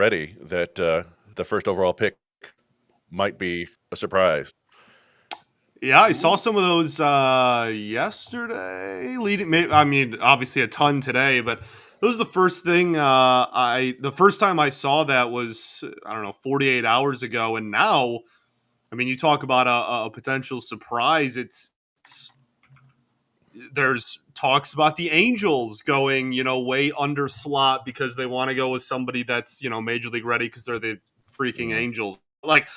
already that the first overall pick might be a surprise. Yeah, I saw some of those yesterday. Obviously a ton today, but that was the first thing. The first time I saw that was 48 hours ago, and now, you talk about a potential surprise. There's talks about the Angels going, way under slot because they want to go with somebody that's major league ready because they're the freaking Angels. Like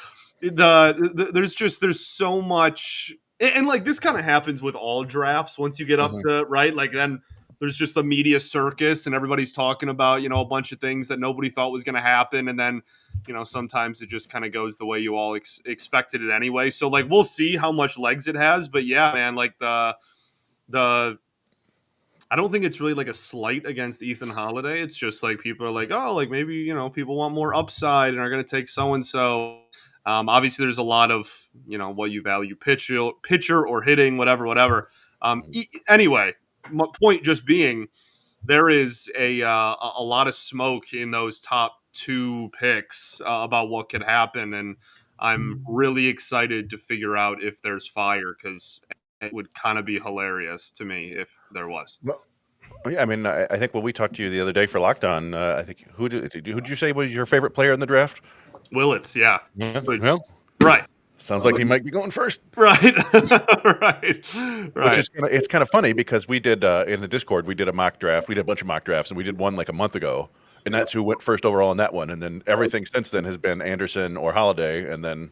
there's so much, and like this kind of happens with all drafts once you get up to right, like then there's just a media circus and everybody's talking about a bunch of things that nobody thought was going to happen, and then sometimes it just kind of goes the way you all expected it anyway. So like we'll see how much legs it has, but yeah, man, like the I don't think it's really like a slight against Ethan Holiday. It's just like people are like, oh, like maybe people want more upside and are going to take so and so. Obviously, there's a lot of what you value, pitcher or hitting, whatever. Anyway, my point just being, there is a lot of smoke in those top two picks about what could happen, and I'm really excited to figure out if there's fire, because it would kind of be hilarious to me if there was. Well, yeah, I think when we talked to you the other day for Lockdown, I think who'd you say was your favorite player in the draft? Willits, yeah. Well, right. Sounds like he might be going first. Right. right. Which is it's kind of funny because we did in the Discord, we did a mock draft. We did a bunch of mock drafts, and we did one like a month ago, and that's who went first overall in that one. And then everything since then has been Anderson or Holiday, and then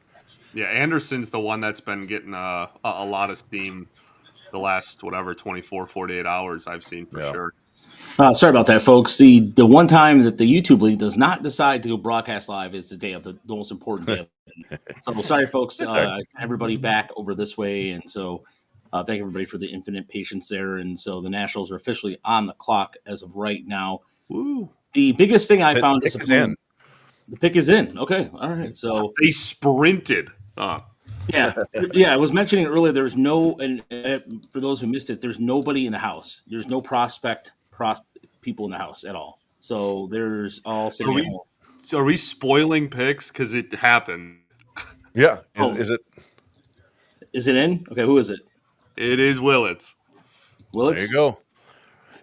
Anderson's the one that's been getting a lot of steam the last 24, 48 hours I've seen for sure. Sorry about that, folks. The one time that the YouTube league does not decide to go broadcast live is the day of the most important day. So sorry, folks. Everybody back over this way, and so thank everybody for the infinite patience there. And so the Nationals are officially on the clock as of right now. Woo. The biggest thing I found is the pick is in. Okay, all right. So they sprinted. Yeah. I was mentioning earlier. There's no, and for those who missed it, there's nobody in the house. There's no prospect people in the house at all. So there's all sitting at home. So are we spoiling picks because it happened? Yeah. Is it? Is it in? Okay, who is it? It is Willits. There you go.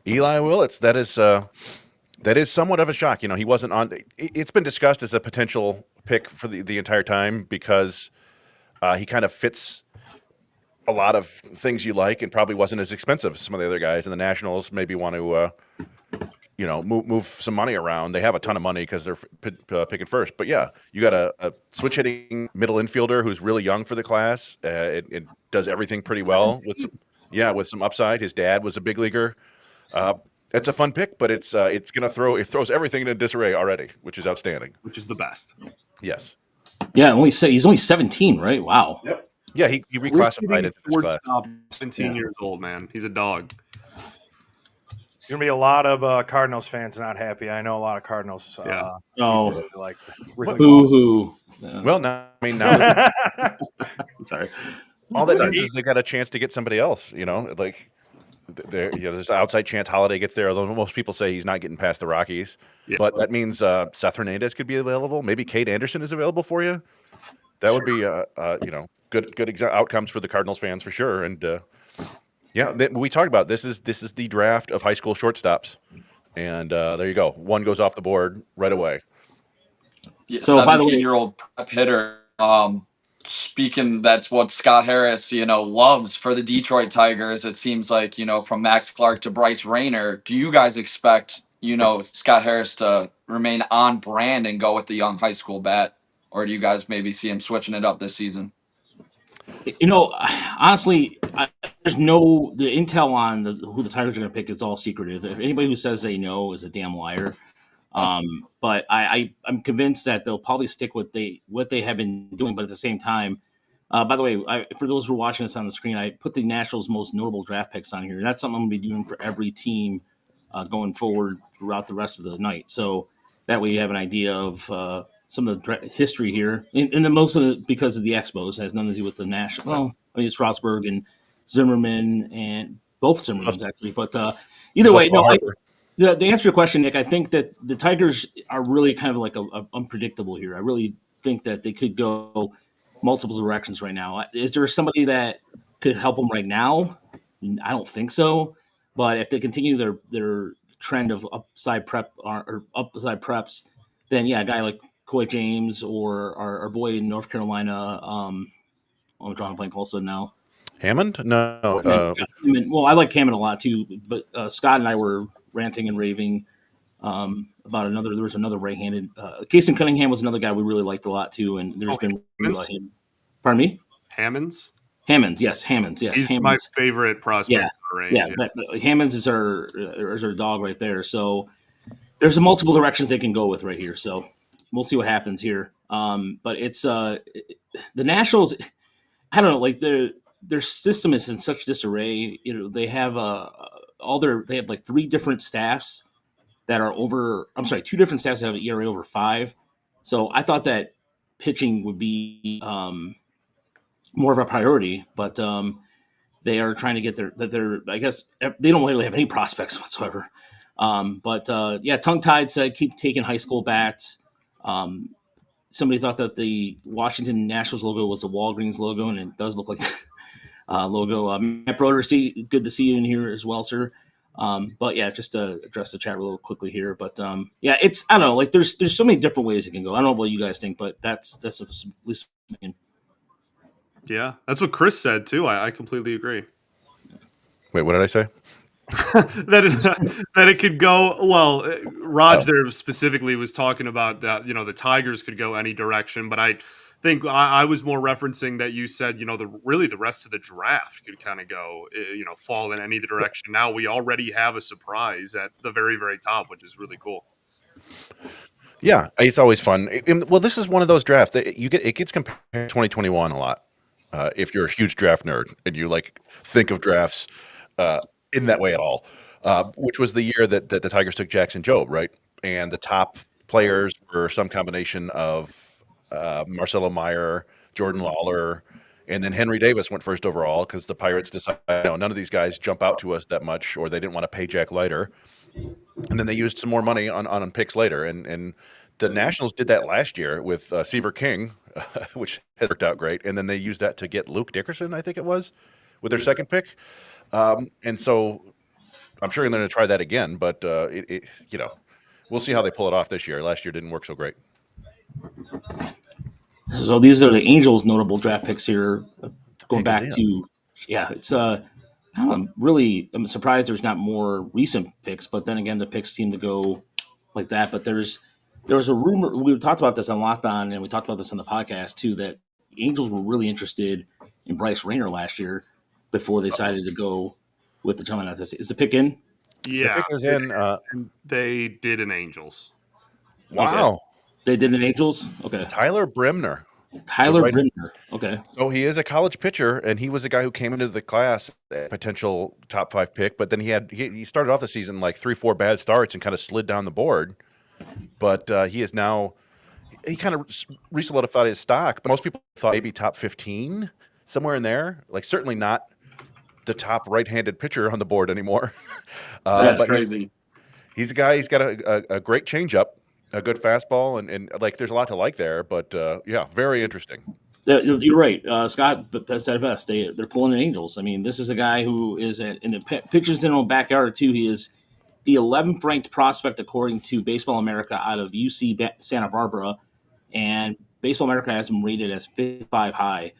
Eli Willits. That is somewhat of a shock. He wasn't on. It's been discussed as a potential pick for the entire time because he kind of fits a lot of things you like and probably wasn't as expensive as some of the other guys. And the Nationals maybe want to, move some money around. They have a ton of money because they're picking first. But yeah, you got a switch hitting middle infielder who's really young for the class. It does everything pretty well with some upside. His dad was a big leaguer. It's a fun pick, but it throws everything into disarray already, which is outstanding. Which is the best. Yes. Yeah, he's only 17, right? Wow. Yep. Yeah, he reclassified it. 17 years old, man. He's a dog. There's going to be a lot of Cardinals fans not happy. I know a lot of Cardinals. Boo-hoo. Well, now sorry. All that means is they got a chance to get somebody else, like there's an outside chance Holiday gets there, although most people say he's not getting past the Rockies. Yeah. But that means Seth Hernandez could be available. Maybe Kade Anderson is available for you. That would be good outcomes for the Cardinals fans for sure. And we talked about this is the draft of high school shortstops, and there you go. One goes off the board right away. Yeah, so 17-year-old prep hitter. Speaking, that's what Scott Harris, loves for the Detroit Tigers. It seems like, from Max Clark to Bryce Rayner. Do you guys expect, Scott Harris to remain on brand and go with the young high school bat? Or do you guys maybe see him switching it up this season? Honestly, there's the intel on who the Tigers are going to pick is all secretive. If anybody who says they know is a damn liar. But I'm convinced that they'll probably stick with what they have been doing. But at the same time, by the way, for those who are watching this on the screen, I put the Nationals' most notable draft picks on here. And that's something I'm going to be doing for every team going forward throughout the rest of the night. So that way you have an idea of some of the history here. And then most of it, because of the Expos, has nothing to do with the National. Well, it's Strasburg and Zimmerman, and both Zimmermans actually. But either way, To answer your question, Nick, I think that the Tigers are really kind of like a unpredictable here. I really think that they could go multiple directions right now. Is there somebody that could help them right now? I don't think so. But if they continue their trend of upside prep or upside preps, then yeah, a guy like Coy James or our boy in North Carolina. I'm drawing a blank also now. Hammond? No. Well, I like Hammond a lot too, but Scott and I were ranting and raving about another. There was another right-handed. Casey Cunningham was another guy we really liked a lot too, and there's been about him. Pardon me? Hammonds. Yes. He's Hammonds. my favorite prospect. Yeah. Hammonds is our dog right there. So there's multiple directions they can go with right here. So we'll see what happens here. But it's the Nationals. I don't know, like their system is in such disarray. You know, they have they have like three different staffs that are over. I'm sorry, two different staffs that have an ERA over 5. So I thought that pitching would be more of a priority, but they are trying to get their. I guess they don't really have any prospects whatsoever. Tongue tied said keep taking high school bats. Somebody thought that the Washington Nationals logo was the Walgreens logo, and it does look like the logo. Matt Broder, good to see you in here as well, sir. Just to address the chat real quickly here. But it's I don't know, like there's so many different ways it can go. I don't know what you guys think, but that's at least. Yeah, that's what Chris said too. I completely agree. Wait, what did I say? that it could go well. Raj there specifically was talking about that. You know, the Tigers could go any direction, but I think I was more referencing that you said, you know, the rest of the draft could kind of go, fall in any direction. Now we already have a surprise at the very, very top, which is really cool. Yeah, it's always fun. Well, this is one of those drafts that it gets compared to 2021 a lot. If you're a huge draft nerd and you like think of drafts in that way at all, which was the year that the Tigers took Jackson Jobe, right? And the top players were some combination of Marcelo Meyer, Jordan Lawler, and then Henry Davis went first overall because the Pirates decided none of these guys jump out to us that much, or they didn't want to pay Jack Leiter. And then they used some more money on picks later. And the Nationals did that last year with Seaver King, which has worked out great. And then they used that to get Luke Dickerson, I think it was, with their second pick. And so I'm sure they're going to try that again. But, we'll see how they pull it off this year. Last year didn't work so great. So these are the Angels' notable draft picks here. Going back to, it's I'm surprised there's not more recent picks, but then again, the picks seem to go like that. But there was a rumor, we talked about this on Locked On, and we talked about this on the podcast too, that the Angels were really interested in Bryce Rayner last year before they decided to go with the gentleman. Is the pick in? Yeah, the pick is in. They did an Angels. Wow. Okay. They did an Angels? Okay. Tyler Bremner. Bremner. Okay. So he is a college pitcher, and he was a guy who came into the class a potential top 5 pick, but then he started off the season like 3-4 bad starts and kind of slid down the board. But he is now he kind of re-solidified his stock. But most people thought maybe top 15, somewhere in there. Like certainly not the top right-handed pitcher on the board anymore. That's crazy. He's a guy. He's got a great changeup, a good fastball, and like there's a lot to like there. But very interesting. You're right. Scott said it best. They're pulling in Angels. I mean, this is a guy who is in the pitches in his own backyard too. He is the 11th ranked prospect according to Baseball America out of UC Santa Barbara, and Baseball America has him rated as 55 high.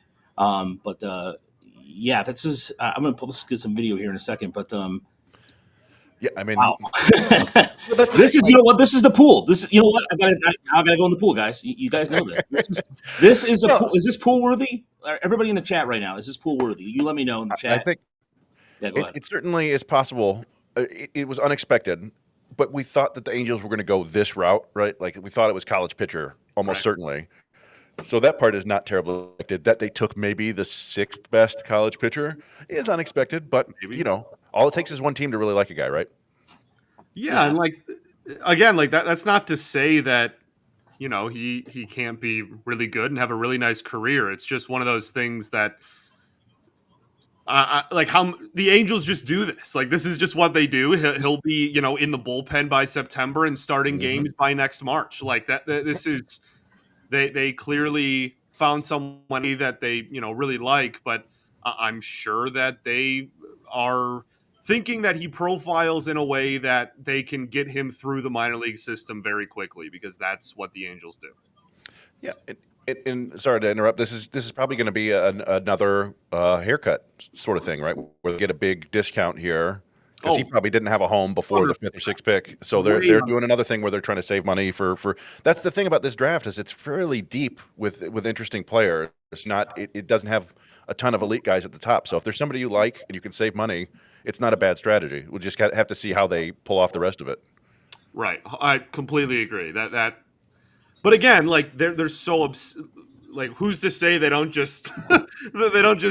This is. I'm going to get some video here in a second, but. Wow. This is, this is the pool. This is, what, I gotta go in the pool, guys. You guys know this. This is a pool. Is this pool worthy? Everybody in the chat right now, is this pool worthy? You let me know in the chat. I think it certainly is possible. It was unexpected, but we thought that the Angels were going to go this route, right? Like we thought it was college pitcher, almost certainly. So that part is not terribly unexpected. That they took maybe the 6th best college pitcher is unexpected, but all it takes is one team to really like a guy, right? Yeah, and again, that's not to say that he can't be really good and have a really nice career. It's just one of those things that like how the Angels just do this. Like this is just what they do. He'll be, in the bullpen by September and starting games by next March. Like this is they clearly found someone that they, really like, but I'm sure that they are thinking that he profiles in a way that they can get him through the minor league system very quickly, because that's what the Angels do. Yeah. And sorry to interrupt. This is probably going to be another haircut sort of thing, right? Where they get a big discount here because he probably didn't have a home before the 5th or 6th pick. So they're doing another thing where they're trying to save money for. That's the thing about this draft is it's fairly deep with interesting players. It's not. It doesn't have a ton of elite guys at the top. So if there's somebody you like and you can save money, it's not a bad strategy. We'll just have to see how they pull off the rest of it. Right. I completely agree. That. But again, like they're so like, who's to say they don't just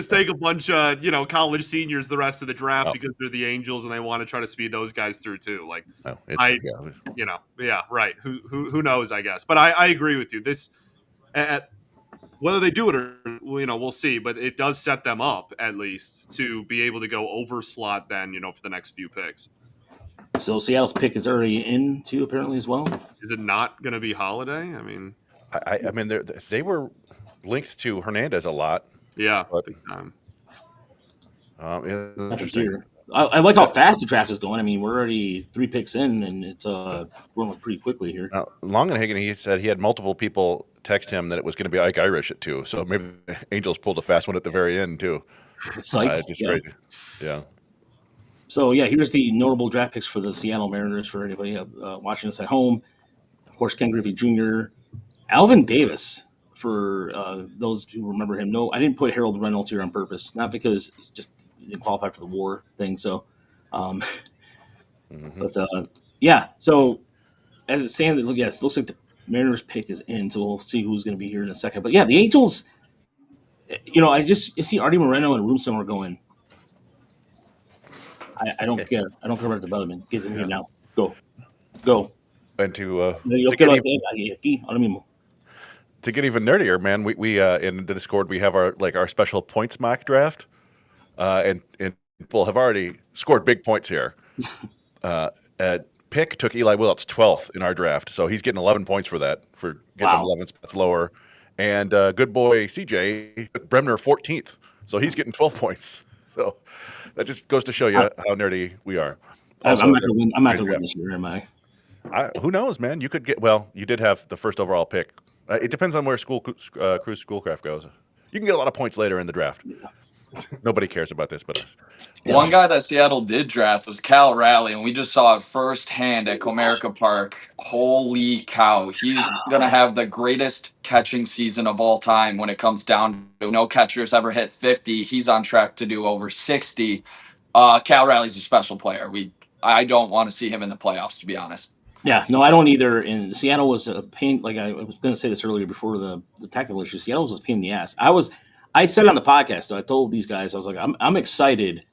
take a bunch of college seniors the rest of the draft because they're the Angels and they want to try to speed those guys through too. Like right. Who knows? I guess. But I agree with you. This whether they do it or we'll see. But it does set them up at least to be able to go over slot then for the next few picks. So Seattle's pick is already in too, apparently, as well. Is it not going to be Holiday? I mean, I mean, they were linked to Hernandez a lot. Yeah, but, interesting. I like how fast the draft is going. I mean, we're already 3 picks in, and it's going pretty quickly here. Longenhagen, he said he had multiple people text him that it was going to be Ike Irish at 2. So maybe the Angels pulled a fast one at the very end too. Just crazy. Yeah. So, here's the notable draft picks for the Seattle Mariners for anybody watching us at home. Of course, Ken Griffey Jr., Alvin Davis, for those who remember him. No, I didn't put Harold Reynolds here on purpose, not because he didn't qualify for the WAR thing. So, but so as it stands, it looks like the Mariners pick is in, so we'll see who's going to be here in a second. But the Angels, I see Artie Moreno and a room somewhere going, I don't care. I don't care about development. Get him here now. Go. And to get even nerdier, man, we in the Discord we have our special points mock draft, and people have already scored big points here. Pick took Eli Willits 12th in our draft, so he's getting 11 points for that, for getting 11 spots lower. And good boy CJ took Bremner 14th, so he's getting 12 points. So that just goes to show you how nerdy we are. Also, I'm not going to win this year, am I? Who knows, man? You could get. Well, you did have the first overall pick. It depends on where Cruz Schoolcraft goes. You can get a lot of points later in the draft. Nobody cares about this but us. One guy that Seattle did draft was Cal Raleigh, and we just saw it firsthand at Comerica Park. Holy cow. He's going to have the greatest catching season of all time when it comes down to no catchers ever hit 50. He's on track to do over 60. Cal Raleigh's a special player. I don't want to see him in the playoffs, to be honest. Yeah, no, I don't either. And Seattle was a pain. Like I was going to say this earlier before the technical issue. Seattle was a pain in the ass. I said it on the podcast. So I told these guys, I was like, I'm excited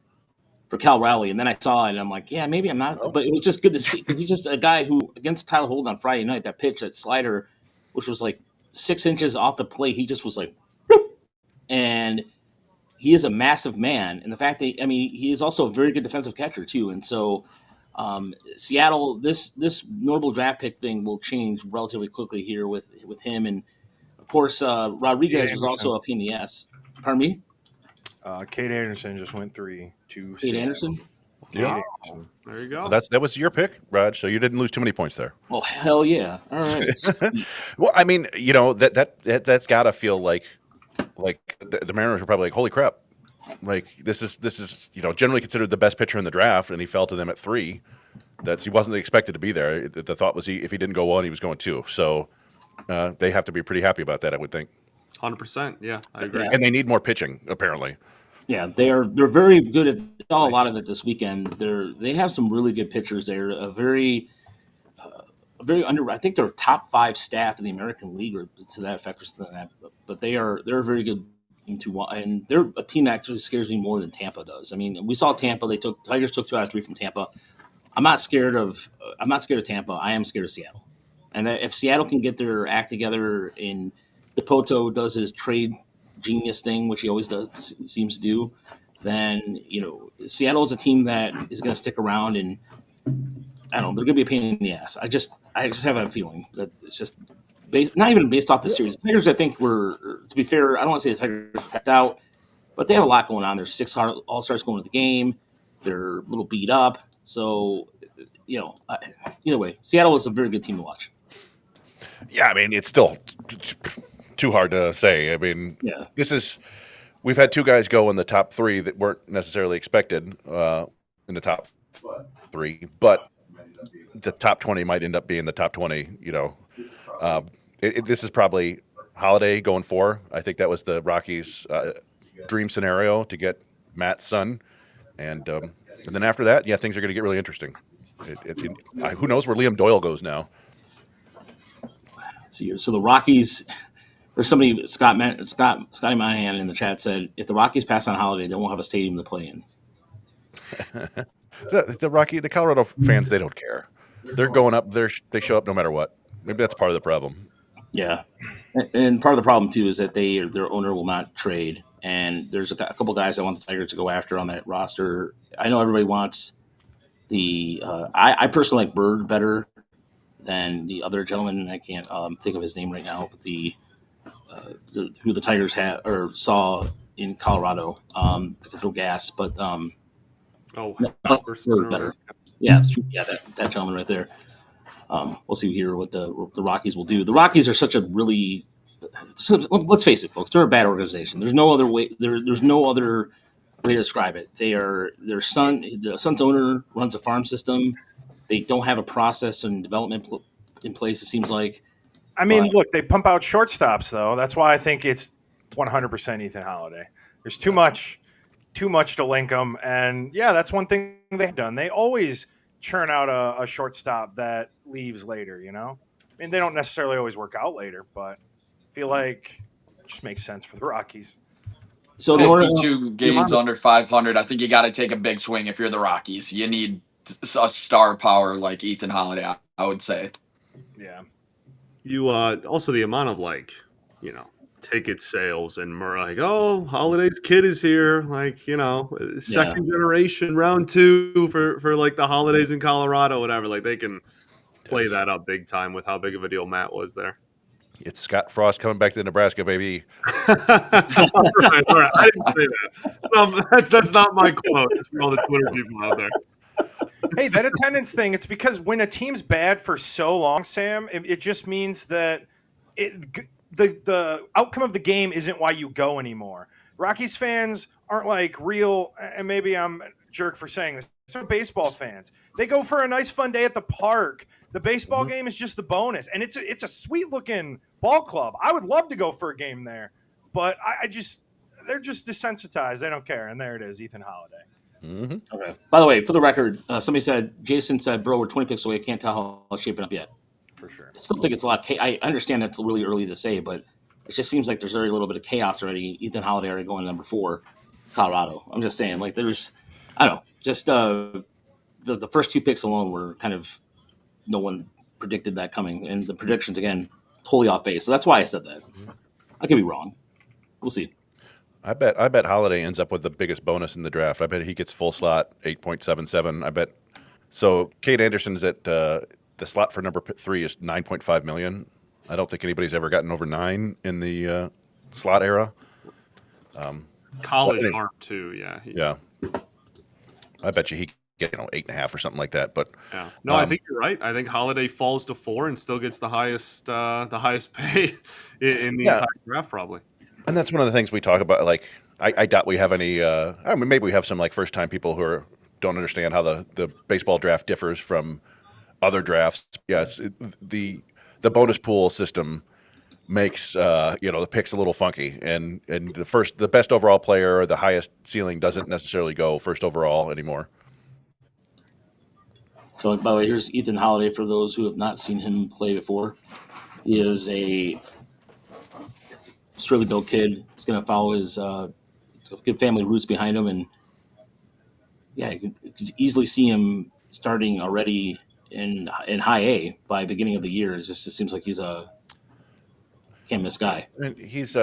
for Cal Raleigh, and then I saw it, and I'm like, maybe I'm not. But it was just good to see because he's just a guy who, against Tyler Holden on Friday night, that pitch, that slider, which was like 6 inches off the plate, he just was like, whoop, and he is a massive man. And the fact that he is also a very good defensive catcher too, and so. Seattle, this notable draft pick thing will change relatively quickly here with him, and of course Rodriguez was also a pain in the ass. Pardon me? Kade Anderson just went 3 to Kade Anderson. Yeah, there you go. That was your pick, Raj. So you didn't lose too many points there. Oh hell yeah! All right. Well, I mean, that's got to feel like the Mariners are probably like, holy crap. Like this is generally considered the best pitcher in the draft, and he fell to them at 3. He wasn't expected to be there. The thought was if he didn't go 1, he was going 2. So they have to be pretty happy about that, I would think. 100%. Yeah, I agree. And they need more pitching, apparently. Yeah, they're very good at. Saw a lot of it this weekend. They have some really good pitchers there. A very under. I think they're top 5 staff in the American League, or to that effect, or something like that. But they're very good. And they're a team that actually scares me more than Tampa does. I mean, we saw Tampa. Tigers took 2 out of 3 from Tampa. I'm not scared of Tampa. I am scared of Seattle. And if Seattle can get their act together, and DePoto does his trade genius thing, which he always seems to do, then Seattle is a team that is going to stick around, and I don't know, they're going to be a pain in the ass. I just have a feeling that it's just not even based off the series. The Tigers, I think, to be fair, I don't want to say the Tigers kept out, but they have a lot going on. There's 6 All-Stars going to the game. They're a little beat up. So, either way, Seattle is a very good team to watch. Yeah, I mean, it's still too hard to say. I mean, we've had 2 guys go in the top 3 that weren't necessarily expected in the top 3, but the top 20 might end up being the top 20. This is probably Holiday going 4. I think that was the Rockies' dream scenario to get Matt's son, and then after that, things are going to get really interesting. Who knows where Liam Doyle goes now? Let's see here. So the Rockies, there's somebody, Scotty Monahan in the chat said, if the Rockies pass on Holiday, they won't have a stadium to play in. the Colorado fans, they don't care. They're going up. They show up no matter what. Maybe that's part of the problem. Yeah, and part of the problem too is that their owner will not trade, and there's a couple guys that want the Tigers to go after on that roster. I know everybody wants the. I personally like Bird better than the other gentleman. I can't think of his name right now, but who the Tigers had or saw in Colorado. They could throw gas, but Bird better. Yeah, that gentleman right there. We'll see here what the Rockies will do. The Rockies are such a really, let's face it, folks, they're a bad organization. There's no other way. There's no other way to describe it. The son's owner runs a farm system. They don't have a process and development in place. It seems like. I mean, look, they pump out shortstops though. That's why I think it's 100% Ethan Holiday. There's too much to link them, and that's one thing they've done. They always churn out a shortstop that leaves later, I mean, they don't necessarily always work out later, but I feel like it just makes sense for the Rockies. So 52 games under 500. I think you got to take a big swing if you're the Rockies. You need a star power like Ethan Holiday, I would say. Yeah. You also the amount of ticket sales and Holiday's kid is here, second generation round 2 for like the holidays in Colorado, whatever. Like they can play that up big time with how big of a deal Matt was there. It's Scott Frost coming back to Nebraska, baby. all right. I didn't say that. That's not my quote. It's for all the Twitter people out there. Hey, that attendance thing, it's because when a team's bad for so long, Sam, it just means that the outcome of the game isn't why you go anymore. Rockies fans aren't like real, and maybe I'm a jerk for saying this, they're baseball fans. They go for a nice fun day at the park. The baseball game is just the bonus, and it's a sweet looking ball club. I would love to go for a game there, but they're just desensitized. They don't care, and there it is, Ethan Holiday. Mm-hmm. Okay. By the way, for the record, Jason said, bro, we're 20 picks away. I can't tell how it's shaping up yet. For sure. I still think it's a lot. I understand that's really early to say, but it just seems like there's very little bit of chaos already. Ethan Holiday already going to number 4, Colorado. I'm just saying, there's, I don't know, just the first 2 picks alone were kind of, no one predicted that coming, and the predictions again totally off base. So that's why I said that. I could be wrong. We'll see. I bet Holiday ends up with the biggest bonus in the draft. I bet he gets full slot 8.77. I bet. So Kade Anderson's at the slot for number 3 is 9.5 million. I don't think anybody's ever gotten over 9 in the slot era. College arm too, yeah. Yeah. I bet you he get 8.5 or something like that. But no, I think you're right. I think Holiday falls to 4 and still gets the highest pay in the entire draft probably. And that's one of the things we talk about. Like, I doubt we have any. I mean, maybe we have some first time people who don't understand how the baseball draft differs from other drafts. Yes, the bonus pool system makes the picks a little funky, and the best overall player or the highest ceiling doesn't necessarily go first overall anymore. So, by the way, here's Ethan Holiday for those who have not seen him play before. He is a really built kid. He's going to follow his good family roots behind him, and you could easily see him starting already in high A by beginning of the year. It just seems like he's a can't miss guy. And he's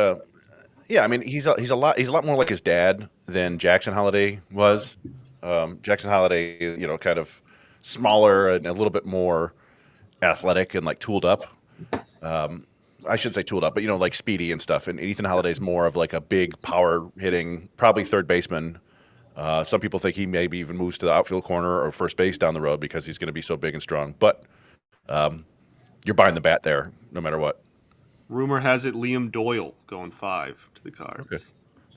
Yeah, I mean he's a lot more like his dad than Jackson Holiday was. Jackson Holiday, kind of smaller and a little bit more athletic and like tooled up. I should say tooled up, but like speedy and stuff. And Ethan Holiday's more of like a big power hitting, probably third baseman. Some people think he maybe even moves to the outfield corner or first base down the road because he's going to be so big and strong. But you're buying the bat there no matter what. Rumor has it Liam Doyle going 5 to the Cards. Okay.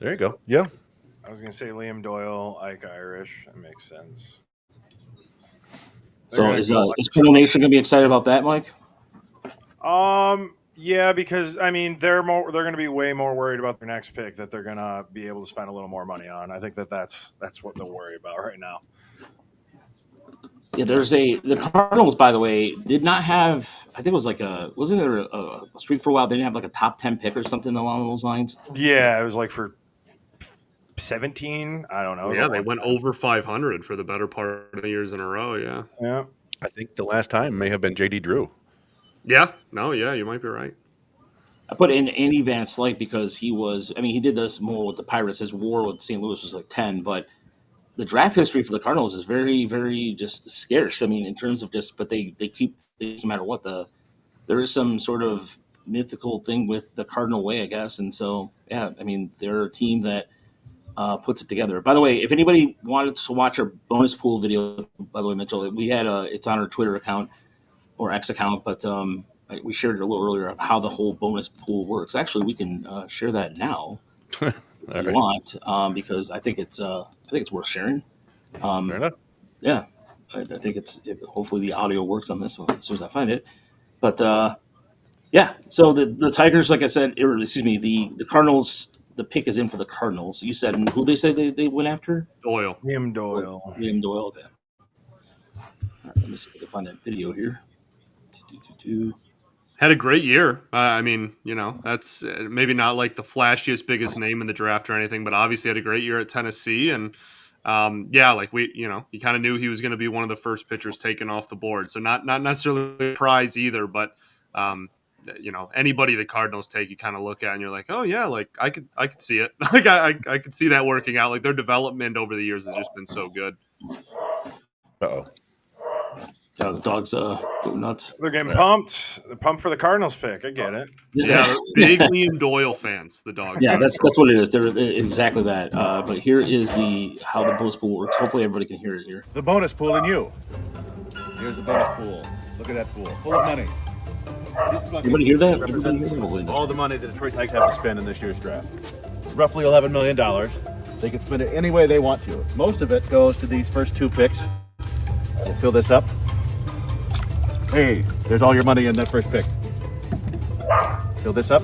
There you go. Yeah. I was going to say Liam Doyle, Ike Irish. That makes sense. So is Colonel Nation going to be excited about that, Mike? Yeah, because I mean they're going to be way more worried about their next pick that they're going to be able to spend a little more money on. I think that's what they'll worry about right now. Yeah, the Cardinals, by the way, did not have. I think it was wasn't there a streak for a while? They didn't have like a top 10 pick or something along those lines. Yeah, it was like for 17. I don't know. Yeah, they went over 500 for the better part of the years in a row. Yeah. Yeah. I think the last time may have been J.D. Drew. Yeah. No. Yeah, you might be right. I put in Andy Van Slyke because he did this more with the Pirates. His WAR with St. Louis was like 10, but the draft history for the Cardinals is very, very just scarce. I mean, in terms of but they keep, no matter what, there is some sort of mythical thing with the Cardinal way, I guess. And so, yeah, I mean, they're a team that puts it together. By the way, if anybody wanted to watch our bonus pool video, by the way, Mitchell, we had it's on our Twitter account or X account, but we shared it a little earlier of how the whole bonus pool works. Actually, we can share that now. If you want, because I think it's worth sharing. Fair enough. Yeah, I think hopefully the audio works on this one as soon as I find it. But yeah, so the Tigers, like I said, the Cardinals. The pick is in for the Cardinals. You said who they say they went after? Doyle. Liam Doyle. Liam Doyle. Okay. All right, let me see if I can find that video here. Had a great year. I mean, that's maybe not like the flashiest, biggest name in the draft or anything, but obviously had a great year at Tennessee. And you kind of knew he was going to be one of the first pitchers taken off the board. So not necessarily a prize either, but anybody the Cardinals take, you kind of look at and you're like, oh yeah, like I could see it. Like I could see that working out. Like their development over the years has just been so good. Uh-oh. Yeah, the dogs go nuts. They're getting pumped. They're pumped for the Cardinals pick. I get it. Yeah, they're big Liam Doyle fans, the dogs. Yeah, that's what it is. They're exactly that. But here is how the bonus pool works. Hopefully everybody can hear it here. The bonus pool and you. Here's the bonus pool. Look at that pool. Full of money. Everybody hear that? All the money the Detroit Tigers have to spend in this year's draft. It's roughly $11 million. They can spend it any way they want to. Most of it goes to these first 2 picks. We'll fill this up. Hey, there's all your money in that first pick. Fill this up.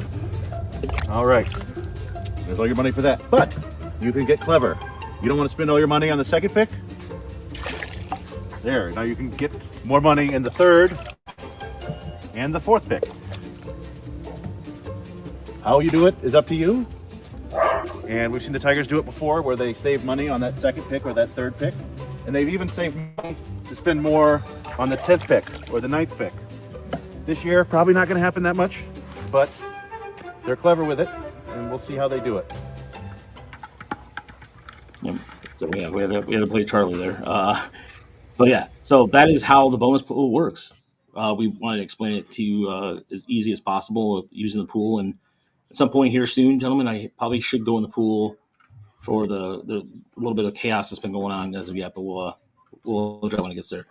All right. There's all your money for that. But you can get clever. You don't want to spend all your money on the second pick? There. Now you can get more money in the third and the fourth pick. How you do it is up to you. And we've seen the Tigers do it before where they save money on that second pick or that third pick. And they've even saved money to spend more on the 10th pick or the 9th pick. This year, probably not going to happen that much, but they're clever with it, and we'll see how they do it. Yeah, so we had to play Charlie there. But yeah, so that is how the bonus pool works. We wanted to explain it to you as easy as possible using the pool. And at some point here soon, gentlemen, I probably should go in the pool for the little bit of chaos that's been going on as of yet, but we'll try when it gets there.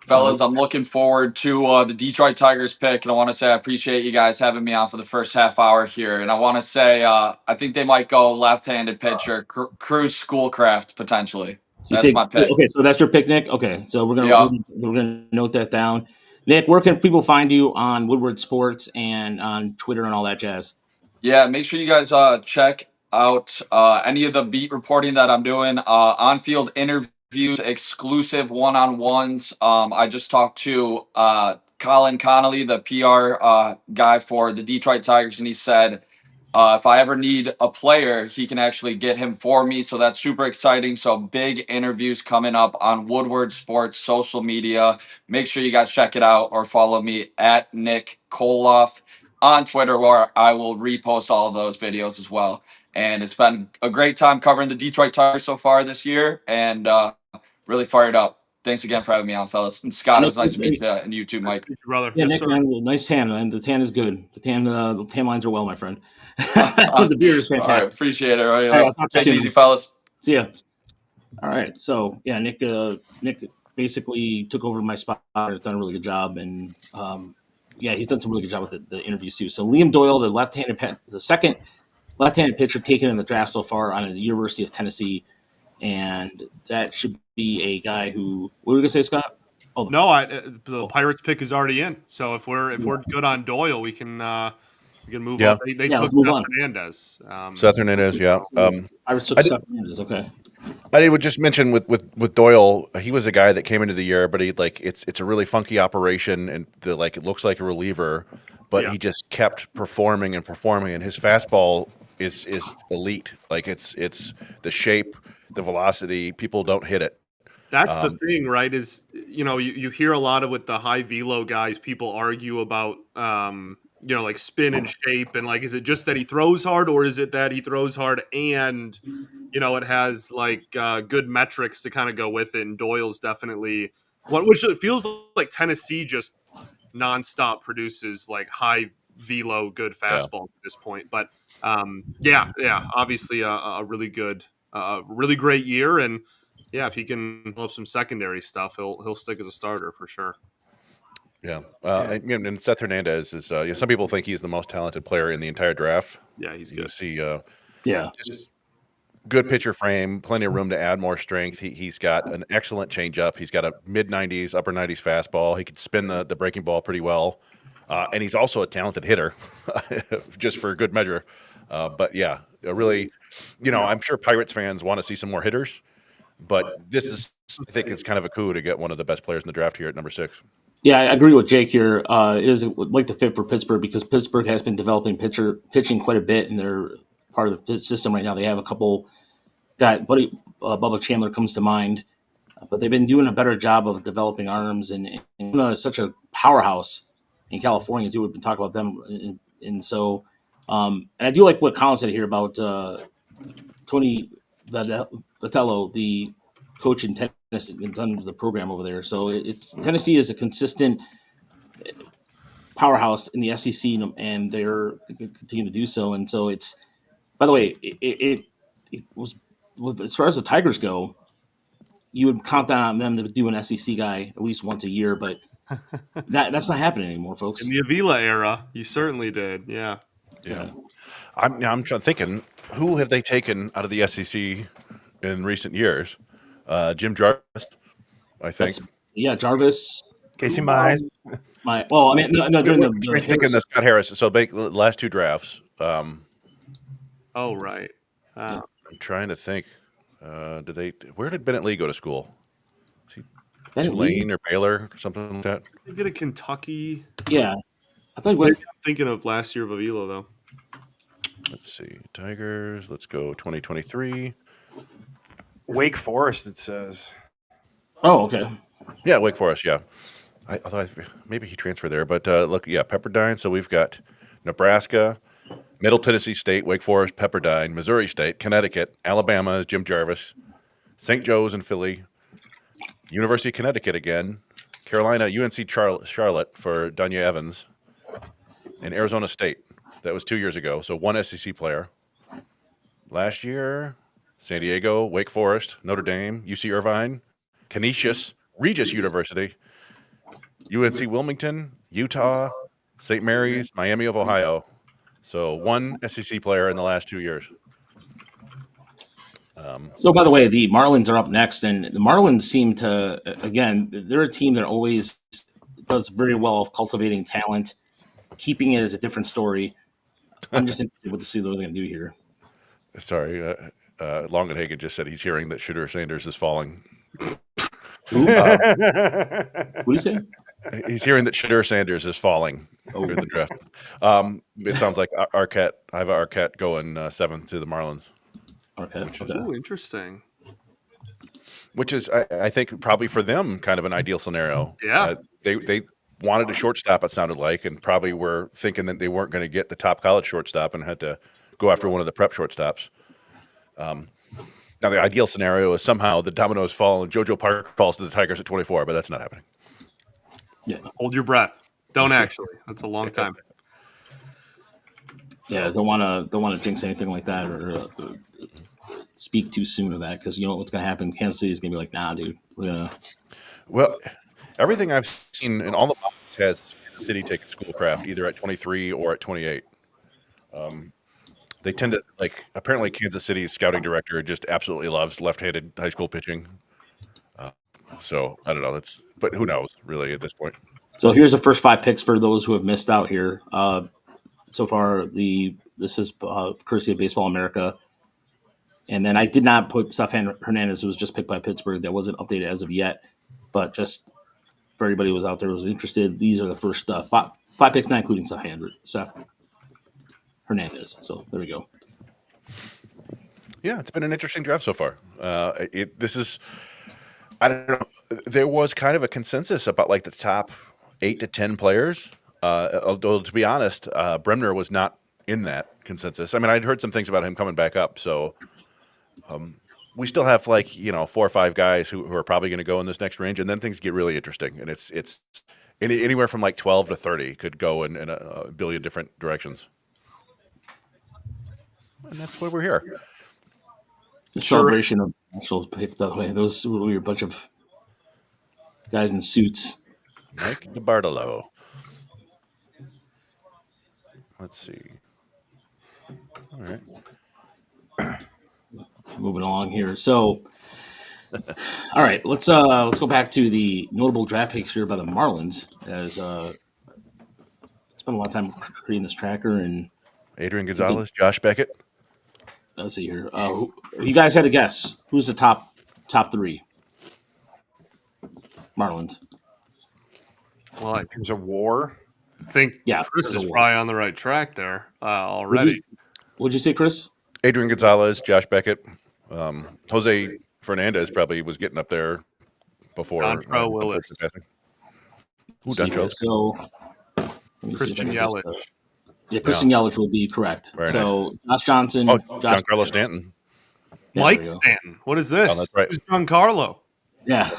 Fellas, I'm looking forward to the Detroit Tigers pick, and I want to say I appreciate you guys having me on for the first half hour here. And I want to say I think they might go left-handed pitcher, Cruz Schoolcraft potentially. That's my pick. Okay, so that's your pick, Nick. Okay, so we're gonna note that down. Nick, where can people find you on Woodward Sports and on Twitter and all that jazz? Yeah, make sure you guys check out any of the beat reporting that I'm doing, on-field interviews, exclusive one-on-ones. I just talked to Colin Connolly, the PR guy for the Detroit Tigers, and he said if I ever need a player, he can actually get him for me. So that's super exciting. So big interviews coming up on Woodward Sports social media. Make sure you guys check it out or follow me at Nick Koloff. on Twitter, where I will repost all of those videos as well. And it's been a great time covering the Detroit Tigers so far this year, and really fired up. Thanks again for having me on, fellas. And Scott, it was nice to meet you, and you too, Mike. Brother. Yeah, Yes, Nick, sir. man, nice tan, and the tan is good. The tan lines are well, my friend. The beard is fantastic. All right, appreciate it. All right, All right, take it easy, fellas. See ya. All right, so yeah, Nick basically took over my spot. Has done a really good job, and yeah, he's done some really good job with the interviews too. So Liam Doyle, the second left-handed pitcher taken in the draft so far out of the University of Tennessee, and that should be a guy who. What were we gonna say, Scott? Oh, no, the Pirates pick is already in. So if we're good on Doyle, we can move on. They took Seth Hernandez. Seth Hernandez, yeah. Pirates took Seth Hernandez. Okay. I would just mention with Doyle, he was a guy that came into the year, but it's a really funky operation, and it looks like a reliever, but he just kept performing, and his fastball is elite. Like it's the shape, the velocity. People don't hit it. That's the thing, right? Is you hear a lot of with the high velo guys, people argue about like spin and shape, and is it just that he throws hard, or is it that he throws hard and it has good metrics to kind of go with it? And Doyle's definitely which it feels like Tennessee just nonstop produces high velo, good fastball at this point. But obviously a really good, really great year, and if he can develop some secondary stuff, he'll stick as a starter for sure. Yeah, and Seth Hernandez is. Some people think he's the most talented player in the entire draft. Yeah, he's good. You see, just good pitcher frame, plenty of room to add more strength. He's got an excellent changeup. He's got a mid-90s, upper 90s fastball. He can spin the breaking ball pretty well, and he's also a talented hitter, just for good measure. But yeah, really, I'm sure Pirates fans want to see some more hitters. But I think it's kind of a coup to get one of the best players in the draft here at number 6. Yeah, I agree with Jake here. It is like the fit for Pittsburgh because Pittsburgh has been developing pitching quite a bit, and they're part of the system right now. They have a couple guys, Bubba Chandler comes to mind, but they've been doing a better job of developing arms, and such a powerhouse in California too. We've been talking about them, and so and I do like what Colin said here about Tony Vitello, the coach in Tennessee, done the program over there. So Tennessee is a consistent powerhouse in the SEC, and they're continuing to do so. And so it's, by the way, it was, as far as the Tigers go, you would count on them to do an SEC guy at least once a year, but that's not happening anymore, folks. In the Avila era, you certainly did. Yeah. I'm thinking, who have they taken out of the SEC in recent years? Jim Jarvis, I think. Jarvis. Casey Mize. During the I'm thinking the Scott Harris. So the last 2 drafts. Oh, right. I'm trying to think. Where did Bennett Lee go to school? Tulane or Baylor or something like that? Did he get a Kentucky? Yeah. I thought I'm thinking of last year of Avila, though. Let's see. Tigers. Let's go 2023. Wake Forest, it says. Oh, okay. Yeah, Wake Forest, yeah. I thought maybe he transferred there. But look, Pepperdine. So we've got Nebraska, Middle Tennessee State, Wake Forest, Pepperdine, Missouri State, Connecticut, Alabama is Jim Jarvis, St. Joe's in Philly, University of Connecticut again, Carolina, UNC Charlotte for Dunya Evans, and Arizona State. That was 2 years ago. So 1 SEC player. Last year, San Diego, Wake Forest, Notre Dame, UC Irvine, Canisius, Regis University, UNC Wilmington, Utah, St. Mary's, Miami of Ohio. So 1 SEC player in the last 2 years. So, by the way, the Marlins are up next, and the Marlins seem to, again, they're a team that always does very well of cultivating talent. Keeping it is a different story. I'm just interested to see what they're going to do here. Sorry, Longenhagen just said he's hearing that Shooter Sanders is falling. Who? What do you say? He's hearing that Shooter Sanders is falling in the draft. It sounds like Arquette. I have Arquette going 7th to the Marlins. Oh, interesting. Which is, I think, probably for them kind of an ideal scenario. Yeah. wanted a shortstop, it sounded like, and probably were thinking that they weren't going to get the top college shortstop and had to go after one of the prep shortstops. Now, the ideal scenario is somehow the dominoes fall and Jojo Parker falls to the Tigers at 24, but that's not happening. Yeah, hold your breath. Don't actually. That's a long time. Yeah, don't want to jinx anything like that or speak too soon of that because you know what's going to happen. Kansas City is going to be like, nah, dude. Well, everything I've seen in all the boxes has Kansas City taking Schoolcraft either at 23 or at 28. They tend to apparently Kansas City's scouting director just absolutely loves left-handed high school pitching. So I don't know. But who knows really at this point. So here's the first 5 picks for those who have missed out here. So far, this is courtesy of Baseball America. And then I did not put Seth Hernandez, who was just picked by Pittsburgh. That wasn't updated as of yet. But just for everybody who was out there who was interested, these are the first 5 picks, not including Seth Hernandez. So there we go. Yeah, it's been an interesting draft so far. This is, I don't know. There was kind of a consensus about like the top 8 to 10 players. Although to be honest, Bremner was not in that consensus. I mean, I'd heard some things about him coming back up. So we still have 4 or 5 guys who are probably going to go in this next range, and then things get really interesting. And it's anywhere from 12 to 30 could go in a billion different directions. And that's why we're here. The celebration of actual pick that way. Those were a bunch of guys in suits. Mike DiBartolo. Let's see. All right. So moving along here. So, all right, let's go back to the notable draft picks here by the Marlins. As spent a lot of time creating this tracker and Adrian Gonzalez, Josh Beckett. Let's see here. You guys had to guess who's the top 3 Marlins. Well, In terms of WAR, I think Chris is probably on the right track there already. What'd you say, Chris? Adrian Gonzalez, Josh Beckett, Jose Fernandez probably was getting up there before. Dontrell Willis. Dontrell. So Christian Yelich. Christian Yelich will be correct. Very so nice. Josh Johnson. Giancarlo Stanton. Mike Stanton. What is this? Oh, that's right. This is Giancarlo. Yeah.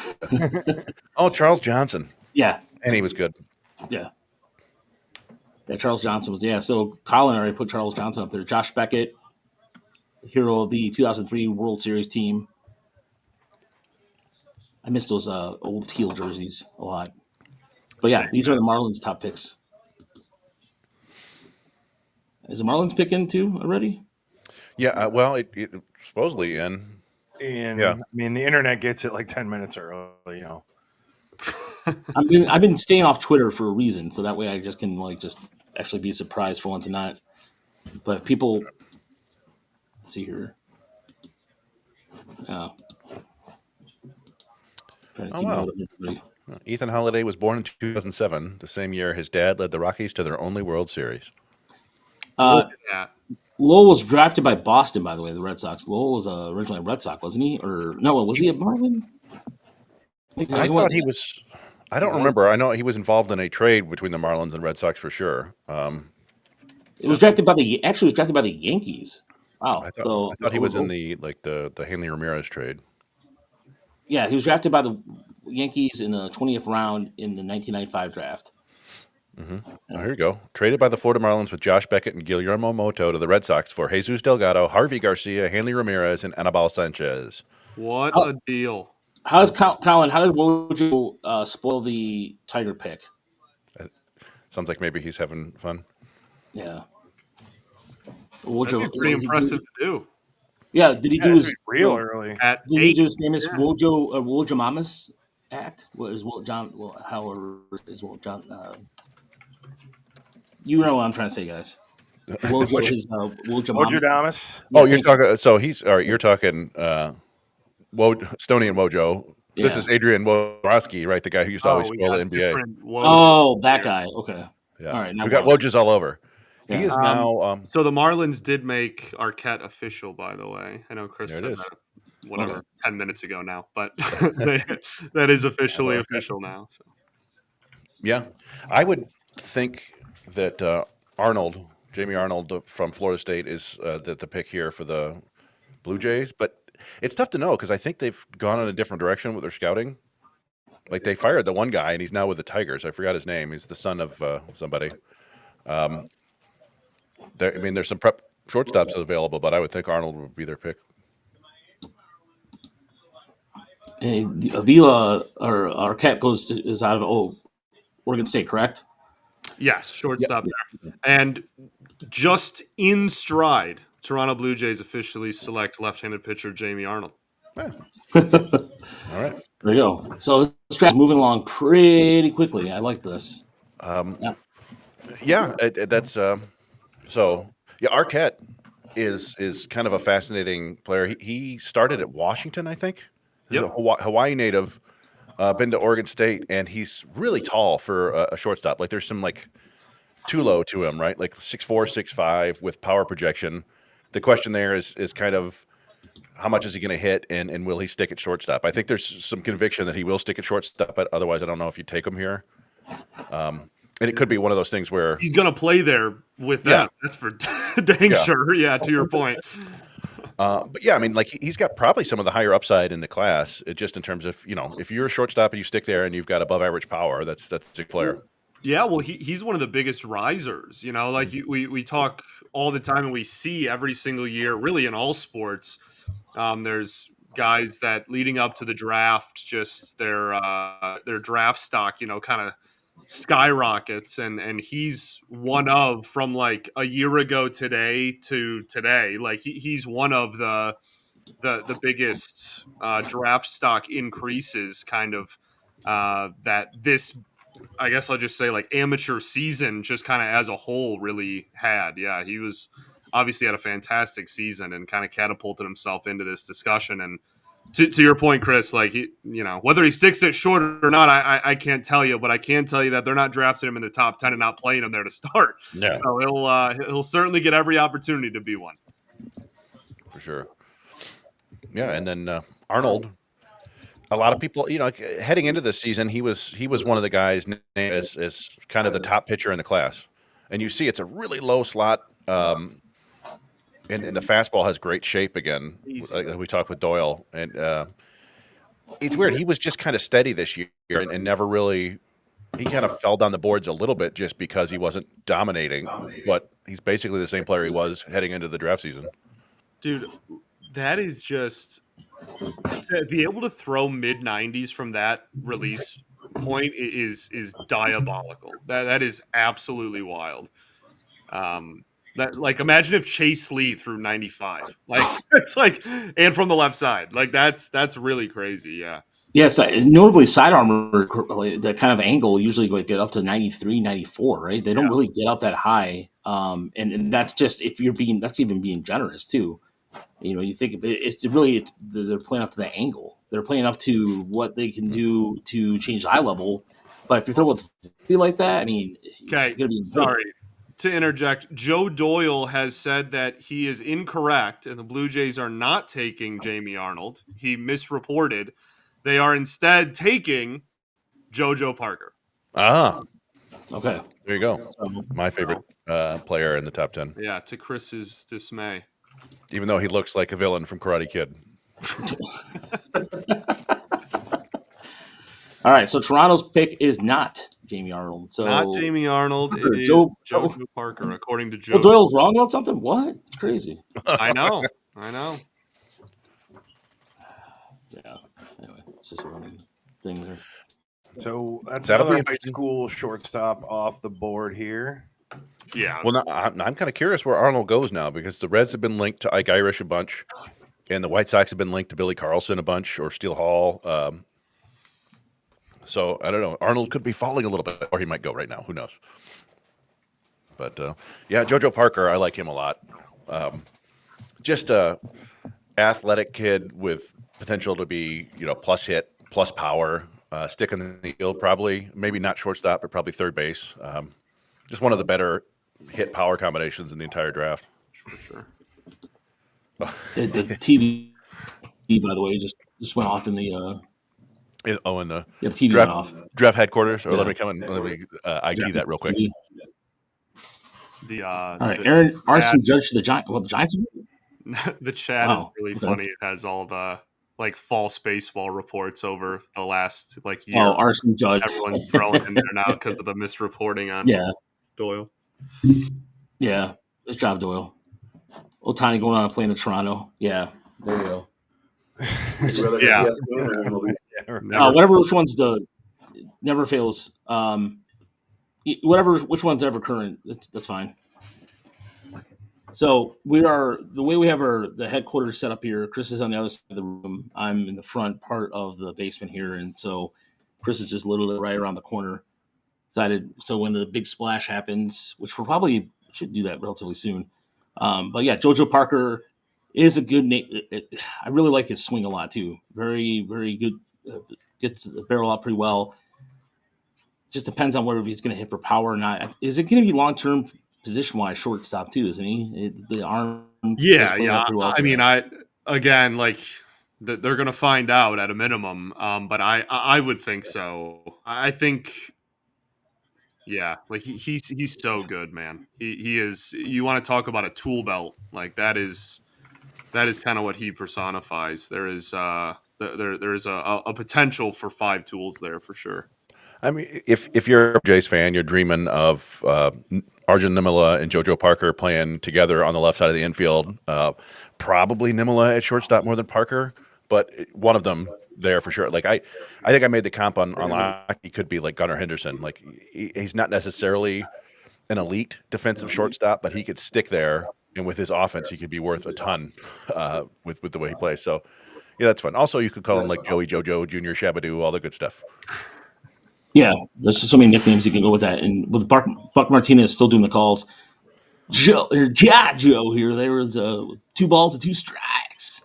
Charles Johnson. Yeah. And he was good. Yeah. Yeah, Charles Johnson was, So Colin already put Charles Johnson up there. Josh Beckett, hero of the 2003 World Series team. I miss those old teal jerseys a lot. But yeah, these are the Marlins' top picks. Is the Marlins picking too already? Yeah, well, it supposedly in. I mean, the internet gets it 10 minutes early, I've been staying off Twitter for a reason, so that way I just can just actually be surprised for once and not. But people, let's see here. Wow. Ethan Holiday was born in 2007, the same year his dad led the Rockies to their only World Series. Lowell was drafted by Boston, by the way, the Red Sox. Lowell was originally a Red Sox, wasn't he? Or no, was he a Marlin? I thought he was. I don't remember. I know he was involved in a trade between the Marlins and Red Sox for sure. It was drafted by the Yankees. Wow. I thought he was in the Hanley Ramirez trade. Yeah, he was drafted by the Yankees in the 20th round in the 1995 draft. Mm-hmm. Oh, here you go. Traded by the Florida Marlins with Josh Beckett and Guillermo Moto to the Red Sox for Jesus Delgado, Harvey Garcia, Hanley Ramirez, and Anibal Sanchez. What a deal. How's Colin? How did Wojo spoil the Tiger pick? Sounds like maybe he's having fun. Yeah. That'd be pretty impressive to do. Yeah, did he do his real early? Did he do his famous Wojamamas act? What is Wilt John? Well, how is Wilt John? You know what I'm trying to say, guys. Wojadamas. Oh, you're talking. So he's all right. You're talking. Stoney and Wojo. Yeah. This is Adrian Wojnarowski, right? The guy who used to always spoil the NBA. Oh, that guy. Okay. Yeah. All right. We got Wojs all over. Yeah. He is now. So the Marlins did make Arquette official, by the way. I know Chris said that 10 minutes ago now, but that is officially official now. So. Yeah, I would think that Jamie Arnold from Florida State, is the pick here for the Blue Jays. But it's tough to know because I think they've gone in a different direction with their scouting. Like they fired the one guy, and he's now with the Tigers. I forgot his name. He's the son of somebody. There's some prep shortstops available, but I would think Arnold would be their pick. And Avila or Arquette is out of Oregon State, correct? Yes, shortstop there. And just in stride, Toronto Blue Jays officially select left-handed pitcher Jamie Arnold. Yeah. All right. There you go. So this draft is moving along pretty quickly. I like this. That's so. Yeah, Arquette is kind of a fascinating player. He started at Washington, I think. He's a Hawaii native. Been to Oregon State, and he's really tall for a shortstop. Like there's some like too low to him, right? Like 6'4", 6'5", with power projection. The question there is kind of how much is he going to hit, and will he stick at shortstop? I think there's some conviction that he will stick at shortstop, but otherwise I don't know if you take him here. And it could be one of those things where he's going to play there with them. That's for dang sure. Yeah, to your point. But yeah, I mean, like he's got probably some of the higher upside in the class. Just in terms of if you're a shortstop and you stick there and you've got above average power, that's a player. Yeah, well, he's one of the biggest risers. Like we talk all the time, and we see every single year, really in all sports. There's guys that leading up to the draft, just their draft stock, kind of skyrockets, and he's one of, from like a year ago today to today, like he's one of the biggest draft stock increases kind of that this, I guess I'll just say, like amateur season just kind of as a whole really had. Yeah, he was obviously had a fantastic season and kind of catapulted himself into this discussion. And to your point, Chris, like whether he sticks it short or not, I can't tell you, but I can tell you that they're not drafting him in the top 10 and not playing him there to start. Yeah. So he'll certainly get every opportunity to be one. For sure. Yeah, and then Arnold. A lot of people, heading into this season, he was one of the guys named as kind of the top pitcher in the class, and you see it's a really low slot. And the fastball has great shape again. We talked with Doyle, and it's weird. He was just kind of steady this year and never really – he kind of fell down the boards a little bit just because he wasn't dominating, but he's basically the same player he was heading into the draft season. Dude, that is just – to be able to throw mid-90s from that release point is diabolical. That is absolutely wild. That, like, imagine if Chase Lee threw 95. Like, it's like, and from the left side. Like, that's really crazy. Yeah. Yes, notably sidearm, that kind of angle usually get up to 93, 94, right? They don't really get up that high. And that's just, that's even being generous too. You think they're playing up to the angle. They're playing up to what they can do to change eye level. But if you're throwing like that, I mean, okay, sorry to interject. Joe Doyle has said that he is incorrect and the Blue Jays are not taking Jamie Arnold. He misreported. They are instead taking Jojo Parker. Ah. Okay. There you go. My favorite player in the top 10. Yeah, to Chris's dismay. Even though he looks like a villain from Karate Kid. All right, so Toronto's pick is not Jamie Arnold. So not Jamie Arnold. It is Jojo Parker, according to Joe. Well, Doyle's wrong about something? What? It's crazy. I know. Yeah. Anyway, it's just a running thing there. So that's another high school shortstop off the board here. Yeah. Well, I'm kind of curious where Arnold goes now because the Reds have been linked to Ike Irish a bunch, and the White Sox have been linked to Billy Carlson a bunch, or Steele Hall. So I don't know. Arnold could be falling a little bit, or he might go right now. Who knows? But yeah, Jojo Parker, I like him a lot. Just a athletic kid with potential to be, plus hit, plus power, stick in the field, probably maybe not shortstop, but probably third base. Just one of the better hit power combinations in the entire draft. For sure. The TV, by the way, just went off in the In the Yeah, the TV went off. draft headquarters. Or Yeah. let me come in. Let me IT that real quick. All right, Aaron Arson Judge to the Giants. Well, the Giants. The chat is really funny. It has all the like false baseball reports over the last like year. Oh, Arson Judge. Everyone's throwing him there now because of the misreporting on Doyle. Yeah, good job, Doyle. Otani going on and playing the Toronto. Yeah, there you go. Yeah. Whatever. Which one's never fails. Which one's ever current. That's fine. So the way we have the headquarters set up here. Chris is on the other side of the room. I'm in the front part of the basement here, and so Chris is just literally right around the corner. So when the big splash happens, which we probably should do that relatively soon. But yeah, Jojo Parker is a good name. I really like his swing a lot too. Very, very good. Gets the barrel out pretty well. Just depends on whether he's going to hit for power or not. Is it going to be long-term position-wise shortstop too, isn't he? The arm. Yeah. Well I mean, they're going to find out at a minimum. But I would think so. I think, yeah, like he's so good, man. He is. You want to talk about a tool belt? Like that is kind of what he personifies. There is there is a potential for 5 tools there for sure. I mean, if you're a Jays fan, you're dreaming of Arjun Nimala and Jojo Parker playing together on the left side of the infield. Probably Nimala at shortstop more than Parker, but one of them there for sure. Like I think I made the comp on he could be like Gunnar Henderson. Like he's not necessarily an elite defensive shortstop, but he could stick there, and with his offense, he could be worth a ton with the way he plays. So yeah, that's fun. Also, you could call him like Joey Jojo, Junior Shabadoo, all the good stuff. Yeah, there's just so many nicknames you can go with that. And with Buck Martinez still doing the calls, Joe here. There was 2 balls and 2 strikes.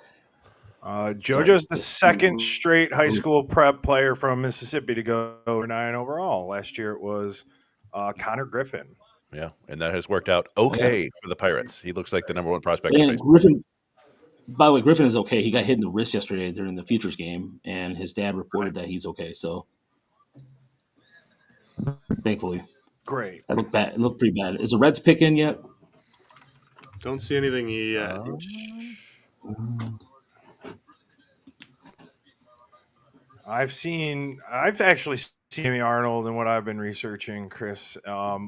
JoJo's the second straight high school prep player from Mississippi to go over 9 overall. Last year it was Connor Griffin. Yeah, and that has worked out okay for the Pirates. He looks like the number 1 prospect. And Griffin, by the way, Griffin is okay. He got hit in the wrist yesterday during the Futures game, and his dad reported that he's okay. So. Thankfully, great. That looked bad. It looked pretty bad. Is the Reds pick in yet? Don't see anything yet. I've actually seen Sammy Arnold and what I've been researching, Chris,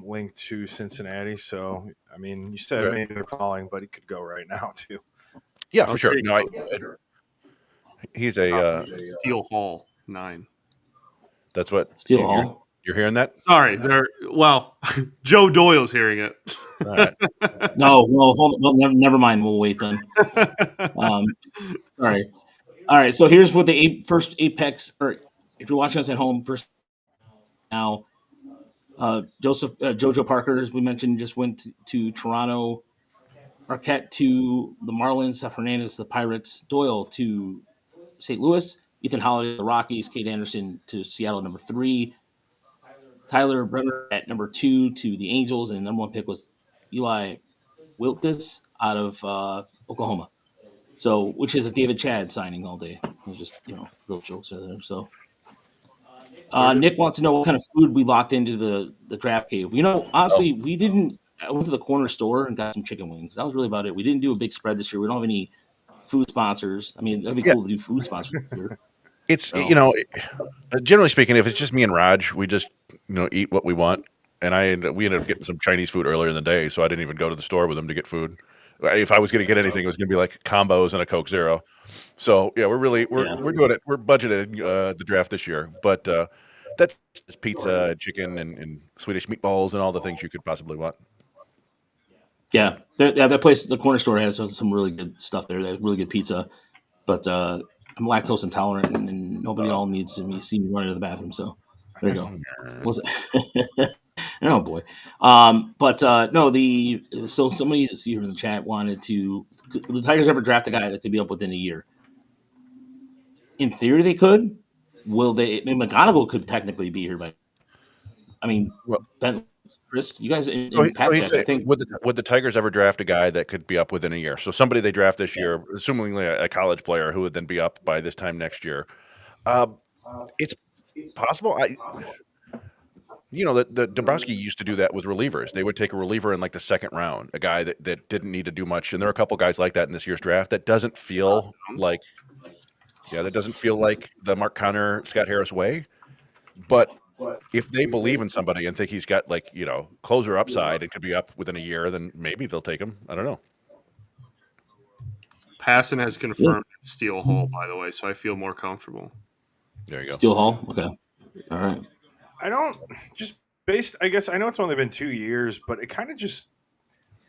linked to Cincinnati. So I mean, you said maybe they're falling, but he could go right now too. Yeah, for sure. No, he's a Steel Hall 9. That's what Steel Hall. You're hearing that? Sorry, Joe Doyle's hearing it. All right. No, well, never mind. We'll wait then. Sorry. All right, so here's what the first 8 picks, or if you're watching us at home, first now, Jojo Parker, as we mentioned, just went to Toronto. Arquette to the Marlins. Seth Hernandez to the Pirates. Doyle to St. Louis. Ethan Holiday to the Rockies. Kade Anderson to Seattle, number 3. Tyler Bremner at number 2 to the Angels, and the number 1 pick was Eli Willits out of Oklahoma. So, which is a David Chad signing all day. It was just, little jokes there. So, Nick wants to know what kind of food we locked into the draft cave. Honestly, we didn't. I went to the corner store and got some chicken wings. That was really about it. We didn't do a big spread this year. We don't have any food sponsors. I mean, that'd be cool to do food sponsors here. It's generally speaking, if it's just me and Raj, we just eat what we want. And we ended up getting some Chinese food earlier in the day, so I didn't even go to the store with them to get food. If I was going to get anything, it was going to be like combos and a Coke Zero. So yeah, we're doing it. We're budgeting the draft this year, but that's pizza, chicken, and Swedish meatballs, and all the things you could possibly want. Yeah, that place, the corner store, has some really good stuff there. They have really good pizza, but I'm lactose intolerant, and nobody all needs to see me running to the bathroom. So there you go. Was it? Oh boy. So somebody here in the chat wanted to. The Tigers ever draft a guy that could be up within a year? In theory, they could. Will they? I mean, McGonigal could technically be here, but Ben. Chris, you guys in I think would the Tigers ever draft a guy that could be up within a year? So somebody they draft this year, assumingly a college player who would then be up by this time next year. It's possible. The Dombrowski used to do that with relievers. They would take a reliever in like the second round, a guy that didn't need to do much. And there are a couple guys like that in this year's draft that doesn't feel like, the Mark Connor, Scott Harris way. But if they believe in somebody and think he's got closer upside and could be up within a year, then maybe they'll take him. I don't know. Passan has confirmed Steele Hall, by the way, so I feel more comfortable. There you go. Steele Hall? Okay. All right. I don't just based. I guess I know it's only been 2 years, but it kind of just.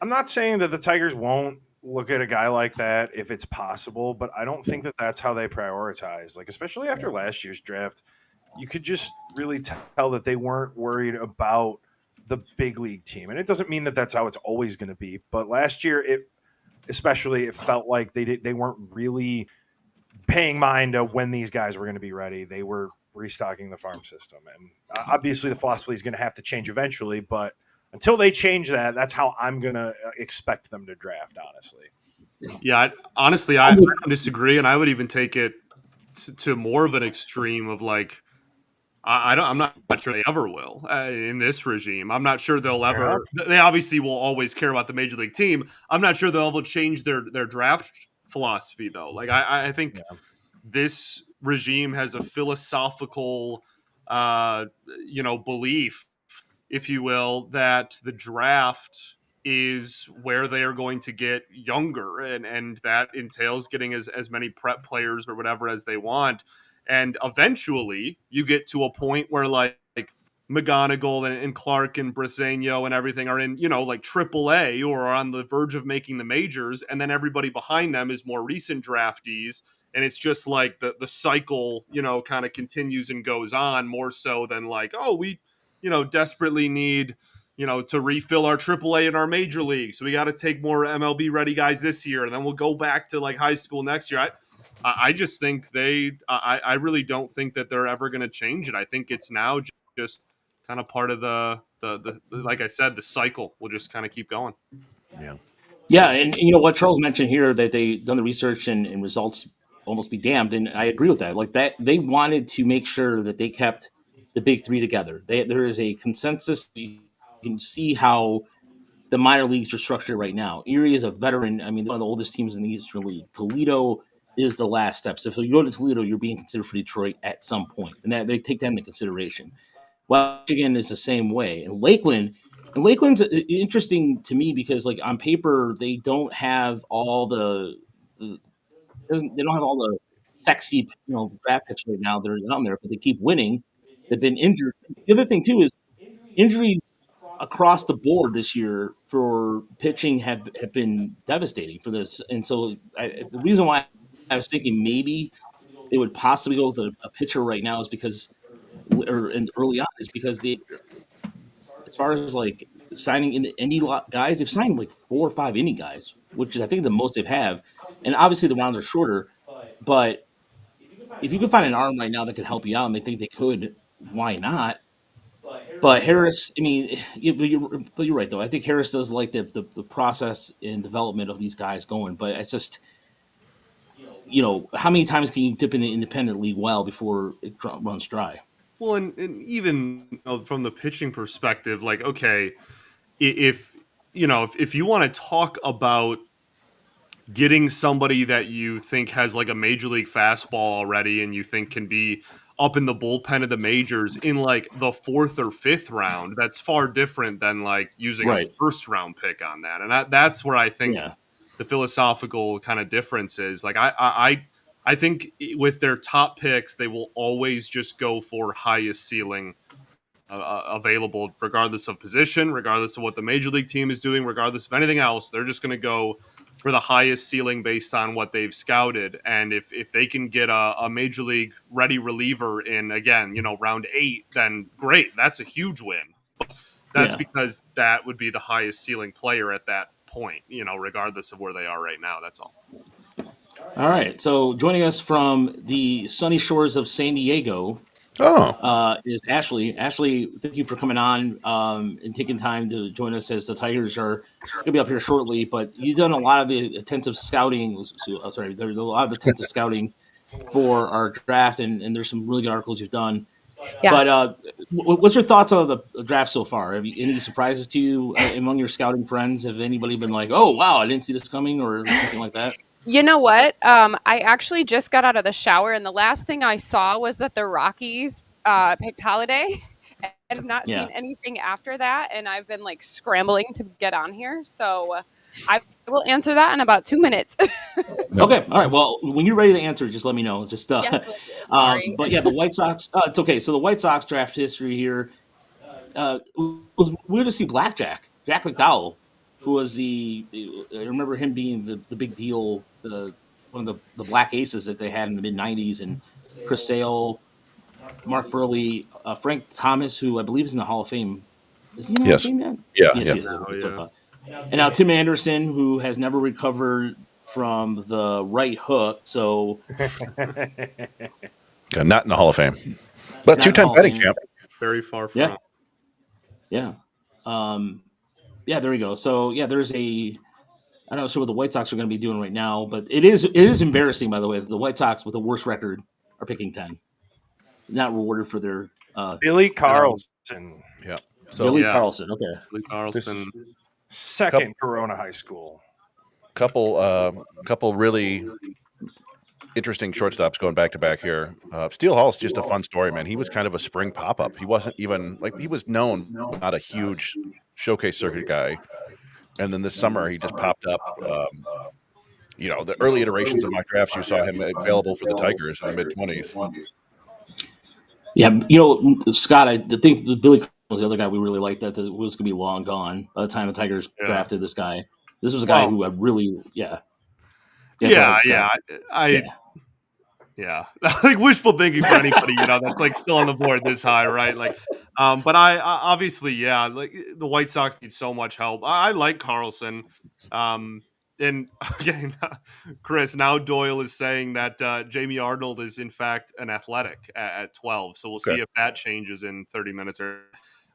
I'm not saying that the Tigers won't look at a guy like that if it's possible, but I don't think that that's how they prioritize. Like, especially after last year's draft, you could just really tell that they weren't worried about the big league team. And it doesn't mean that that's how it's always going to be. But last year, it felt like they weren't really paying mind to when these guys were going to be ready. They were restocking the farm system. And obviously the philosophy is going to have to change eventually, but until they change that, that's how I'm going to expect them to draft, honestly. Yeah, honestly, I disagree, and I would even take it to more of an extreme of like, I'm not sure they ever will in this regime. I'm not sure they'll ever. They obviously will always care about the major league team. I'm not sure they'll ever change their draft philosophy though. Like I think this regime has a philosophical, belief, if you will, that the draft is where they are going to get younger, and that entails getting as many prep players or whatever as they want. And eventually you get to a point where like McGonigal and Clark and Briseño and everything are in, like AAA or are on the verge of making the majors. And then everybody behind them is more recent draftees. And it's just like the cycle, kind of continues and goes on more so than like, oh, we, desperately need, to refill our AAA in our major league. So we got to take more MLB ready guys this year. And then we'll go back to like high school next year. I just think I really don't think that they're ever going to change it. I think it's now just kind of part of the like I said, the cycle will just kind of keep going. Yeah. Yeah. And what Charles mentioned here, that they done the research and results almost be damned. And I agree with that. Like that, they wanted to make sure that they kept the big three together. There is a consensus. You can see how the minor leagues are structured right now. Erie is a veteran. I mean, one of the oldest teams in the Eastern League. Toledo is the last step. So if you go to Toledo, you're being considered for Detroit at some point, and that they take that into consideration. Well, Michigan is the same way, and Lakeland's interesting to me because, like, on paper, they don't have all the sexy draft picks right now that are out there, but they keep winning. They've been injured. The other thing too is injuries across the board this year for pitching have been devastating for this, and so the reason why I was thinking maybe they would possibly go with a pitcher right now is because, early on, is because they, as far as like signing in the indie guys, they've signed like 4 or 5 indie guys, which is I think the most they've have, and obviously the rounds are shorter, but if you can find an arm right now that could help you out, and they think they could, why not? But Harris, I mean, but you're right though. I think Harris does like the process and development of these guys going, but it's just, how many times can you dip in the independent league well before it runs dry? Well, and even from the pitching perspective, like, okay, if you want to talk about getting somebody that you think has like a major league fastball already and you think can be up in the bullpen of the majors in like the 4th or 5th round, that's far different than like using a first round pick on that. And that's where I think the philosophical kind of difference is. Like I think with their top picks, they will always just go for highest ceiling available, regardless of position, regardless of what the major league team is doing, regardless of anything else. They're just going to go for the highest ceiling based on what they've scouted. And if they can get a major league ready reliever in, again, round 8, then great. That's a huge win. But that's because that would be the highest ceiling player at that point, regardless of where they are right now. That's all. All right. So joining us from the sunny shores of San Diego is Ashley. Ashley, thank you for coming on and taking time to join us as the Tigers are going to be up here shortly. But you've done a lot of the intensive scouting. There's a lot of the intensive scouting for our draft, and there's some really good articles you've done. Yeah. But what's your thoughts on the draft so far? Have you any surprises to you among your scouting friends? Have anybody been like, "Oh wow, I didn't see this coming," or something like that? You know what? I actually just got out of the shower, and the last thing I saw was that the Rockies picked Holiday, and have not seen anything after that. And I've been like scrambling to get on here, so I will answer that in about 2 minutes. Okay, all right. Well, when you're ready to answer, just let me know. Just Sorry. but yeah, the White Sox. It's okay. So the White Sox draft history here. It was weird to see Jack McDowell, who was I remember him being the big deal, one of the black aces that they had in the mid '90s, and Chris Sale, Mark Burley, Frank Thomas, who I believe is in the Hall of Fame. Is he in the Hall of Fame yet? Yeah. Yes, he is. And now Tim Anderson, who has never recovered from the right hook, so not in the Hall of Fame, but two-time batting champ. Very far from. Yeah. There we go. So there's I'm not sure what the White Sox are going to be doing right now, but it is embarrassing, by the way, that the White Sox with the worst record are picking 10, not rewarded for their Billy Carlson. Yeah. So Billy Carlson. Okay. Billy Carlson. Second Corona High School. Couple really interesting shortstops going back to back here. Steele Hall's just a fun story, man. He was kind of a spring pop up. He wasn't even he was known, not a huge showcase circuit guy. And then this summer he just popped up. The early iterations of my drafts, you saw him available for the Tigers in the mid-20s. Yeah, Scott, I think Billy was the other guy we really liked that was going to be long gone by the time the Tigers drafted this guy. This was a guy who I really, like wishful thinking for anybody, that's like still on the board this high, right? Like, but I obviously, like the White Sox need so much help. I like Carlson. And again, Chris, now Doyle is saying that Jamie Arnold is in fact an athletic at 12. So we'll see if that changes in 30 minutes.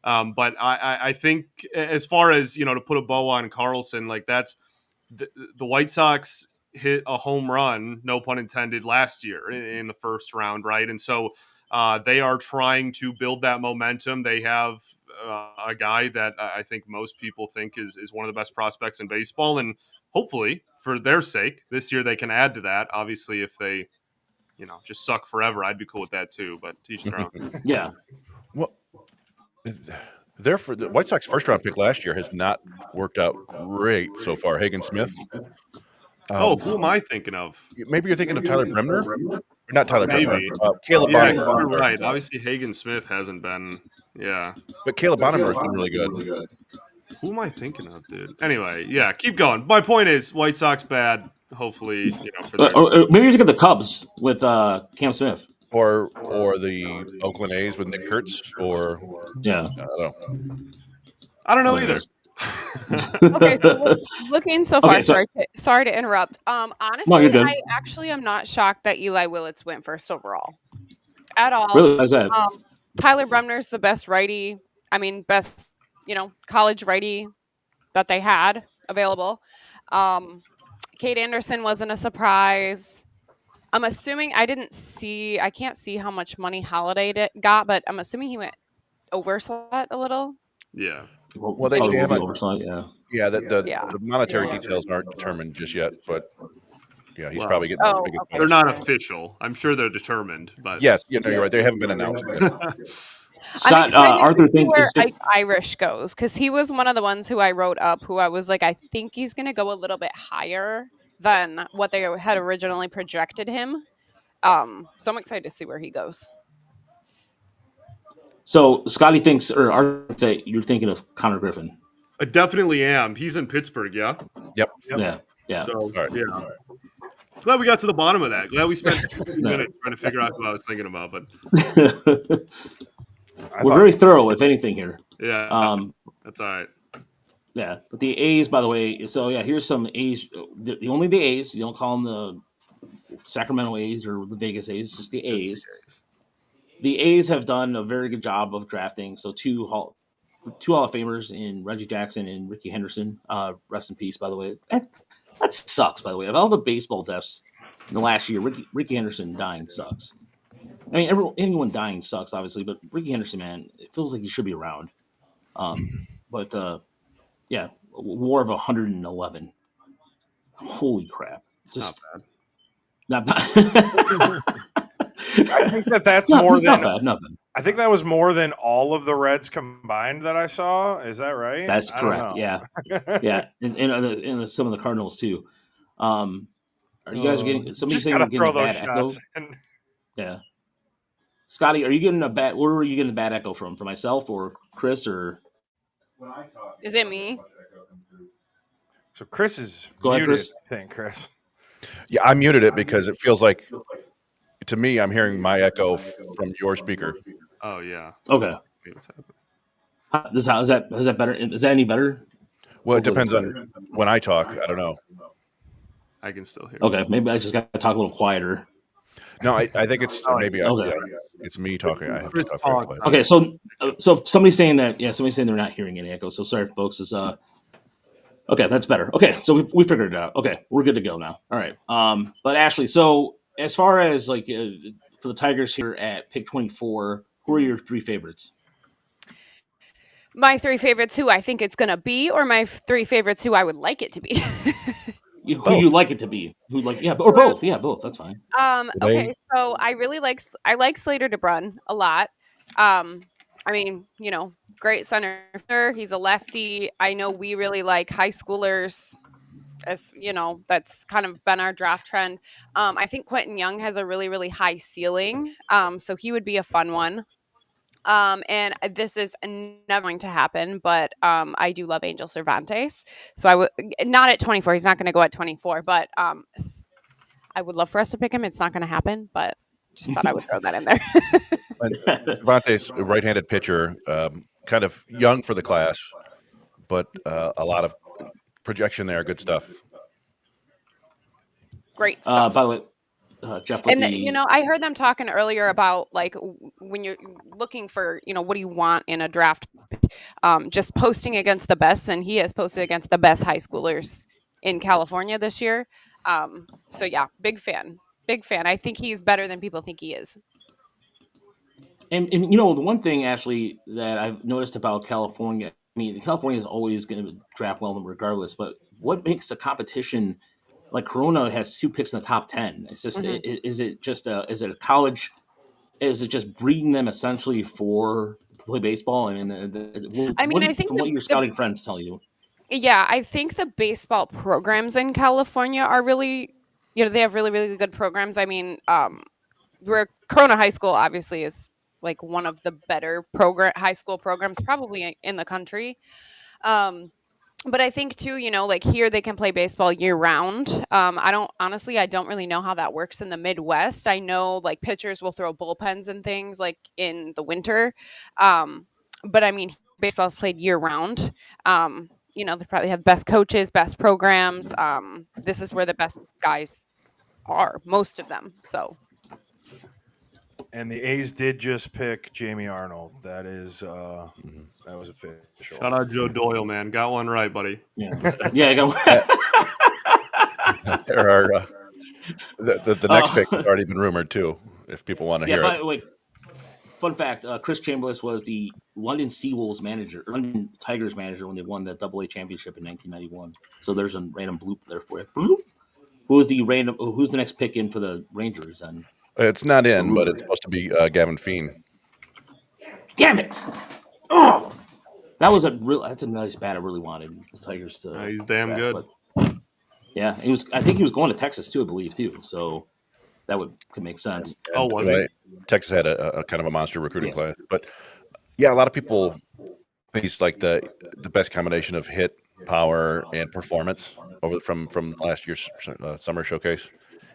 But I think as far as, to put a bow on Carlson, like that's the White Sox hit a home run, no pun intended, last year in the first round, right? And so they are trying to build that momentum. They have a guy that I think most people think is one of the best prospects in baseball, and hopefully for their sake this year they can add to that. Obviously if they just suck forever, I'd be cool with that too, but teach their own. Yeah. Well, therefore the White Sox first round pick last year has not worked out great so far. Hagen Smith. Who am I thinking of? Maybe you're thinking of Tyler Bremner? Or not Tyler Bremner. Caleb Bonham. You're right. Obviously Hagen Smith hasn't been but Caleb Bonham has been really good. Who am I thinking of, dude? Anyway, keep going. My point is, White Sox bad. Hopefully, for or maybe you look at the Cubs with Cam Smith, or the Oakland A's with Nick Kurtz, or I don't know either. Okay, so looking so far. Sorry to interrupt. Honestly, I actually am not shocked that Eli Willits went first overall at all. Really? How's that? Tyler Bremner's the best righty. Best. College righty that they had available. Kade Anderson wasn't a surprise. I'm assuming I can't see how much money Holiday got, but I'm assuming he went overslot a little. Yeah. Well, they have oversight. Yeah. The monetary details aren't determined just yet, but he's probably getting. Okay. They're not official. I'm sure they're determined, but yes, you're right. They haven't been announced yet. Scott, Arthur thinks where Irish goes, because he was one of the ones who I wrote up, who I was like, I think he's going to go a little bit higher than what they had originally projected him. So I'm excited to see where he goes. So Scotty thinks, or Arthur, that you're thinking of Connor Griffin. I definitely am. He's in Pittsburgh, yeah? Yep. Yeah. So, glad we got to the bottom of that. Glad we spent 15 minutes trying to figure out who I was thinking about, but we're very thorough, if anything, here. Yeah. That's all right. Yeah. But the A's, by the way, so here's some A's. Only the A's. You don't call them the Sacramento A's or the Vegas A's, just the A's. The A's have done a very good job of drafting. So two Hall of Famers in Reggie Jackson and Ricky Henderson. Rest in peace, by the way. That sucks, by the way. Of all the baseball deaths, in the last year. Ricky Anderson dying sucks. I mean, anyone dying sucks, obviously, but Ricky Henderson, man, it feels like he should be around. But yeah, WAR of 111. Holy crap! Just Not not I think that's more than. not bad. I think that was more than all of the Reds combined that I saw. Is that right? That's I don't correct. know. Yeah, and some of the Cardinals too. Are you guys getting somebody Just saying gotta we're getting throw a those bad echo? shots. Yeah, Scotty, are you getting a bad? Where are you getting a bad echo from? From myself or Chris or? Is it me? So Chris is Go ahead, muted. Chris. I think Chris. Yeah, I muted it because it feels like, to me, I'm hearing my echo from your speaker. Oh yeah. Okay. Is that better? Is that any better? Well, it Hopefully depends that's better. on when I talk. I don't know. I can still hear. Okay, maybe I just got to talk a little quieter. No, I think it's maybe Okay. it's me talking. I have to Chris talk. talk. Quiet. Okay, so somebody's saying that somebody's saying they're not hearing any echo. So sorry, folks. Okay, that's better. Okay, so we figured it out. Okay, we're good to go now. All right. But Ashley, so as far as like for the Tigers here at pick 24, who are your three favorites? My three favorites, who I think it's going to be, or my three favorites, who I would like it to be. Who you like it to be? Who like or both? Yeah, both. That's fine. Okay, so I like Slater DeBrun a lot. I mean, great center. He's a lefty. I know we really like high schoolers. As that's kind of been our draft trend. I think Quentin Young has a really, really high ceiling. So he would be a fun one. And this is never going to happen, but I do love Angel Cervantes. So I would not at 24. He's not going to go at 24, but I would love for us to pick him. It's not going to happen, but just thought I would throw that in there. Cervantes, right-handed pitcher, kind of young for the class, but a lot of projection there. Good stuff. Great stuff. By the way, Jeff, and I heard them talking earlier about like when you're looking for, what do you want in a draft? Just posting against the best, and he has posted against the best high schoolers in California this year. So yeah, big fan. I think he's better than people think he is. And the one thing, Ashley, that I've noticed about California, I mean, California is always going to draft well regardless, but what makes the competition, like Corona has 2 picks in the top 10. It's just, is it a college? Is it just breeding them essentially to play baseball? I mean, I think from what your scouting friends tell you. Yeah, I think the baseball programs in California are really, they have really, really good programs. I mean, where Corona High School obviously is like one of the better high school programs probably in the country. But I think too, like here they can play baseball year round. I don't really know how that works in the Midwest. I know like pitchers will throw bullpens and things like in the winter. But I mean, baseball is played year round. They probably have best coaches, best programs. This is where the best guys are, most of them. So. And the A's did just pick Jamie Arnold. That is, that was official. Shout out Joe Doyle, man. Got one right, buddy. Yeah, I got one. There are the next pick has already been rumored too. If people want to hear it. Wait. Fun fact: Chris Chambliss was the London Tigers manager when they won the AA championship in 1991. So there's a random bloop there for you. Who's the next pick in for the Rangers then? It's not in, but it's supposed to be Gavin Feen. Damn it! Oh, that's a nice bat. I really wanted the Tigers to. He's damn good. Yeah, I think he was going to Texas too, I believe too. So that could make sense. Was he? Texas had a kind of a monster recruiting class, but yeah, a lot of people think he's like the best combination of hit, power, and performance from last year's summer showcase.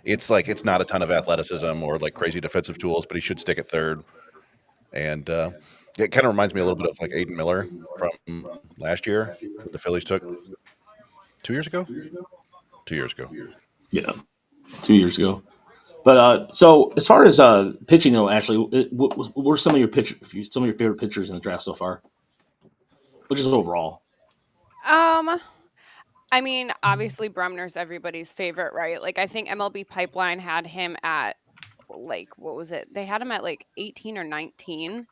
It's not a ton of athleticism or like crazy defensive tools, but he should stick at third. And it kind of reminds me a little bit of like Aiden Miller from last year. The Phillies took 2 years ago. 2 years ago. Yeah, 2 years ago. But so as far as pitching though, Ashley, what were some of your favorite pitchers in the draft so far? Or just overall? I I mean, obviously Bremner's everybody's favorite, right? Like I think MLB Pipeline had him at like what was it? They had him at like 18 or 19.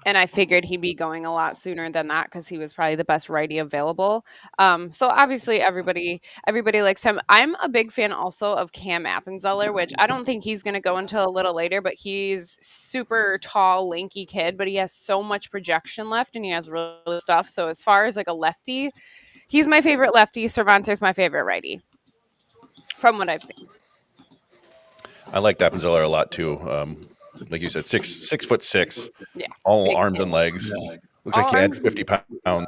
And I figured he'd be going a lot sooner than that because he was probably the best righty available. So obviously everybody likes him. I'm a big fan also of Cam Appenzeller, which I don't think he's going to go until a little later, but he's super tall, lanky kid, but he has so much projection left and he has really stuff. So as far as like a lefty, he's my favorite lefty. Cervantes my favorite righty, from what I've seen. I liked Appenzeller a lot too. Like you said, 6'6", Yeah, all big arms kid. and legs. Yeah. Looks like All he had arms. 50 pounds.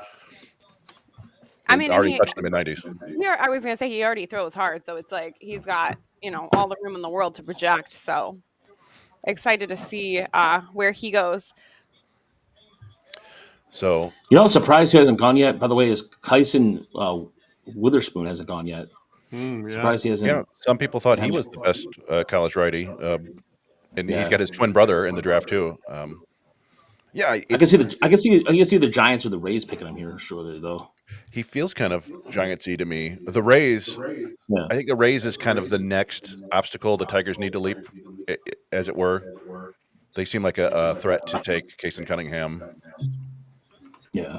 I mean, and already he, touched the mid-90s. yeah, I was gonna say he already throws hard, so it's like he's got all the room in the world to project. So excited to see where he goes. So I'm surprised he hasn't gone yet. By the way, is Kyson Witherspoon hasn't gone yet. Yeah. Surprised he hasn't. yeah, some people thought he was the best college righty, and Yeah. he's got his twin brother in the draft too. Yeah, I can see the Giants or the Rays picking him here, surely though. he feels kind of Giants-y to me. The Rays, Yeah. I think the Rays is kind of the next obstacle the Tigers need to leap, as it were. They seem like a threat to take Kason Cunningham, Yeah.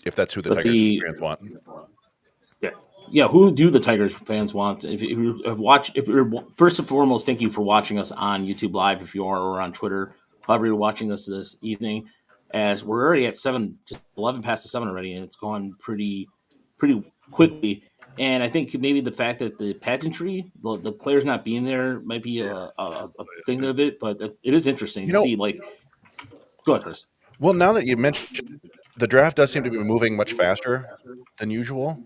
if that's who the But Tigers fans want. Yeah, who do the Tigers fans want? If you're first and foremost, thank you for watching us on YouTube Live. If you are, or on Twitter, however you're watching us this evening, as we're already at 7, just 11 past the 7 already, and it's gone pretty quickly. And I think maybe the fact that the pageantry, the players not being there, might be a thing of it. But it is interesting to see. Like, go ahead, Chris. Well, now that you mentioned, the draft does seem to be moving much faster than usual.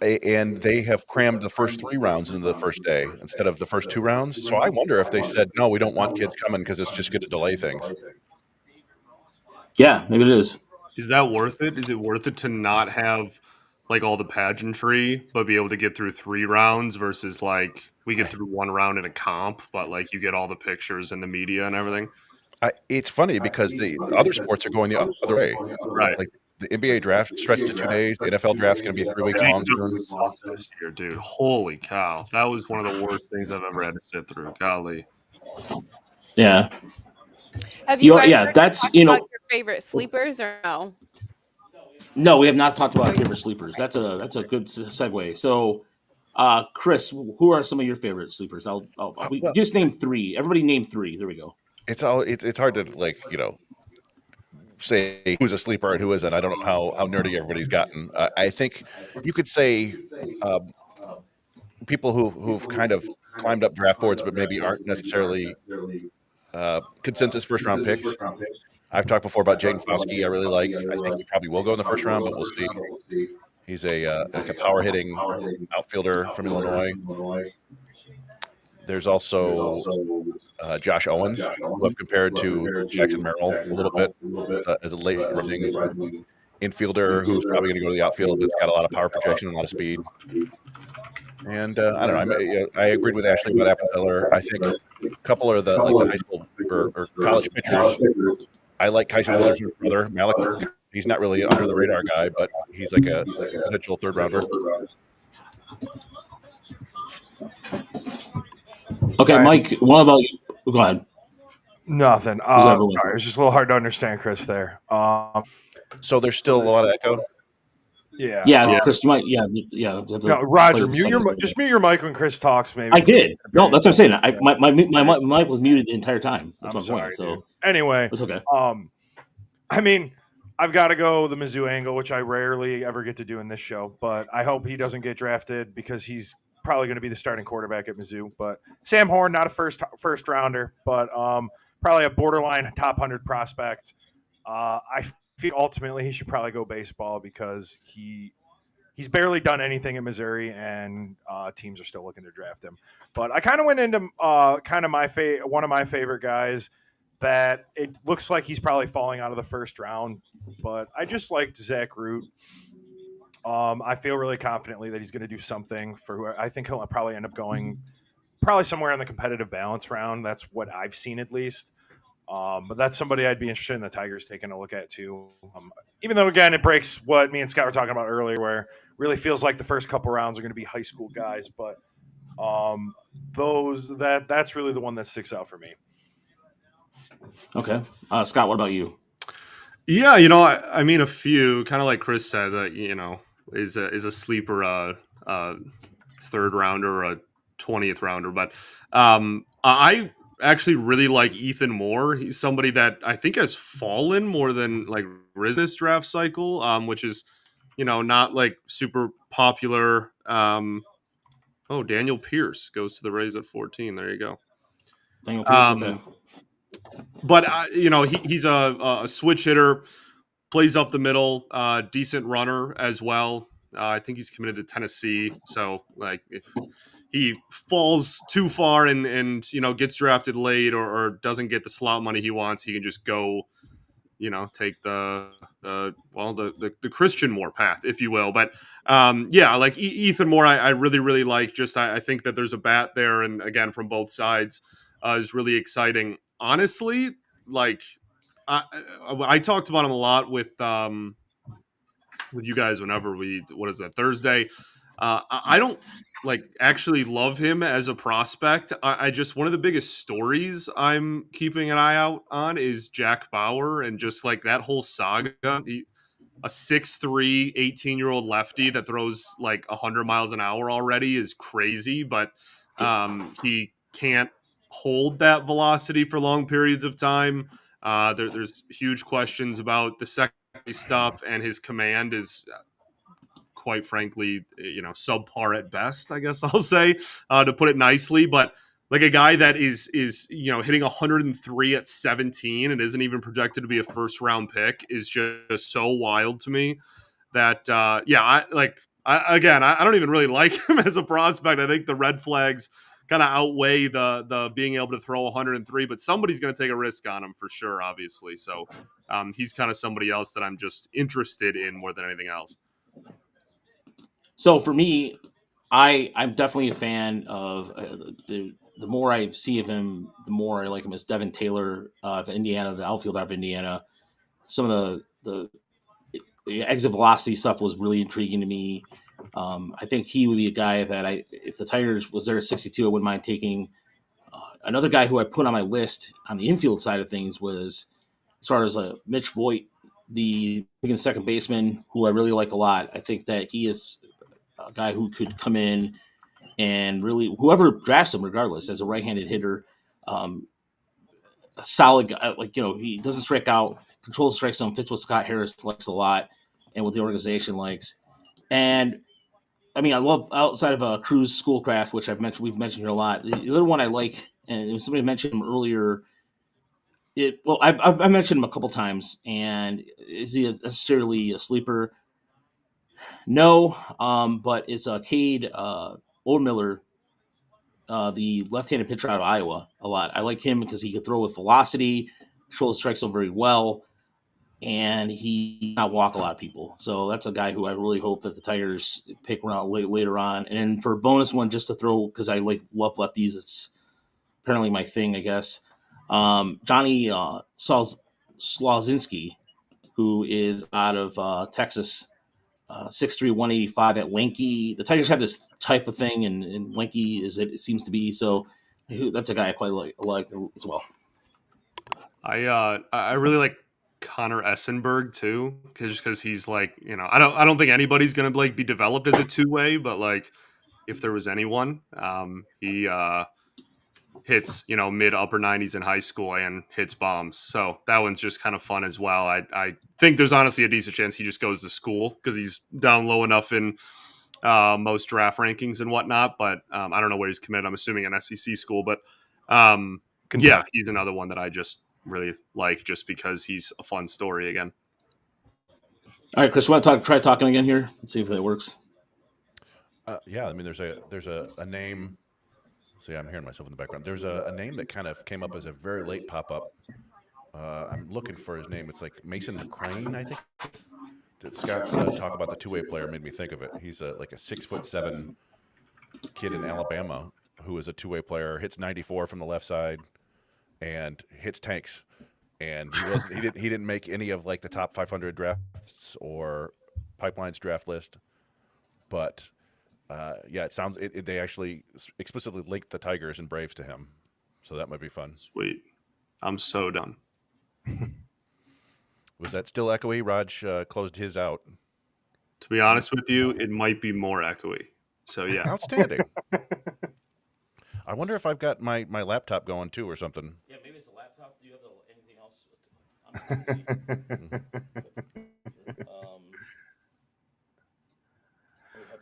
And they have crammed the first 3 rounds into the first day instead of the first 2 rounds. So I wonder if they said, no, we don't want kids coming because it's just going to delay things. Yeah, maybe it is. Is that worth it? Is it worth it to not have like all the pageantry, but be able to get through 3 rounds versus like we get through 1 round in a comp, but like you get all the pictures and the media and everything? It's funny because the other sports are going the other way. Right. Like the NBA draft stretched to 2 days. The NFL draft is going to be 3 weeks long. This year, dude. Holy cow. That was one of the worst things I've ever had to sit through. Golly. Yeah. Have you guys that's about your favorite sleepers or no? No, we have not talked about favorite sleepers. That's a good segue. So, Chris, who are some of your favorite sleepers? We just name 3. Everybody name 3. There we go. It's hard to say who's a sleeper and who isn't. I don't know how nerdy everybody's gotten. I think you could say people who've kind of climbed up draft boards but maybe aren't necessarily consensus first round picks. I've talked before about Jaden Fauske. I really like. I think he probably will go in the first round, but we'll see. He's a power hitting outfielder from Illinois. There's also Josh Owens, who I've compared to Jackson Merrill a little bit as a late rising infielder who's probably going to go to the outfield, but's got a lot of power projection and a lot of speed. And I don't know. I agreed with Ashley about Appenzeller. I think a couple of the high school or college pitchers. I like Kyson Wilderson's brother, Malik. He's not really under the radar guy, but he's like a potential 3rd rounder. Okay, Mike, what about you? Go ahead. Nothing. Sorry, it was just a little hard to understand, Chris, there. So there's still a lot of echo? Yeah, Chris, you might, No, Roger, just mute your mic when Chris talks, maybe. I did. No, that's what I'm saying. My mic was muted the entire time. That's what I'm saying. So anyway, it's okay. I mean, I've got to go the Mizzou angle, which I rarely ever get to do in this show, but I hope he doesn't get drafted because he's probably going to be the starting quarterback at Mizzou. But Sam Horn, not a first rounder, but probably a borderline top 100 prospect. I feel ultimately he should probably go baseball because he's barely done anything in Missouri, and teams are still looking to draft him. But I kind of went into one of my favorite guys that it looks like he's probably falling out of the first round, but I just liked Zach Root. I feel really confidently that he's going to do something for who I think he'll probably end up going probably somewhere in the competitive balance round. That's what I've seen at least. But that's somebody I'd be interested in the Tigers taking a look at too. Even though, again, it breaks what me and Scott were talking about earlier, where it really feels like the first couple rounds are going to be high school guys. But that's really the one that sticks out for me. Okay, Scott, what about you? Yeah, I mean, a few, kind of like Chris said, that is a sleeper, third rounder or a 20th rounder. But I actually really like Ethan Moore. He's somebody that I think has fallen more than like this draft cycle, which is not like super popular. Daniel Pierce goes to the Rays at 14. There you go. Daniel Pierce, okay. But he's a switch hitter, plays up the middle, decent runner as well. I think he's committed to Tennessee. So like if he falls too far and gets drafted late or doesn't get the slot money he wants, he can just go, take the Christian Moore path, if you will. But like Ethan Moore, I really, really like. Just I think that there's a bat there, and again from both sides is really exciting. Honestly, like I talked about him a lot with you guys whenever Thursday. I don't actually love him as a prospect. I just, one of the biggest stories I'm keeping an eye out on is Jack Bauer and just like that whole saga. A 6'3", 18-year-old lefty that throws like 100 miles an hour already is crazy, but he can't hold that velocity for long periods of time. There's huge questions about the secondary stuff, and his command is quite frankly, subpar at best, I guess I'll say, to put it nicely. But like a guy that is hitting 103 at 17 and isn't even projected to be a first round pick is just so wild to me that I don't even really like him as a prospect. I think the red flags kind of outweigh the being able to throw 103, but somebody's going to take a risk on him for sure, obviously. So he's kind of somebody else that I'm just interested in more than anything else. So for me, I'm definitely a fan of the more I see of him, the more I like him as Devin Taylor of Indiana, the outfielder of Indiana. Some of the exit velocity stuff was really intriguing to me. I think he would be a guy that if the Tigers was there at 62, I wouldn't mind taking. Another guy who I put on my list on the infield side of things was as far as Mitch Voigt, the second baseman, who I really like a lot. I think that he is a guy who could come in and really, whoever drafts him, regardless, as a right-handed hitter, a solid guy. He doesn't strike out, controls the strike zone, fits what Scott Harris likes a lot, and what the organization likes. And I mean, I love outside of Cruz Schoolcraft, which we've mentioned here a lot. The other one I like, and somebody mentioned him earlier. I've mentioned him a couple times, and is he necessarily a sleeper? No, but it's Kade Anderson, the left-handed pitcher out of Iowa, a lot. I like him because he can throw with velocity, controls the strike zone very well, and he not walk a lot of people. So that's a guy who I really hope that the Tigers pick around later on. And then for a bonus one, just to throw, because I love lefties, it's apparently my thing, I guess. Johnny Slazinski, who is out of Texas. 6'3", 185, that lanky. The Tigers have this type of thing, and lanky is it seems to be. So that's a guy I quite like as well. I really like Connor Essenberg too, because he's I don't think anybody's gonna be developed as a two-way, but if there was anyone, he hits mid upper 90s in high school and hits bombs, so that one's just kind of fun as well. I think there's honestly a decent chance he just goes to school because he's down low enough in most draft rankings and whatnot, but I don't know where he's committed. I'm assuming an SEC school, but he's another one that I just really like just because he's a fun story again. All right, Chris, want to try talking again here? Let's see if that works. I mean, there's a name. See, I'm hearing myself in the background. There's a name that kind of came up as a very late pop-up. I'm looking for his name. It's like Mason McCrane, I think. Scott's talk about the two-way player made me think of it. He's a 6'7" kid in Alabama who is a two-way player, hits 94 from the left side, and hits tanks. And he didn't make any of like the top 500 drafts or Pipeline's draft list, but it sounds they actually explicitly linked the Tigers and Braves to him, so that might be fun. Sweet, I'm so done. Was that still echoey? Raj closed his out. To be honest with you, it might be more echoey. So yeah, outstanding. I wonder if I've got my laptop going too or something. Yeah, maybe it's a laptop. Do you have anything else?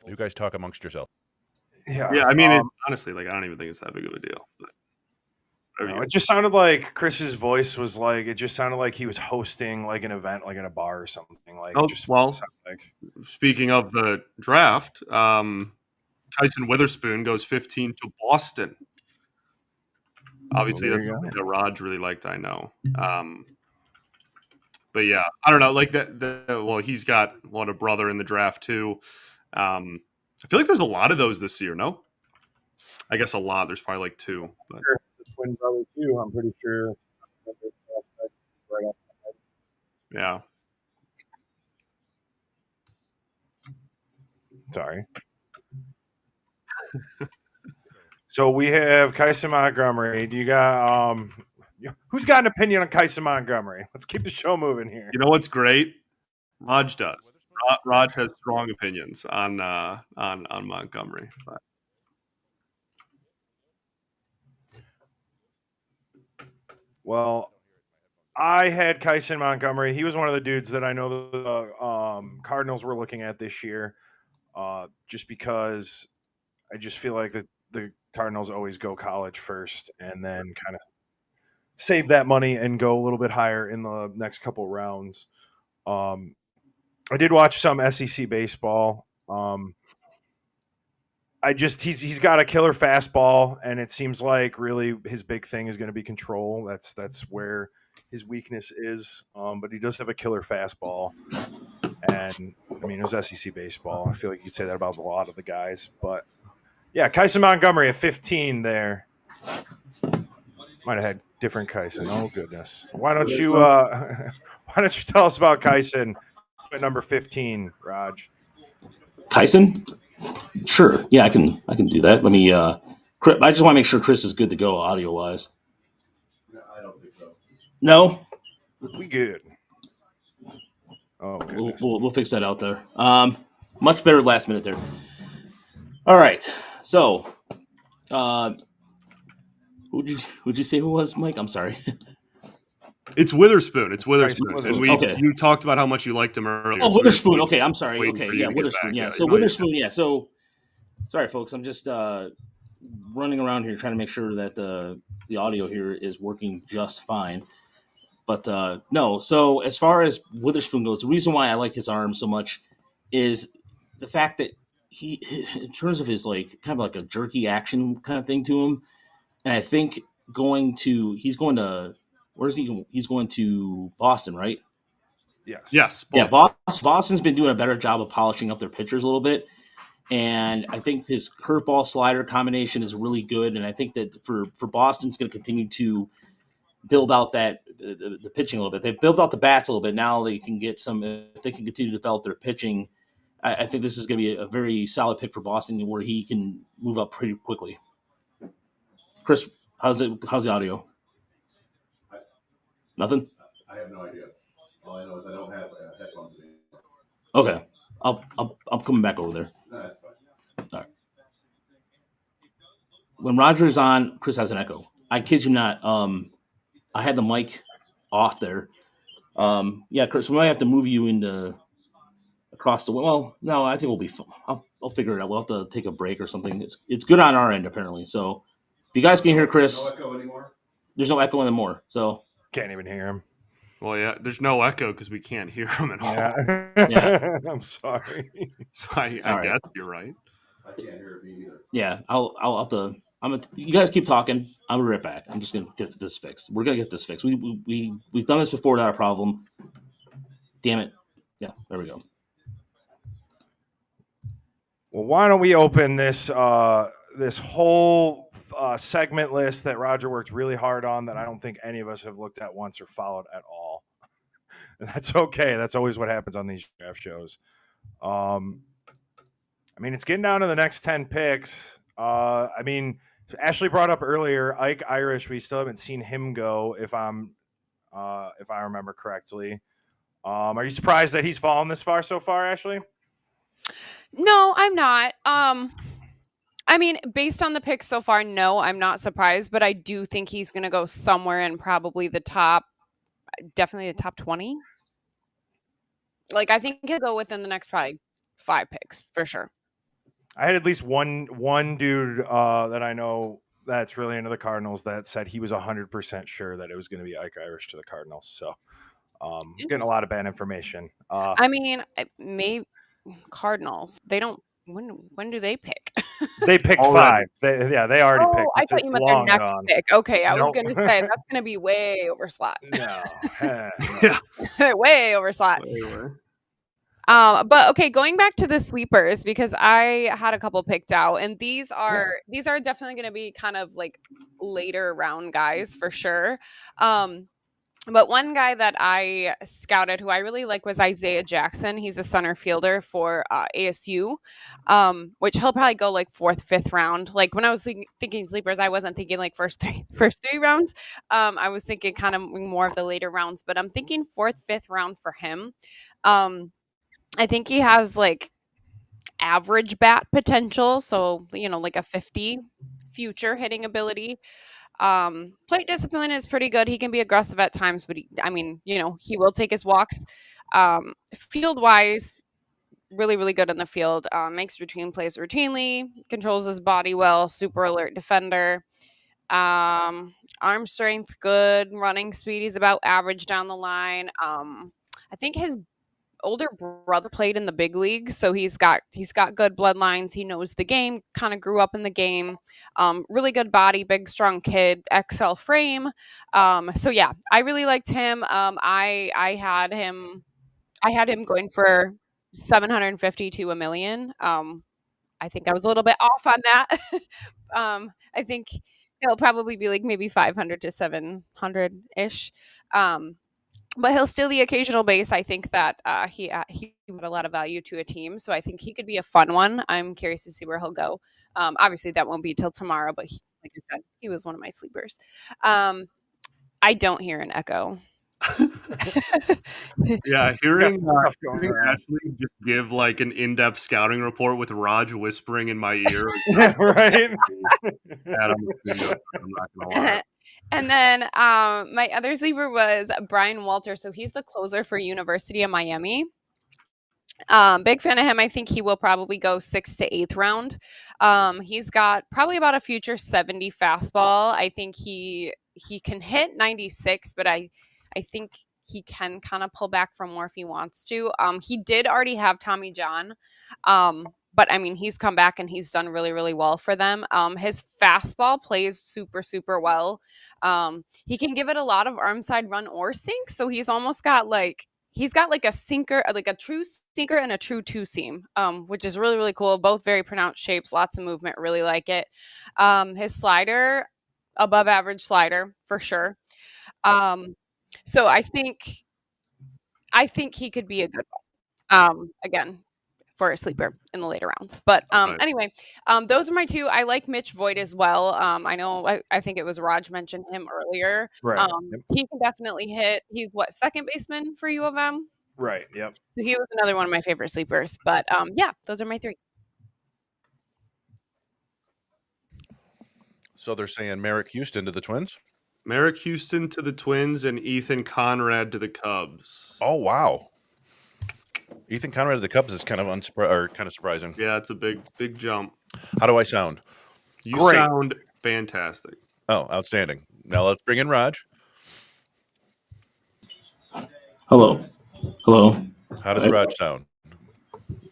You guys talk amongst yourselves. Yeah. I mean, honestly, like I don't even think it's that big of a deal. But no, it just sounded like Chris's voice was like it just sounded like he was hosting like an event, like in a bar or something. Like, speaking of the draft, Tyson Witherspoon goes 15 to Boston. Obviously, that's something that Raj really liked. I know. But yeah, I don't know. Like that. Well, he's got a brother in the draft too. I feel like there's a lot of those this year. No, I guess a lot. There's probably like 2. But. Sure. The twin brother too. I'm pretty sure. Yeah. Sorry. So we have Kyson Montgomery. Do you got who's got an opinion on Kyson Montgomery? Let's keep the show moving here. You know what's great? Raj does. Raj has strong opinions on Montgomery. But. Well, I had Kyson Montgomery. He was one of the dudes that I know the Cardinals were looking at this year, just because I just feel like the Cardinals always go college first and then kind of save that money and go a little bit higher in the next couple rounds. I did watch some SEC baseball. He's got a killer fastball, and it seems like really his big thing is going to be control. That's where his weakness is. But he does have a killer fastball, and I mean it was SEC baseball. I feel like you could say that about a lot of the guys, but yeah, Kyson Montgomery at 15 there. Might have had different Kyson. Oh goodness! Why don't you tell us about Kyson at number 15, Raj? Kyson? Sure. Yeah, I can do that. Let me I just want to make sure Chris is good to go audio wise. I don't think so. No? We good. Oh goodness. We'll fix that out there. Much better last minute there. All right. So who'd you say who was, Mike? I'm sorry. It's Witherspoon. And you talked about how much you liked him earlier. Oh, Witherspoon. Okay, I'm sorry. Okay, yeah, Witherspoon. Yeah, so Witherspoon. Yeah, so sorry, folks. I'm just running around here trying to make sure that the audio here is working just fine. But no. So as far as Witherspoon goes, the reason why I like his arm so much is the fact that he, in terms of his like kind of like a jerky action kind of thing to him, and I think he's going to. Where's he going? He's going to Boston, right? Yes. Boston. Yeah, Boston's been doing a better job of polishing up their pitchers a little bit. And I think his curveball slider combination is really good. And I think that for Boston, it's going to continue to build out that the pitching a little bit. They've built out the bats a little bit. Now they can get some, if they can continue to develop their pitching, I think this is going to be a very solid pick for Boston where he can move up pretty quickly. Chris, how's the audio? Nothing? I have no idea. All I know is I don't have headphones anymore. Okay. I'm coming back over there. No, that's fine. All right. When Roger's on, Chris has an echo. I kid you not. I had the mic off there. Yeah, Chris, we might have to move you into across the. Well, no, I think we'll be. I'll figure it out. We'll have to take a break or something. It's good on our end apparently. So if you guys can hear Chris, no echo anymore. There's no echo anymore. So can't even hear him. Well, yeah, there's no echo because we can't hear him at all. Yeah. I'm sorry. So I guess you're right. I can't hear it either. Yeah, I'll have to. You guys keep talking. I'm gonna be right back. I'm just gonna get this fixed. We're gonna get this fixed. We've done this before without a problem. Damn it. Yeah, there we go. Well, why don't we open this this whole segment list that Roger worked really hard on that I don't think any of us have looked at once or followed at all. And that's okay. That's always what happens on these draft shows. I mean, it's getting down to the next 10 picks. I mean, Ashley brought up earlier Ike Irish. We still haven't seen him go, if I remember correctly. Are you surprised that he's fallen this far so far, Ashley? No, I'm not. I mean, based on the picks so far, no, I'm not surprised, but I do think he's going to go somewhere in probably definitely the top 20. Like, I think he'll go within the next probably 5 picks for sure. I had at least one dude that I know that's really into the Cardinals that said he was 100% sure that it was going to be Ike Irish to the Cardinals. So getting a lot of bad information. I mean, maybe Cardinals, they don't. When do they pick? They picked 5. They already picked. I thought you meant their next pick. Okay, I was going to say that's going to be way over slot. No. Way over slot. But okay, going back to the sleepers, because I had a couple picked out, and these are definitely going to be kind of like later round guys for sure. But one guy that I scouted who I really like was Isaiah Jackson. He's a center fielder for ASU, which he'll probably go like 4th, 5th round. Like when I was thinking sleepers, I wasn't thinking like first three rounds. I was thinking kind of more of the later rounds, but I'm thinking 4th, 5th round for him. I think he has like average bat potential. So, like a 50 future hitting ability. Plate discipline is pretty good. He can be aggressive at times, but he will take his walks. Field wise, really, really good in the field. Makes routine plays routinely, controls his body well, super alert defender. Arm strength, good. Running speed, he's about average down the line. I think his older brother played in the big leagues, so he's got good bloodlines. He knows the game, kind of grew up in the game. Really good body, big strong kid, XL frame. So yeah, I really liked him. I had him going for 750 to $1 million. I think I was a little bit off on that. I think he'll probably be like maybe 500 to 700 ish. But he'll steal the occasional base. I think that he had a lot of value to a team, so I think he could be a fun one. I'm curious to see where he'll go. Obviously, that won't be till tomorrow, but like I said, he was one of my sleepers. I don't hear an echo. Yeah, hearing Ashley just give like an in-depth scouting report with Raj whispering in my ear, right? I'm not gonna lie. And then my other sleeper was Brian Walter. So he's the closer for University of Miami. Big fan of him. I think he will probably go 6th to 8th round. He's got probably about a future 70 fastball. I think he can hit 96, but I think he can kind of pull back from more if he wants to. He did already have Tommy John. But I mean, he's come back and he's done really, really well for them. His fastball plays super, super well. He can give it a lot of arm side run or sink. So he's got a sinker, like a true sinker and a true 2-seam, which is really, really cool. Both very pronounced shapes, lots of movement. Really like it. His slider, above average slider for sure. So I think he could be a good one. Again, for a sleeper in the later rounds. But anyway, those are my two. I like Mitch Voigt as well. I know, I think it was Raj mentioned him earlier. Right. He can definitely hit. He's second baseman for U of M? Right, yep. So he was another one of my favorite sleepers. But yeah, those are my 3. So they're saying Merrick Houston to the Twins? Merrick Houston to the Twins and Ethan Conrad to the Cubs. Oh, wow. Ethan Conrad to the Cubs is kind of surprising. Yeah, it's a big jump. How do I sound? You sound fantastic. Oh, outstanding. Now let's bring in Raj. Hello. How does Raj sound?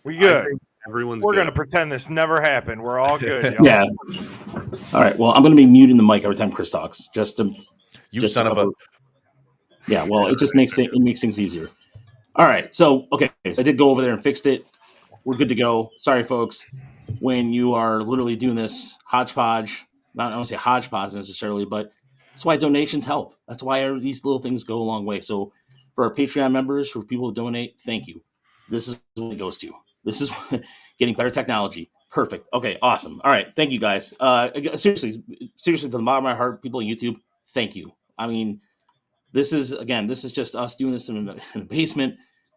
We good. We're going to pretend this never happened. We're all good. Yeah. All right. Well, I'm going to be muting the mic every time Chris talks, just to. Son of a. Yeah. Well, it just makes things easier. All right. So I did go over there and fixed it. We're good to go. Sorry, folks. When you are literally doing this hodgepodge not I don't want to say hodgepodge necessarily, but that's why donations help. That's why these little things go a long way. So for our Patreon members, for people who donate, thank you. This is what it goes to. This is getting better technology. Perfect. Okay, awesome. All right, thank you guys. Seriously, from the bottom of my heart, people on YouTube, thank you. I mean, this is just us doing this in the basement,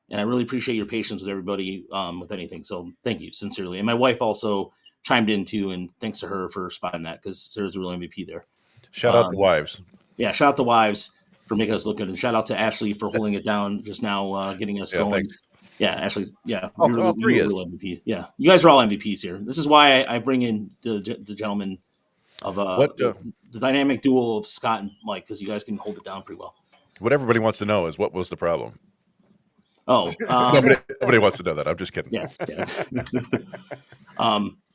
and I really appreciate your patience with everybody with anything. So thank you sincerely. And my wife also chimed in too, and thanks to her for spotting that, because Sarah's a real MVP there. Shout out to wives. Yeah, shout out to wives for making us look good, and shout out to Ashley for holding it down just now, getting us going. Thanks. Yeah, Ashley. Yeah, all three is real MVP. Yeah, you guys are all MVPs here. This is why I bring in the gentlemen of the dynamic duo of Scott and Mike, because you guys can hold it down pretty well. What everybody wants to know is what was the problem. Oh, nobody wants to know that. I'm just kidding. Yeah.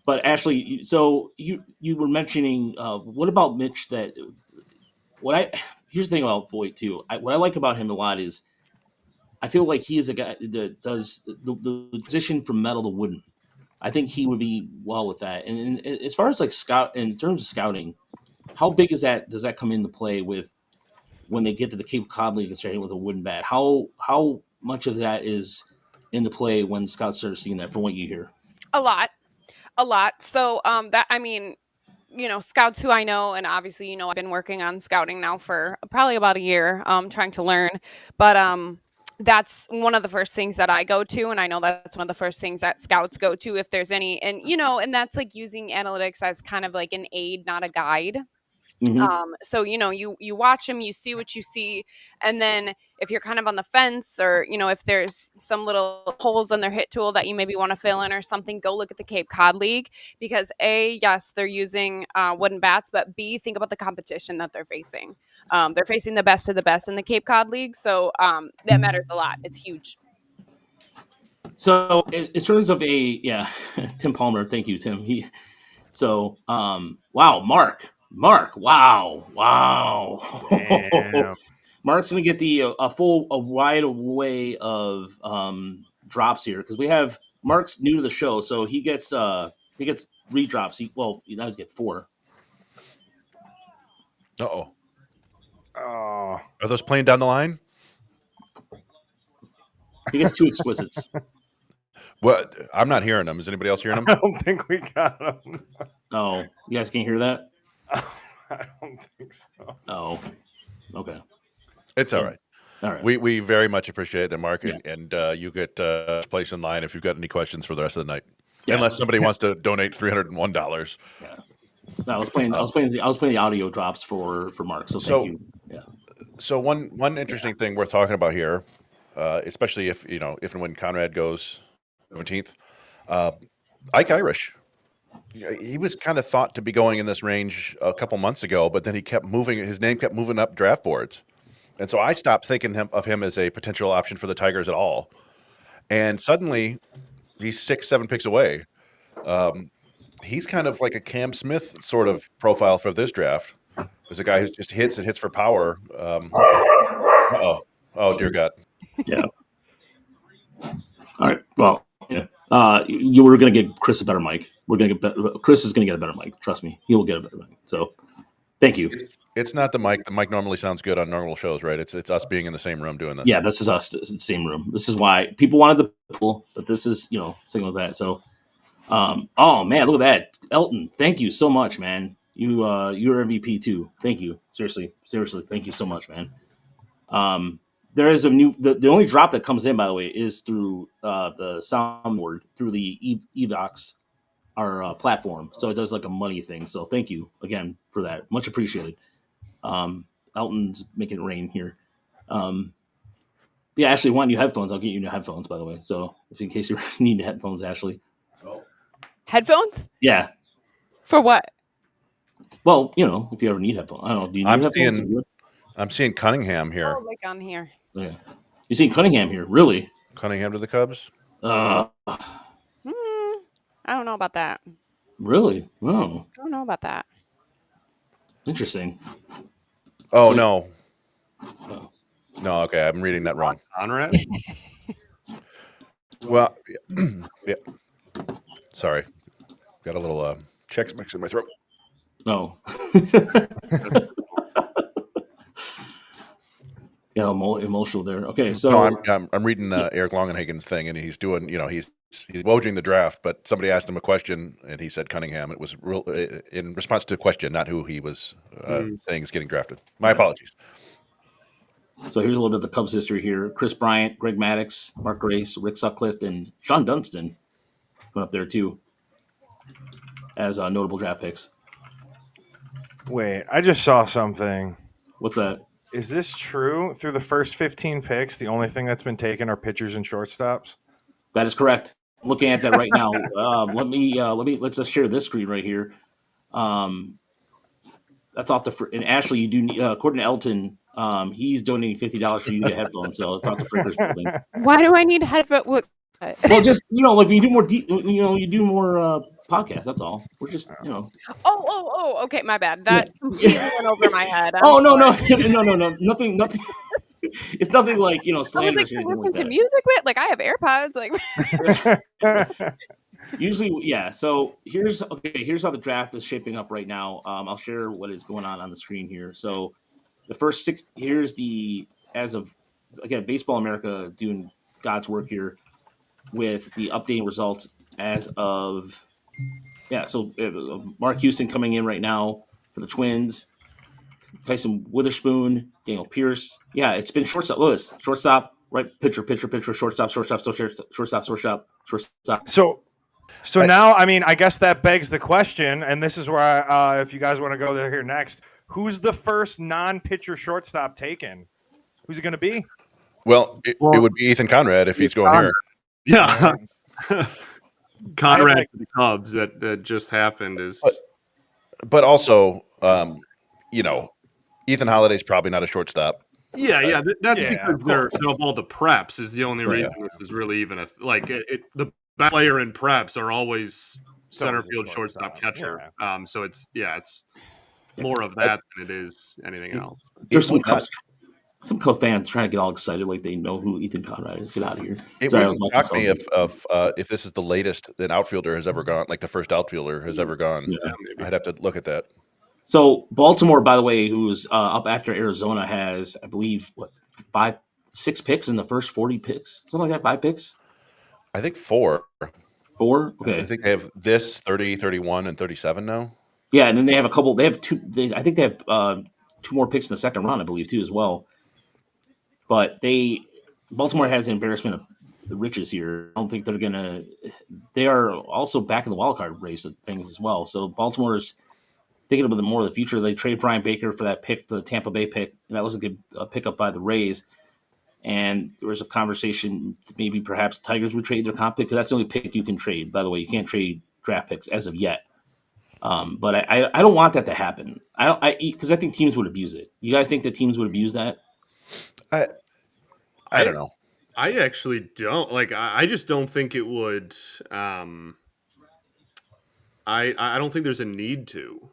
But Ashley, so you were mentioning what about Mitch? Here's the thing about Voit too. What I like about him a lot is I feel like he is a guy that does the transition from metal to wooden. I think he would be well with that. And as far as like in terms of scouting, how big is that? Does that come into play with when they get to the Cape Cod League and start hitting with a wooden bat? How much of that is into play when scouts start seeing that, from what you hear? A lot. So scouts who I know, and obviously, I've been working on scouting now for probably about a year, trying to learn. But that's one of the first things that I go to, and I know that's one of the first things that scouts go to if there's any, and that's like using analytics as kind of like an aid, not a guide. Mm-hmm. So, you watch them, you see what you see. And then if you're kind of on the fence, or, if there's some little holes in their hit tool that you maybe want to fill in or something, go look at the Cape Cod League, because A, yes, they're using wooden bats, but B, think about the competition that they're facing. They're facing the best of the best in the Cape Cod League. So that matters a lot. It's huge. So in terms of Tim Palmer, thank you, Tim. Wow, Mark, wow. Mark's going to get a wide array of drops here, because we have Mark's new to the show, so he gets redrops. He does get 4. Oh, are those playing down the line? He gets 2 exquisites. Well, I'm not hearing them. Is anybody else hearing them? I don't think we got them. Oh, you guys can't hear that? I don't think so. Oh, okay. It's all right. All right. We very much appreciate that, Mark, Yeah. and you get place in line if you've got any questions for the rest of the night. Yeah. Unless somebody wants to donate $301. Yeah. No, I was playing the audio drops for Mark. So thank you. Yeah. So one interesting thing worth talking about here, especially if and when Conrad goes 17th, Ike Irish. He was kind of thought to be going in this range a couple months ago, but then his name kept moving up draft boards. And so I stopped thinking of him as a potential option for the Tigers at all. And suddenly he's 6-7 picks away. He's kind of like a Cam Smith sort of profile for this draft. There's a guy who just hits for power. Oh, dear God. Yeah. All right. Well, yeah. You were going to get Chris a better mic. Chris is going to get a better mic. Trust me. He will get a better mic. So thank you. It's not the mic. The mic normally sounds good on normal shows, right? It's us being in the same room doing this. Yeah, this is us. It's the same room. This is why people wanted the pool, but this is, something like that. So, oh man, look at that. Elton, thank you so much, man. You're MVP too. Thank you. Seriously. Thank you so much, man. There is the only drop that comes in, by the way, is through the soundboard, through the Evox, our platform. So it does like a money thing. So thank you again for that. Much appreciated. Elton's making it rain here. Yeah, Ashley, want new headphones? I'll get you new headphones, by the way. So if in case you need headphones, Ashley. Headphones? Yeah. For what? Well, if you ever need headphones. I don't know. Do you need headphones? I'm seeing Cunningham here. Oh, like on here. Yeah. You're seeing Cunningham here, really? Cunningham to the Cubs? I don't know about that. Really? Oh. I don't know about that. Interesting. Oh, no. Oh. No, okay. I'm reading that wrong. Conrad? Well, yeah. Sorry. Got a little Chex Mix in my throat. No. Emotional there. Okay, so no, I'm reading Eric Longenhagen's thing, and he's doing, he's waging the draft, but somebody asked him a question, and he said Cunningham. It was real in response to a question, not who he was saying is getting drafted. My apologies. So here's a little bit of the Cubs history here. Chris Bryant, Greg Maddux, Mark Grace, Rick Sutcliffe, and Sean Dunston going up there too as notable draft picks. Wait, I just saw something. What's that? Is this true? Through the first 15 picks, the only thing that's been taken are pitchers and shortstops? That is correct. I'm looking at that right now. Let's just share this screen right here. That's off the and Ashley, you do according to Elton, he's donating $50 for you to get headphones. So it's off the Frickers building. Why do I need headphones? Well, just like when you do more you do more podcasts. That's all. We're just Oh, okay, my bad. That completely went over my head. No, nothing. It's nothing like slanders or anything listen like to that. music with I have AirPods. Usually, yeah. So here's how the draft is shaping up right now. I'll share what is going on the screen here. So the first 6. Here's as of again, Baseball America doing God's work here with the updating results as of So Mark Houston coming in right now for the Twins. Tyson Witherspoon, Daniel Pierce. Yeah, it's been shortstop. Lewis, shortstop, right? Pitcher, shortstop. So now, I mean, I guess that begs the question, and this is where if you guys want to go there here next, who's the first non-pitcher shortstop taken? Who's it going to be? Well, it would be Ethan Conrad if he's going here. Yeah. Conrad for the Cubs that just happened is. But also, Ethan Holliday's probably not a shortstop. Yeah, that's because they're of all the preps is the only reason this is really even the best player in preps are always center field, shortstop, catcher. Yeah. So it's more of that than it is anything else. There's some Cubs fans trying to get all excited like they know who Ethan Conrad is. Get out of here. It would shock me if this is the latest an outfielder has ever gone, like the first outfielder has ever gone. Yeah. I'd have to look at that. So Baltimore, by the way, who's up after Arizona, has, I believe, 6 picks in the first 40 picks? Something like that, 5 picks? I think 4. 4? Okay. I think they have 30, 31, and 37 now. Yeah, and then they have a couple. They have 2. I think they have 2 more picks in the second round, I believe, too, as well. But Baltimore has the embarrassment of the riches here. I don't think they're going to – they are also back in the wild card race of things as well. So Baltimore's thinking about more of the future. They traded Brian Baker for that pick, the Tampa Bay pick, and that was a good pickup by the Rays. And there was a conversation maybe perhaps Tigers would trade their comp pick because that's the only pick you can trade. By the way, you can't trade draft picks as of yet. But I don't want that to happen. Because I think teams would abuse it. You guys think that teams would abuse that? I don't know. I actually don't. I just don't think it would. I don't think there's a need to.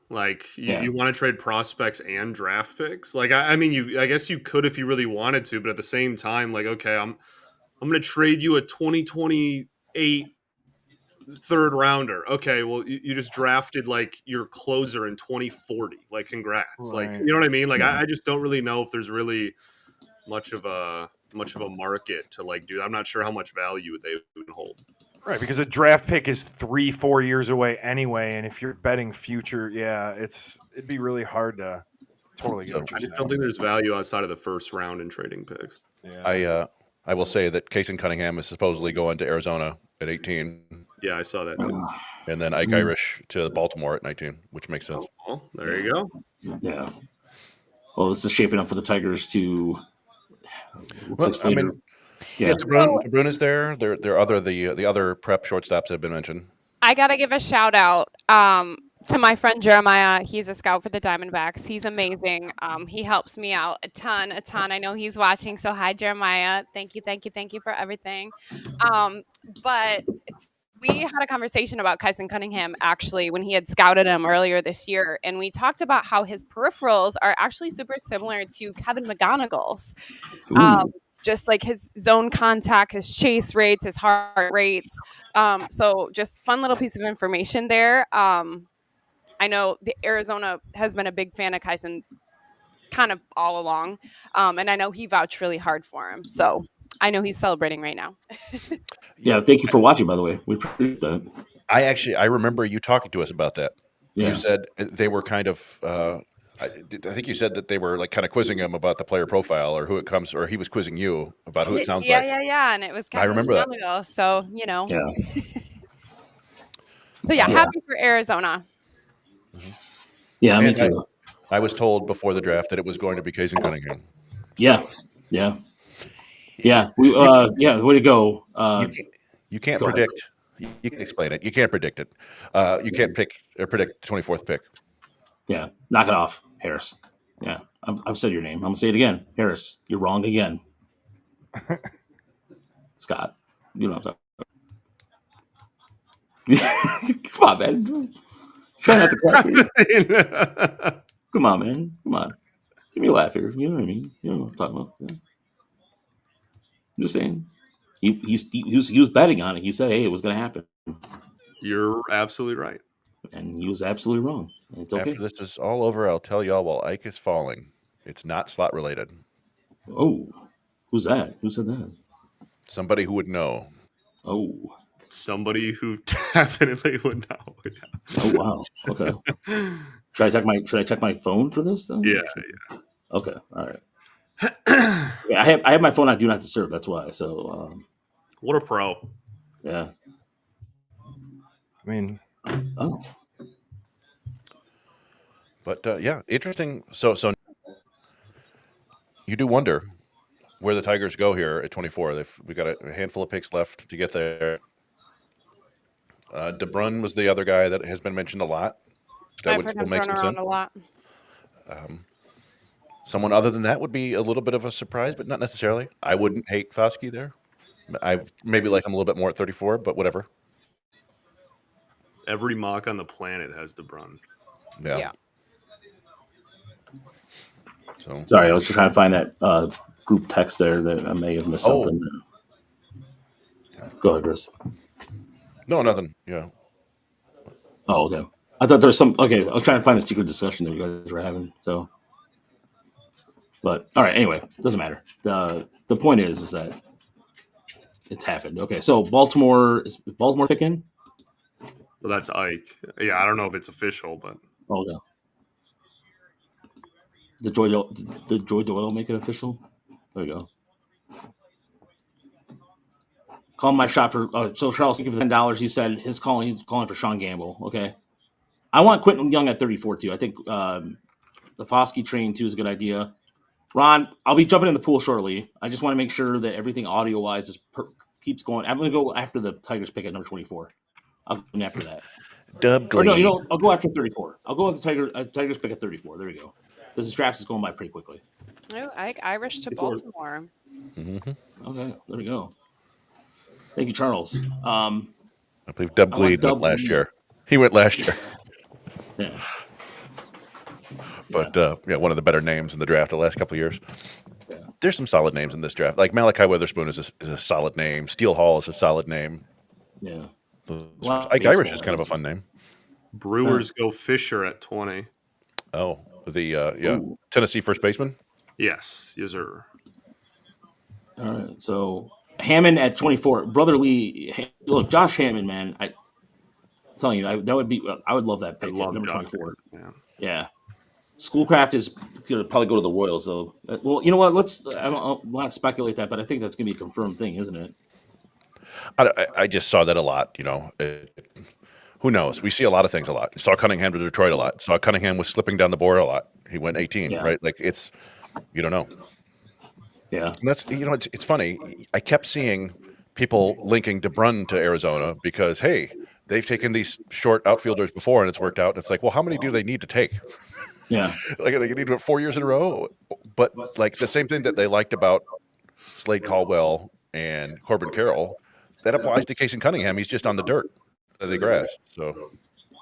You want to trade prospects and draft picks. I guess you could if you really wanted to, but at the same time, okay, I'm going to trade you a 2028 third rounder. Okay, well, you just drafted your closer in 2040. Congrats. Right. You know what I mean? I just don't really know if there's really much of a market to do. I'm not sure how much value they would hold. Right, because a draft pick is 3-4 years away anyway, and if you're betting future, it'd be really hard to totally get. I just don't think there's value outside of the first round in trading picks. Yeah. I will say that Kason Cunningham is supposedly going to Arizona at 18. Yeah, I saw that too. And then Ike Irish to Baltimore at 19, which makes sense. Oh, there you go. Yeah. Well, this is shaping up for the Tigers to. Brun is there. The other prep shortstops have been mentioned. I gotta give a shout out to my friend Jeremiah. He's a scout for the Diamondbacks. He's amazing. He helps me out a ton. I know he's watching. So hi, Jeremiah. Thank you for everything. But we had a conversation about Kason Cunningham actually when he had scouted him earlier this year, and we talked about how his peripherals are actually super similar to Kevin McGonigal's. Just his zone contact, his chase rates, his heart rates. So just fun little piece of information there. I know the Arizona has been a big fan of Kyson kind of all along. And I know he vouched really hard for him. So I know he's celebrating right now. Yeah, thank you for watching, by the way. We appreciate that. I remember you talking to us about that. Yeah. You said they were kind of I think you said that they were like kind of quizzing him about the player profile or who it comes, or he was quizzing you about who it sounds like. Yeah. And it was kind I of remember that. ago. So, Yeah. So happy for Arizona. Yeah, me And too. I was told before the draft that it was going to be Kason Cunningham. Yeah. We way to go. You can't Go ahead. predict. You can explain it. You can't predict it. You can't pick or predict 24th pick. Yeah, knock it off, Harris. Yeah, I've said your name. I'm gonna say it again, Harris. You're wrong again. Scott, you know what I'm talking. Come on, man. Try not to crack me. Come on, man. Come on. Give me a laugh here. You know what I mean? You know what I'm talking about. Yeah. I'm just saying. He was betting on it. He said, "Hey, it was going to happen," You're absolutely right. and he was absolutely wrong. And it's okay. After this is all over, I'll tell y'all while Ike is falling. It's not slot related. Oh, who's that? Who said that? Somebody who would know. Oh, Somebody who definitely would know. oh wow. Okay. Should I check my phone for this then? Yeah. Okay. All right. Yeah, I have my phone on Do Not Disturb. That's why. So, What a pro. yeah. I mean, Oh, But yeah, interesting. So you do wonder where the Tigers go here at 24. We got a handful of picks left to get there. DeBrun was the other guy that has been mentioned a lot. That I've would heard still him make thrown some around sense. a lot. Someone other than that would be a little bit of a surprise, but not necessarily. I wouldn't hate Foskey there. I maybe like him a little bit more at 34, but whatever. Every mock on the planet has DeBrun. Yeah. So sorry. I was just trying to find that group text there that I may have missed something. Go ahead, Chris. no, nothing. Yeah. Oh, okay. I thought there was some. Okay, I was trying to find the secret discussion that you guys were having. So, but all right. Anyway, doesn't matter. The point is that it's happened. Okay, so Baltimore picking? Well, that's Ike. Yeah, I don't know if it's official, but Oh no. Did Joy Doyle make it official? There you go. Call my shot for so Charles give $10. He said he's calling for Sean Gamble. Okay. I want Quentin Young at 34 too. I think the Foskey train too is a good idea. Ron, I'll be jumping in the pool shortly. I just want to make sure that everything audio wise keeps going. I'm going to go after the Tigers pick at number 24. I'll go after that. Dub Or Glee. no, I'll go after 34. I'll go with the Tigers pick at 34. There we go. This draft is going by pretty quickly. Oh, Irish to Baltimore. Mm-hmm. Okay, there we go. Thank you, Charles. I believe Dub Glee went last year. He went last year. Yeah. But one of the better names in the draft the last couple of years. Yeah. There's some solid names in this draft. Like Malachi Witherspoon is a solid name. Steele Hall is a solid name. Yeah. Ike Irish is kind of a fun name. Brewers go Fisher at 20. Oh, the Tennessee first baseman. Yes, sir. All right. So Hammond at 24. Brother Lee, look, Josh Hammond, man. I'm telling you, I would love that pick. Number Josh 24. Hammond, Yeah. Schoolcraft is going to probably go to the Royals, though. Well, you know what? I'll not speculate that, but I think that's going to be a confirmed thing, isn't it? I just saw that a lot. Who knows? We see a lot of things a lot. Saw Cunningham to Detroit a lot. Saw Cunningham was slipping down the board a lot. He went 18, right? Like you don't know. Yeah. And that's it's funny. I kept seeing people linking DeBrun to Arizona because hey, they've taken these short outfielders before and it's worked out. And it's like, well, how many do they need to take? Yeah. Like they need to do it 4 years in a row. But like the same thing that they liked about Slade Caldwell and Corbin Carroll, that applies to Kason Cunningham. He's just on the dirt, the grass. So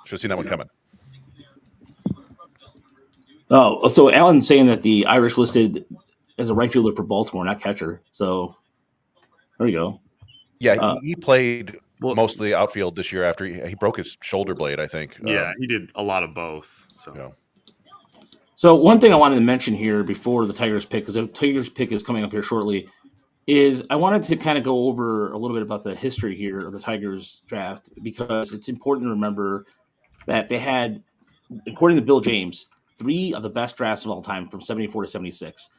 should have seen that one coming. Oh, so Alan's saying that the Irish listed as a right fielder for Baltimore, not catcher. So there you go. Yeah, he played mostly outfield this year after he broke his shoulder blade, I think. Yeah, he did a lot of both. So. Yeah. So one thing I wanted to mention here before the Tigers pick, because the Tigers pick is coming up here shortly, is I wanted to kind of go over a little bit about the history here of the Tigers draft, because it's important to remember that they had, according to Bill James, 3 of the best drafts of all time from 74 to 76.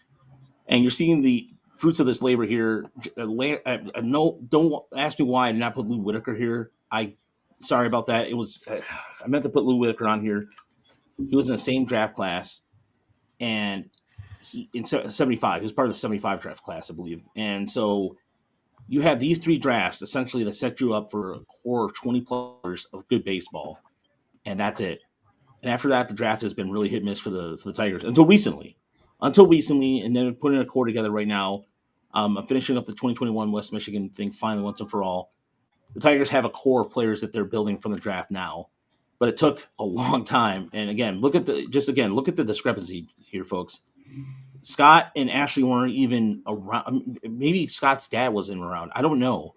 And you're seeing the fruits of this labor here. No, don't ask me why I did not put Lou Whitaker here. Sorry about that. It was I meant to put Lou Whitaker on here. He was in the same draft class, and he in 75. He was part of the 75 draft class, I believe. And so you have these 3 drafts essentially that set you up for a core of 20 players of good baseball, and that's it. And after that, the draft has been really hit and miss for the Tigers until recently. And then putting a core together right now. I'm finishing up the 2021 West Michigan thing finally once and for all. The Tigers have a core of players that they're building from the draft now, but it took a long time. And again, look at the discrepancy here, folks. Scott and Ashley weren't even around. Maybe Scott's dad wasn't around. I don't know.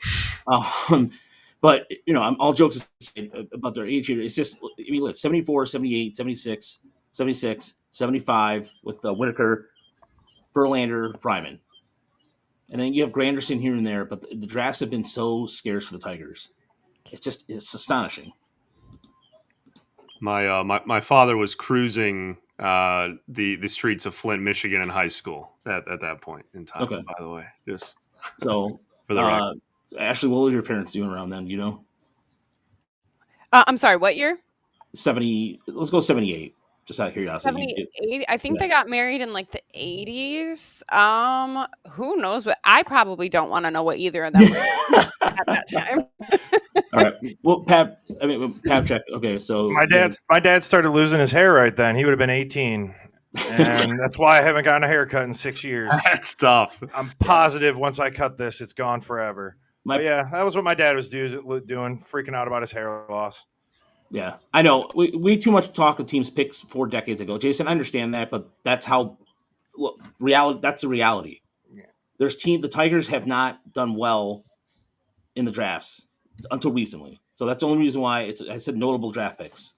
But, I'm all jokes about their age here. It's just, 74, 78, 76, 76, 75 with Whitaker, Verlander, Fryman. And then you have Granderson here and there, but the drafts have been so scarce for the Tigers. It's astonishing. My father was cruising the streets of Flint, Michigan in high school at that point in time, Okay. by the way. Just so for the record. Ashley, what were your parents doing around then? I'm sorry, what year? 70. Let's go 78. Just out of curiosity. 78. I think they got married in like the 80s. Who knows what? I probably don't want to know what either of them were at that time. All right. Well, Pap check. Okay, so my dad started losing his hair right then. He would have been 18. And that's why I haven't gotten a haircut in 6 years. That's tough. I'm positive once I cut this, it's gone forever. But yeah, that was what my dad was doing, freaking out about his hair loss. Yeah, I know. We too much talk of teams picks 4 decades ago. Jason, I understand that, but that's how reality. That's the reality. Yeah. The Tigers have not done well in the drafts until recently. So that's the only reason why I said notable draft picks.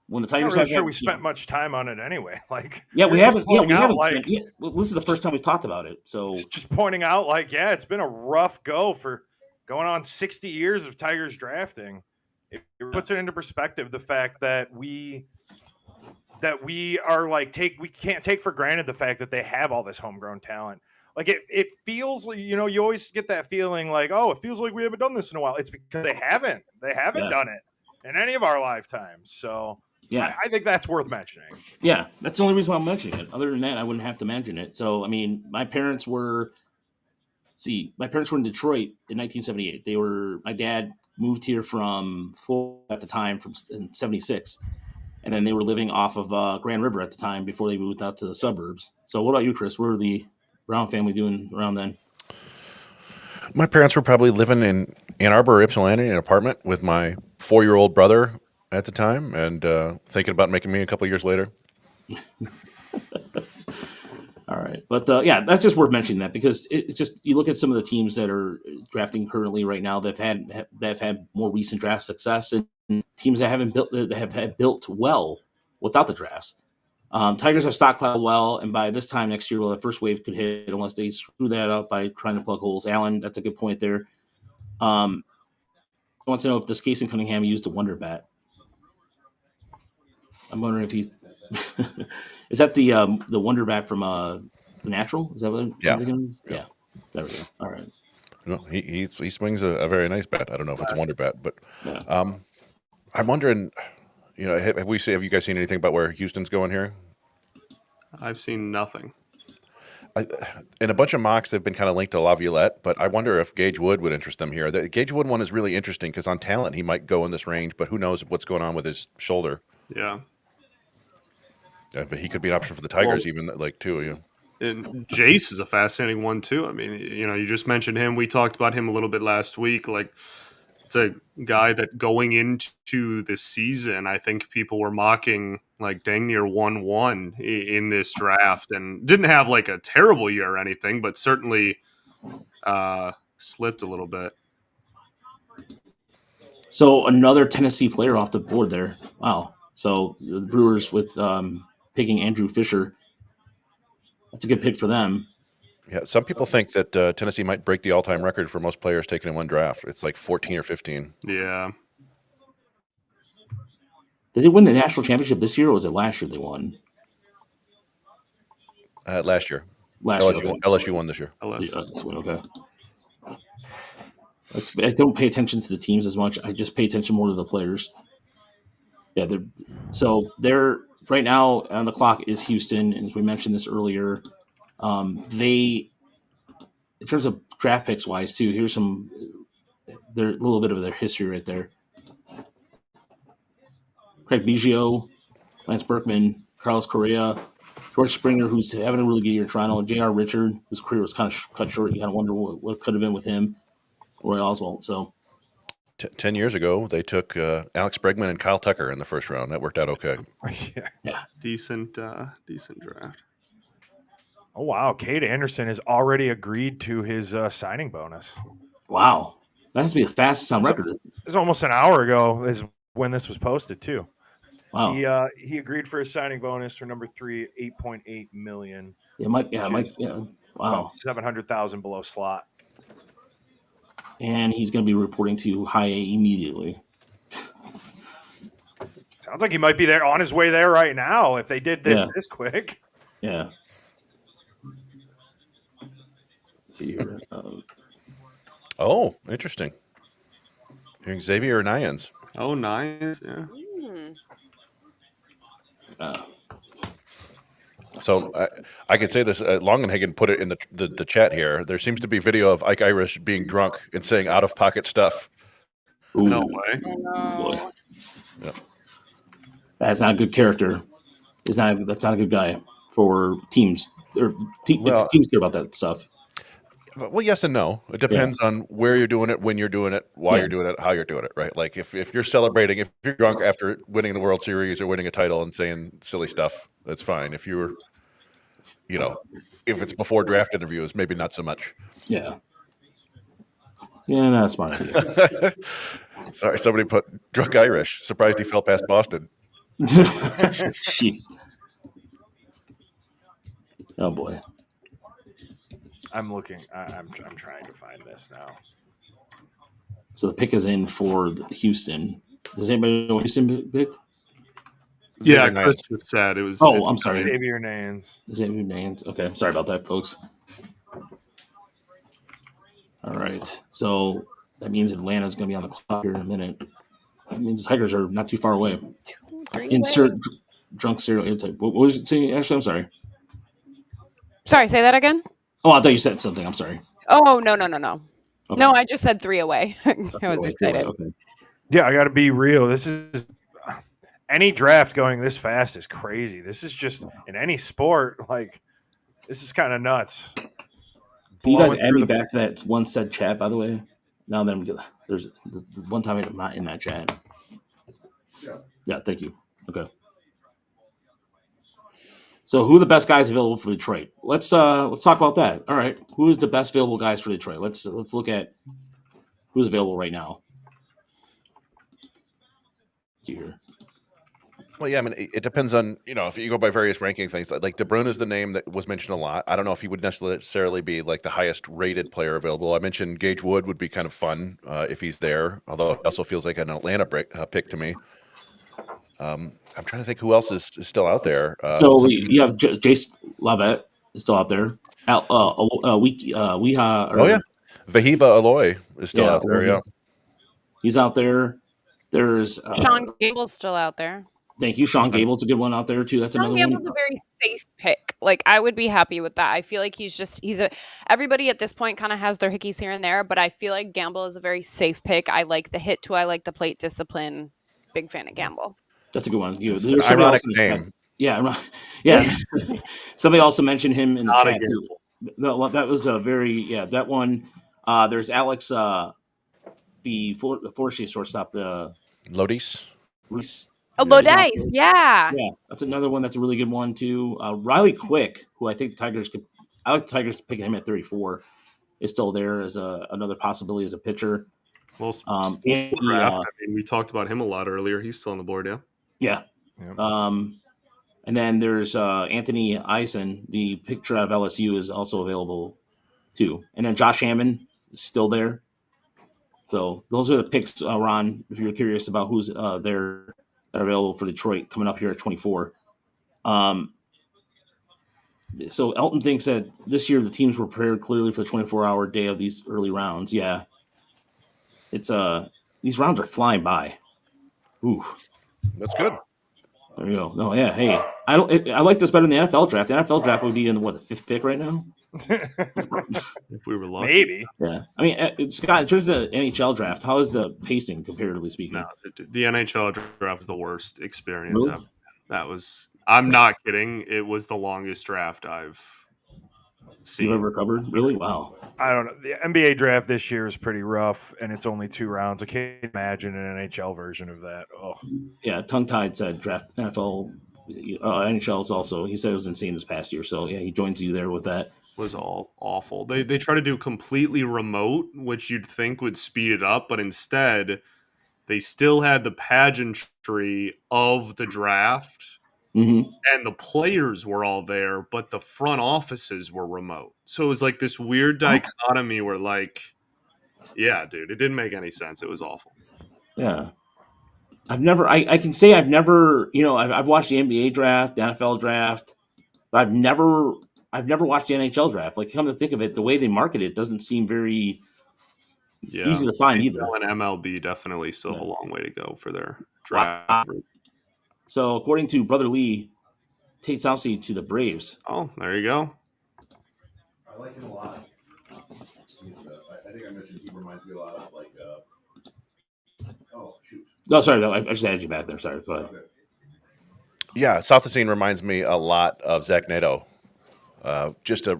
When the Tigers, I'm not really sure we spent much time on it anyway. We haven't. Well, this is the first time we talked about it. So it's just pointing out, it's been a rough go for going on 60 years of Tigers drafting. It puts it into perspective, the fact that we are we can't take for granted the fact that they have all this homegrown talent. It feels like, you always get that feeling it feels like we haven't done this in a while. It's because they haven't done it in any of our lifetimes. So yeah, I think that's worth mentioning. Yeah, that's the only reason why I'm mentioning it. Other than that, I wouldn't have to mention it. So, my parents were in Detroit in 1978. My dad moved here from Florida at the time in 76. And then they were living off of Grand River at the time before they moved out to the suburbs. So what about you, Chris? What were the Brown family doing around then? My parents were probably living in Ann Arbor or Ypsilanti in an apartment with my 4-year-old brother at the time, and thinking about making me a couple years later. All right. But that's just worth mentioning that, because it's just, you look at some of the teams that are drafting currently right now that have had more recent draft success, and teams that have built well without the drafts. Tigers have stockpiled well, and by this time next year, the first wave could hit unless they screw that up by trying to plug holes. Alan, that's a good point there. I want to know if this Casey Cunningham used a Wonder Bat. I'm wondering if he is that the Wonder Bat from The Natural? Is that what? Yeah. Yeah. There we go. All right. No, he swings a very nice bat. I don't know if it's a Wonder Bat, but yeah. I'm wondering, have you guys seen anything about where Houston's going here? I've seen nothing. In a bunch of mocks, they've been kind of linked to Laviolette, but I wonder if Gage Wood would interest them here. The Gage Wood one is really interesting because on talent, he might go in this range, but who knows what's going on with his shoulder. Yeah. But he could be an option for the Tigers, too. Yeah. And Jace is a fascinating one too. You just mentioned him. We talked about him a little bit last week. It's a guy that going into this season, I think people were mocking dang near 1-1 in this draft, and didn't have a terrible year or anything, but certainly slipped a little bit. So another Tennessee player off the board there. Wow. So the Brewers with picking Andrew Fisher. That's a good pick for them. Yeah, some people think that Tennessee might break the all-time record for most players taken in one draft. It's like 14 or 15. Yeah. Did they win the national championship this year, or was it last year they won? Last year. Last LSU, year. Okay. LSU won this year. Okay. I don't pay attention to the teams as much. I just pay attention more to the players. Yeah, they're right now on the clock is Houston, and as we mentioned this earlier, they, in terms of draft picks wise too, here's their little bit of their history right there. Craig Biggio, Lance Berkman, Carlos Correa, George Springer, who's having a really good year in Toronto, and J.R. Richard, whose career was kind of cut short. You kind of wonder what could have been with him, Roy Oswalt. So 10 years ago, they took Alex Bregman and Kyle Tucker in the first round. That worked out okay. Yeah. Decent draft. Oh, wow. Kade Anderson has already agreed to his signing bonus. Wow. That has to be the fastest on record. It was almost an hour ago is when this was posted, too. Wow. He agreed for a signing bonus for number 3, $8.8 million. Wow. About $700,000 below slot. And he's going to be reporting to High A immediately. Sounds like he might be there on his way there right now if they did this quick. Yeah. Let's see here. Oh, interesting. Hearing Xavier Hernandez. Oh, nice. Yeah. So I could say this. Longenhagen put it in the chat here. There seems to be video of Ike Irish being drunk and saying out-of-pocket stuff. Ooh. No way. Boy. Yeah. That's not a good character. That's not a good guy for teams. If teams care about that stuff. Well, yes and no. It depends on where you're doing it, when you're doing it, why you're doing it, how you're doing it, right? Like if you're celebrating, if you're drunk after winning the World Series or winning a title and saying silly stuff, that's fine. If you're, if it's before draft interviews, maybe not so much. Yeah. Yeah, that's smart. Sorry, somebody put drunk Irish. Surprised he fell past Boston. Jeez. Oh boy. I'm looking. I'm trying to find this now. So the pick is in for Houston. Does anybody know what Houston picked? Yeah, Chris just said it was. Oh, I'm sorry. Xavier Hernandez. Xavier Hernandez. Okay, sorry about that, folks. All right. So that means Atlanta's going to be on the clock here in a minute. That means the Tigers are not too far away. Insert drunk stereotype. What was it saying, Ashley? I'm sorry. Sorry, say that again. Oh, I thought you said something. I'm sorry. Oh, no. Okay. No, I just said 3 away. I was excited. Okay. Yeah, I got to be real. This is any draft going this fast is crazy. This is just in any sport. Like this is kind of nuts. Can you guys add me back to that one said chat, by the way? Now that there's the one time I'm not in that chat. Yeah, thank you. Okay. So who are the best guys available for Detroit? Let's talk about that. All right. Who is the best available guys for Detroit? Let's look at who's available right now. Let's see here. Well, yeah, I mean, it depends on, if you go by various ranking things, like De Bruyne is the name that was mentioned a lot. I don't know if he would necessarily be like the highest rated player available. I mentioned Gage Wood would be kind of fun if he's there, although it also feels like an Atlanta pick to me. I'm trying to think who else is still out there. You have Jace Lavette is still out there. Vahiva Aloy is still out there. Yeah, he's out there. There's Sean Gable's still out there. Thank you. Sean Gable's a good one out there too. That's another one. Sean Gable's a very safe pick. Like I would be happy with that. I feel like everybody at this point kind of has their hickeys here and there, but I feel like Gamble is a very safe pick. I like the hit too. I like the plate discipline. Big fan of Gamble. That's a good one. Ironic name. Yeah. Somebody also mentioned him in the chat too. No, that was a that one. There's Alex, the Forestry shortstop, the Lodis. Lodis, yeah. Yeah, that's another one that's a really good one too. Riley Quick, who I think the Tigers I like the Tigers picking him at 34, is still there as another possibility as a pitcher. Well, and draft. I mean, we talked about him a lot earlier. He's still on the board, yeah. Yeah. And then there's Anthony Eisen, the pitcher out of LSU, is also available too. And then Josh Hammond is still there. So those are the picks, Ron, if you're curious about who's there that are available for Detroit coming up here at 24. So Elton thinks that this year the teams were prepared clearly for the 24-hour day of these early rounds. Yeah. It's these rounds are flying by. Ooh. That's good. There you go. No, yeah. Hey, I like this better than the NFL draft. The NFL draft would be in the 5th pick right now. If we were lucky, Maybe. Yeah. I mean, Scott, in terms of the NHL draft, how is the pacing comparatively speaking? No, the NHL draft was the worst experience Really? ever. That was. I'm not kidding. It was the longest draft I've seen. You've ever covered? Really? Wow. I don't know. The NBA draft this year is pretty rough, and it's only 2 rounds. I can't imagine an NHL version of that. Oh, Yeah, Tongue Tied said draft NFL. NHL is also. He said it was insane this past year. So yeah, he joins you there with that. Was all awful. They try to do completely remote, which you'd think would speed it up, but instead they still had the pageantry of the draft. Mm-hmm. And the players were all there, but the front offices were remote. So it was like this weird dichotomy where, like, yeah, dude, it didn't make any sense. It was awful. Yeah. I can say I've never, I've watched the NBA draft, the NFL draft, but I've never watched the NHL draft. Like, come to think of it, the way they market it doesn't seem very easy to find either. And MLB definitely still have a long way to go for their draft. Wow. So, according to Brother Lee, Tate Southsea to the Braves. Oh, there you go. I like him a lot. I think I mentioned he reminds me a lot of like. Oh shoot! No, sorry, I just added you back there. Sorry, go ahead. Yeah, Southsea reminds me a lot of Zach Nato. Just a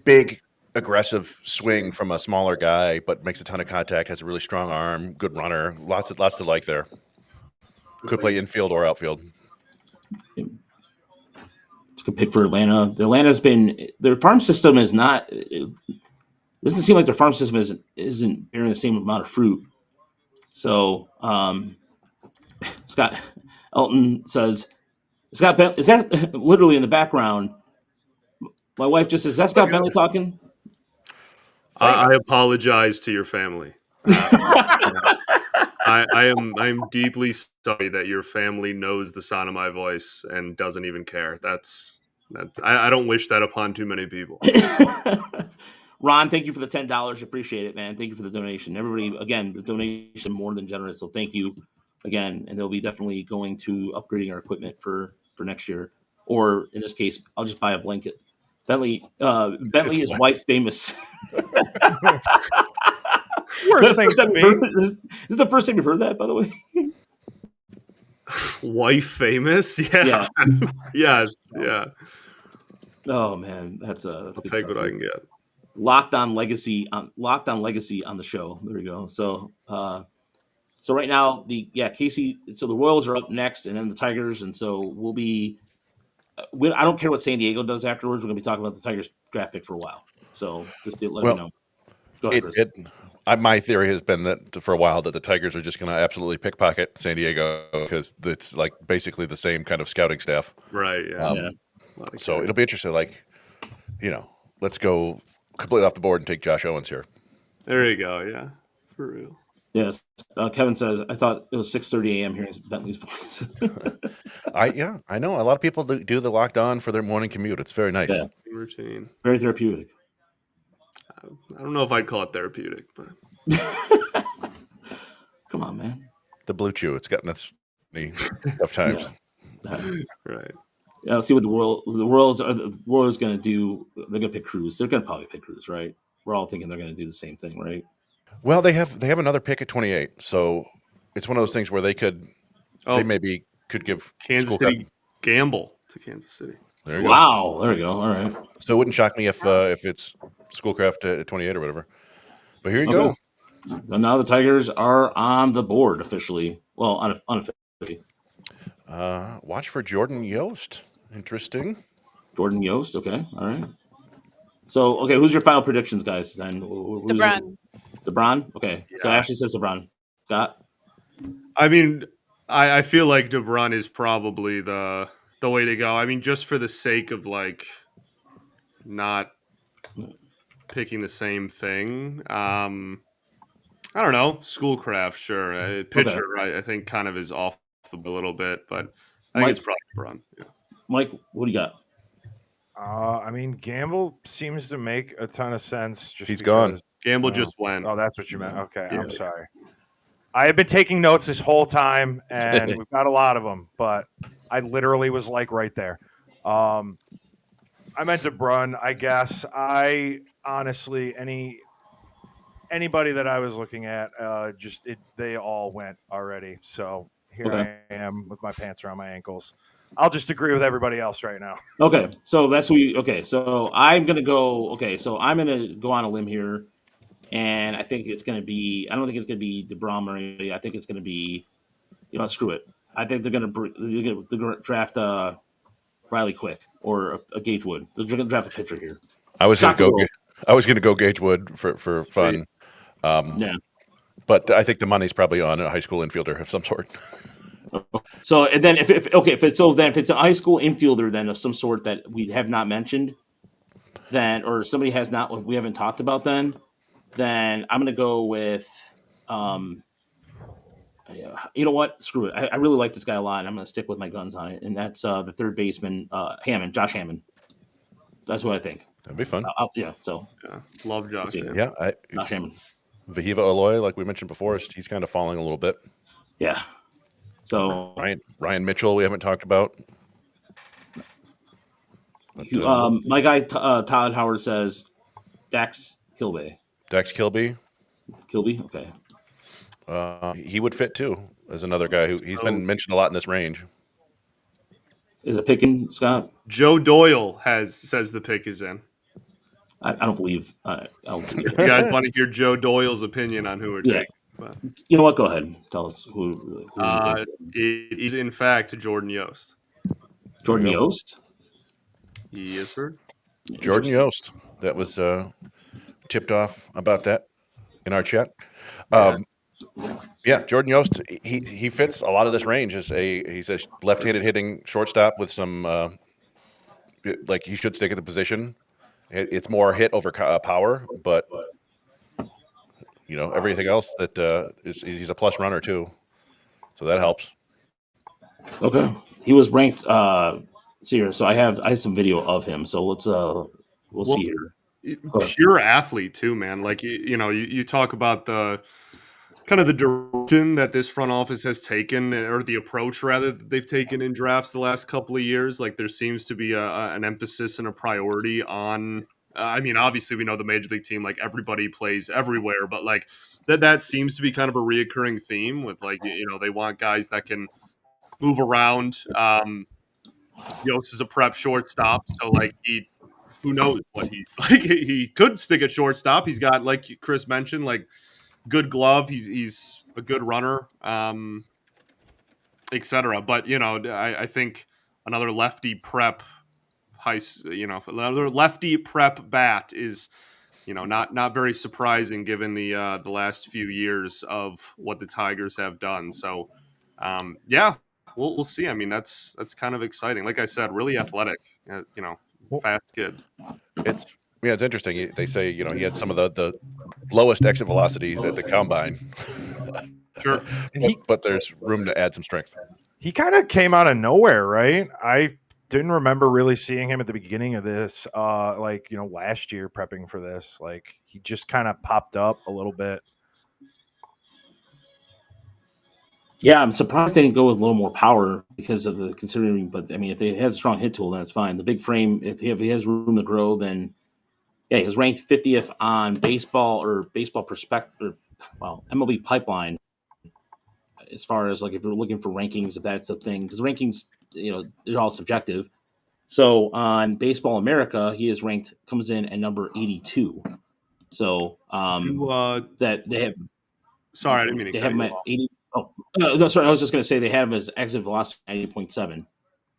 big, aggressive swing from a smaller guy, but makes a ton of contact. Has a really strong arm, good runner. Lots to like there. Could play infield or outfield. It's a good pick for Atlanta. Atlanta's been their farm system is not. It doesn't seem like their farm system isn't bearing the same amount of fruit. So Scott Elton says, Scott Bentley, is that literally in the background? My wife just says, is that Scott Bentley talking? I apologize to your family. I'm deeply sorry that your family knows the sound of my voice and doesn't even care. I don't wish that upon too many people. Ron, thank you for the $10. Appreciate it, man. Thank you for the donation. Everybody, again, the donation more than generous. So thank you again. And they'll be definitely going to upgrading our equipment for next year. Or in this case, I'll just buy a blanket. Bentley is wife famous. worst thing to me. Is this the first time you've heard that, by the way? Wife famous? Yeah. Yes. Yeah. Oh man, that's I'll good take stuff. what I can get. Locked on Legacy on the show. There we go. So right now Casey. So the Royals are up next, and then the Tigers, and so we'll be. I don't care what San Diego does afterwards. We're going to be talking about the Tigers draft pick for a while. So just let me know. Go ahead, Chris. My theory has been that for a while that the Tigers are just going to absolutely pickpocket San Diego because it's like basically the same kind of scouting staff. Right. Yeah. So it'll be interesting. Let's go completely off the board and take Josh Owens here. There you go. Yeah. For real. Yes. Kevin says, I thought it was 6:30 a.m. hearing Bentley's voice. I know. A lot of people do the locked on for their morning commute. It's very nice. Yeah. Routine. Very therapeutic. I don't know if I'd call it therapeutic, but come on, man. The Blue Chew. It's gotten us many tough times. Right. Yeah. Let's see what the Royals going to do. They're going to pick Cruz. They're going to probably pick Cruz, right? We're all thinking they're going to do the same thing, right? Well, they have another pick at 28, so it's one of those things where they maybe could give Kansas City gamble to Kansas City. There you go. Wow, there we go. All right. So it wouldn't shock me if it's Schoolcraft at 28 or whatever. But here you go. And now the Tigers are on the board officially. Well, unofficially. Watch for Jordan Yoast. Interesting. Jordan Yoast. Okay. All right. So, who's your final predictions, guys? Then DeBrun. DeBron? Okay. So Yeah. Ashley says DeBron. Scott? I mean, I feel like DeBron is probably the way to go. I mean, just for the sake of like not picking the same thing. I don't know. Schoolcraft, sure. Pitcher, I think, kind of is off a little bit, but I think it's probably DeBron. Yeah. Mike, what do you got? I mean, Gamble seems to make a ton of sense. He's gone. Gamble just went. Oh, that's what you meant. Okay, Yeah. I'm sorry. I have been taking notes this whole time, and we've got a lot of them, but I literally was like right there. I meant DeBron, I guess. I honestly, anybody that I was looking at, they all went already. So here I am with my pants around my ankles. I'll just agree with everybody else right now. Okay, so that's so I'm gonna go. Okay, so I'm gonna go on a limb here, and I think it's gonna be. I don't think it's gonna be DeBron or anybody. I think it's gonna be. Screw it. I think they're gonna draft Riley Quick or a Gage Wood. They're gonna draft a pitcher here. I was gonna go Gage Wood for fun. Yeah. But I think the money's probably on a high school infielder of some sort. So and then if it's a high school infielder then of some sort that we have not mentioned, then or somebody has not we haven't talked about then I'm gonna go with you know what? Screw it. I really like this guy a lot, and I'm gonna stick with my guns on it, and that's the third baseman Josh Hammond. That's what I think. That'd be fun. Love Josh. Yeah, Josh Hammond. Vahiva Aloy, like we mentioned before, he's kind of falling a little bit. Yeah. So Ryan Mitchell, we haven't talked about. My guy Todd Howard says Dax Kilby. Dax Kilby. Okay. He would fit too as another guy he's been mentioned a lot in this range. Is it picking, Scott? Joe Doyle says the pick is in. I don't believe. I don't believe You guys want to hear Joe Doyle's opinion on who we're taking? But, you know what? Go ahead. Tell us who it is in fact Jordan Yoast. Jordan Yoast? Yes, sir. Jordan Yoast. That was tipped off about that in our chat. Yeah, Jordan Yoast. He fits a lot of this range. He's a left-handed hitting shortstop with some like he should stick at the position. It's more hit over power, but everything else that he's a plus runner too, so that helps. Okay, he was ranked here, so I have some video of him. So let's we'll see here. Pure athlete too, man. Like you talk about the kind of the direction that this front office has taken, or the approach rather that they've taken in drafts the last couple of years. Like there seems to be an emphasis and a priority on. I mean, obviously we know the major league team, like everybody plays everywhere, but like that seems to be kind of a reoccurring theme with like they want guys that can move around. Yost is a prep shortstop, so like who knows what he could stick at shortstop. He's got, like Chris mentioned, like good glove. He's a good runner, etc. But I think another lefty prep another lefty prep bat is not very surprising given the last few years of what the Tigers have done. So we'll see. I mean, that's kind of exciting. Like I said, really athletic. Fast kid. It's interesting. They say he had some of the lowest exit velocities at the combine. Sure, but there's room to add some strength. He kind of came out of nowhere, right? I didn't remember really seeing him at the beginning of this, last year prepping for this. Like he just kind of popped up a little bit. Yeah, I'm surprised they didn't go with a little more power because of the considering. But I mean, if it has a strong hit tool, then it's fine. The big frame, if he has room to grow, then he was ranked 50th on baseball perspective. Well, MLB Pipeline, as far as like if you're looking for rankings, if that's a thing, because rankings, they're all subjective. So on Baseball America, he is comes in at number 82. So that they have. Sorry, I didn't mean to. They have him at 80. Oh, no, sorry. I was just going to say they have him as exit velocity 90.7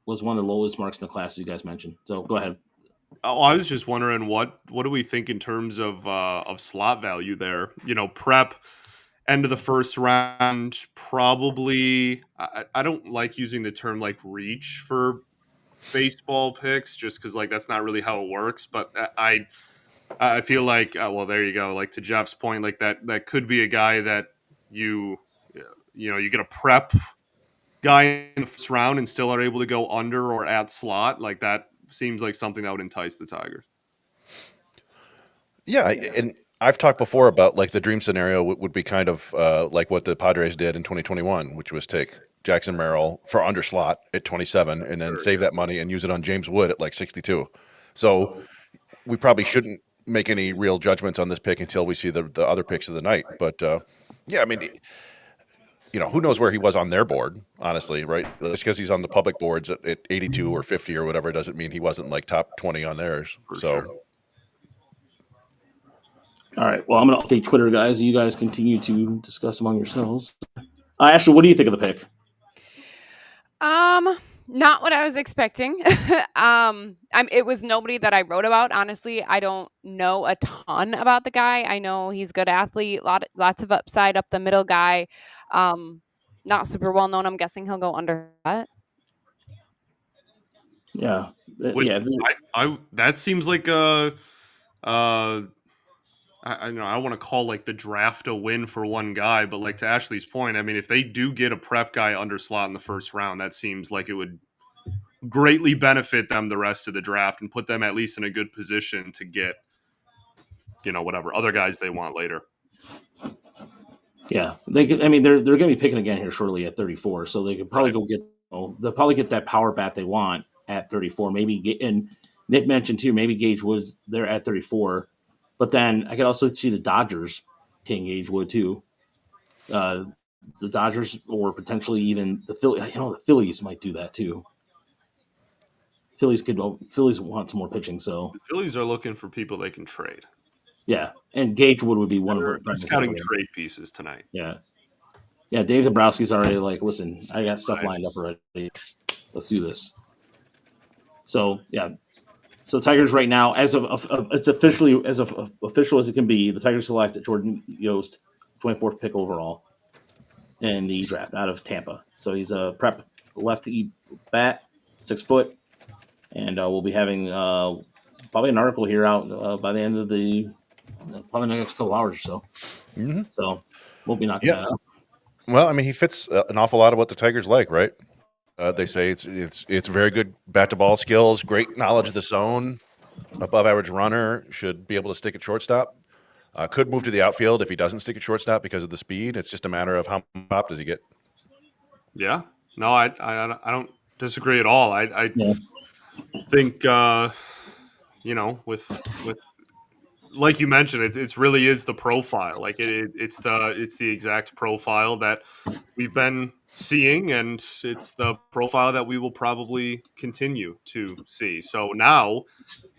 was one of the lowest marks in the class you guys mentioned. So go ahead. Oh, I was just wondering what do we think in terms of slot value there? Prep end of the first round, probably. I don't like using the term like reach for baseball picks, just because like that's not really how it works. But I feel like well, there you go. Like to Jeff's point, like that could be a guy that you you get a prep guy in the first round and still are able to go under or at slot. Like that seems like something that would entice the Tigers. Yeah, and I've talked before about like the dream scenario would be kind of like what the Padres did in 2021, which was take Jackson Merrill for under slot at 27 and then save that money and use it on James Wood at like 62. So we probably shouldn't make any real judgments on this pick until we see the other picks of the night. But yeah, I mean, who knows where he was on their board, honestly, right? Just because he's on the public boards at 82 or 50 or whatever doesn't mean he wasn't like top 20 on theirs. So. Sure. All right. Well, I'm going to update Twitter, guys. You guys continue to discuss among yourselves. Ashley, what do you think of the pick? Not what I was expecting. It was nobody that I wrote about. Honestly, I don't know a ton about the guy. I know he's a good athlete, lots of upside up the middle guy. Not super well known. I'm guessing he'll go under that. Yeah. That seems like a I don't want to call like the draft a win for one guy, but like to Ashley's point, I mean, if they do get a prep guy under slot in the first round, that seems like it would greatly benefit them the rest of the draft and put them at least in a good position to get, whatever other guys they want later. Yeah, they could. I mean, they're going to be picking again here shortly at 34, so they could probably go get. They'll probably get that power bat they want at 34. Maybe and Nick mentioned too. Maybe Gage Wood's there at 34. But then I could also see the Dodgers taking Gage Wood too. The Dodgers or potentially even the Phillies. The Phillies might do that too. Phillies want some more pitching, so the Phillies are looking for people they can trade. Yeah, and Gage Wood would be one of them. They're scouting trade pieces tonight. Yeah. Dave Dombrowski's already like, listen, I got stuff lined up already. Let's do this. So yeah. So Tigers right now, as of it's officially as official as it can be, the Tigers select Jordan Yoast, 24th pick overall in the draft out of Tampa. So he's a prep lefty bat, 6 foot, and we'll be having probably an article here out by the end of probably the next couple hours or so. Mm-hmm. So we'll be knocking that out. Well, I mean, he fits an awful lot of what the Tigers like, right? They say it's very good bat to ball skills, great knowledge of the zone, above average runner, should be able to stick at shortstop. Could move to the outfield if he doesn't stick at shortstop because of the speed. It's just a matter of how pop does he get. Yeah, no, I don't disagree at all. I think with like you mentioned, it's really is the profile. Like it's the exact profile that we've been seeing, and it's the profile that we will probably continue to see. So now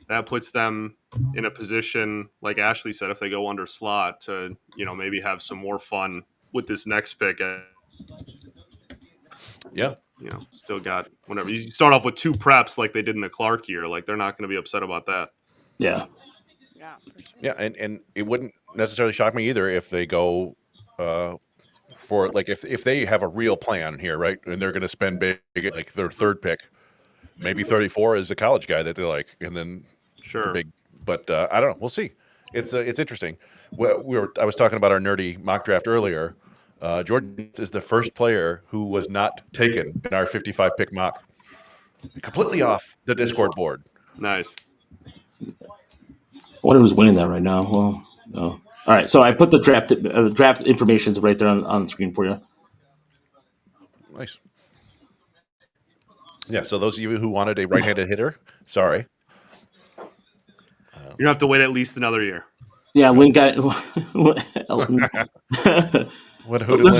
that puts them in a position, like Ashley said, if they go under slot to, maybe have some more fun with this next pick. Yeah. Still got whatever. You start off with 2 preps like they did in the Clark year. Like they're not going to be upset about that. Yeah. Yeah. For sure. Yeah. And it wouldn't necessarily shock me either if they go for like if they have a real plan here, right? And they're going to spend big at like their third pick, maybe 34 is a college guy that they like, and then Sure. big. But I don't know. We'll see. It's interesting. I was talking about our nerdy mock draft earlier. Jordan is the first player who was not taken in our 55 pick mock, completely off the Discord board. Nice. I wonder who's winning that right now. Well, no. All right, so I put the draft information right there on the screen for you. Nice. Yeah, so those of you who wanted a right-handed hitter, sorry. You're going to have to wait at least another year. Yeah, Lynn got There's a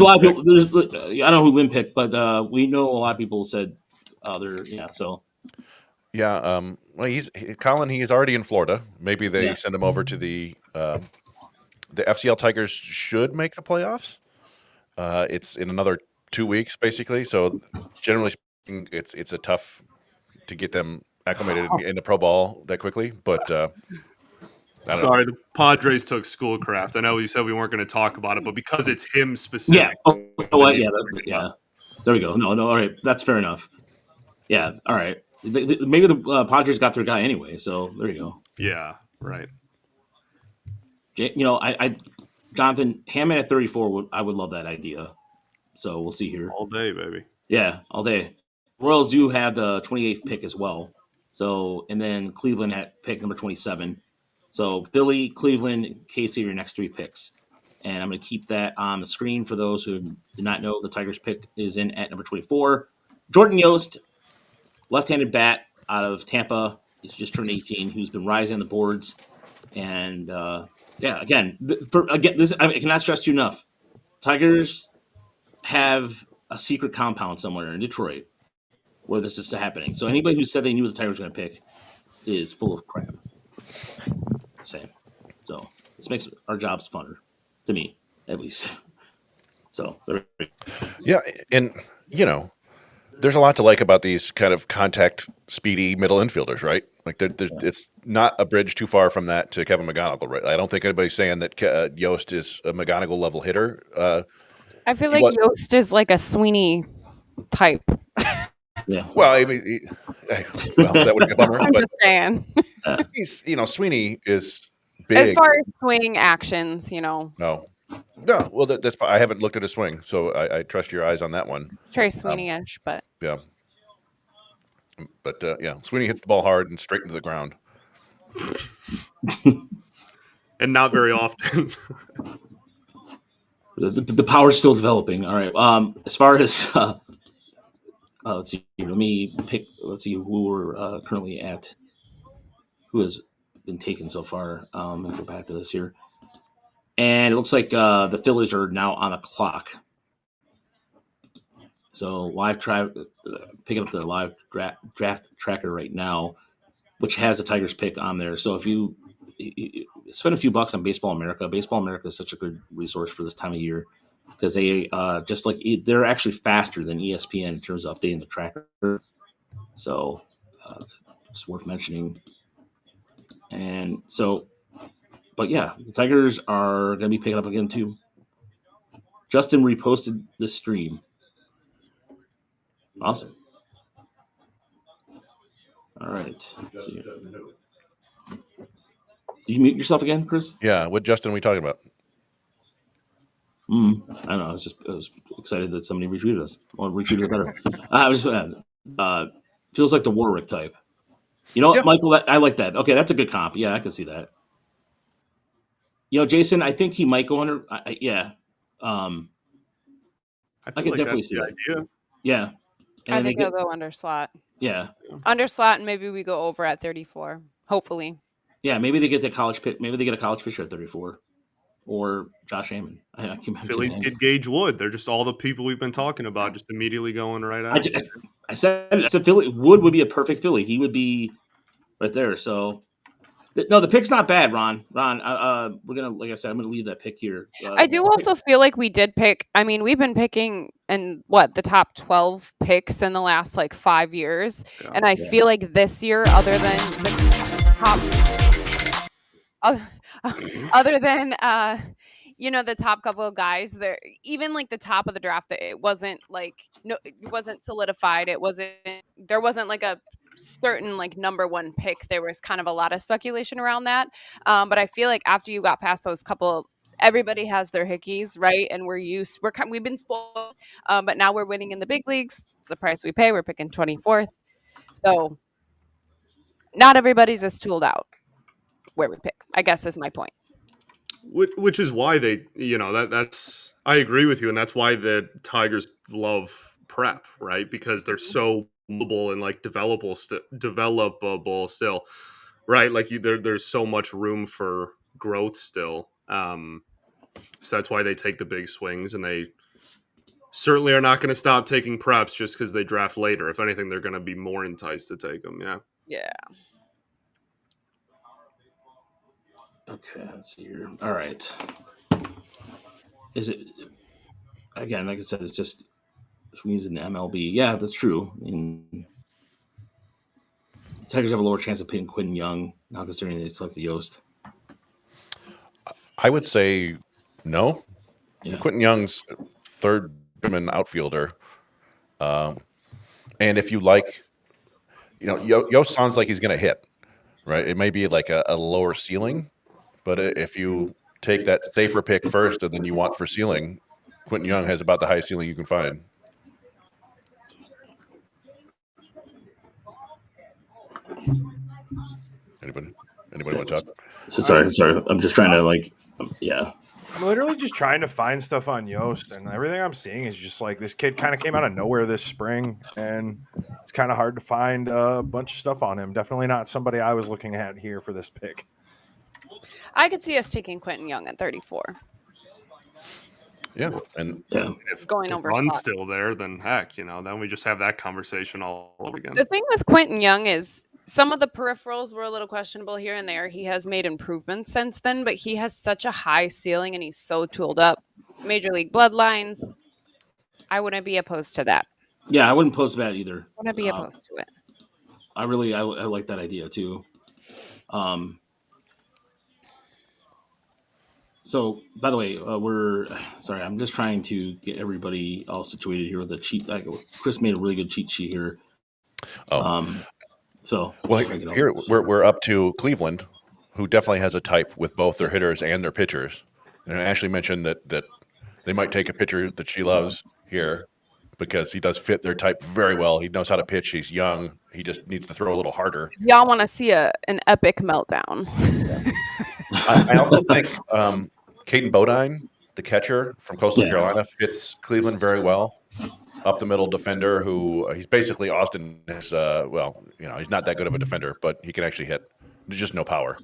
lot of people. I don't know who Lynn picked, but we know a lot of people said other. Yeah, so. Yeah, well, Colin. He is already in Florida. Maybe they send him over to the FCL Tigers. Should make the playoffs. It's in another 2 weeks, basically. So generally speaking, it's a tough to get them acclimated into pro ball that quickly, but I don't Sorry, know. the Padres took Schoolcraft. I know you said we weren't going to talk about it, but because it's him specifically. Yeah. Oh, you know what? Yeah. There we go. No. All right. That's fair enough. Yeah. All right. Maybe the Padres got their guy anyway. So there you go. Yeah. Right. Jonathan Hammond at 34. I would love that idea. So we'll see here. All day, baby. Yeah, all day. Royals do have the 28th pick as well. So, and then Cleveland at pick number 27. So Philly, Cleveland, KC are your next 3 picks. And I'm going to keep that on the screen for those who did not know the Tigers pick is in at number 24. Jordan Yoast, left-handed bat out of Tampa. He's just turned 18. Who's been rising on the boards. And again, I cannot stress you enough. Tigers have a secret compound somewhere in Detroit where this is happening. So anybody who said they knew the Tigers were going to pick is full of crap. Same. So this makes our jobs funner, to me, at least. So yeah, and there's a lot to like about these kind of contact speedy middle infielders, right? Like it's not a bridge too far from that to Kevin McGonigal, right? I don't think anybody's saying that Yoast is a McGonigal level hitter. I feel like Yoast is like a Sweeney type. Yeah. Well, I mean, that would be a bummer. I'm but just saying. He's, Sweeney is big. As far as swing actions, No. Well, that's I haven't looked at a swing, so I trust your eyes on that one. Trey Sweeney-ish, but yeah. But Sweeney hits the ball hard and straight into the ground, and not very often. The power's still developing. All right. As far as let's see. Let's see who we're currently at. Who has been taken so far? I'm gonna go back to this here, and it looks like the Phillies are now on the clock. So picking up the live draft tracker right now, which has the Tigers pick on there. So if you spend a few bucks on Baseball America is such a good resource for this time of year because they they're actually faster than ESPN in terms of updating the tracker. So it's worth mentioning. And so, but yeah, the Tigers are going to be picking up again too. Justin reposted the stream. Awesome. All right. See. Did you mute yourself again, Chris? Yeah. What Justin are we talking about? I don't know. I was excited that somebody retweeted us. Well, retweeted it better. I was feels like the Warwick type. You know what, Michael? I like that. Okay, that's a good comp. Yeah, I can see that. Jason, I think he might go under. I can definitely see that. Idea. Yeah. And I think he'll go under slot. Yeah. Under slot, and maybe we go over at 34. Hopefully. Yeah, maybe they get the college pick. Maybe they get a college pitcher at 34, or Josh Hammond. Phillies did Gage Wood. They're just all the people we've been talking about, just immediately going right out. I said Philly. Wood would be a perfect Philly. He would be right there. So. No, the pick's not bad, Ron. We're gonna, like I said, I'm gonna leave that pick here. I do also feel like we did pick. I mean, we've been picking in the top 12 picks in the last 5 years, and I feel like this year, other than the top, other than the top couple of guys, there even the top of the draft, it wasn't it wasn't solidified. There wasn't a certain number one pick. There was kind of a lot of speculation around that, but I feel like after you got past those couple, everybody has their hickeys, right? And we've been spoiled, but now we're winning in the big leagues. It's the price we pay. We're picking 24th, so not everybody's as tooled out where we pick, I guess, is my point. Which is why they, that's I agree with you, and that's why the Tigers love prep, right? Because they're so mobile and developable still, right? There's so much room for growth still. So that's why they take the big swings, and they certainly are not going to stop taking preps just because they draft later. If anything, they're going to be more enticed to take them. Yeah. Okay, let's see here. All right. Is it again? Like I said, it's just swings in the MLB. Yeah, that's true. Tigers have a lower chance of picking Quentin Young now, considering they select the Yoast. I would say no. Yeah. Quentin Young's third outfielder. And if you like, Yoast sounds like he's going to hit, right? It may be like a lower ceiling, but if you take that safer pick first and then you want for ceiling, Quentin Young has about the highest ceiling you can find. Anybody want to talk? So sorry. I'm just trying to yeah. I'm literally just trying to find stuff on Yoast, and everything I'm seeing is just like this kid kind of came out of nowhere this spring, and it's kind of hard to find a bunch of stuff on him. Definitely not somebody I was looking at here for this pick. I could see us taking Quentin Young at 34. Yeah, and if going over Run's spot. still there, then heck, then we just have that conversation all over again. The thing with Quentin Young is some of the peripherals were a little questionable here and there. He has made improvements since then, but he has such a high ceiling and he's so tooled up. Major League bloodlines. I wouldn't be opposed to that. Yeah, I wouldn't post that either. I wouldn't be opposed to it. I like that idea too. So, by the way, I'm just trying to get everybody all situated here with a cheat. Chris made a really good cheat sheet here. Here we're up to Cleveland, who definitely has a type with both their hitters and their pitchers. And Ashley mentioned that they might take a pitcher that she loves here because he does fit their type very well. He knows how to pitch. He's young. He just needs to throw a little harder. Y'all want to see an epic meltdown. I also think Caden Bodine, the catcher from Coastal Carolina, fits Cleveland very well. Up the middle defender who he's basically Austin. He's not that good of a defender, but he can actually hit. There's just no power.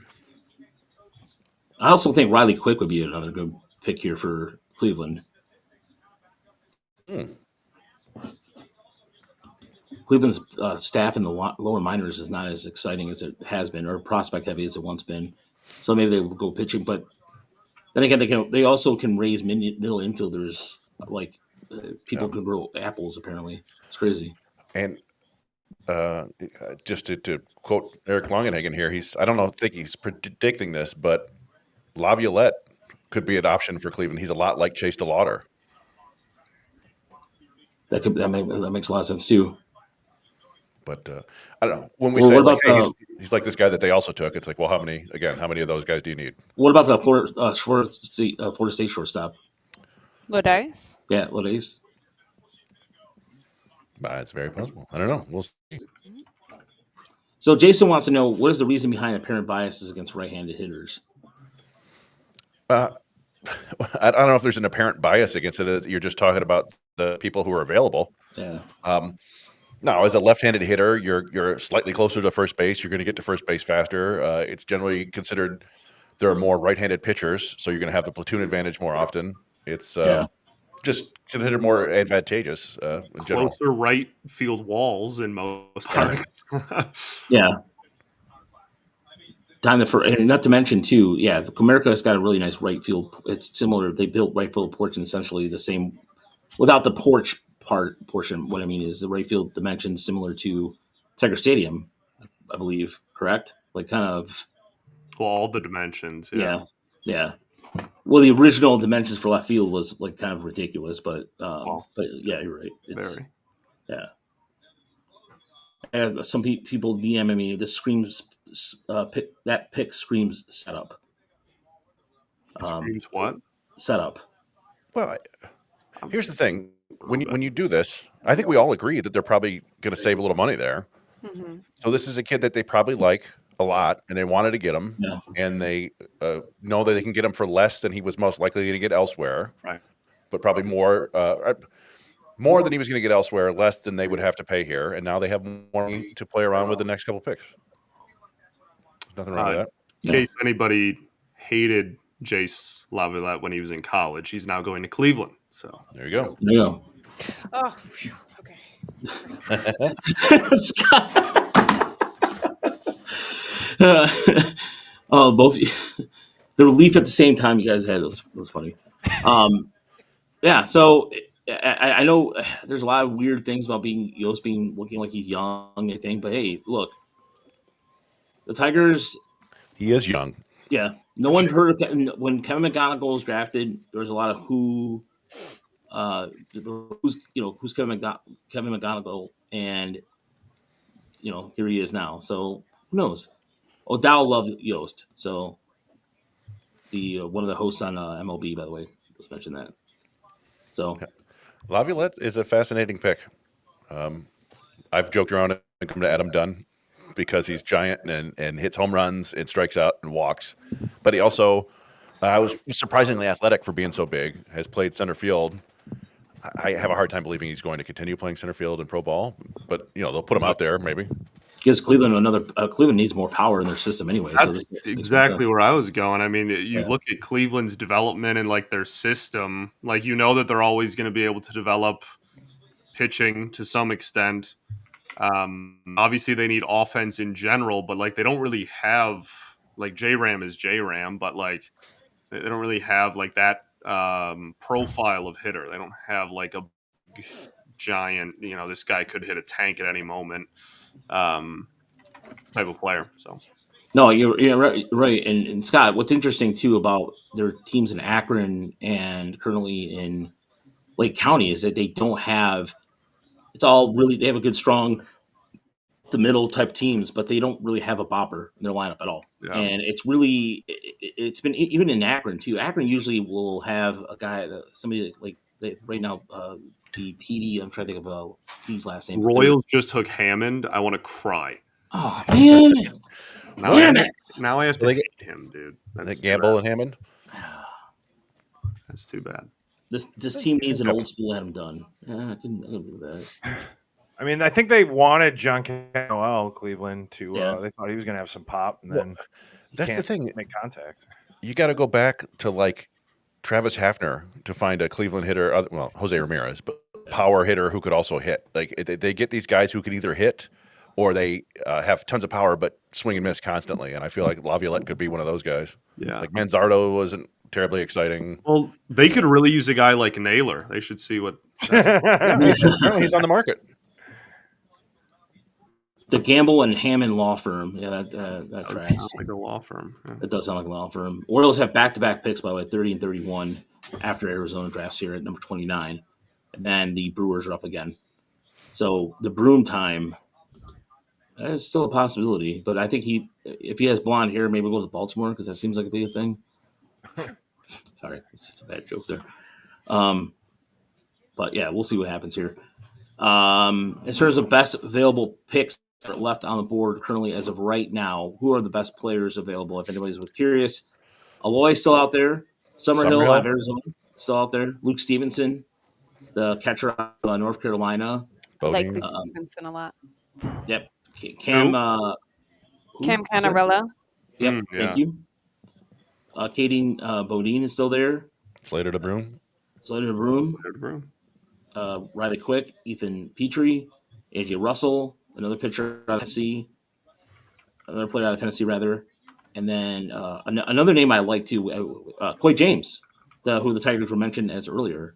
I also think Riley Quick would be another good pick here for Cleveland. Cleveland's staff in the lower minors is not as exciting as it has been, or prospect heavy as it once been. So maybe they will go pitching, but then again, they also can raise middle infielders like. People can grow apples, apparently. It's crazy. And just to quote Eric Longenhagen here, I think he's predicting this, but Laviolette could be an option for Cleveland. He's a lot like Chase DeLauder. That makes a lot of sense too. But I don't know. When we say he's like this guy that they also took, it's like, well, how many of those guys do you need? What about the Florida State shortstop? Lodice? Yeah, Lodice. It's very possible. I don't know. We'll see. So Jason wants to know, what is the reason behind apparent biases against right-handed hitters? I don't know if there's an apparent bias against it. You're just talking about the people who are available. Yeah. No, as a left-handed hitter, you're slightly closer to first base. You're going to get to first base faster. It's generally considered there are more right-handed pitchers, so you're going to have the platoon advantage more often. It's just considered more advantageous in general. Closer right field walls in most parks. Yeah. Not to mention too, Comerica's got a really nice right field. It's similar. They built right field porch essentially the same, without the porch portion. What I mean is the right field dimensions similar to Tiger Stadium, I believe. Correct? Like kind of. Well, all the dimensions. Yeah. Well, the original dimensions for left field was like kind of ridiculous, but yeah, you're right. It's very. Yeah. And some people DMing me. This screams. Pick screams setup. Screams what? Setup. Well, here's the thing: when you do this, I think we all agree that they're probably going to save a little money there. Mm-hmm. So this is a kid that they probably like a lot, and they wanted to get him, and they know that they can get him for less than he was most likely going to get elsewhere. Right. But probably more than he was going to get elsewhere, less than they would have to pay here, and now they have more money to play around with the next couple picks. Nothing wrong with that. In case anybody hated Jace Laviolette when he was in college, he's now going to Cleveland. So there you go. There you go. Oh, phew. Okay. Both the relief at the same time you guys had was funny. So I know there's a lot of weird things about Yoast looking like he's young, I think, but hey, look, The Tigers. He is young. Yeah, no one heard of when Kevin McGonigal was drafted. There was a lot of who's Kevin McGonigal, and here he is now. So who knows? O'Dowd loved Yoast, so the one of the hosts on MLB, by the way, just mentioned that. So Laviolette is a fascinating pick. I've joked around and come to Adam Dunn because he's giant and hits home runs and strikes out and walks. But he also was surprisingly athletic for being so big, has played center field. I have a hard time believing he's going to continue playing center field in pro ball, but they'll put him out there maybe. Gives Cleveland Cleveland needs more power in their system anyway. That's so this exactly where I was going. I mean, you look at Cleveland's development and like their system, like that they're always going to be able to develop pitching to some extent. Obviously they need offense in general, but like they don't really have like J-Ram is J-Ram, but like they don't really have like that profile of hitter. They don't have like a giant, this guy could hit a tank at any moment type of player. So no, you're right. And Scott, what's interesting too about their teams in Akron and currently in Lake County is that they don't have. It's all really they have a good strong the middle type teams, but they don't really have a bopper in their lineup at all. Yeah. And it's been even in Akron too. Akron usually will have a guy, somebody like right now, the PD. I'm trying to think of his last name. Royals just took Hammond. I want to cry. Oh man! Now I have to hate him, dude. That's Gamble and Hammond. That's too bad. This team needs an old school Adam Dunn. I can do that. I mean, I think they wanted John Noel Cleveland to. They thought he was going to have some pop, and then that's the thing. Make contact. You got to go back to like Travis Hafner to find a Cleveland hitter. Well, Jose Ramirez, but power hitter who could also hit. Like they get these guys who can either hit or they have tons of power but swing and miss constantly. And I feel like Laviolette could be one of those guys. Yeah, like Manzardo wasn't terribly exciting. Well, they could really use a guy like Naylor. They should see what. Apparently, he's on the market. The Gamble and Hammond law firm. Yeah, that tracks. Sounds like a law firm. Yeah. It does sound like a law firm. Orioles have back-to-back picks, by the way, 30 and 31 after Arizona drafts here at number 29. And then the Brewers are up again. So the Broom time is still a possibility. But I think if he has blonde hair, maybe we'll go to Baltimore because that seems like it'd be a thing. Sorry, it's just a bad joke there. But yeah, we'll see what happens here. As far as the best available picks left on the board currently as of right now, who are the best players available? If anybody's curious, Aloy still out there. Summerhill out of Arizona still out there. Luke Stevenson, the catcher out of North Carolina. Like Luke Stevenson a lot. Yep. Cam Canarella. Yep. Thank you. Kade Bodine is still there. Slater to Broom. Riley Quick, Ethan Petrie, AJ Russell, another pitcher out of Tennessee, another player out of Tennessee, rather. And then another name I like too, Coy James, who the Tigers were mentioned as earlier.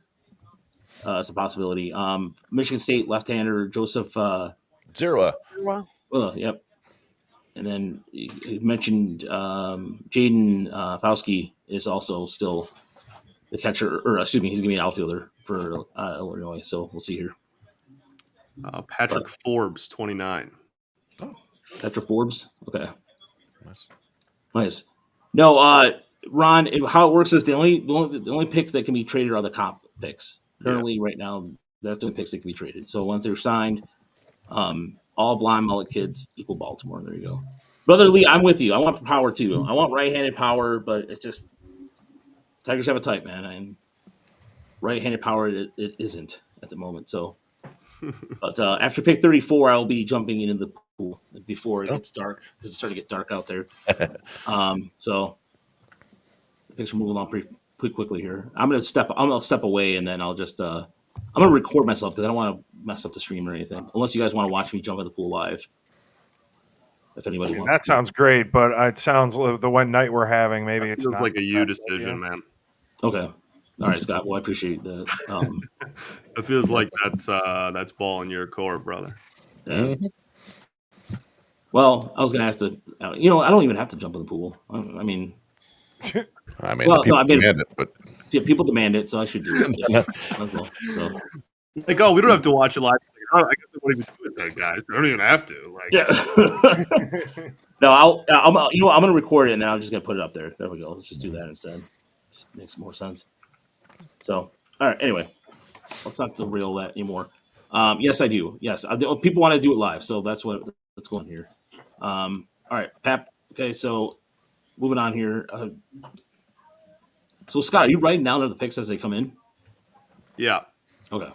It's a possibility. Michigan State left-hander Joseph Zerwa. Yep. And then you mentioned Jaden Fauske is also still the catcher, or excuse me, he's going to be an outfielder for Illinois. So we'll see here. Patrick Forbes, 29. Oh, Patrick Forbes. Okay. Nice. No, Ron. How it works is the only picks that can be traded are the comp picks. Currently, right now, that's the only picks that can be traded. So once they're signed, all blonde mullet kids equal Baltimore. There you go, Brother Lee. I'm with you. I want power too. I want right-handed power, but it's just Tigers have a type, man. And right-handed power, it isn't at the moment. So, but after pick 34, I'll be jumping into the pool before it gets dark because it's starting to get dark out there. So, things are moving along pretty quickly here. I'm gonna step away, and then I'll just I'm gonna record myself because I don't want to mess up the stream or anything. Unless you guys want to watch me jump in the pool live. If anybody wants, that sounds great, but it sounds the one night we're having. Maybe it's not like a you decision, man. Okay. All right, Scott. Well, I appreciate that. It feels like that's ball in your court, brother. Yeah. Well, I was going to ask I don't even have to jump in the pool. I mean, the people demand it, but yeah, people demand it, so I should do it. Yeah. Well, so. Like, oh, we don't have to watch it live. Like, oh, I guess I won't even do it then, guys. I don't even have to. Like, yeah. No, I'm going to record it and then I'm just going to put it up there. There we go. Let's just do that instead. Just makes more sense. So, all right. Anyway, let's not derail that anymore. Yes, I do. Yes, people want to do it live, so that's what's going on here. All right, Pap. Okay, so moving on here. So Scott, are you writing down the picks as they come in? Yeah. Okay.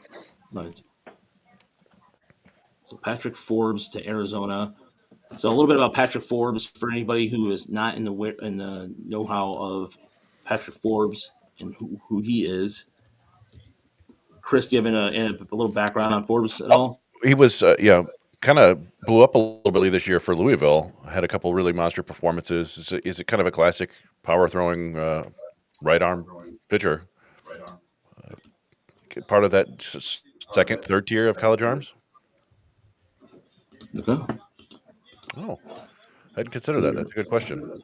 Nice. So Patrick Forbes to Arizona. So a little bit about Patrick Forbes for anybody who is not in the know-how of Patrick Forbes and who he is. Chris, do you have a little background on Forbes at all? He was, kind of blew up a little bit this year for Louisville. Had a couple really monster performances. Is it kind of a classic power throwing right arm pitcher? Part of that second, third tier of college arms. Okay. Oh, I hadn't considered that. That's a good question.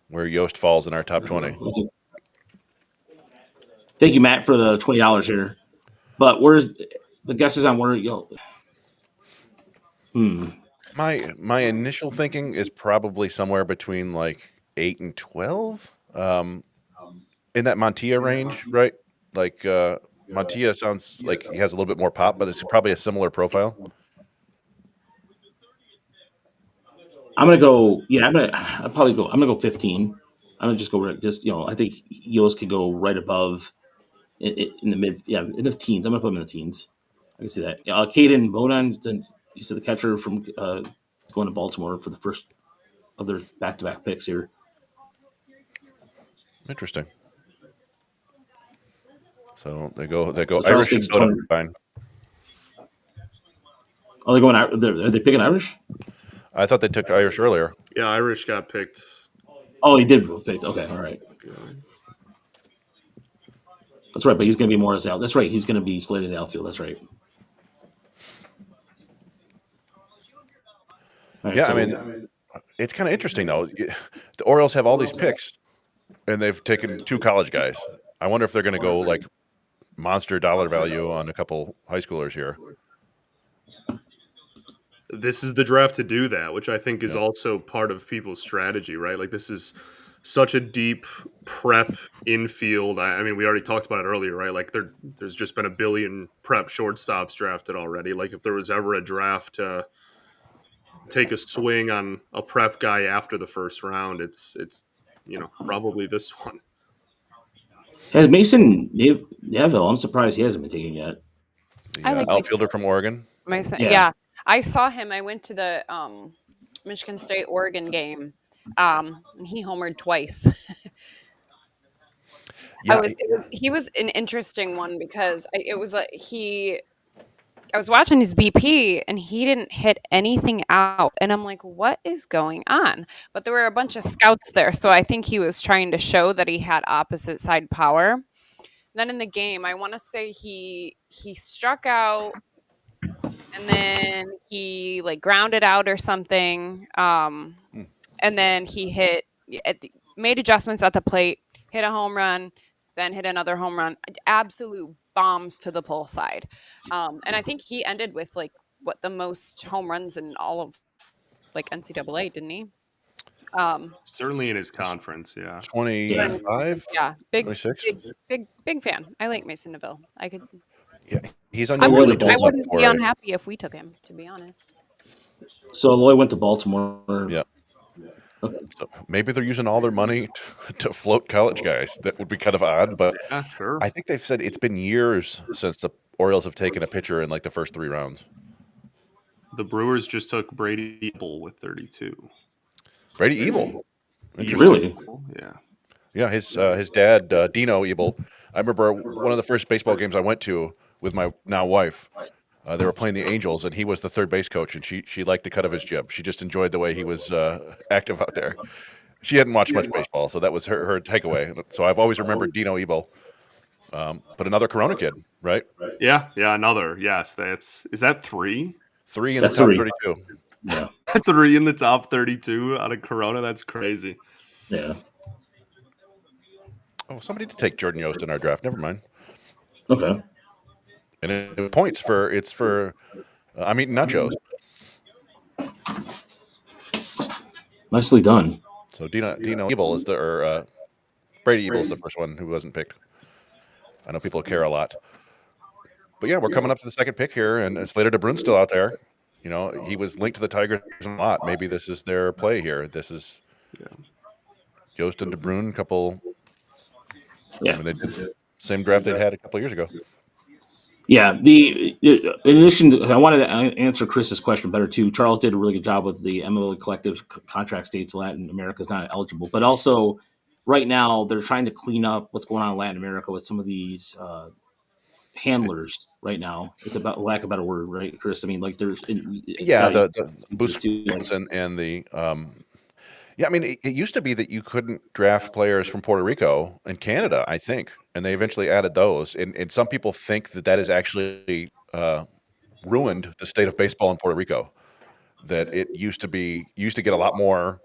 Where Yoast falls in our top 20. Thank you, Matt, for the $20 here. But where's the guesses on where you? My initial thinking is probably somewhere between like 8 and 12, in that Montilla range, right? Like Montilla sounds like he has a little bit more pop, but it's probably a similar profile. I'm gonna go. Yeah, I'm gonna go 15. I'm gonna just go I think Yost could go right above in the mid. Yeah, in the teens. I'm gonna put him in the teens. I can see that. Kade Bonan, you said the catcher from going to Baltimore for the first other back-to-back picks here. Interesting. So they go So Irish and Bonan, fine. Oh, they're going. Are they picking Irish? I thought they took Irish earlier. Yeah, Irish got picked. Oh, he did pick. Okay, all right. That's right, but he's going to be more as out. That's right. He's going to be slated in the outfield. That's right. Right, yeah, so, I mean, it's kind of interesting though. The Orioles have all these picks, and they've taken 2 college guys. I wonder if they're going to go like monster dollar value on a couple high schoolers here. This is the draft to do that, which I think is also part of people's strategy, right? Like, this is such a deep prep infield. I mean, we already talked about it earlier, right? Like, there's just been a billion prep shortstops drafted already. Like, if there was ever a draft to take a swing on a prep guy after the first round, it's probably this one. Has Mason Neville? I'm surprised he hasn't been taken yet. I like outfielder from Oregon. Mason, yeah. I saw him. I went to the Michigan State Oregon game. And he homered twice. He was an interesting one because I was watching his BP and he didn't hit anything out, and I'm like, what is going on? But there were a bunch of scouts there, so I think he was trying to show that he had opposite side power. Then in the game, I want to say he struck out. And then he grounded out or something. And then he made adjustments at the plate, hit a home run, then hit another home run. Absolute bombs to the pull side. And I think he ended with the most home runs in all of NCAA, didn't he? Certainly in his conference, yeah. 25? Yeah, 26? Big fan. I like Mason Neville. Yeah, he's I wouldn't be unhappy if we took him, to be honest. So Loy went to Baltimore. Yeah. Okay. So maybe they're using all their money to float college guys. That would be kind of odd, but yeah, sure. I think they've said it's been years since the Orioles have taken a pitcher in the first 3 rounds. The Brewers just took Brady Ebel with 32. Brady Ebel? Really? Yeah. Yeah, his dad, Dino Ebel. I remember one of the first baseball games I went to with my now wife. They were playing the Angels, and he was the third base coach, and she liked the cut of his jib. She just enjoyed the way he was active out there. She hadn't watched much baseball, so that was her takeaway. So I've always remembered Dino Ebel. But another Corona kid, right? Yeah, another. Yes, is that 3? 3 in the top 32. Yeah. 3 in the top 32 out of Corona. That's crazy. Yeah. Oh, somebody did take Jordan Yoast in our draft. Never mind. Okay. And it points for I'm eating nachos. Nicely done. So Dino Ebel is Brady Ebel is the first one who wasn't picked. I know people care a lot. But yeah, we're coming up to the second pick here, and Slater DeBruyn's still out there. You know, he was linked to the Tigers a lot. Maybe this is their play here. This is Yoast and DeBruyn, a couple. Yeah. I mean, they did same draft they had a couple years ago. Yeah. In addition, I wanted to answer Chris's question better too. Charles did a really good job with the MLB collective contract states. Latin America is not eligible, but also right now they're trying to clean up what's going on in Latin America with some of these handlers right now. It's about lack of a better word, right, Chris? I mean, like there's the boost and the I mean, it used to be that you couldn't draft players from Puerto Rico and Canada, I think, and they eventually added those. And some people think that has actually ruined the state of baseball in Puerto Rico. That it used to get a lot more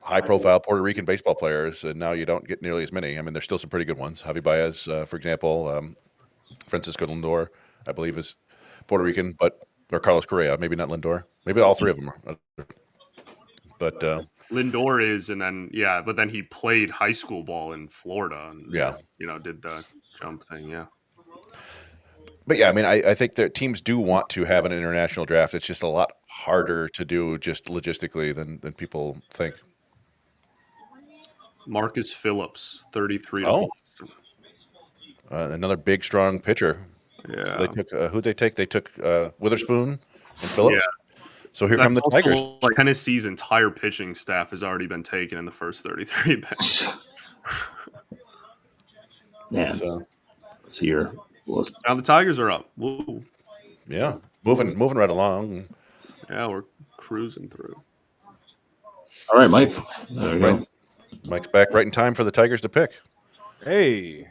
high-profile Puerto Rican baseball players, and now you don't get nearly as many. I mean, there's still some pretty good ones. Javi Baez, for example, Francisco Lindor, I believe, is Puerto Rican, or Carlos Correa, maybe not Lindor. Maybe all three of them are. But Lindor is, and then but then he played high school ball in Florida, and did the jump thing, But yeah, I mean, I think that teams do want to have an international draft. It's just a lot harder to do just logistically than people think. Marcus Phillips, 33 to Boston. Another big, strong pitcher. Yeah. So they took who'd they take? They took Witherspoon and Phillips. Yeah. So here come the Tigers. Like Tennessee's entire pitching staff has already been taken in the first 33 picks. Yeah. So here. Now the Tigers are up. Woo. Yeah, moving right along. Yeah, we're cruising through. All right, Mike. There we go. Mike's back right in time for the Tigers to pick. Hey.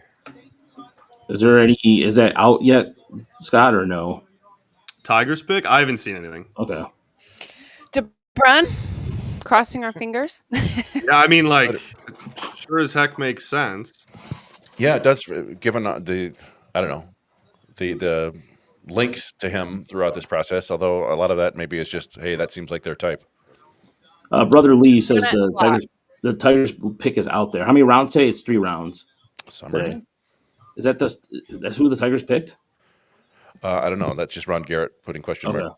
Is that out yet, Scott, or no? Tigers pick? I haven't seen anything. Okay. DeBruyn, crossing our fingers. Yeah, I mean, like, sure as heck makes sense. Yeah, it does. Given the links to him throughout this process, although a lot of that maybe is just, hey, that seems like their type. Brother Lee says the Tigers pick is out there. How many rounds today? It's 3 rounds. Summary. Is that's who the Tigers picked? I don't know. That's just Ron Garrett putting question mark.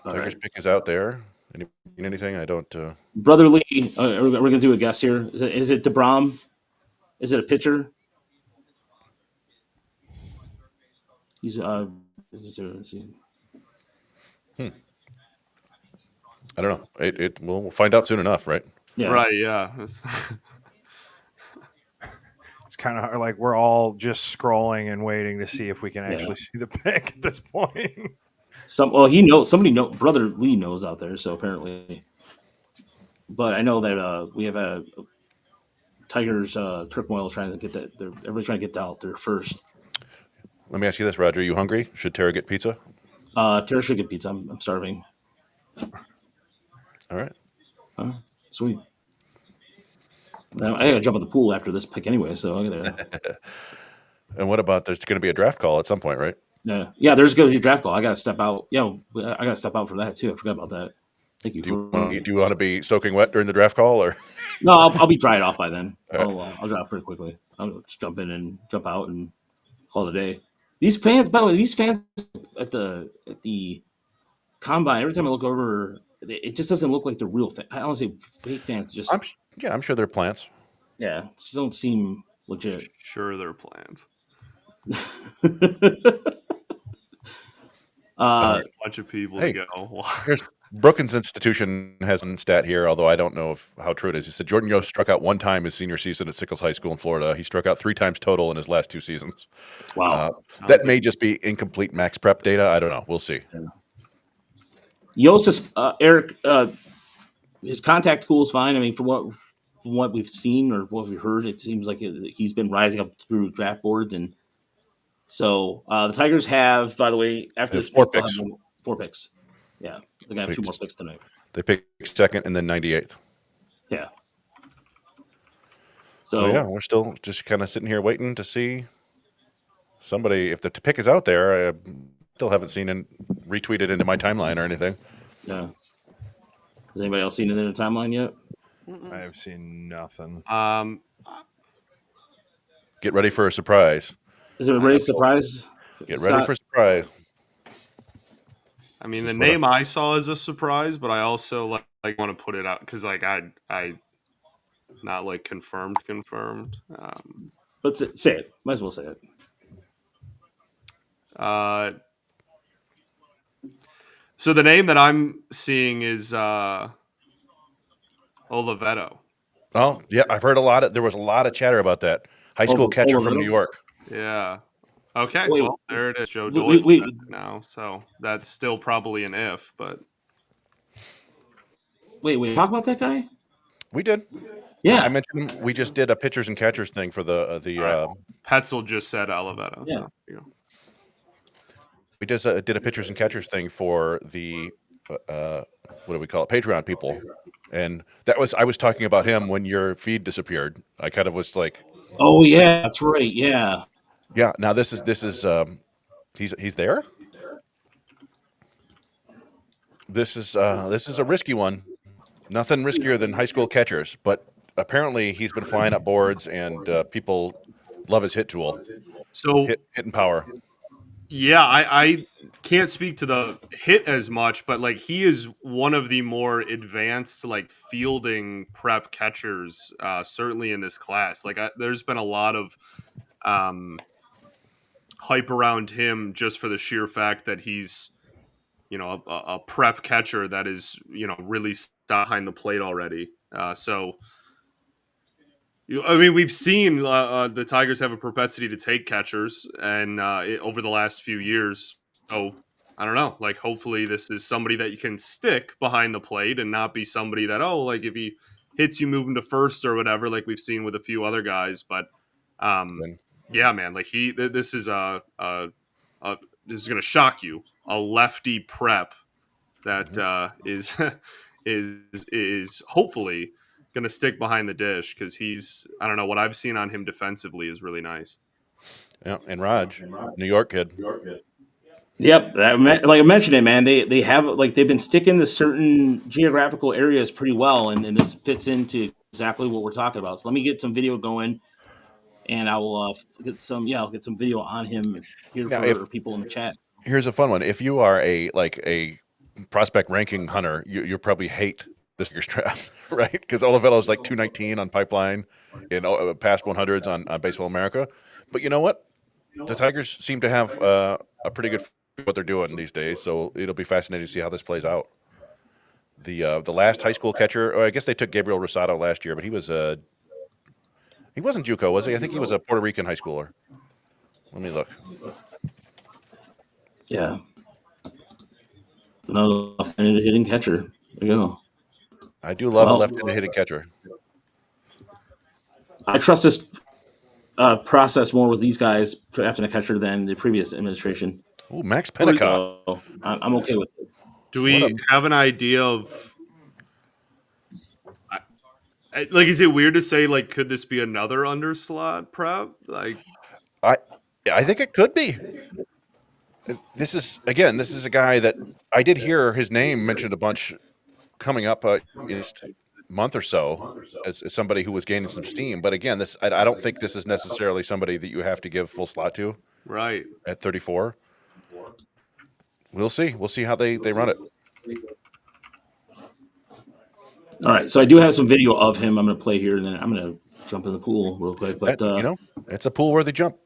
Tigers pick is out there. Anything? I don't. Brother Lee, we're going to do a guess here. Is it DeBrum? Is it a pitcher? He's I don't know. We'll find out soon enough, right? Yeah. Right. Yeah. It's kind of like we're all just scrolling and waiting to see if we can actually see the pick at this point. He knows. Brother Lee knows out there. So apparently, but I know that we have a Tigers turmoil trying to get that. Everybody's trying to get that out there first. Let me ask you this, Roger. Are you hungry? Should Tara get pizza? Tara should get pizza. I'm starving. All right. Sweet. Now, I gotta jump in the pool after this pick anyway, so I gotta. And what about there's going to be a draft call at some point, right? Yeah. There's going to be a draft call. I gotta step out. I gotta step out for that too. I forgot about that. Thank you. Do you want to be soaking wet during the draft call, or? No, I'll be dried off by then. Right. I'll dry off pretty quickly. I'll just jump in and jump out and call it a day. These fans, by the way, at the combine, every time I look over, it just doesn't look like the real fans. I don't want to say fake fans. Just I'm sure they're plants. Yeah, just don't seem legit. Sure, they're plants. A bunch of people to go. Here's Brookings Institution has a stat here, although I don't know how true it is. He said Jordan Yoast struck out 1 time his senior season at Sickles High School in Florida. He struck out 3 times total in his last 2 seasons. Wow. That may just be incomplete max prep data. I don't know. We'll see. Yeah. Yoast is, Eric, his contact tool is fine. I mean, from what we've seen or what we've heard, it seems like he's been rising up through draft boards. And so the Tigers have, by the way, after this 4 picks. 4 picks. Yeah, they're going to have 2 more picks tonight. They picked second and then 98th. Yeah. So yeah, we're still just kind of sitting here waiting to see somebody. If the pick is out there, I still haven't seen it retweeted into my timeline or anything. Yeah. Has anybody else seen it in the timeline yet? I have seen nothing. Get ready for a surprise. Is it a ready surprise? Get ready for a surprise. I mean, the name I saw is a surprise, but I also like want to put it out because like I not like confirmed. But say it. Might as well say it. So the name that I'm seeing is Oliveto. Oh yeah, I've heard there was a lot of chatter about that. High school catcher from New York. Yeah. Okay. Wait, well, there it is. Joe Doyle wait. now, so that's still probably an if, but wait. Talk about that guy. We did. Yeah, I mentioned him. We just did a pitchers and catchers thing for the. Petzel just said Oliveto. Yeah. So, you know. We just did a pitchers and catchers thing for the what do we call it? Patreon people, and I was talking about him when your feed disappeared. I kind of was like, oh yeah, that's right. Yeah. Yeah. Now this is he's there. This is a risky one. Nothing riskier than high school catchers, but apparently he's been flying up boards, and people love his hit tool. So hitting power. Yeah, I can't speak to the hit as much, but like he is one of the more advanced like fielding prep catchers, certainly in this class. Like there's been a lot of hype around him just for the sheer fact that he's, you know, a prep catcher that is, you know, really behind the plate already. I mean, we've seen the Tigers have a propensity to take catchers, and over the last few years. So I don't know. Like, hopefully, this is somebody that you can stick behind the plate and not be somebody that like if he hits you moving to first or whatever, like we've seen with a few other guys. But yeah, man, like this is this is going to shock you. A lefty prep that is hopefully going to stick behind the dish because I don't know, what I've seen on him defensively is really nice. Yeah, and Raj, New York kid. Yep, like I mentioned it, man. They have like they've been sticking to certain geographical areas pretty well, and this fits into exactly what we're talking about. So let me get some video going, and I will get some video on him here for people in the chat. Here's a fun one. If you are a prospect ranking hunter, you probably hate this year's draft, right? Because Oliveto's like 219 on Pipeline in past 100s on Baseball America. But you know what? The Tigers seem to have a pretty good what they're doing these days, so it'll be fascinating to see how this plays out. The last high school catcher, I guess they took Gabriel Rosado last year, but he wasn't JUCO, was he? I think he was a Puerto Rican high schooler. Let me look. Yeah. Another left-handed hitting catcher. There you go. I do love a left-handed hitting catcher. I trust this process more with these guys drafting a catcher than the previous administration. Oh, Max Pennicott. So I'm okay with it. Do we have an idea of like, is it weird to say, like, could this be another underslot prep? Like, I think it could be. This is a guy that I did hear his name mentioned a bunch coming up in a month or so as somebody who was gaining some steam. But again, I don't think this is necessarily somebody that you have to give full slot to. Right. At 34. We'll see. We'll see how they run it. All right. So I do have some video of him I'm going to play here, and then I'm going to jump in the pool real quick. But it's a pool-worthy jump.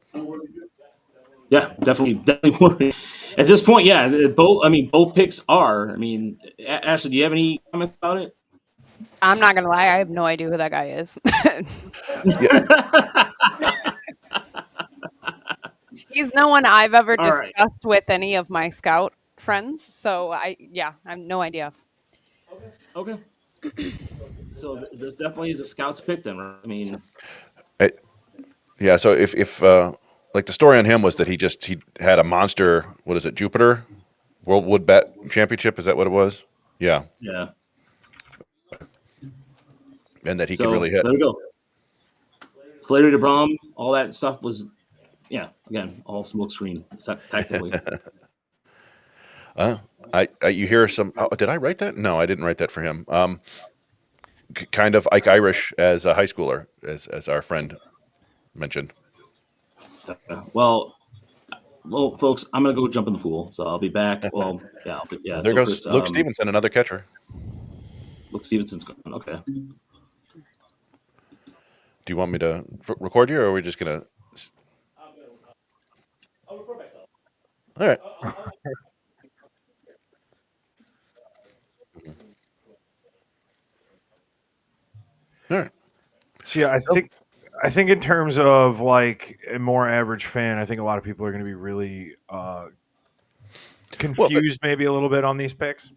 Yeah, definitely. At this point, yeah, both picks are. I mean, Ashley, do you have any comments about it? I'm not gonna lie, I have no idea who that guy is. He's no one I've ever discussed with any of my scout friends, so I have no idea. Okay. So this definitely is a scout's pick, then, right? I mean, So if like the story on him was that he had a monster, what is it, Jupiter World Wood Bet Championship? Is that what it was? Yeah. Yeah. and that he can really hit. There we go. Slater to Brom, all that stuff was, again, all smokescreen tactically. You hear some? Oh, did I write that? No, I didn't write that for him. Kind of Ike Irish as a high schooler, as our friend mentioned. Well, folks, I'm gonna go jump in the pool, so I'll be back. Well, yeah. There goes Luke Stevenson, another catcher. Luke Stevenson's gone. Okay. Do you want me to record you, or are we just gonna? I'll record myself. All right. All right. So yeah, I think in terms of like a more average fan, I think a lot of people are going to be really confused, maybe a little bit on these picks.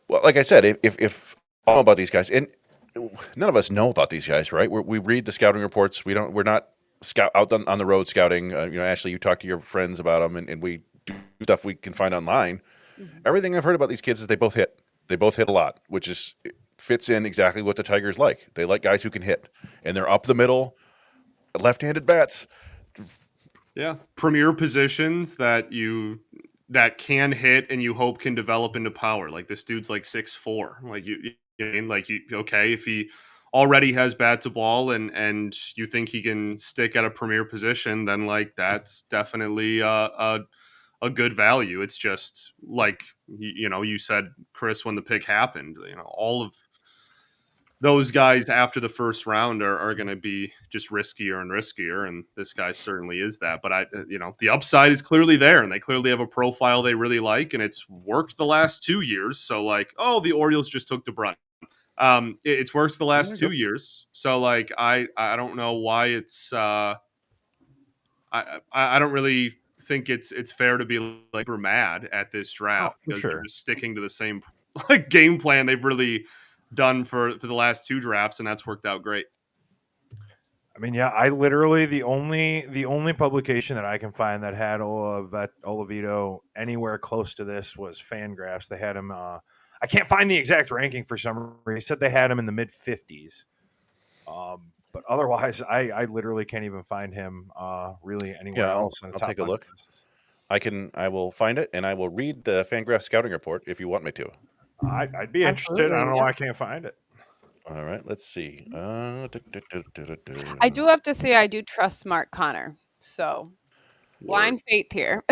Well, like I said, if all about these guys, and none of us know about these guys, right? We read the scouting reports. We're not out on the road scouting. Ashley, you talk to your friends about them, and we do stuff we can find online. Mm-hmm. Everything I've heard about these kids is they both hit. They both hit a lot, which fits in exactly what the Tigers like. They like guys who can hit, and they're up the middle, left-handed bats. Yeah, premier positions that can hit and you hope can develop into power. Like this dude's like 6'4". Okay, if he already has bat to ball and you think he can stick at a premier position, then like that's definitely a good value. It's just like you said, Chris, when the pick happened, all of those guys after the first round are going to be just riskier and riskier, and this guy certainly is that. But the upside is clearly there, and they clearly have a profile they really like, and it's worked the last 2 years. So like, the Orioles just took DeBrun. It's worked the last 2 years. So like, I don't know why it's. I don't really think it's fair to be like super mad at this draft because they're just sticking to the same game plan they've really done for the last 2 drafts, and that's worked out great. I mean, yeah, I literally the only publication that I can find that had Oliveto anywhere close to this was Fangraphs. They had him. I can't find the exact ranking for some reason. They said they had him in the mid 50s. But otherwise, I literally can't even find him really anywhere else. I'll take a look. I will find it, and I will read the Fangraphs scouting report if you want me to. I'd be interested. I don't know why I can't find it. All right, let's see. I do have to say I do trust Mark Connor. So blind faith here.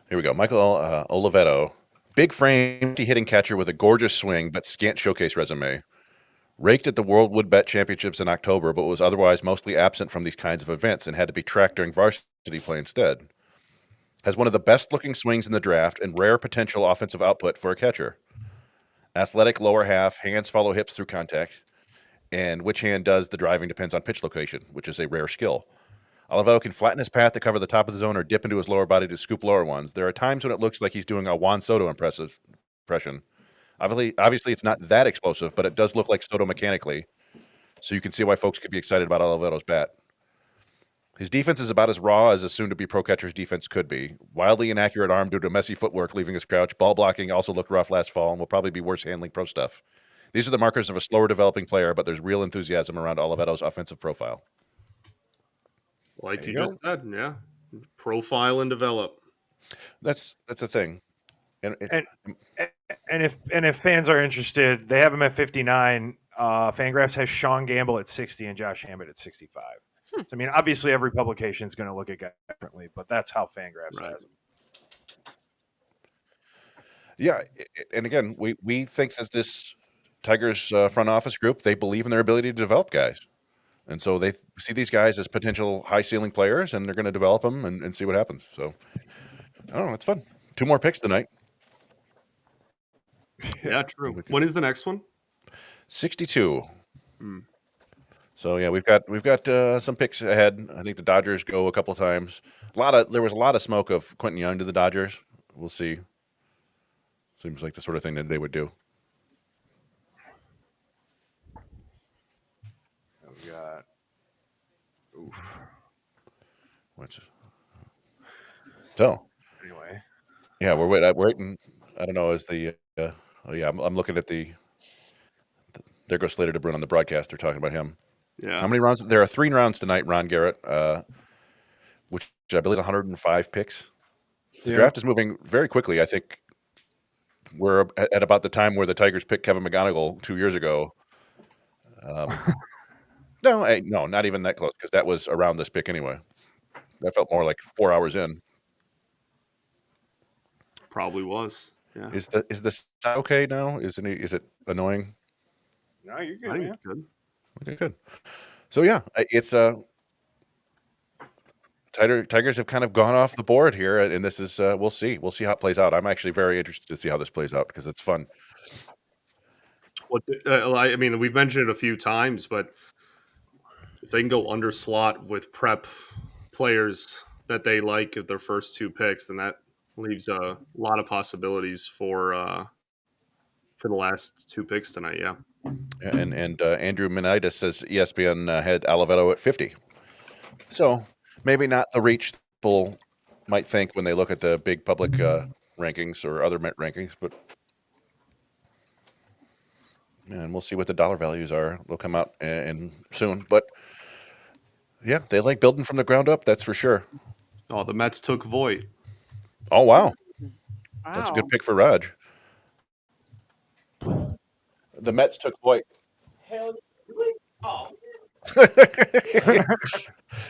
Here we go. Michael Oliveto. Big frame, hitting catcher with a gorgeous swing, but scant showcase resume. Raked at the World Wood Bet Championships in October, but was otherwise mostly absent from these kinds of events and had to be tracked during varsity play instead. Has one of the best-looking swings in the draft and rare potential offensive output for a catcher. Athletic lower half, hands follow hips through contact, and which hand does the driving depends on pitch location, which is a rare skill. Oliveto can flatten his path to cover the top of the zone or dip into his lower body to scoop lower ones. There are times when it looks like he's doing a Juan Soto impression. Obviously, it's not that explosive, but it does look like Soto mechanically, so you can see why folks could be excited about Oliveto's bat. His defense is about as raw as a soon-to-be pro catcher's defense could be. Wildly inaccurate arm due to messy footwork leaving his crouch. Ball blocking also looked rough last fall and will probably be worse handling pro stuff. These are the markers of a slower developing player, but there's real enthusiasm around Oliveto's offensive profile. Like you just said, yeah. Profile and develop. That's a thing. And if fans are interested, they have him at 59. Fangraphs has Sean Gamble at 60 and Josh Hammett at 65. So, I mean, obviously every publication is going to look at guys differently, but that's how Fangraphs has them. Yeah, and again, we think that this Tigers front office group, they believe in their ability to develop guys. And so they see these guys as potential high-ceiling players, and they're going to develop them and see what happens. So, I don't know. It's fun. 2 more picks tonight. Yeah, true. When is the next one? 62. So yeah, we've got some picks ahead. I think the Dodgers go a couple times. There was a lot of smoke of Quentin Young to the Dodgers. We'll see. Seems like the sort of thing that they would do. We got What's it? So anyway. Yeah, we're waiting. I don't know. Is the Oh yeah, I'm looking at there goes Slater DeBrun on the broadcast. They're talking about him. Yeah. How many rounds? There are 3 rounds tonight. Ron Garrett, which I believe 105 picks. The draft is moving very quickly. I think we're at about the time where the Tigers picked Kevin McGonigal 2 years ago. No, not even that close because that was around this pick anyway. That felt more like 4 hours in. Probably was. Yeah. Is this okay now? Is it annoying? No, you're good, I think man. it's good. Okay, good. So yeah, it's Tigers have kind of gone off the board here, and this is we'll see how it plays out. I'm actually very interested to see how this plays out because it's fun. I mean, we've mentioned it a few times, but if they can go under slot with prep players that they like at their first 2 picks, then that leaves a lot of possibilities for the last 2 picks tonight. Yeah. And Andrew Menitis says ESPN had Oliveto at 50. So maybe not the reach people might think when they look at the big public rankings or other rankings, but and we'll see what the dollar values are. They'll come out and soon, but yeah, they like building from the ground up. That's for sure. Oh, the Mets took Voit. Oh wow, that's a good pick for Raj. The Mets took Voit. Hell, really? Oh.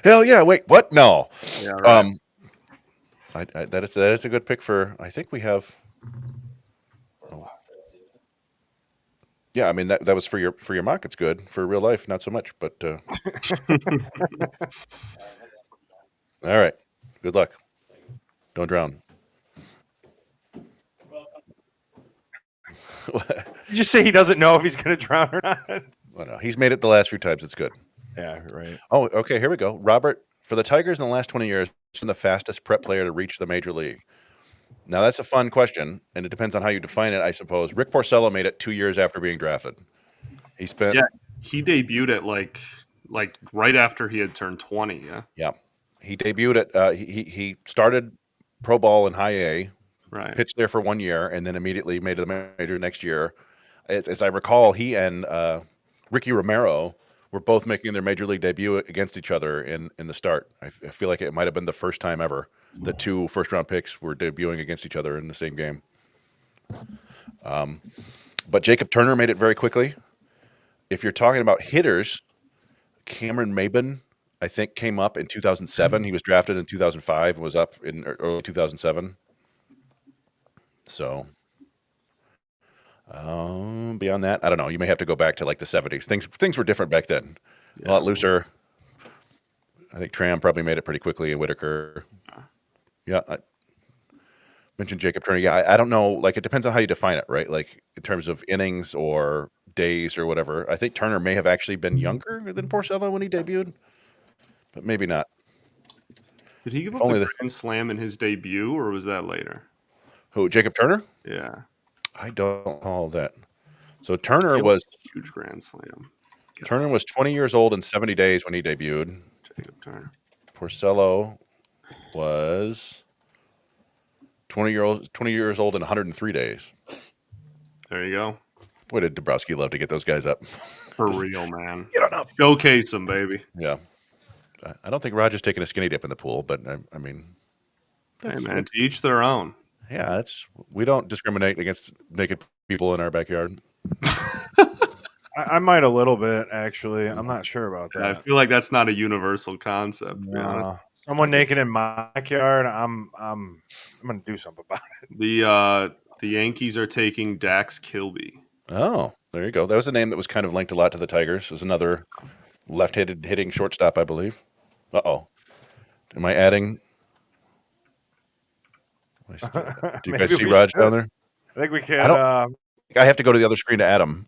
Hell yeah! Wait, what? No. Yeah, right. That is a good pick for. I think we have. Oh. Yeah, I mean that was for your mock. It's good for real life, not so much. But all right, good luck. Don't drown. You just say he doesn't know if he's going to drown or not. Well, no, he's made it the last few times. It's good. Yeah, right. Oh, okay. Here we go. Robert, for the Tigers in the last 20 years, who's been the fastest prep player to reach the major league? Now that's a fun question, and it depends on how you define it, I suppose. Rick Porcello made it 2 years after being drafted. He spent. Yeah, he debuted at like right after he had turned 20. Yeah. Yeah, he debuted at. He started pro ball in high A. Right. Pitched there for 1 year, and then immediately made it a major next year. As I recall, he and Ricky Romero were both making their major league debut against each other in the start. I feel like it might have been the first time ever that 2 first-round picks were debuting against each other in the same game. But Jacob Turner made it very quickly. If you're talking about hitters, Cameron Maben, I think, came up in 2007. He was drafted in 2005 and was up in early 2007. So beyond that, I don't know. You may have to go back to like the 70s. Things were different back then. A lot looser. I think Tram probably made it pretty quickly, and Whitaker. Yeah, I mentioned Jacob Turner. Yeah, I don't know. Like, it depends on how you define it, right? Like, in terms of innings or days or whatever. I think Turner may have actually been younger than Porcello when he debuted, but maybe not. Did he give up the grand slam in his debut, or was that later? Who, Jacob Turner? Yeah. I don't recall that. So Turner was a huge grand slam. Turner was 20 years old and 70 days when he debuted. Jacob Turner. Porcello was 20 years old and 103 days. There you go. Boy, did Dabrowski love to get those guys up. For real, man. Get on up. Showcase them, baby. Yeah. I don't think Roger's taking a skinny dip in the pool, but I mean. Hey, man, to each their own. Yeah, we don't discriminate against naked people in our backyard. I might a little bit, actually. I'm not sure about that. I feel like that's not a universal concept. To be honest. Someone naked in my backyard, I'm gonna do something about it. The Yankees are taking Dax Kilby. Oh, there you go. That was a name that was kind of linked a lot to the Tigers. It was another left-handed hitting shortstop, I believe. Uh-oh. Am I adding? Do you guys see Raj down there? I think we can. I have to go to the other screen to add him.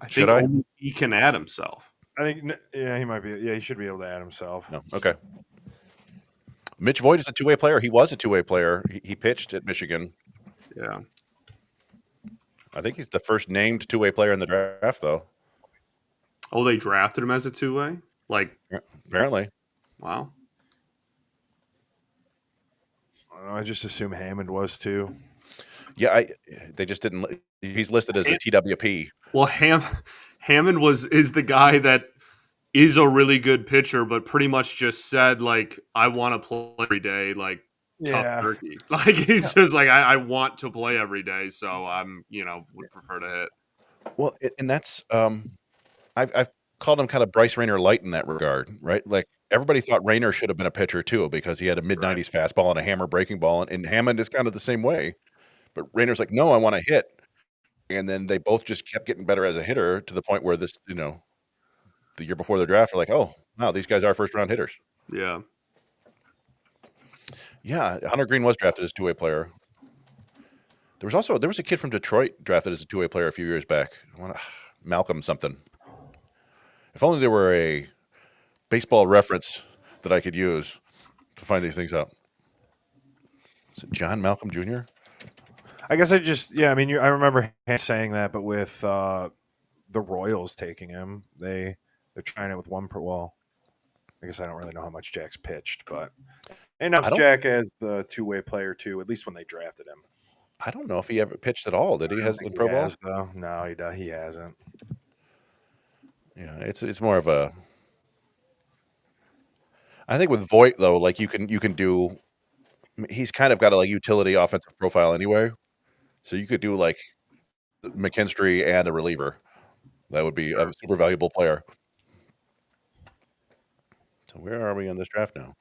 Should I? He can add himself. I think, yeah, he might be. Yeah, he should be able to add himself. No, okay. Mitch Voigt is a two-way player. He was a two-way player. He pitched at Michigan. Yeah. I think he's the first named two-way player in the draft, though. Oh, they drafted him as a two-way? Like, apparently. Wow. I just assume Hammond was too. Yeah, they just didn't. He's listed as a TWP. Well, Hammond is the guy that is a really good pitcher, but pretty much just said like, I want to play every day, like tough turkey. Like he's just like, I want to play every day, so I'm would prefer to hit. Well, and that's I've called him kind of Bryce Rayner light in that regard, right? Like everybody thought Rayner should have been a pitcher too because he had a mid-90s fastball and a hammer breaking ball, and Hammond is kind of the same way. But Rayner's like, no, I want to hit. And then they both just kept getting better as a hitter to the point where this, the year before the draft, are like, oh, wow, these guys are first-round hitters. Yeah. Yeah, Hunter Green was drafted as a two-way player. There was a kid from Detroit drafted as a two-way player a few years back. Malcolm something. If only there were a baseball reference that I could use to find these things out. Is it John Malcolm Jr.? I guess I remember saying that, but with the Royals taking him, they're trying it with one per. Well, I guess I don't really know how much Jack's pitched, but they announced Jack as the two-way player too. At least when they drafted him. I don't know if he ever pitched at all. Did he? Has in pro ball? No, he hasn't. Yeah, it's more of a. I think with Voit though, like you can do. He's kind of got a like utility offensive profile anyway, so you could do like McKinstry and a reliever. That would be a super valuable player. So where are we on this draft now?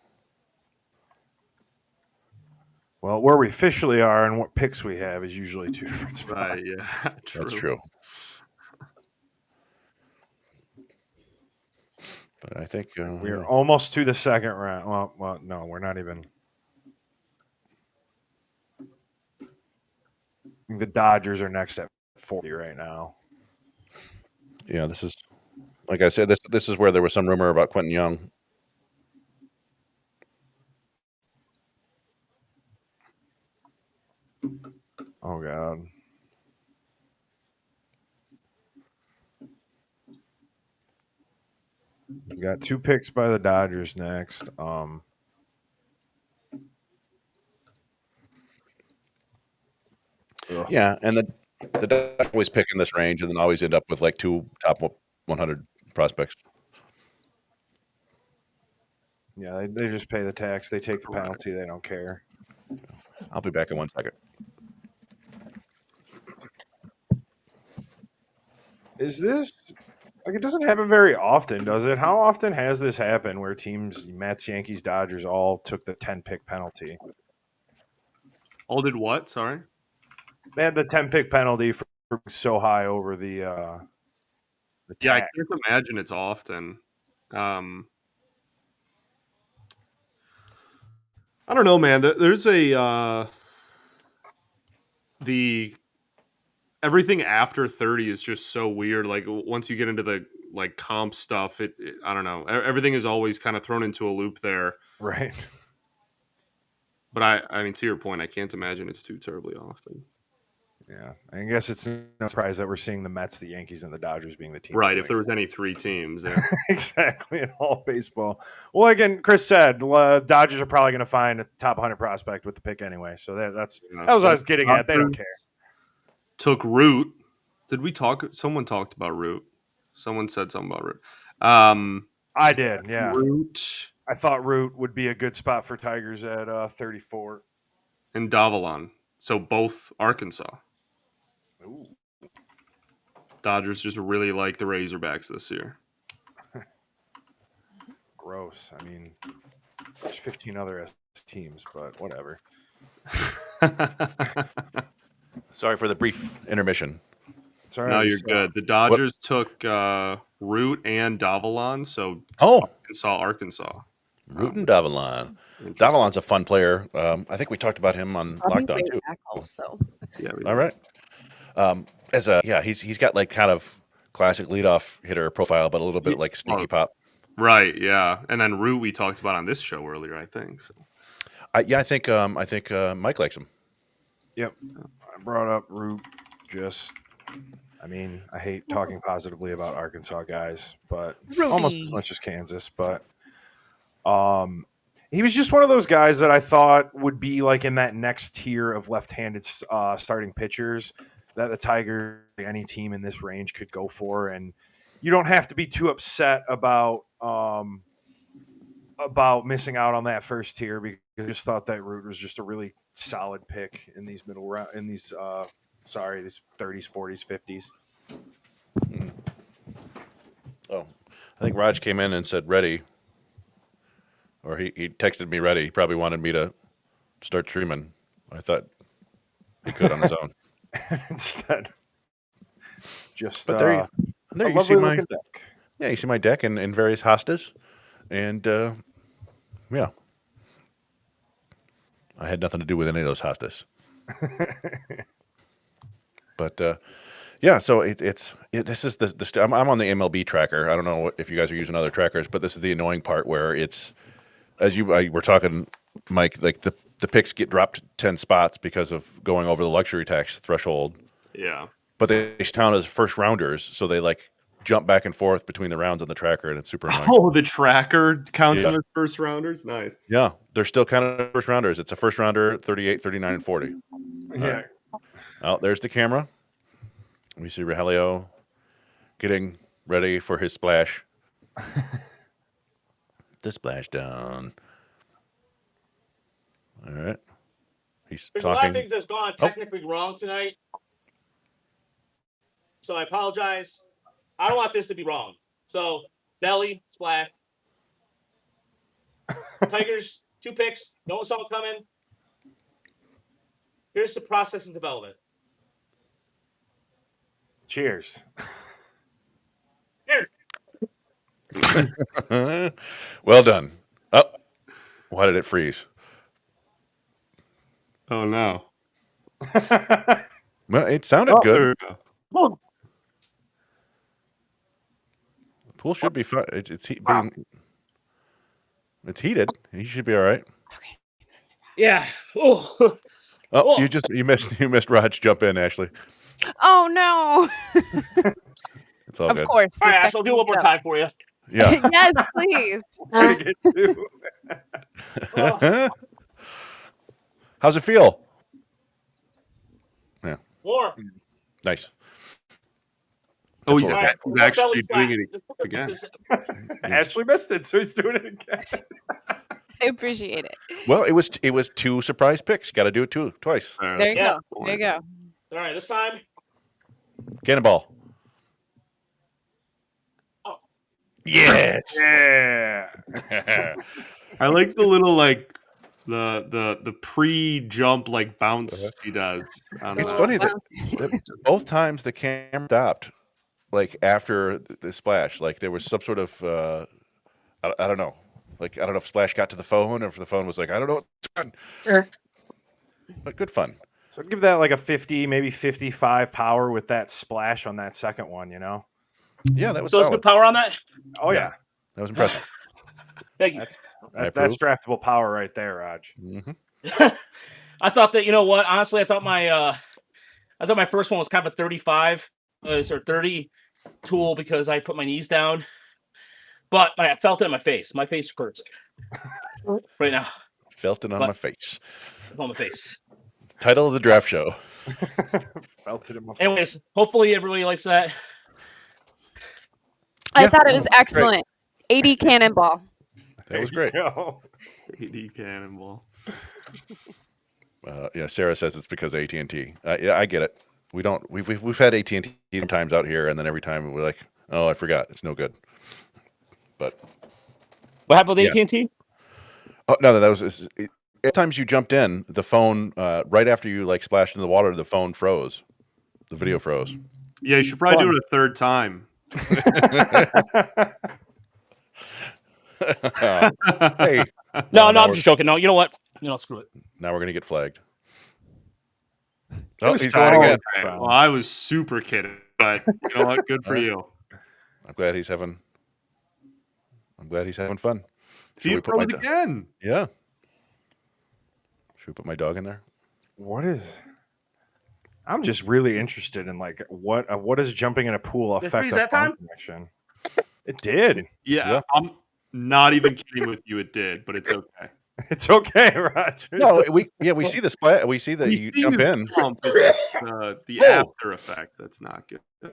Well, where we officially are and what picks we have is usually two different spots. Right, yeah, true. That's true. But I think we're almost to the second round. Well, no, we're not even. The Dodgers are next at 40 right now. Yeah, this is, like I said, this is where there was some rumor about Quentin Young. Oh, God. We got 2 picks by the Dodgers next. Yeah, and the Dodgers always pick in this range and then always end up with like 2 top 100 prospects. Yeah, they just pay the tax. They take the penalty. They don't care. I'll be back in 1 second. Is this like it doesn't happen very often, does it? How often has this happened where teams, Mets, Yankees, Dodgers, all took the 10-pick penalty? All did what? Sorry, they had the 10-pick penalty for so high over the yeah, I can't imagine it's often. I don't know, man. There's the everything after 30 is just so weird. Like once you get into the like comp stuff, it I don't know. Everything is always kind of thrown into a loop there, right? But I mean, to your point, I can't imagine it's too terribly often. Yeah, I guess it's no surprise that we're seeing the Mets, the Yankees, and the Dodgers being the teams. Right, if there was any 3 teams. Yeah. Exactly, in all baseball. Well, again, Chris said Dodgers are probably going to find a top 100 prospect with the pick anyway. So that was what I was getting at. They don't care. Took Root. Did we talk? Someone talked about Root. Someone said something about Root. I did, yeah. Root. I thought Root would be a good spot for Tigers at 34. And Davalon. So both Arkansas. Ooh. Dodgers just really like the Razorbacks this year. Gross. I mean, there's 15 other teams, but whatever. Sorry for the brief intermission. Sorry, no, you're good. The Dodgers took Root and Davalon, so Arkansas. Root and Davalon. Davalon's a fun player. I think we talked about him on Lockdown too. Also. Yeah. All right. He's got like kind of classic leadoff hitter profile, but a little bit like sneaky pop. Right. Yeah. And then Root we talked about on this show earlier, I think. So. I think Mike likes him. Yep. I brought up Root I hate talking positively about Arkansas guys, but almost as much as Kansas. But He was just one of those guys that I thought would be like in that next tier of left-handed starting pitchers that the Tigers, any team in this range, could go for, and you don't have to be too upset about missing out on that first tier because I just thought that Root was just a really solid pick in these middle round these 30s, 40s, 50s. Oh, I think Raj came in and said ready, or he texted me ready. He probably wanted me to start streaming. I thought he could on his own. Instead, just but there you see my deck. Yeah, you see my deck in various hostas, and yeah, I had nothing to do with any of those hostas. But yeah, so this is I'm on the MLB tracker. I don't know if you guys are using other trackers, but this is the annoying part where it's we're talking, Mike, like the picks get dropped 10 spots because of going over the luxury tax threshold. Yeah. But they count as first rounders, so they like jump back and forth between the rounds on the tracker, and it's super annoying. Oh, the tracker counts them as first rounders? Nice. Yeah, they're still kind of first rounders. It's a first rounder, 38, 39, and 40. Yeah. Right. Oh, there's the camera. We see Rogelio getting ready for his splash. The splash down. All right. He's There's talking. a lot of things that's gone technically wrong tonight. So I apologize. I don't want this to be wrong. So, belly, splash. Tigers, 2 picks. No one saw it coming. Here's the process and development. Cheers. Here. Well done. Oh, why did it freeze? Oh, no. Well, it sounded There good. we go. Oh, The pool should be fine. It's heated. He should be all right. yeah. Oh. Oh, Oh. you missed Raj jump in, Ashley. Oh no! It's all Of good. course. All the right, Ash, I'll second do one more step. time for you. Yeah. Yes, please. How's it feel? Yeah. More. Nice. Oh, he's what All right, actually belly doing splash. it again. Ashley missed it, so he's doing it again. I appreciate it. Well, it was 2 surprise picks. Got to do it twice. There you Yeah. go. There you go. All right, this time. Cannonball. Oh. Yes. Yeah. I like the little the pre-jump bounce he does. On It's the- funny that both times the camera stopped, after the splash, there was some sort of I don't know, I don't know if splash got to the phone or if the phone was like, I don't know what's done. Sure. But good fun. So give that like a 50, maybe 55 power with that splash on that second one, you know? Yeah, that was So it's solid. good power on that? Oh, yeah. That was impressive. Thank you. That's draftable power right there, Raj. Mm-hmm. I thought that, you know what? Honestly, I thought my first one was kind of a 35 or 30 tool because I put my knees down. But I felt it in my face. My face hurts right now. Felt it on my face. On my face. Title of the draft show. Felt it in my face. Anyways, hopefully everybody likes that. I Yeah. thought it was excellent. 80 cannonball. That was great. Yo. AD Cannonball. Yeah, Sarah says it's because of AT&T. Yeah, I get it. We've had AT&T times out here, and then every time we're like, oh, I forgot, it's no good. But What happened with Yeah. AT&T? oh no, that was at times you jumped in, the phone right after you splashed in the water, the phone froze, the video froze. Yeah, you should probably do it a third time. Hey, No, now I'm just joking. No, you know what? Screw it. now we're gonna get flagged. Oh, was he's going solid. again. Well, I was super kidding, but you know what? Good for you. I'm glad he's having fun. See, Should we it put my froze again. Yeah. Should we put my dog in there? I'm just really interested in what does jumping in a pool Did it affect freeze a that phone time? connection? It did. Yeah, Yeah. I'm not even kidding with you. It did, but it's okay. It's okay, Roger. No, we see the splat. We see that you jump in. It's the after effect that's not good.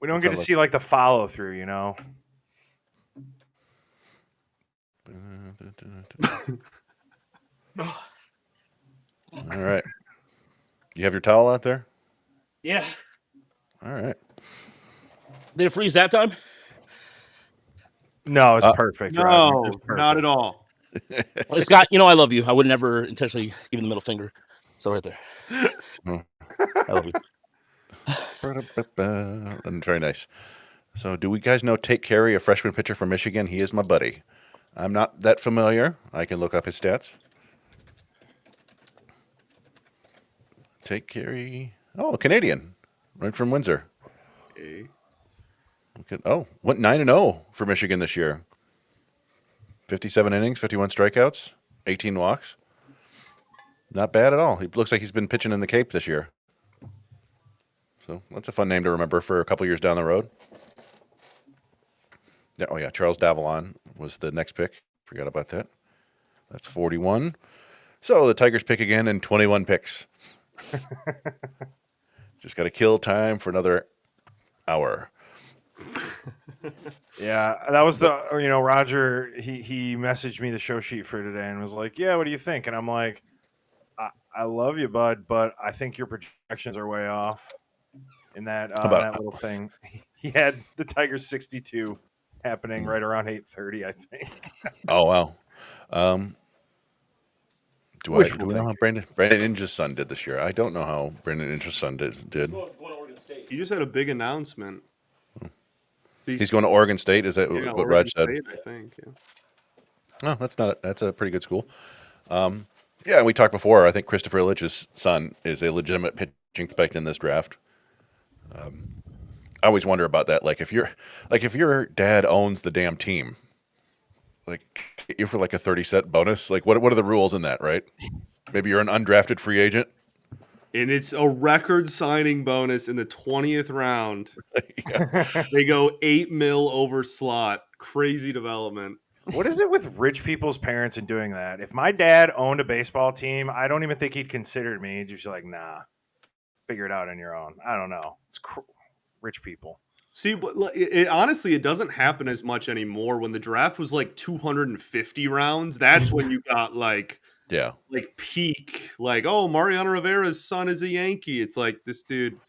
We don't get to see like the follow through, you know. All right. You have your towel out there? Yeah. All right. Did it freeze that time? No, it's perfect. No, It's perfect. not at all. Well, Scott, I love you. I would never intentionally give you the middle finger. So right there. I love you. And very nice. So do we guys know Tate Carey, a freshman pitcher from Michigan? He is my buddy. I'm not that familiar. I can look up his stats. Tate Carey. Oh, a Canadian. Right from Windsor. Okay. Went 9-0 for Michigan this year. 57 innings, 51 strikeouts, 18 walks. Not bad at all. He looks like he's been pitching in the Cape this year. So that's a fun name to remember for a couple years down the road. Yeah, oh, yeah. Charles Davalon was the next pick. Forgot about that. That's 41. So the Tigers pick again in 21 picks. Just got to kill time for another hour. Yeah, that was Roger. He messaged me the show sheet for today and was like, "Yeah, what do you think?" And I'm like, "I love you, bud, but I think your projections are way off." In that little thing, he had the Tigers 62 happening right around 8:30, I think. Oh wow. Do we know how Brandon Ninja's son did this year? I don't know how Brandon Ninja's son did. He just had a big announcement. He's going to Oregon State. Is that what Raj said? State, I think. No, Yeah. that's a pretty good school. Yeah, we talked before. I think Christopher Ilitch's son is a legitimate pitching prospect in this draft. I always wonder about that. Like if your dad owns the damn team, like you're for like a 30-cent bonus. Like what are the rules in that, right? Maybe you're an undrafted free agent. And it's a record signing bonus in the 20th round. They go $8 million over slot. Crazy development. What is it with rich people's parents and doing that? If my dad owned a baseball team, I don't even think he'd consider me. He'd just be like, nah, figure it out on your own. I don't know. It's rich people. See, but honestly, it doesn't happen as much anymore. When the draft was like 250 rounds, that's when you got like peak, like, oh, Mariano Rivera's son is a Yankee. It's like this dude,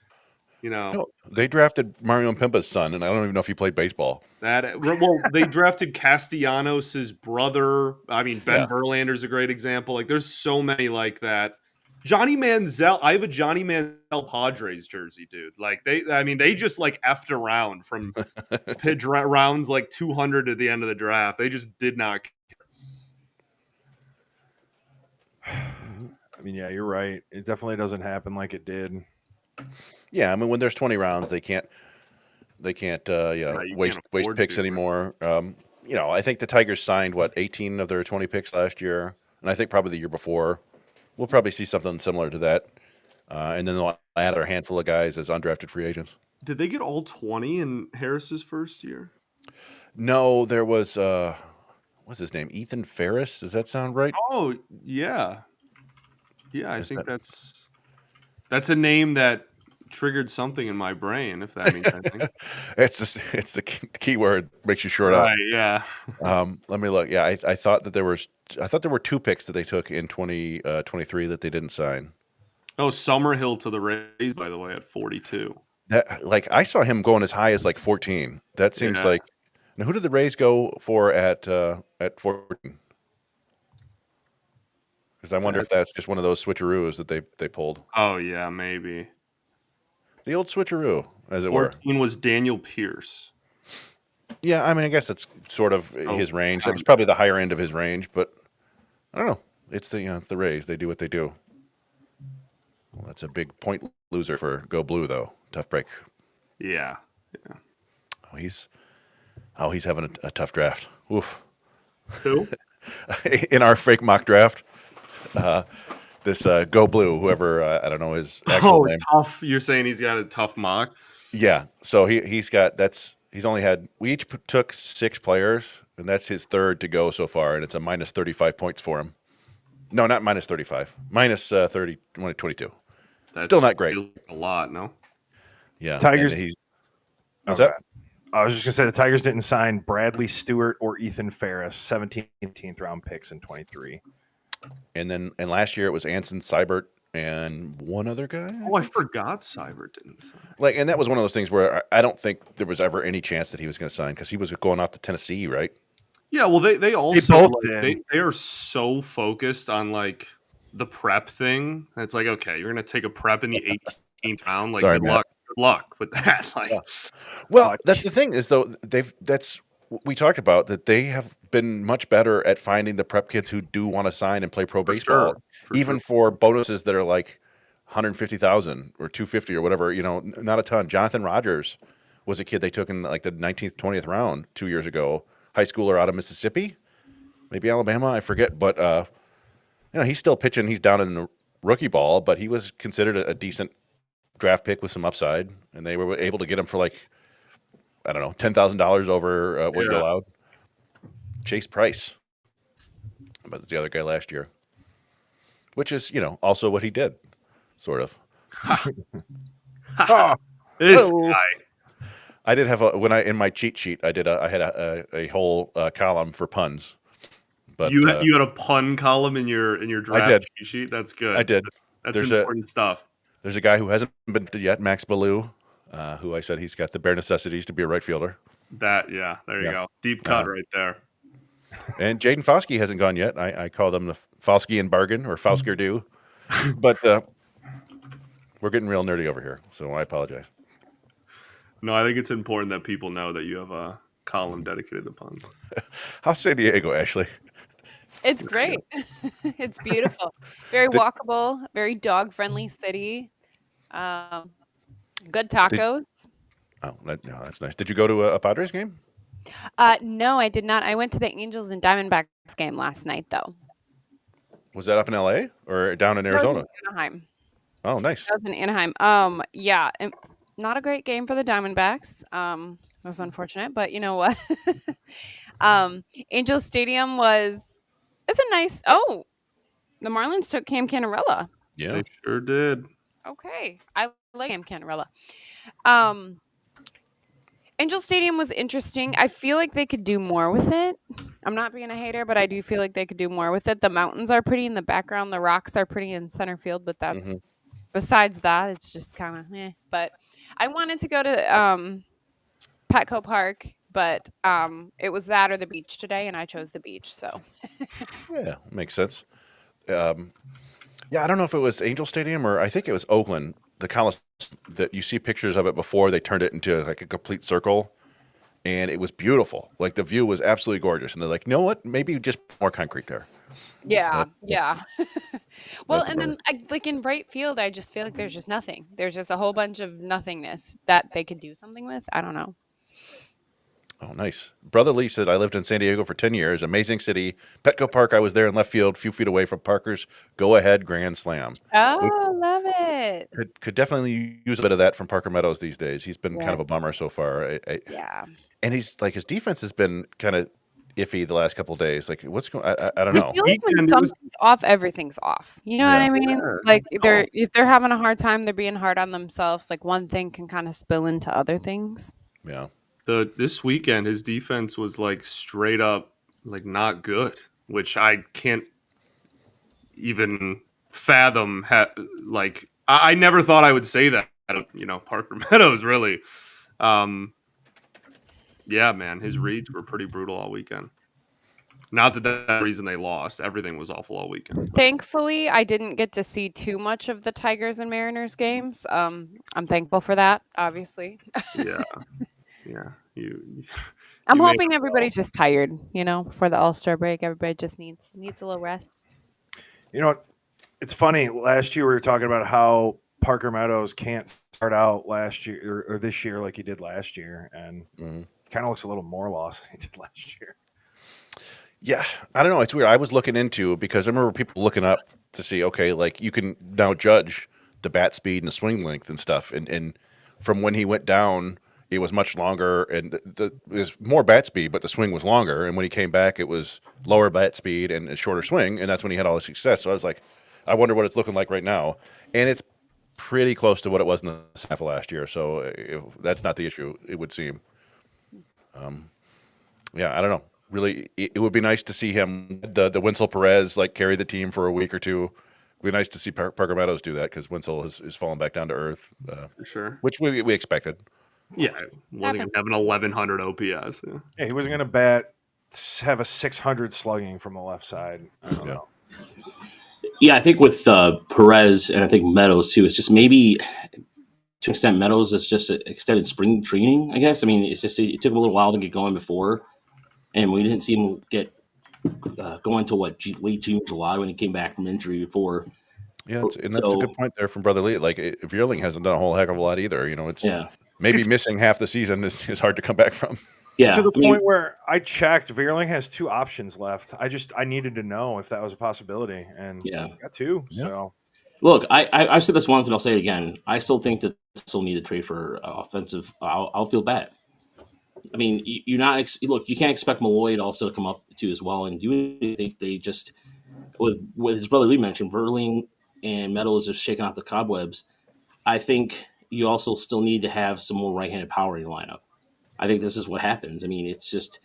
No, they drafted Mario Pimpa's son, and I don't even know if he played baseball. They drafted Castellanos' brother. I mean, Ben Verlander's a great example. Like, there's so many like that. Johnny Manziel. I have a Johnny Manziel Padres jersey, dude. Like they just like effed around from rounds like 200 at the end of the draft. They just did not care. I mean, yeah, you're right. It definitely doesn't happen like it did. Yeah, I mean, when there's 20 rounds, they can't waste picks anymore. I think the Tigers signed 18 of their 20 picks last year, and I think probably the year before. We'll probably see something similar to that, and then they'll add a handful of guys as undrafted free agents. Did they get all 20 in Harris's first year? No, there was what's his name? Ethan Ferris. Does that sound right? Oh yeah, yeah. I think that's a name that triggered something in my brain. If that means anything, it's the key word. Makes you short up. Yeah. Let me look. Yeah, I thought that there were 2 picks that they took in 2023 that they didn't sign. Oh, Summerhill to the Rays, by the way, at 42. That I saw him going as high as like 14. That seems like. Now, who did the Rays go for at 14? Because I wonder if that's just one of those switcheroos that they pulled. Oh yeah, maybe. The old switcheroo, as it were. 14 was Daniel Pierce. Yeah, I mean, I guess that's sort of his range. That was probably the higher end of his range, but I don't know. It's the Rays. They do what they do. Well, that's a big point loser for Go Blue, though. Tough break. Yeah. Oh, he's having a tough draft. Oof. Who? In our fake mock draft, this Go Blue, whoever I don't know his actual name. Tough. You're saying he's got a tough mock? Yeah. So he's got we each took 6 players, and that's his third to go so far, and it's a minus 35 points for him. No, not minus 35, minus 30, 22. That's Still not great. A lot, no? Yeah, Tigers. and he's What's that? I was just gonna say the Tigers didn't sign Bradley Stewart or Ethan Ferris, 17th, 18th round picks in 23. And last year it was Anson Seibert and one other guy. Oh, I forgot Seibert didn't sign. And that was one of those things where I don't think there was ever any chance that he was going to sign because he was going off to Tennessee, right? Yeah, well, they also both they are so focused on like the prep thing. It's like, okay, you're going to take a prep in the 18th round. Like, Sorry, good luck with that. Like, yeah. Well, that's the thing is though that's we talked about that they have been much better at finding the prep kids who do want to sign and play pro baseball, even for bonuses that are like 150,000 or 250 or whatever. Not a ton. Jonathan Rogers was a kid they took in like the 19th, 20th round 2 years ago. High schooler out of Mississippi, maybe Alabama, I forget. But he's still pitching. He's down in the rookie ball, but he was considered a decent draft pick with some upside, and they were able to get him for like, I don't know, $10,000 over what you're allowed. Chase Price, but it's the other guy last year, which is also what he did, sort of. This guy. I did have in my cheat sheet I had a whole column for puns. But you had a pun column in your draft cheat sheet. That's good. I did. That's important stuff. There's a guy who hasn't been yet, Max Ballou, who I said he's got the bare necessities to be a right fielder. There you go. Deep cut right there. And Jaden Foskey hasn't gone yet. I called him the Foskian bargain or Fausker do. But we're getting real nerdy over here, so I apologize. No, I think it's important that people know that you have a column dedicated to puns. How's San Diego, Ashley? It's great. It's beautiful. Very walkable, very dog-friendly city. Good tacos. That's nice. Did you go to a Padres game? No, I did not. I went to the Angels and Diamondbacks game last night, though. Was that up in LA or down in Arizona? That was in Anaheim. Oh, nice. That was in Anaheim. Yeah, not a great game for the Diamondbacks. That was unfortunate, but you know what? Angels Stadium it's a nice. Oh, the Marlins took Cam Cannarella. Yeah, they sure did. Okay, I like Cam Cannarella. Angel Stadium was interesting. I feel like they could do more with it. I'm not being a hater, but I do feel like they could do more with it. The mountains are pretty in the background. The rocks are pretty in center field, but that's besides that, it's just kind of But I wanted to go to Petco Park, but it was that or the beach today, and I chose the beach. So yeah, makes sense. I don't know if it was Angel Stadium or I think it was Oakland. The Coliseum that you see pictures of it before they turned it into like a complete circle, and it was beautiful. Like the view was absolutely gorgeous, and they're like, you know what? Maybe just more concrete there. Yeah. Well, and then like in right field, I just feel like there's just nothing. There's just a whole bunch of nothingness that they could do something with. I don't know. Oh, nice. Brother Lee said, I lived in San Diego for 10 years. Amazing city. Petco Park, I was there in left field, a few feet away from Parker's go-ahead grand slam. Oh, love it. Could definitely use a bit of that from Parker Meadows these days. He's been kind of a bummer so far. Yeah. And he's like, his defense has been kind of iffy the last couple of days. Like, what's going I don't know. I feel like when something's off, everything's off. You know what I mean? Yeah. Like, if they're having a hard time, they're being hard on themselves. Like, one thing can kind of spill into other things. Yeah. This weekend, his defense was like straight up like not good, which I can't even fathom. I never thought I would say that. Parker Meadows really. Yeah, man, his reads were pretty brutal all weekend. Not that that's the reason they lost. Everything was awful all weekend. Thankfully, I didn't get to see too much of the Tigers and Mariners games. I'm thankful for that, obviously. Yeah. I'm hoping everybody's just tired, for the All-Star break. Everybody just needs a little rest. You know what? It's funny. Last year we were talking about how Parker Meadows can't start out last year or this year like he did last year, and kind of looks a little more lost than he did last year. Yeah, I don't know. It's weird. I was looking into because I remember people looking up to see, okay, like you can now judge the bat speed and the swing length and stuff, and from when he went down it was much longer, and it was more bat speed, but the swing was longer. And when he came back, it was lower bat speed and a shorter swing, and that's when he had all the success. So I was like, I wonder what it's looking like right now, and it's pretty close to what it was in the half of last year. So that's not the issue, it would seem. Yeah, I don't know. Really, it would be nice to see him, the Winsel Perez, like carry the team for a week or two. It'd be nice to see Parker Meadows do that because Winsel is falling back down to earth, For sure. which we expected. Yeah, wasn't going to have an 1100 OPS. Yeah, he wasn't going to have a 600 slugging from the left side. I don't know. Yeah, I think with Perez and I think Meadows too, it's just maybe to an extent Meadows is just extended spring training, I guess. I mean, it's just it took him a little while to get going before, and we didn't see him get going to late June, July when he came back from injury before. Yeah, that's a good point there from Brother Lee. Like, if Yearling hasn't done a whole heck of a lot either, it's maybe missing half the season is hard to come back from. Yeah, to the point where I checked, Veerling has 2 options left. I needed to know if that was a possibility, and I got 2. Yeah. So, look, I've said this once and I'll say it again. I still think that still need to trade for offensive outfield bat. I mean, you're not look. You can't expect Malloy to also come up too as well. And do you think they just with his brother Lee mentioned, Veerling and Meadows just shaking out the cobwebs? I think you also still need to have some more right-handed power in your lineup. I think this is what happens. I mean, it's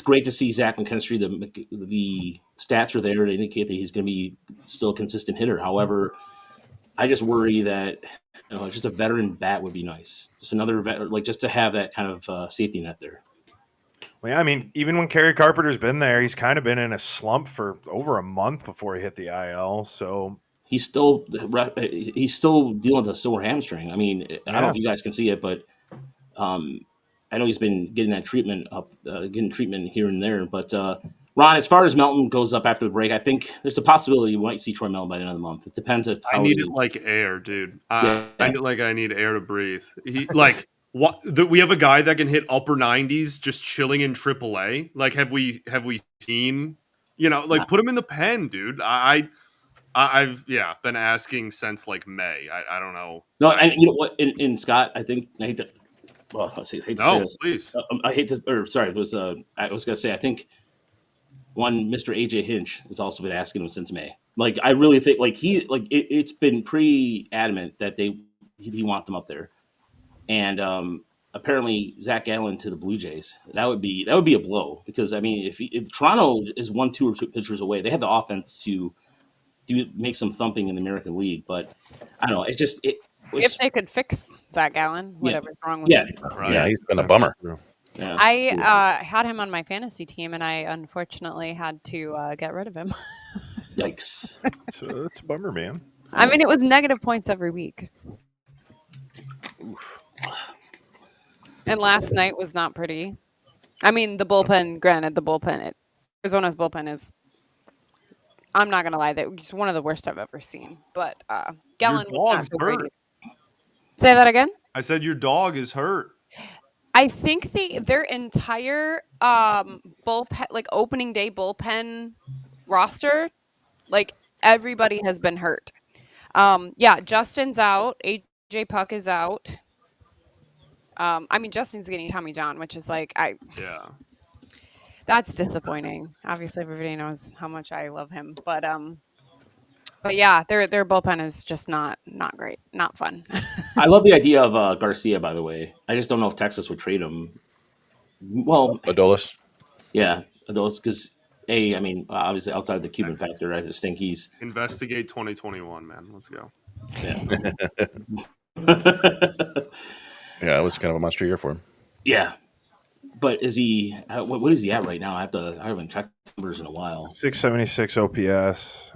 great to see Zach McKinstry. The stats are there to indicate that he's going to be still a consistent hitter. However, I just worry that just a veteran bat would be nice. Just another just to have that kind of safety net there. Well, yeah, I mean, even when Kerry Carpenter's been there, he's kind of been in a slump for over a month before he hit the IL. So he's still dealing with a sore hamstring. I mean, I don't know if you guys can see it, but I know he's been getting that treatment getting treatment here and there. But Ron, as far as Melton goes up after the break, I think there's a possibility you might see Troy Melton by the end of the month. It depends if I need it like air, dude. I need air to breathe. We have a guy that can hit upper 90s just chilling in AAA. Like, have we seen? Put him in the pen, dude. I've been asking since like May. I don't know. No, and you know what? In Scott, I think I hate to. Well, I hate to say this. Please. I hate to. Or sorry, it was. I was gonna say. I think one Mr. AJ Hinch has also been asking him since May. Like, I really think it's been pretty adamant that he wants them up there, and apparently Zach Gallen to the Blue Jays that would be a blow because I mean if Toronto is 1-2 pitchers away, they have the offense to make some thumping in the American League, but I don't know. If they could fix Zach Gallen, whatever's wrong with him. Yeah, he's been a bummer. Yeah. I had him on my fantasy team, and I unfortunately had to get rid of him. Yikes! So it's a bummer, man. I mean, it was negative points every week. Oof. And last night was not pretty. I mean, the bullpen. Granted, Arizona's bullpen is. I'm not gonna lie, it's one of the worst I've ever seen. But Gallen was not so great. Say that again. I said your dog is hurt. I think their entire bullpen, like opening day bullpen roster, like everybody has been hurt. Justin's out. AJ Puck is out. I mean, Justin's getting Tommy John, which is like that's disappointing. Obviously, everybody knows how much I love him, but yeah, their bullpen is just not great, not fun. I love the idea of Garcia. By the way, I just don't know if Texas would trade him. Well, Adolis. Yeah, Adolis, because I mean, obviously outside the Cuban factor, I just think he's investigate 2021, man. Let's go. Yeah. Yeah, it was kind of a monster year for him. Yeah. But is he? What is he at right now? I haven't checked numbers in a while. 676 OPS.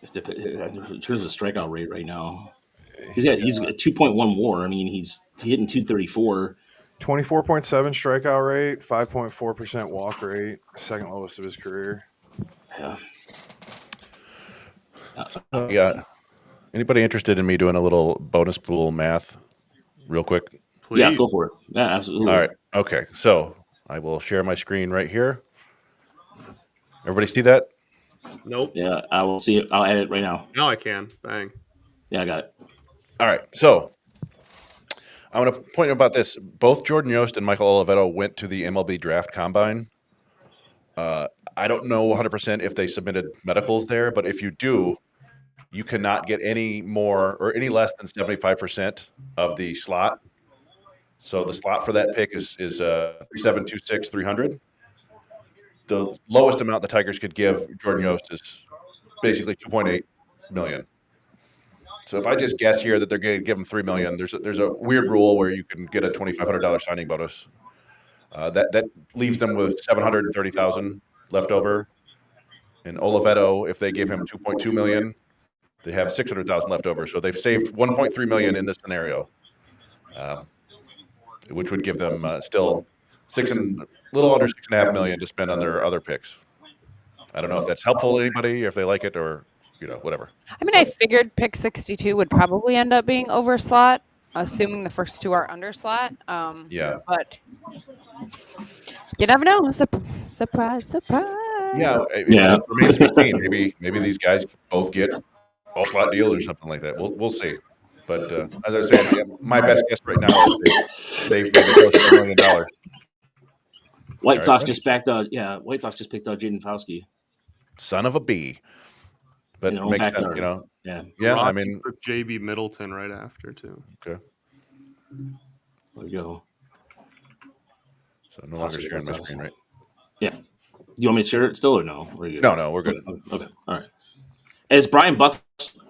In terms of strikeout rate right now, he's at 2.1 WAR. I mean, he's hitting 234. 24.7 strikeout rate, 5.4% walk rate, second lowest of his career. Yeah. Anybody interested in me doing a little bonus pool math real quick? Please. Yeah, go for it. Yeah, absolutely. All right. Okay. So I will share my screen right here. Everybody see that? Nope. Yeah, I will see it. I'll add it right now. Now I can. Bang. Yeah, I got it. All right, so I want to point out about this. Both Jordan Yoast and Michael Oliveto went to the MLB Draft Combine. I don't know 100% if they submitted medicals there, but if you do, you cannot get any more or any less than 75% of the slot. So the slot for that pick is 3726 300. The lowest amount the Tigers could give Jordan Yoast is basically 2.8 million. So if I just guess here that they're going to give him $3 million, there's a weird rule where you can get a $2,500 signing bonus. That leaves them with $730,000 left over. And Oliveto, if they give him $2.2 million, they have $600,000 left over. So they've saved $1.3 million in this scenario, which would give them still little under $6.5 million to spend on their other picks. I don't know if that's helpful to anybody, if they like it, or whatever. I mean, I figured pick 62 would probably end up being over slot, assuming the first two are under slot. Yeah. But you never know. Surprise, surprise. Yeah. It remains to be seen. Maybe these guys both get all slot deals or something like that. We'll see. But as I was saying, my best guess right now is they maybe close to $1 million. White Sox just picked up Jaden Fauske. Son of a B. But it makes sense, Yeah. Yeah, Rockies I mean, took JB Middleton right after too. Okay. There you go. So no longer sharing my screen, right? Yeah. You want me to share it still or no? No, we're good. Okay. All right. Is Brian Bucks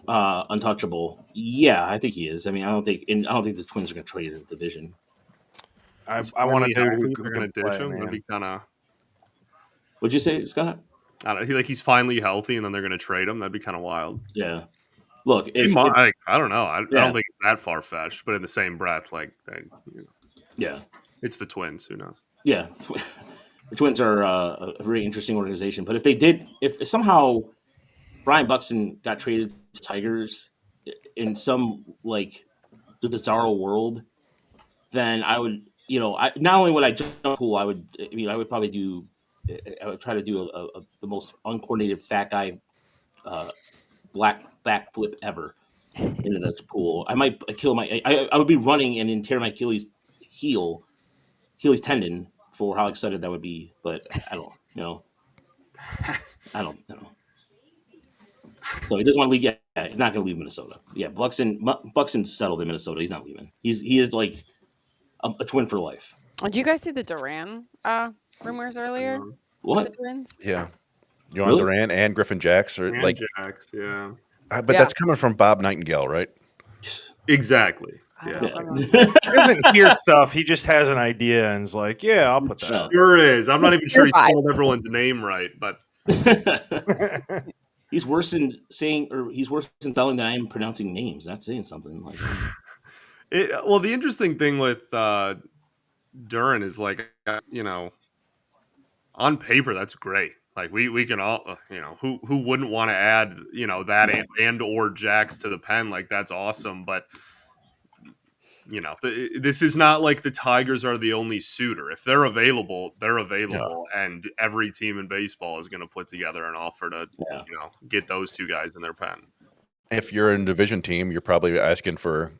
untouchable? Yeah, I think he is. I mean, I don't think the Twins are going to trade in the division. I want to do who They're going to ditch him. That'd be kind of. What'd you say, Scott? I don't know. He's finally healthy, and then they're going to trade him. That'd be kind of wild. Yeah. Look, I don't know. I don't think it's that far fetched, but in the same breath, yeah, it's the Twins. Who knows? Yeah, the Twins are a very interesting organization. But if somehow Brian Buxton got traded to Tigers in some the bizarro world, then I would, not only would I jump pool, I would probably do. I would try to do the most uncoordinated fat guy black backflip ever into that pool. I might kill I would be running and then tear my Achilles tendon for how excited that would be. But I don't know. So he doesn't want to leave yet. He's not going to leave Minnesota. Yeah, Buxton's settled in Minnesota. He's not leaving. He is like a Twin for life. Did you guys see the Duran rumors earlier? What? The Twins? Yeah. You want Duran and Griffin Jacks or Jacks, yeah. But that's coming from Bob Nightingale, right? Exactly. Yeah. He doesn't hear stuff. He just has an idea and is like, "Yeah, I'll put that." Up. Sure is. I'm not even sure he spelled everyone's name right, but he's worse than spelling than I am pronouncing names. That's saying something. Well, the interesting thing with Duran is on paper, that's great. We can all, who wouldn't want to add, that and or Jacks to the pen? That's awesome. But, this is not like the Tigers are the only suitor. If they're available, they're available. Yeah. And every team in baseball is going to put together an offer to, get those two guys in their pen. If you're in a division team, you're probably asking for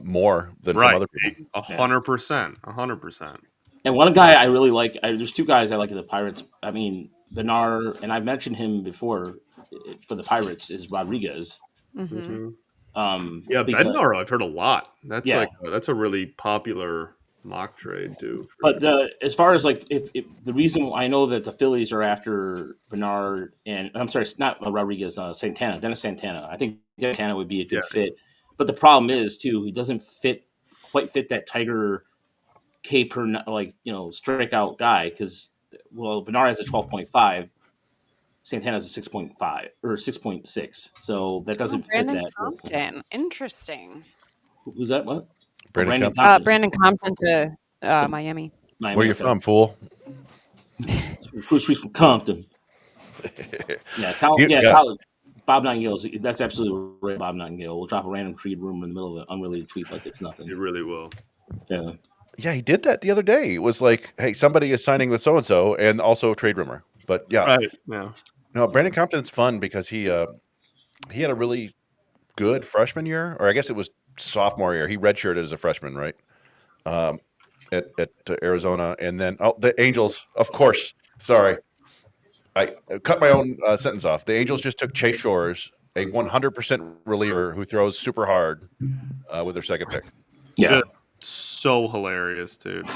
more than some other people. 100%. And one guy I really like, there's two guys I like in the Pirates. I mean, Bernard, and I've mentioned him before for the Pirates, is Rodriguez. Mm-hmm. Bednar, I've heard a lot. That's a really popular mock trade too. But as far as if the reason I know that the Phillies are after Bernard and I'm sorry, not Rodriguez, Dennis Santana. I think Santana would be a good fit. But the problem is too, he doesn't quite fit that Tiger K per strikeout guy because Bernard has a 12.5, Santana's a 6.5 or 6.6, so that doesn't fit that. Compton, interesting. Who's that? What? Brandon Compton. Brandon Compton to Miami. Where you from, fool? Who's from Compton? Bob Nightingale. That's absolutely right. Bob Nightingale will drop a random trade rumor in the middle of an unrelated tweet like it's nothing. It really will. Yeah. Yeah, he did that the other day. It was like, hey, somebody is signing with so-and-so and also a trade rumor. But yeah. Right. Yeah. No, Brandon Compton's fun because he had a really good freshman year, or I guess it was sophomore year. He redshirted as a freshman, right? At Arizona, and then the Angels, of course. Sorry, I cut my own sentence off. The Angels just took Chase Shores, a 100% reliever who throws super hard, with their second pick. Yeah. Just so hilarious, dude.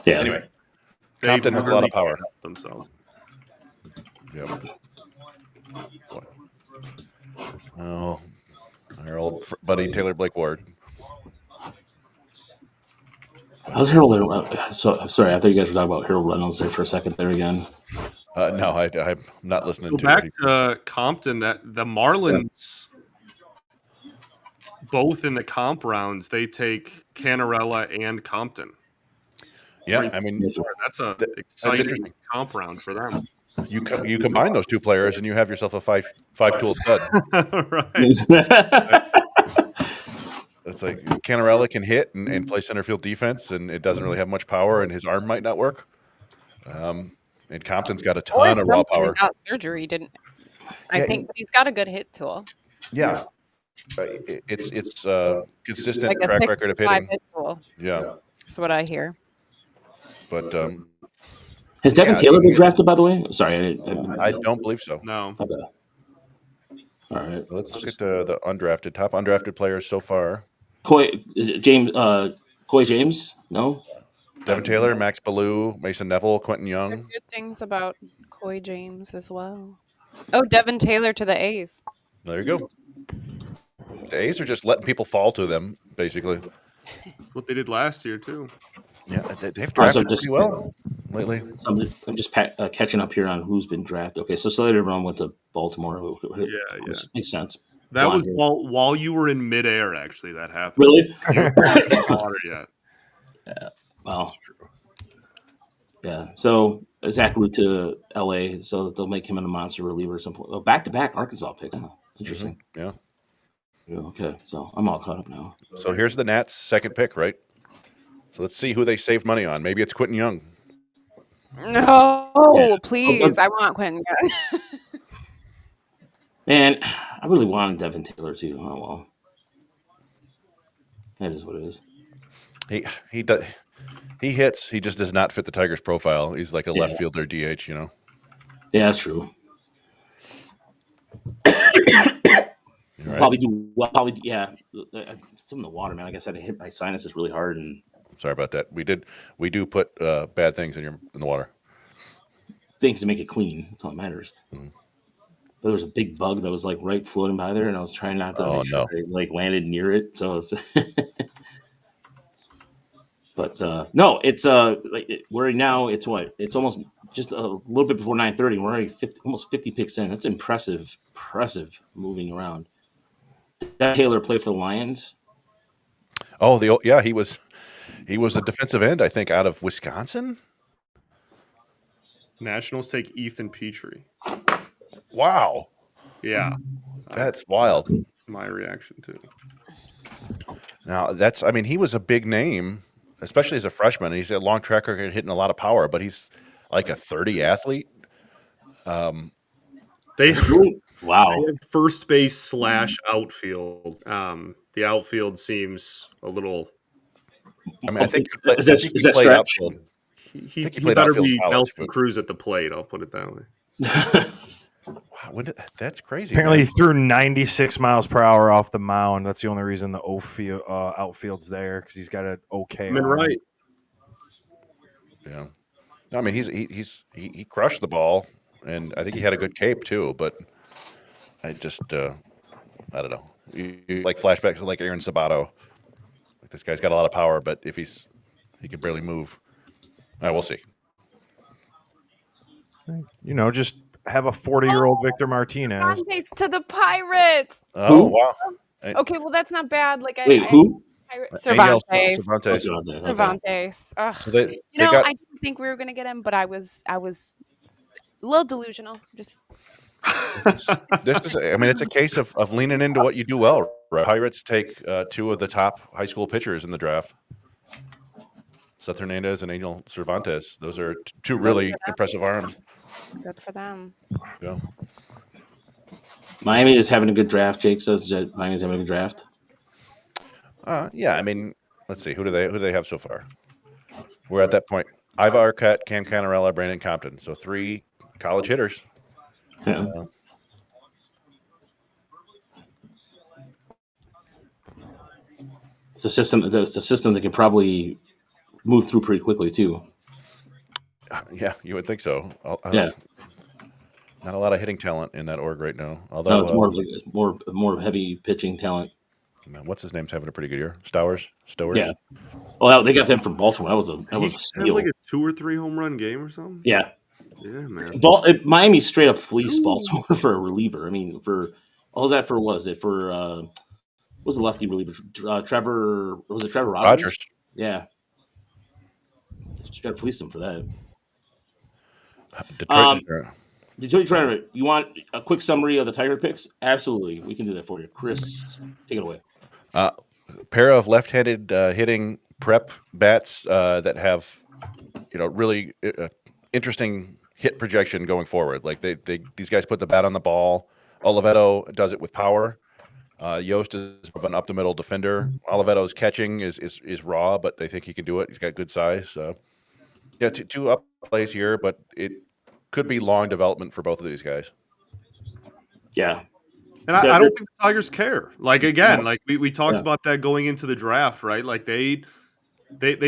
Yeah. Anyway, They Compton has a lot of power. themselves. Yep. Oh, our old buddy Taylor Blake Ward. How's Harold? So sorry, I thought you guys were talking about Harold Reynolds there for a second there again. No, I'm not listening to back it. to Compton. That the Marlins, both in the comp rounds, they take Canarella and Compton. Yeah, I mean that's a exciting comp round for them. You combine those two players and you have yourself a five tool stud. Right. It's like Canarella can hit and play center field defense, and it doesn't really have much power, and his arm might not work. And Compton's got a ton of raw power. Got surgery, didn't I think? But he's got a good hit tool. Yeah, it's consistent like track record of hitting. Hit tool. Yeah, that's what I hear. But has Devin Taylor been drafted? By the way, sorry, I don't believe so. No. Okay. All right, let's look at the undrafted top undrafted players so far. Coy James, no. Devin Taylor, Max Ballou, Mason Neville, Quentin Young. There's good things about Coy James as well. Oh, Devin Taylor to the A's. There you go. The A's are just letting people fall to them, basically. What they did last year too. Yeah, they've drafted pretty well lately. So I'm just catching up here on who's been drafted. Okay, so Slater Brown went to Baltimore. Yeah. Makes sense. That was while you were in midair. Actually, that happened. Really? You weren't in the water yet. Yeah. Wow. That's true. Yeah. So Zach Root to LA, so that they'll make him a monster reliever at some point. Well, back-to-back Arkansas pick. Oh, interesting. Yeah. Okay. So I'm all caught up now. So here's the Nats' second pick, right? So let's see who they saved money on. Maybe it's Quentin Young. No, please. I want Quentin Young. Man, I really wanted Devin Taylor too. Oh well. That is what it is. He does. He hits. He just does not fit the Tigers' profile. He's like a left fielder DH, you know. Yeah, that's true. Right. Probably, yeah. I'm still in the water, man. Like I said, I hit my sinuses really hard, and sorry about that. We do put bad things in the water. Things to make it clean. That's all that matters. Mm-hmm. But there was a big bug that was like right floating by there, and I was trying not to make sure I like landed near it. So it's but no, it's we're now. It's what? It's almost just a little bit before 9:30. We're already almost 50 picks in. That's impressive moving around. Did that Taylor play for the Lions? Oh, he was a defensive end, I think, out of Wisconsin. Nationals take Ethan Petrie. Wow. Yeah. That's wild. My reaction too. Now he was a big name, especially as a freshman. He's a long track record hitting a lot of power, but he's like a 30 athlete. They wow. First base / outfield. The outfield seems a little. I mean, I think is that stretch? Outfield. He better be Nelson Cruz at the plate. I'll put it that way. Wow, that's crazy. Apparently, he threw 96 miles per hour off the mound. That's the only reason the outfield's there, because he's got an okay. I mean, right. Yeah. I mean, he crushed the ball, and I think he had a good cape too. But I just I don't know. You like flashbacks to like Aaron Sabato. Like, this guy's got a lot of power, but if he can barely move. All right, we'll see. You know, just have a 40-year-old Victor Martinez. Cervantes to the Pirates. Oh, wow. Okay, well, that's not bad. Like, who? Cervantes. Cervantes. Ugh. So I didn't think we were going to get him, but I was a little delusional. Just this is. I mean, it's a case of leaning into what you do well. Right? Pirates take two of the top high school pitchers in the draft. Seth Hernandez and Angel Cervantes. Those are two really impressive arms. Good for them. Yeah. Miami is having a good draft. Jake says that Miami's having a good draft. Yeah, I mean, let's see. Who do they have so far? We're at that point. Ivar Arquette, Cam Canarella, Brandon Compton. So 3 college hitters. Yeah. It's a system. It's a system that can probably move through pretty quickly too. Yeah, you would think so. Yeah. Not a lot of hitting talent in that org right now. Although No, it's more heavy pitching talent. What's his name's having a pretty good year. Stowers. Yeah. Well, they got them from Baltimore. That was a He steal. had like a 2 or 3 home run game or something. Yeah. Yeah, man. Miami straight up fleeced Baltimore for a reliever. I mean, all that for what was it for? What was the lefty reliever? Trevor Rogers? Yeah. Straight up fleeced him for that. Detroit Toronto. You want a quick summary of the Tiger picks? Absolutely, we can do that for you. Chris, take it away. Pair of left-handed hitting prep bats that have, really interesting hit projection going forward. Like these guys put the bat on the ball. Oliveto does it with power. Yoast is of an up the middle defender. Oliveto's catching is raw, but they think he can do it. He's got good size. Yeah, two up plays here, but it could be long development for both of these guys. Yeah. And I don't think the Tigers care. Like, again, like we talked about that going into the draft, right? Like they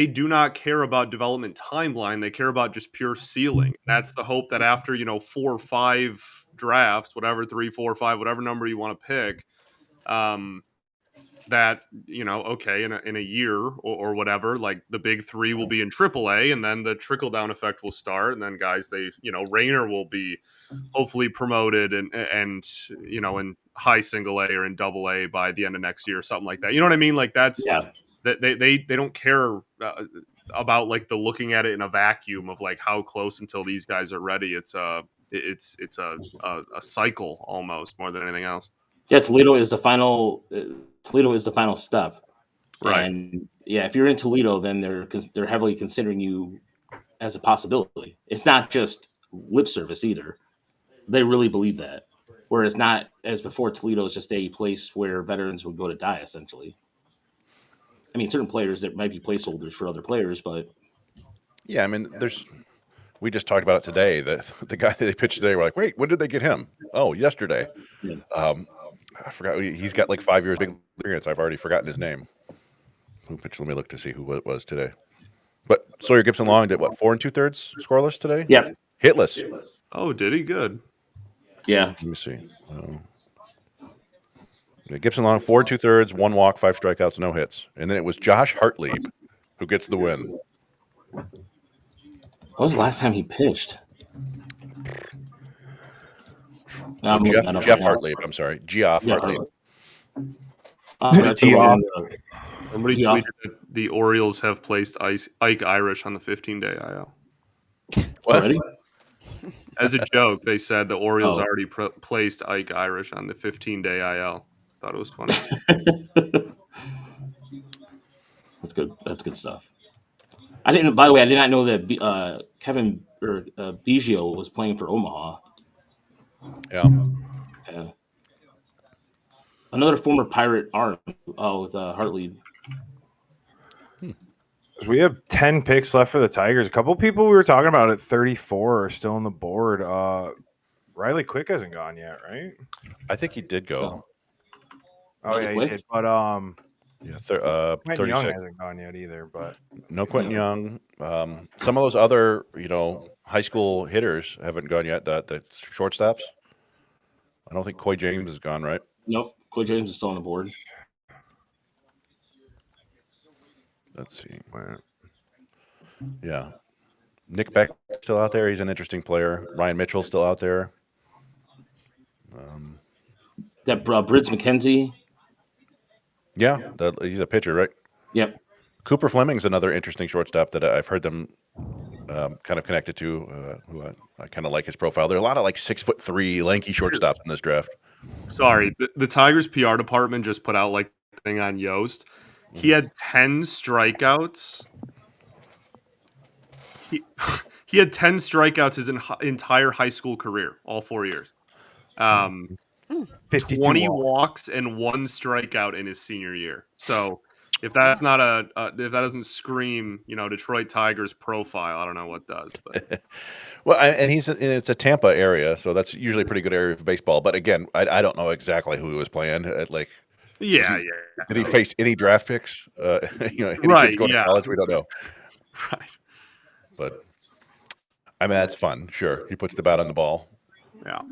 do not care about development timeline. They care about just pure ceiling. That's the hope that after, 4 or 5 drafts, whatever, 3, 4, 5, whatever number you want to pick, that, okay, in a year or whatever, like the big 3 will be in AAA, and then the trickle down effect will start, and then guys, Rayner will be hopefully promoted and in high single A or in double A by the end of next year or something like that. You know what I mean? Like that's that they don't care about like the looking at it in a vacuum of like how close until these guys are ready. It's a cycle almost more than anything else. Yeah, Toledo is the final step, right? And yeah, if you're in Toledo, then they're heavily considering you as a possibility. It's not just lip service either; they really believe that. Whereas not as before, Toledo is just a place where veterans would go to die. Essentially, I mean, certain players that might be placeholders for other players, but yeah, I mean, we just talked about it today. The guy that they pitched today, we're like, wait, when did they get him? Oh, yesterday. Yeah. I forgot. He's got like 5 years big experience. I've already forgotten his name. Who pitched? Let me look to see who it was today. But Sawyer Gibson Long did what? 4 2/3 scoreless today. Yeah, hitless. Oh, did he? Good. Yeah. Let me see. Gibson Long 4 2/3, 1 walk, 5 strikeouts, no hits, and then it was Josh Hartlieb who gets the win. When was the last time he pitched? Jeff Hartlieb. I'm sorry, Geoff Hartlieb. Somebody tweeted that the Orioles have placed Ike Irish on the 15-day IL. Already? As a joke, they said the Orioles already placed Ike Irish on the 15-day IL. Thought it was funny. That's good. That's good stuff. By the way, I did not know that Kevin Biggio was playing for Omaha. Yeah. Another former Pirate arm with Hartley. We have 10 picks left for the Tigers. A couple people we were talking about at 34 are still on the board. Riley Quick hasn't gone yet, right? I think he did go. Oh, yeah, he did. But Quentin 36. Young hasn't gone yet either. But no Quentin Young. Some of those other, high school hitters haven't gone yet. The shortstops. I don't think Coy James has gone, right? Nope. Coy James is still on the board. Let's see. Yeah. Nick Beck still out there. He's an interesting player. Ryan Mitchell's still out there. That Brids McKenzie. Yeah, he's a pitcher, right? Yep. Cooper Fleming's another interesting shortstop that I've heard them kind of connected to. Who I kind of like his profile. There are a lot of like 6'3" lanky shortstops in this draft. Sorry, the Tigers PR department just put out like a thing on Yoast. He had 10 strikeouts. He had 10 strikeouts his entire high school career, all 4 years. 52 20 walks and 1 strikeout in his senior year. So if that's not if that doesn't scream, Detroit Tigers profile, I don't know what does. But. Well, and it's a Tampa area, so that's usually a pretty good area for baseball. But again, I don't know exactly who he was playing. Did he face any draft picks? Any kids going to college? We don't know. Right. But I mean, that's fun. Sure, he puts the bat on the ball. Yeah.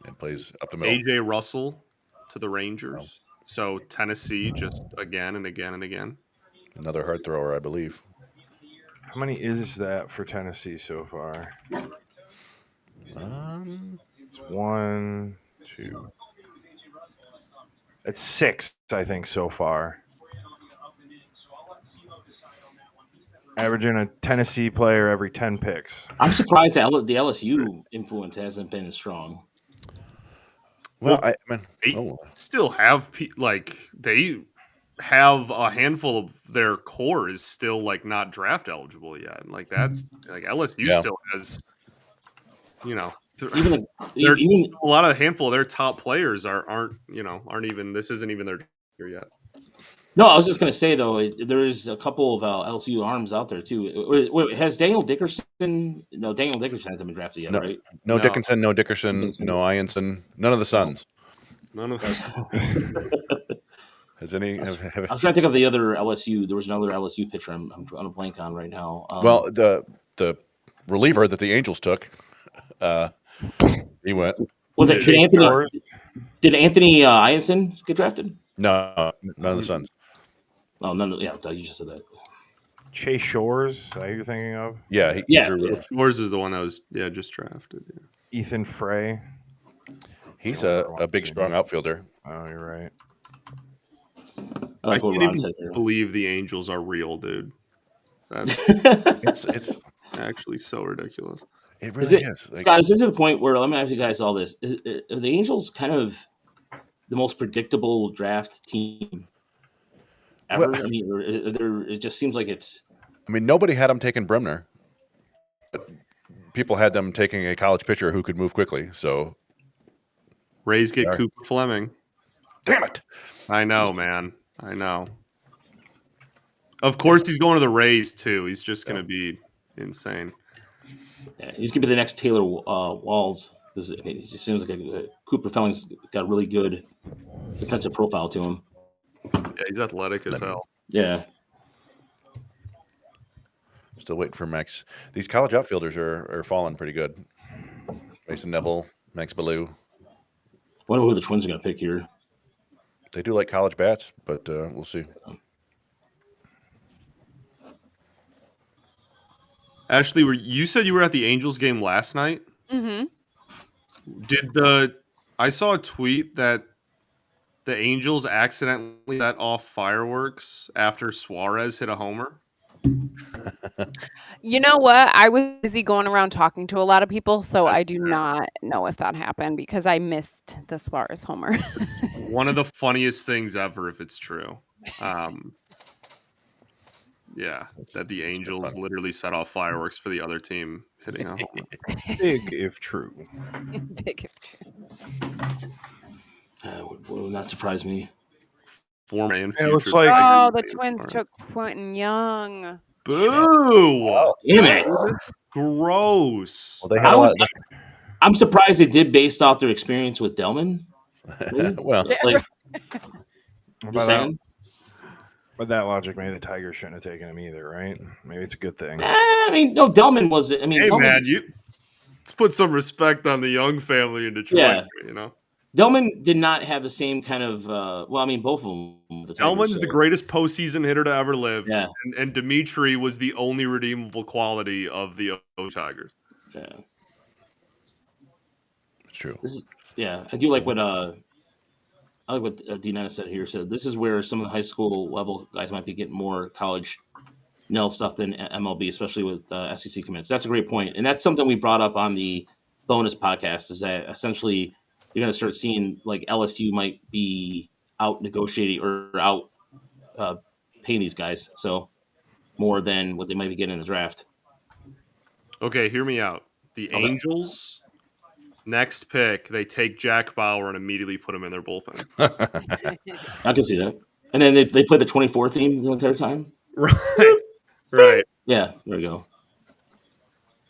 And plays up the middle. AJ Russell to the Rangers. So Tennessee just again and again and again. Another hard thrower, I believe. How many is that for Tennessee so far? It's 1, 2. It's 6, I think, so far. Averaging a Tennessee player every 10 picks. I'm surprised that the LSU influence hasn't been as strong. Well, they still have they have a handful of their core is still not draft eligible yet. That's LSU still has, even a lot of handful of their top players aren't even, this isn't even their year yet. No, I was just going to say, though, there's a couple of LSU arms out there, too. Has Daniel Dickerson... No, Daniel Dickerson hasn't been drafted yet, right? No Dickinson, no Dickerson, no Ianson. None of the Suns. None of those. Has any... I was trying to think of the other LSU. There was another LSU pitcher I'm on a blank on right now. Well, the reliever that the Angels took, he went. Well, did Anthony Ianson get drafted? No, none of the Suns. Oh, none. Yeah, you just said that. Chase Shores, is that who you're thinking of? Yeah, Shores is the one that was just drafted. Yeah. Ethan Frey. He's a big, strong outfielder. Oh, you're right. I like what Ron said there. Believe the Angels are real, dude. It's actually so ridiculous. It really is. Scott, is this to the point where, let me ask you guys all this: are the Angels kind of the most predictable draft team ever? Well, I mean, it just seems like it's. I mean, nobody had them taking Bremner. People had them taking a college pitcher who could move quickly. So Rays get Cooper Fleming. Damn it! I know, man. I know. Of course, he's going to the Rays too. He's just going to be insane. Yeah, he's going to be the next Taylor Walls. He just seems like Cooper Fleming's got a really good defensive profile to him. Yeah, he's athletic as hell. Yeah. Still waiting for Max. These college outfielders are falling pretty good. Mason Neville, Max Ballou. Wonder who the Twins are going to pick here. They do like college bats, but we'll see. Ashley, you said you were at the Angels game last night? Mm-hmm. I saw a tweet that the Angels accidentally set off fireworks after Suarez hit a homer. You know what? I was busy going around talking to a lot of people, so I do not know if that happened because I missed the Suarez homer. One of the funniest things ever, if it's true. Yeah, that the Angels literally set off fireworks for the other team hitting a homer. Big if true. Big if true. Would not surprise me. Former and It looks future. like the Twins took Quentin Young. Boo! Damn it! Gross. Well, they had a lot. I'm surprised they did based off their experience with Delman. Well, just saying. But that logic, maybe the Tigers shouldn't have taken him either, right? Maybe it's a good thing. I mean, no, Delman was. I mean, hey Delman, man, let's put some respect on the Young family in Detroit. Yeah. You know, Delman did not have the same kind of. Well, I mean, both of them. Delman's the greatest postseason hitter to ever live. Yeah, and Dimitri was the only redeemable quality of the Tigers. Yeah, it's true. I do like what I like what Dean Ennis said here. So this is where some of the high school level guys might be getting more college stuff than MLB, especially with SEC commits. That's a great point, and that's something we brought up on the bonus podcast. Is that essentially you're going to start seeing like LSU might be out negotiating or out paying these guys, so more than what they might be getting in the draft. Okay, hear me out. The Angels Next pick, they take Jack Bauer and immediately put him in their bullpen. I can see that. And then they play the 24 theme the entire time. Right. Yeah, there we go.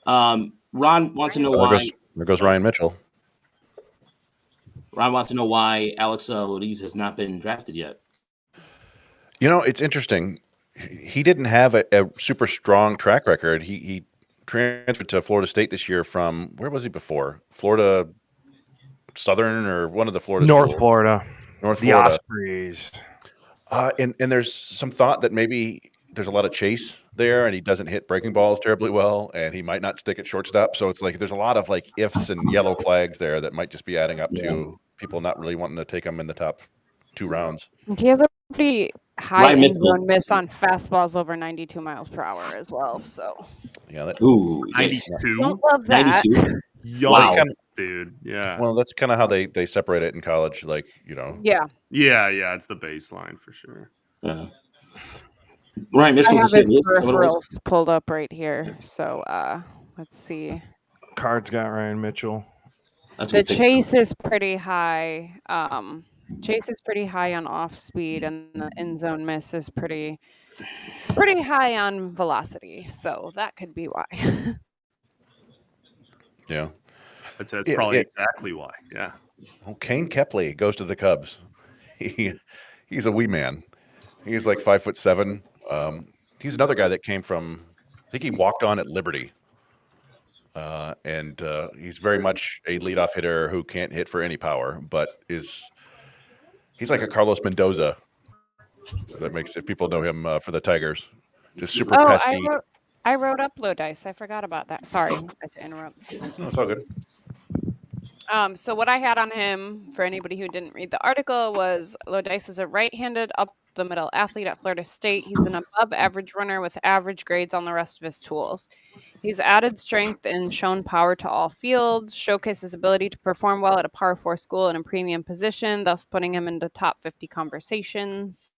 Ron wants to know why. There goes Ryan Mitchell. Ron wants to know why Alex Lodiz has not been drafted yet. You know, it's interesting. He didn't have a super strong track record. He transferred to Florida State this year from, where was he before? Florida Southern or one of the Florida North schools. Florida. North The Florida. Ospreys. And there's some thought that maybe there's a lot of chase there and he doesn't hit breaking balls terribly well and he might not stick at shortstop. So it's like there's a lot of like ifs and yellow flags there that might just be adding up to people not really wanting to take him in the top 2 rounds. He has a pretty high end zone miss on fastballs over 92 miles per hour as well. So yeah, that, 92. Don't love that. 92. Wow, dude. Yeah. Well, that's kind of how they separate it in college. Like, you know. Yeah. Yeah. It's the baseline for sure. Yeah. Ryan I Mitchell. have his peripherals pulled up right here. So let's see. Cards got Ryan Mitchell. The chase is pretty high. Chase is pretty high on off speed, and the end zone miss is pretty high on velocity. So that could be why. Yeah. That's probably exactly why. Yeah. Well, Kane Kepley goes to the Cubs. He's a wee man. He's like 5'7". He's another guy that came from, I think he walked on at Liberty. And he's very much a leadoff hitter who can't hit for any power, but he's like a Carlos Mendoza. That makes, if people know him for the Tigers, just super pesky. I wrote up Lodice. I forgot about that. Sorry to interrupt. No, it's all good. So what I had on him, for anybody who didn't read the article, was Lodice is a right-handed up-the-middle athlete at Florida State. He's an above-average runner with average grades on the rest of his tools. He's added strength and shown power to all fields, showcased his ability to perform well at a Power 4 school in a premium position, thus putting him into top 50 conversations.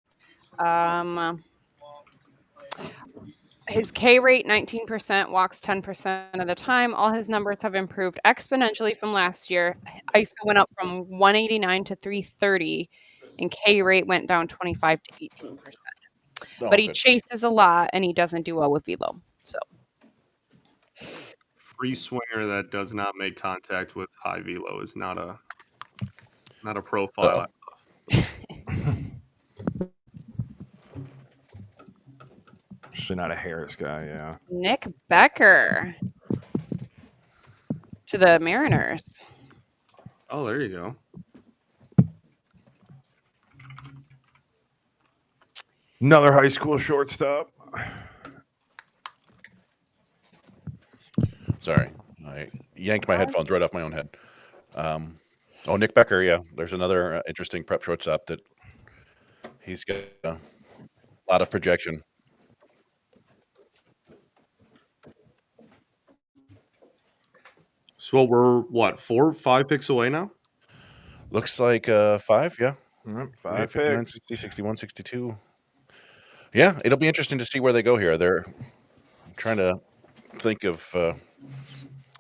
His K rate, 19%, walks 10% of the time. All his numbers have improved exponentially from last year. ISO went up from 189 to 330, and K rate went down 25 to 18%. But he chases a lot, and he doesn't do well with velo. So, free swinger that does not make contact with high velo is not a profile. Actually, not a Harris guy, yeah. Nick Becker to the Mariners. Oh, there you go. Another high school shortstop. Sorry, I yanked my headphones right off my own head. Nick Becker, yeah. There's another interesting prep shortstop that he's got a lot of projection. So we're 4 or 5 picks away now? Looks like 5, yeah. 5 59, picks. 60, 61, 62. Yeah, it'll be interesting to see where they go here. I'm trying to think of, I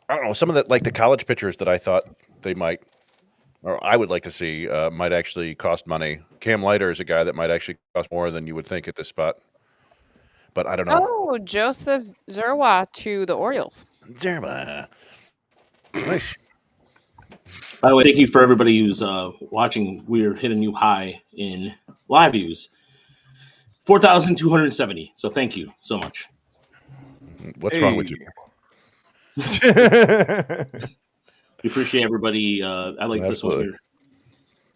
don't know, some of the college pitchers that I thought they might, or I would like to see, might actually cost money. Cam Leiter is a guy that might actually cost more than you would think at this spot. But I don't know. Oh, Joseph Zerwa to the Orioles. Zerwa. Nice. By the way, thank you for everybody who's watching. We're hit a new high in live views, 4,270. So thank you so much. What's wrong with you? We appreciate everybody. I like this one here.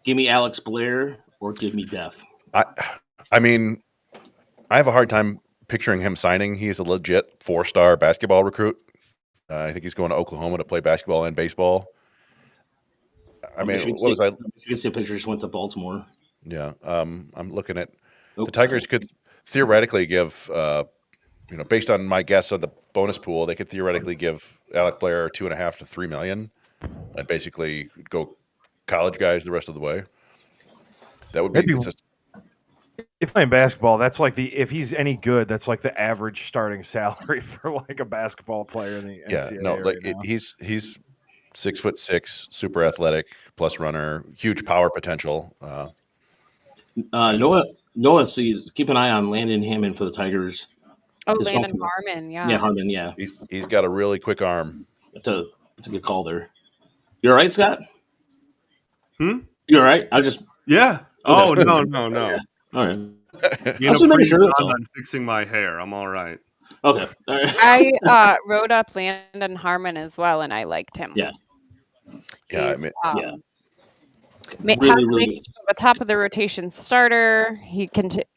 Give me Alex Blair or give me Def. I mean, I have a hard time picturing him signing. He's a legit 4-star basketball recruit. I think he's going to Oklahoma to play basketball and baseball. I mean, what was I? Michigan State pitcher just went to Baltimore. Yeah, I'm looking at the Tigers could theoretically give, based on my guess of the bonus pool, they could theoretically give Alec Blair $2.5 to $3 million, and basically go college guys the rest of the way. That would be consistent. If playing basketball, that's like if he's any good, that's like the average starting salary for like a basketball player in the NCAA. Yeah, no, like he's 6'6", super athletic, plus runner, huge power potential. Noah, see, keep an eye on Landon Hammond for the Tigers. Oh, Landon Harmon, Yeah, Harmon, yeah. He's got a really quick arm. That's a good call there. You all right, Scott? You all right? Yeah. Oh, no. Yeah. All right. You know, pretty sure on fixing my hair. I'm all right. Okay. All right. I wrote up Landon Harmon as well, and I liked him. Yeah. Yeah, He's, really a top of the rotation starter.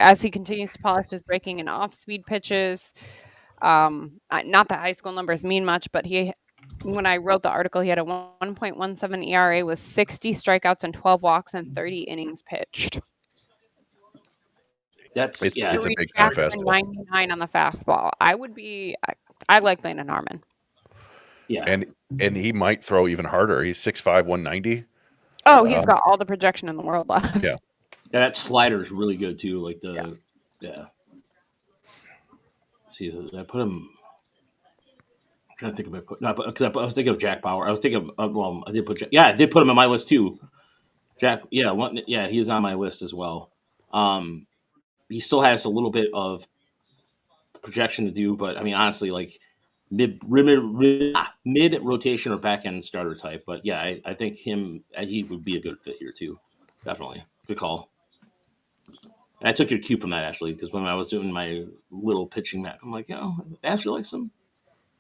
As he continues to polish his breaking and off-speed pitches. Not that high school numbers mean much, but when I wrote the article, he had a 1.17 ERA with 60 strikeouts and 12 walks and 30 innings pitched. It's a big time fastball. 99 on the fastball. I like Landon Harmon. Yeah, and he might throw even harder. He's 6'5", 190. Oh, he's got all the projection in the world left. Yeah. That slider is really good too. Like Let's see, I put him. I'm trying to think of because I was thinking of Jack Bauer. I was thinking of I did put I did put him on my list too. Jack, he's on my list as well. He still has a little bit of projection to do, but I mean, honestly, like mid rotation or back end starter type. But yeah, I think he would be a good fit here too. Definitely, good call. And I took your cue from that, Ashley, because when I was doing my little pitching map, I'm like, Ashley likes him.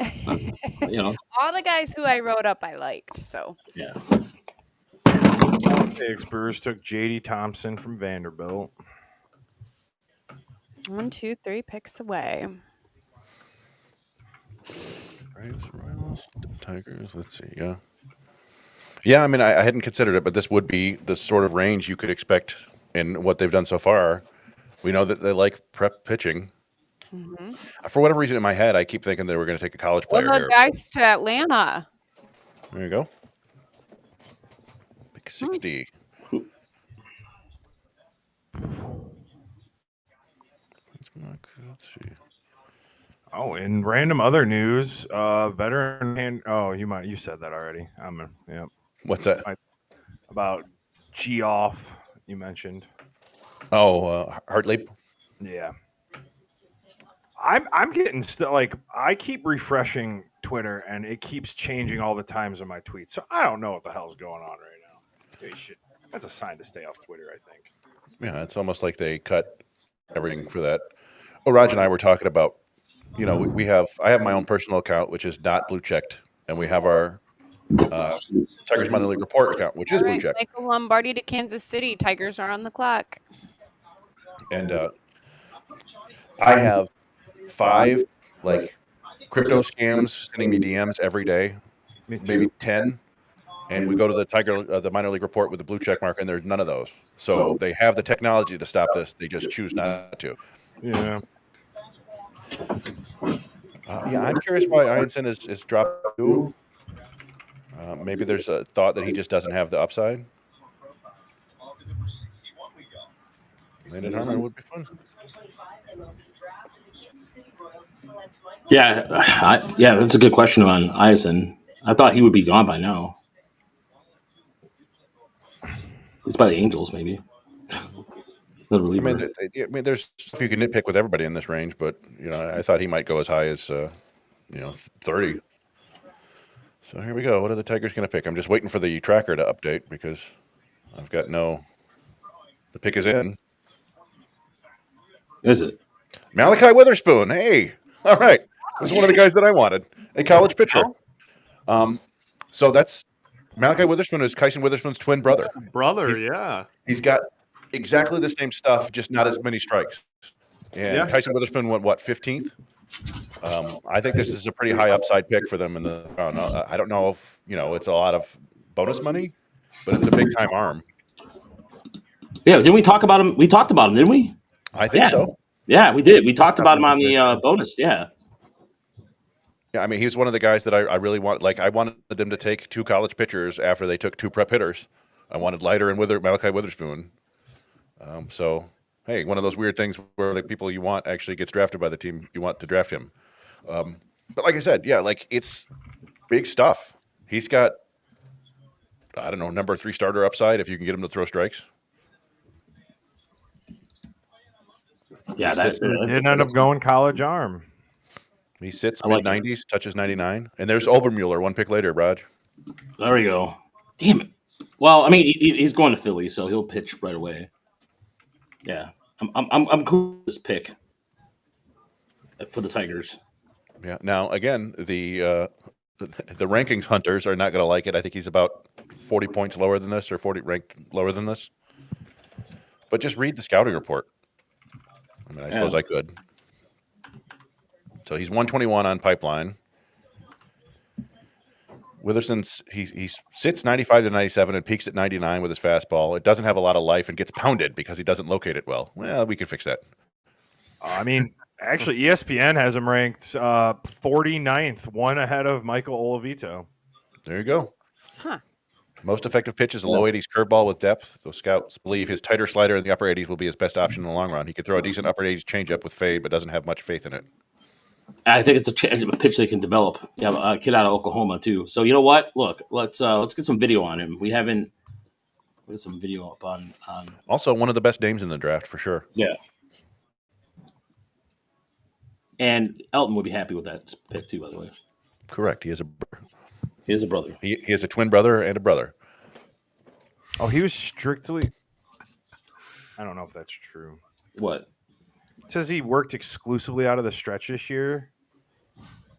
All the guys who I wrote up, I liked. So yeah. Brewers took J.D. Thompson from Vanderbilt. 1, 2, 3 picks away. Royals, Tigers. Let's see. Yeah. I mean, I hadn't considered it, but this would be the sort of range you could expect in what they've done so far. We know that they like prep pitching. Mm-hmm. For whatever reason, in my head, I keep thinking they were going to take a college player Well, here. guys to Atlanta. There you go. Pick 60. Let's see. Oh, in random other news, veteran you said that already. What's that? About Geoff you mentioned. Oh, Hartley. Yeah. I'm getting I keep refreshing Twitter and it keeps changing all the times in my tweets. So I don't know what the hell's going on right now. That's a sign to stay off Twitter, I think. Yeah, it's almost like they cut everything for that. Oh, Raj and I were talking about, I have my own personal account, which is not blue checked, and we have our Tigers Minor League Report account, which is blue checked. Michael Lombardi to Kansas City. Tigers are on the clock. And I have 5 crypto scams sending me DMs every day, maybe 10. And we go to the minor league report with the blue check mark, and there's none of those. So they have the technology to stop this. They just choose not to. Yeah. I'm curious why Einstein is dropped 2. Maybe there's a thought that he just doesn't have the upside. Landon Harmon would be fun. Yeah, that's a good question on Eisen. I thought he would be gone by now. It's by the Angels, maybe. There's stuff you can nitpick with everybody in this range, but I thought he might go as high as 30. So here we go. What are the Tigers going to pick? I'm just waiting for the tracker to update because I've got the pick is in. Is it? Malachi Witherspoon. Hey, all right. This is one of the guys that I wanted. A college pitcher. So that's Malachi Witherspoon is Kyson Witherspoon's twin brother. Yeah. He's got exactly the same stuff, just not as many strikes. And Kyson Witherspoon went 15th. I think this is a pretty high upside pick for them in the round. I don't know if it's a lot of bonus money, but it's a big time arm. Yeah, didn't we talk about him? We talked about him, didn't we? I think so. Yeah, we did. We talked about him on the bonus. Yeah. Yeah, I mean, he's one of the guys that I really want. I wanted them to take 2 college pitchers after they took 2 prep hitters. I wanted Leiter and Malachi Witherspoon. So, hey, one of those weird things where the people you want actually gets drafted by the team you want to draft him. But like I said, it's big stuff. He's got I don't know, number 3 starter upside if you can get him to throw strikes. Yeah, He didn't end up going college arm. He sits like mid-90s, touches 99. And there's Obermueller, 1 pick later, Raj. There we go. Damn it. Well, I mean, he's going to Philly, so he'll pitch right away. Yeah, I'm cool with this pick for the Tigers. Yeah. Now, again, the rankings hunters are not going to like it. I think he's about 40 points lower than this, or 40 ranked lower than this. But just read the scouting report. I mean, I suppose I could. So he's 121 on Pipeline. Witherspoon, he sits 95 to 97 and peaks at 99 with his fastball. It doesn't have a lot of life and gets pounded because he doesn't locate it well. Well, we can fix that. I mean, actually, ESPN has him ranked 49th, one ahead of Michael Olavito. There you go. Huh. Most effective pitch is a low 80s curveball with depth. Those scouts believe his tighter slider in the upper 80s will be his best option in the long run. He could throw a decent upper 80s changeup with fade, but doesn't have much faith in it. I think it's a pitch they can develop. Yeah, a kid out of Oklahoma too. So you know what? Look, let's get some video on him. We haven't put some video up on. Also, one of the best names in the draft for sure. Yeah. And Elton would be happy with that pick too, by the way. Correct. He has a brother. He has a twin brother and a brother. Oh, he was strictly. I don't know if that's true. What? It says he worked exclusively out of the stretch this year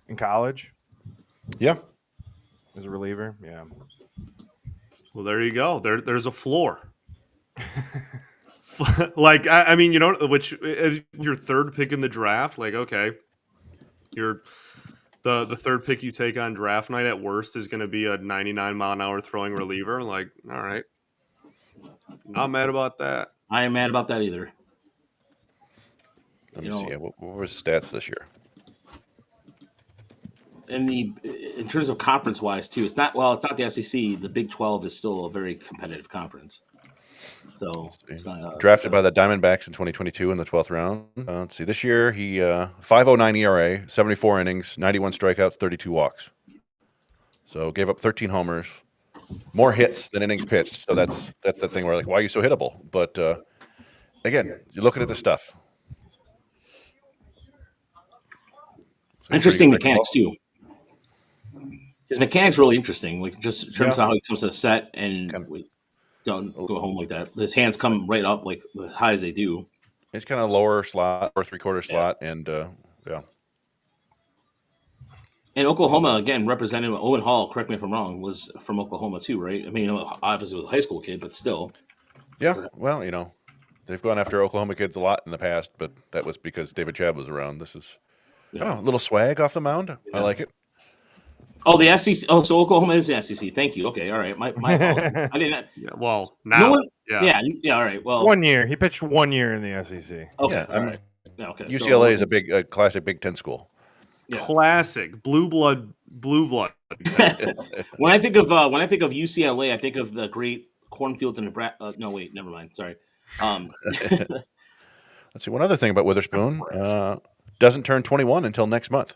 in college. Yeah. As a reliever. Yeah. Well, there you go. There's a floor. Like, I mean, you know, which your third pick in the draft, like, okay, the third pick you take on draft night at worst is going to be a 99-mile-an-hour throwing reliever. Like, all right. Not mad about that. I ain't mad about that either. Let me see. What were his stats this year? In terms of conference wise too, it's not the SEC. The Big 12 is still a very competitive conference. So it's not drafted by the Diamondbacks in 2022 in the 12th round. Let's see. This year he 5.09 ERA, 74 innings, 91 strikeouts, 32 walks. So gave up 13 homers, more hits than innings pitched. So that's the thing where like, why are you so hittable? But again, you're looking at this stuff. So interesting mechanics too. His mechanics really interesting. Like just in terms of how he comes to the set and don't go home like that. His hands come right up like as high as they do. It's kind of lower slot or 3/4 slot, and And Oklahoma again represented Owen Hall. Correct me if I'm wrong. Was from Oklahoma too, right? I mean, obviously was a high school kid, but still. Yeah. Well, you know, they've gone after Oklahoma kids a lot in the past, but that was because David Chabb was around. This is a little swag off the mound. Yeah. I like it. Oh, the SEC. Oh, so Oklahoma is the SEC. Thank you. Okay, all right. My I didn't. Yeah, well, now. Yeah. All right. Well, 1 year. He pitched 1 year in the SEC. Okay. Yeah, all right. Yeah, okay. UCLA is a classic Big Ten school. Yeah. Classic blue blood. When I think of UCLA, I think of the great cornfields in Nebraska. No, wait, never mind. Sorry. Let's see. One other thing about Witherspoon doesn't turn 21 until next month.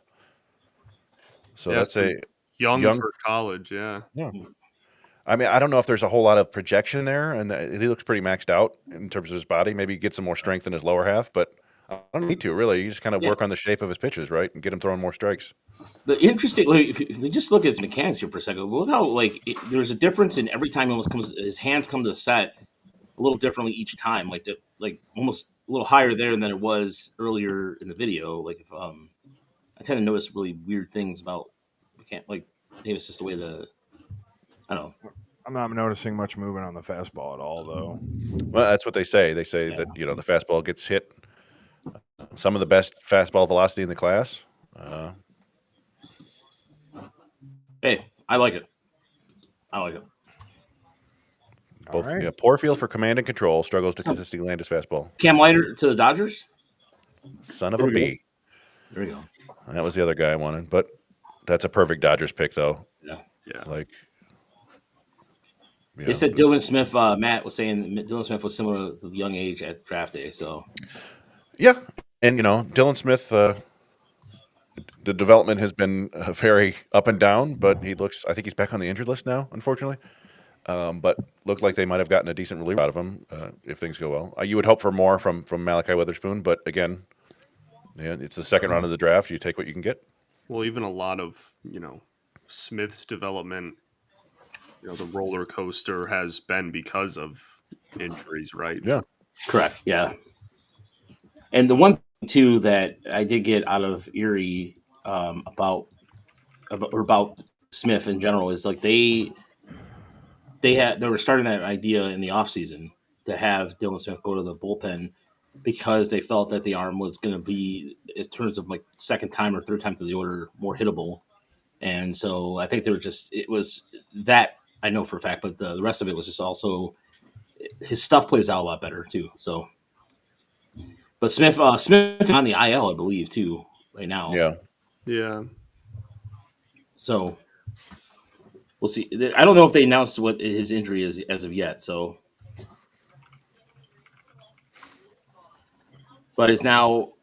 So that's a young for college. Yeah. I mean, I don't know if there's a whole lot of projection there, and he looks pretty maxed out in terms of his body. Maybe get some more strength in his lower half, but I don't need to really. You just kind of work on the shape of his pitches, right, and get him throwing more strikes. The interesting, if we just look at his mechanics here for a second, look how there's a difference in every time his hands come to the set a little differently each time, like almost a little higher there than it was earlier in the video. Like if I tend to notice really weird things about maybe it's just the way I don't know. I'm not noticing much movement on the fastball at all, though. Well, that's what they say. They say that the fastball gets hit. Some of the best fastball velocity in the class. Hey, I like it. Both poor feel for command and control, struggles to consistently land his fastball. Cam Leiter to the Dodgers? Son of a bee. There we go. And that was the other guy I wanted, but that's a perfect Dodgers pick, though. Yeah. They said Dylan Smith. Matt was saying that Dylan Smith was similar to the young age at draft day. So, yeah, and Dylan Smith, the development has been very up and down, but I think he's back on the injured list now, unfortunately. but looked like they might have gotten a decent reliever out of him if things go well. You would hope for more from Malachi Witherspoon, but again, yeah, it's the second round of the draft. You take what you can get. Well, even a lot of Smith's development, the roller coaster has been because of injuries, right? Yeah, correct. Yeah, and the one thing too that I did get out of Erie about Smith in general is like they were starting that idea in the offseason to have Dylan Smith go to the bullpen because they felt that the arm was going to be, in terms of like second time or third time through the order, more hittable. And so I think it was that I know for a fact, but the rest of it was just also his stuff plays out a lot better too. So, but Smith on the IL, I believe too, right now. Yeah. So we'll see. I don't know if they announced what his injury is as of yet. So, but it's now.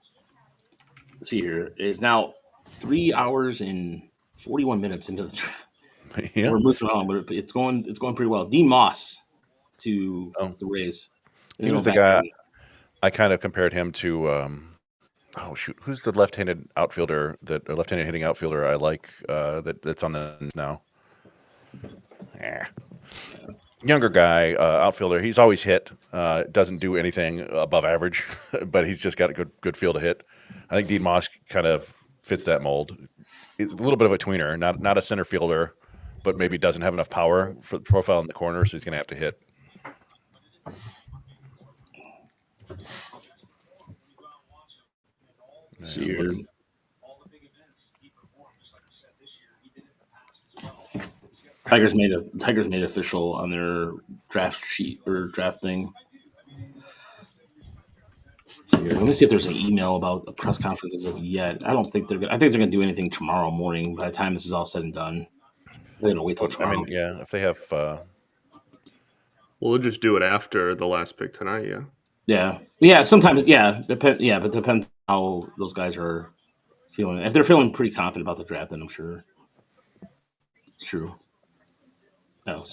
Let's see here. It's now 3 hours and 41 minutes into the draft. Yeah, we're moving on, but it's going pretty well. Dean Moss to the Rays. He was the guy. I kind of compared him to. Who's the left-handed outfielder left-handed hitting outfielder I like that's on the now? Younger guy, outfielder. He's always hit. Doesn't do anything above average, but he's just got a good feel to hit. I think Dean Moss kind of fits that mold. He's a little bit of a tweener, not a center fielder, but maybe doesn't have enough power for the profile in the corner, so he's going to have to hit. See here. Tigers made it official on their draft sheet or draft thing. So here, let me see if there's an email about the press conferences of yet. I think they're gonna do anything tomorrow morning. By the time this is all said and done, they're gonna wait till tomorrow. I mean, yeah, if they have. We'll just do it after the last pick tonight. Yeah. Sometimes, yeah, but it depends how those guys are feeling. If they're feeling pretty confident about the draft, then I'm sure it's true. No.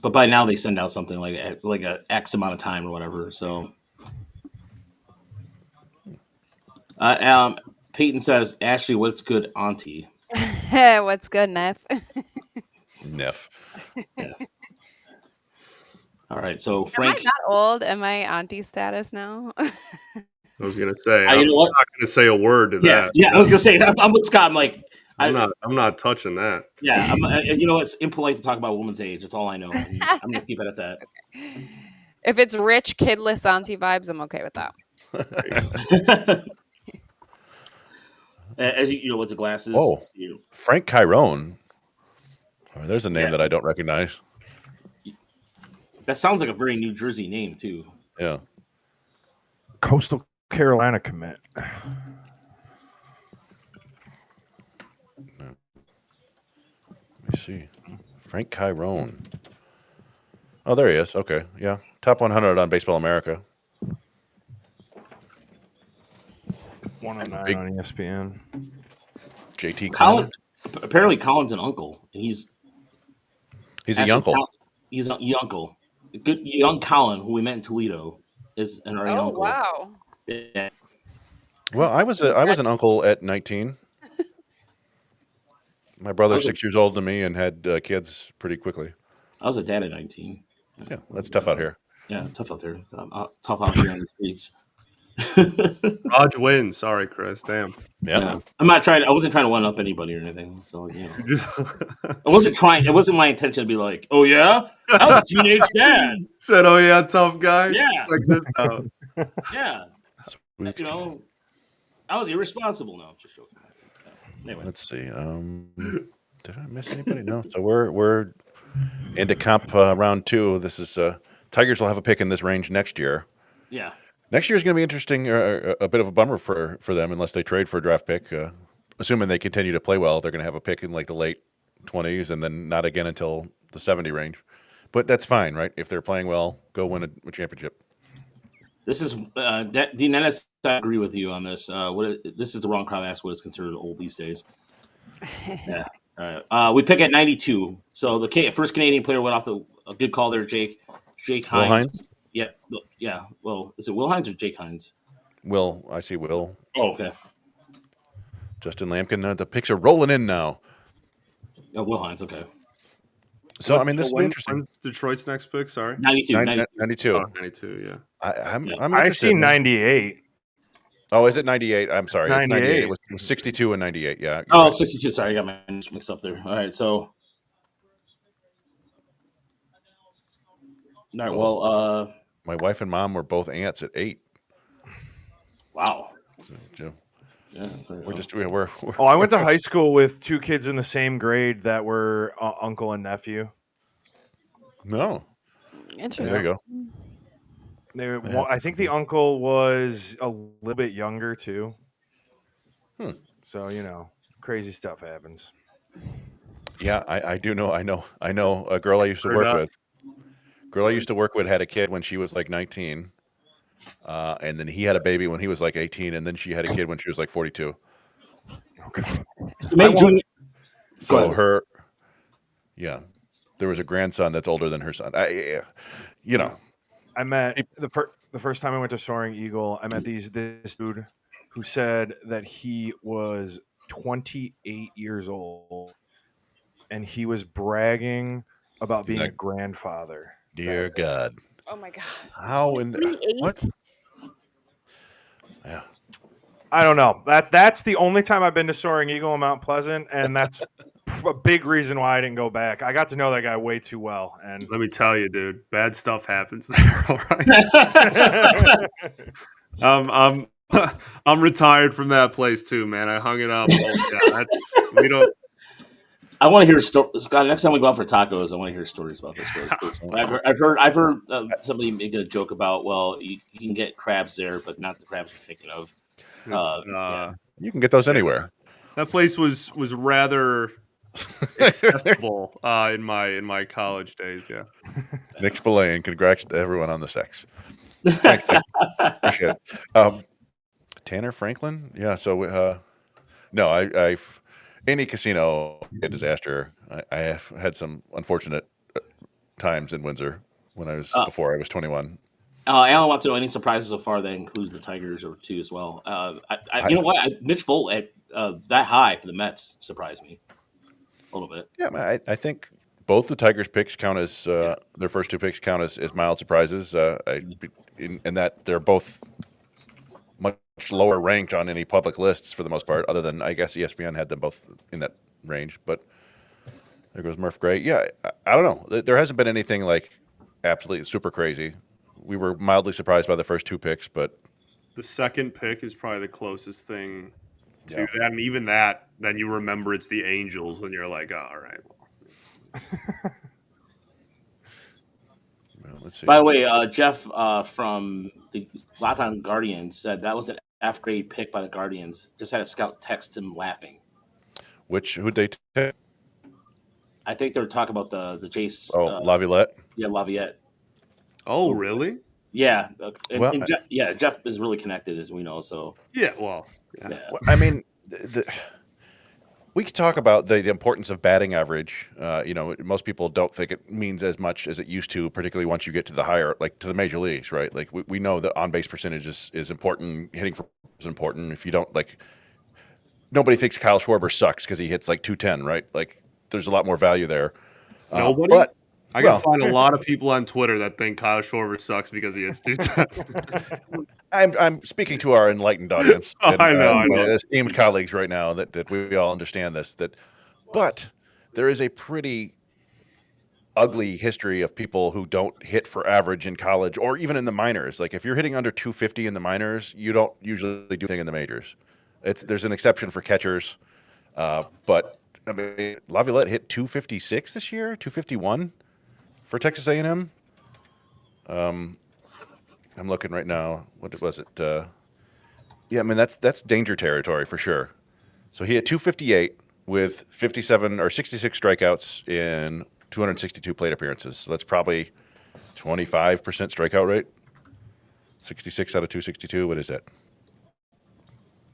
But by now they send out something like a X amount of time or whatever. So, Peyton says, "Ashley, what's good, Auntie?" What's good, Neff? Neff. Yeah. All right, so Am Frank. I not old? Am I auntie status now? I was gonna say, I'm not gonna say a word to that. Yeah, I was gonna say, I'm with Scott. I'm like, I'm not touching that. Yeah, it's impolite to talk about a woman's age. That's all I know. I'm gonna keep it at that. If it's rich, kidless auntie vibes, I'm okay with that. As you know, with the glasses. Oh, Frank Chiron. Oh, there's a name that I don't recognize. That sounds like a very New Jersey name too. Yeah. Coastal Carolina commit. Let me see. Frank Chiron. Oh, there he is. Okay. Yeah. Top 100 on Baseball America. 109 on ESPN. JT Colin. Apparently, Colin's an uncle. And he's a uncle. He's a uncle. Good young Colin, who we met in Toledo, is an uncle. Oh, wow. Yeah. Well, I was an uncle at 19. My brother's 6 years older than me and had kids pretty quickly. I was a dad at 19. Yeah, that's tough out here. Yeah, tough out there. Tough out here on the streets. Raj wins. Sorry, Chris. Damn. Yeah. I wasn't trying to one up anybody or anything. So I wasn't trying. It wasn't my intention to be like, "Oh yeah, I was a teenage dad." Said, "Oh yeah, tough guy." Yeah. Like this out. Yeah. I was irresponsible. No, just joking. Anyway, let's see. Did I miss anybody? No. So we're into comp round 2. This is Tigers will have a pick in this range next year. Yeah. Next year is going to be interesting. A bit of a bummer for them unless they trade for a draft pick. Assuming they continue to play well, they're going to have a pick in like the late 20s and then not again until the 70 range. But that's fine, right? If they're playing well, go win a championship. This is Dean Ennis. I agree with you on this. This is the wrong crowd to ask what is considered old these days. Yeah. All right. We pick at 92. So the first Canadian player went off a good call there, Jake. Jake Will Hines. Hines? Yeah. Well, is it Will Hines or Jake Hines? Will, I see Will. Oh, okay. Justin Lampkin. The picks are rolling in now. Oh, Will Hines. Okay. So, I mean, this will be interesting. When's Detroit's next pick? Sorry. 92. 92. Oh, 92, yeah. I'm I interested. see 98. Oh, is it 98? I'm sorry. It's 98. 98. It was 62 and 98. Yeah. you're Oh, right. 62. Sorry, I got my mixed up there. All right. So. All right. Well, My wife and mom were both aunts at 8. wow. So, Yeah. we're Oh, I went to high school with 2 kids in the same grade that were uncle and nephew. no. Interesting. There you go. I think the uncle was a little bit younger too. So crazy stuff happens. Yeah, I do know. I know a girl I used to Heard work that. with. Girl I used to work with had a kid when she was like 19. And then he had a baby when he was like 18, and then she had a kid when she was like 42. So there was a grandson that's older than her son. I met the first time I went to Soaring Eagle. I met this dude who said that he was 28 years old, and he was bragging about being a grandfather. Dear God. Oh my God. How in what? Yeah. I don't know. That's the only time I've been to Soaring Eagle in Mount Pleasant, and that's a big reason why I didn't go back. I got to know that guy way too well, and Let me tell you, dude, bad stuff happens there. All right. I'm retired from that place too, man. I hung it up. We don't. I want to hear stories. Scott, next time we go out for tacos, I want to hear stories about this place. 'Cause I've heard somebody making a joke about, well, you can get crabs there, but not the crabs you're thinking of. You can get those anywhere. That place was rather accessible in my college days. Yeah. Nick Spillane, congrats to everyone on the sex. Thanks, Nick. Appreciate it. Tanner Franklin? Yeah, so no, I've any casino a disaster. I have had some unfortunate times in Windsor when I was before I was 21. Alan wants to know any surprises so far that includes the Tigers or 2 as well. You know what? Mitch Volt at that high for the Mets surprised me a little bit. Yeah, I think both the Tigers picks count as their first 2 picks count as mild surprises. In that they're both much lower ranked on any public lists for the most part, other than I guess ESPN had them both in that range. But there goes Murph Gray. Yeah, I don't know. There hasn't been anything like absolutely super crazy. We were mildly surprised by the first 2 picks, but the second pick is probably the closest thing to that. And even that, then you remember it's the Angels, and you're like, oh, all right. Well, let's see. By the way, Jeff from the Latin Guardians said that was an F-grade pick by the Guardians. Just had a scout text him laughing. Who'd they take? I think they were talking about the Jace. Laviolette? Yeah, Laviolette. Oh, really? Yeah. And Jeff is really connected, as we know. So yeah, well, I mean, we could talk about the importance of batting average. Most people don't think it means as much as it used to, particularly once you get to the higher, like to the major leagues, right? Like we know that on base percentage is important. Hitting for is important. If you don't nobody thinks Kyle Schwarber sucks because he hits like 210, right? Like there's a lot more value there. Nobody. But I can find a lot of people on Twitter that think Kyle Schwarber sucks because he hits 210. I'm speaking to our enlightened audience. I know. Esteemed colleagues right now that we all understand this. But there is a pretty ugly history of people who don't hit for average in college or even in the minors. Like if you're hitting under 250 in the minors, you don't usually do anything in the majors. There's an exception for catchers, but I mean Laviolette hit 256 this year, 251. For Texas A&M, I'm looking right now. What was it? I mean that's danger territory for sure. So he had 258 with 57 or 66 strikeouts in 262 plate appearances. So that's probably 25% strikeout rate. 66 out of 262. What is that?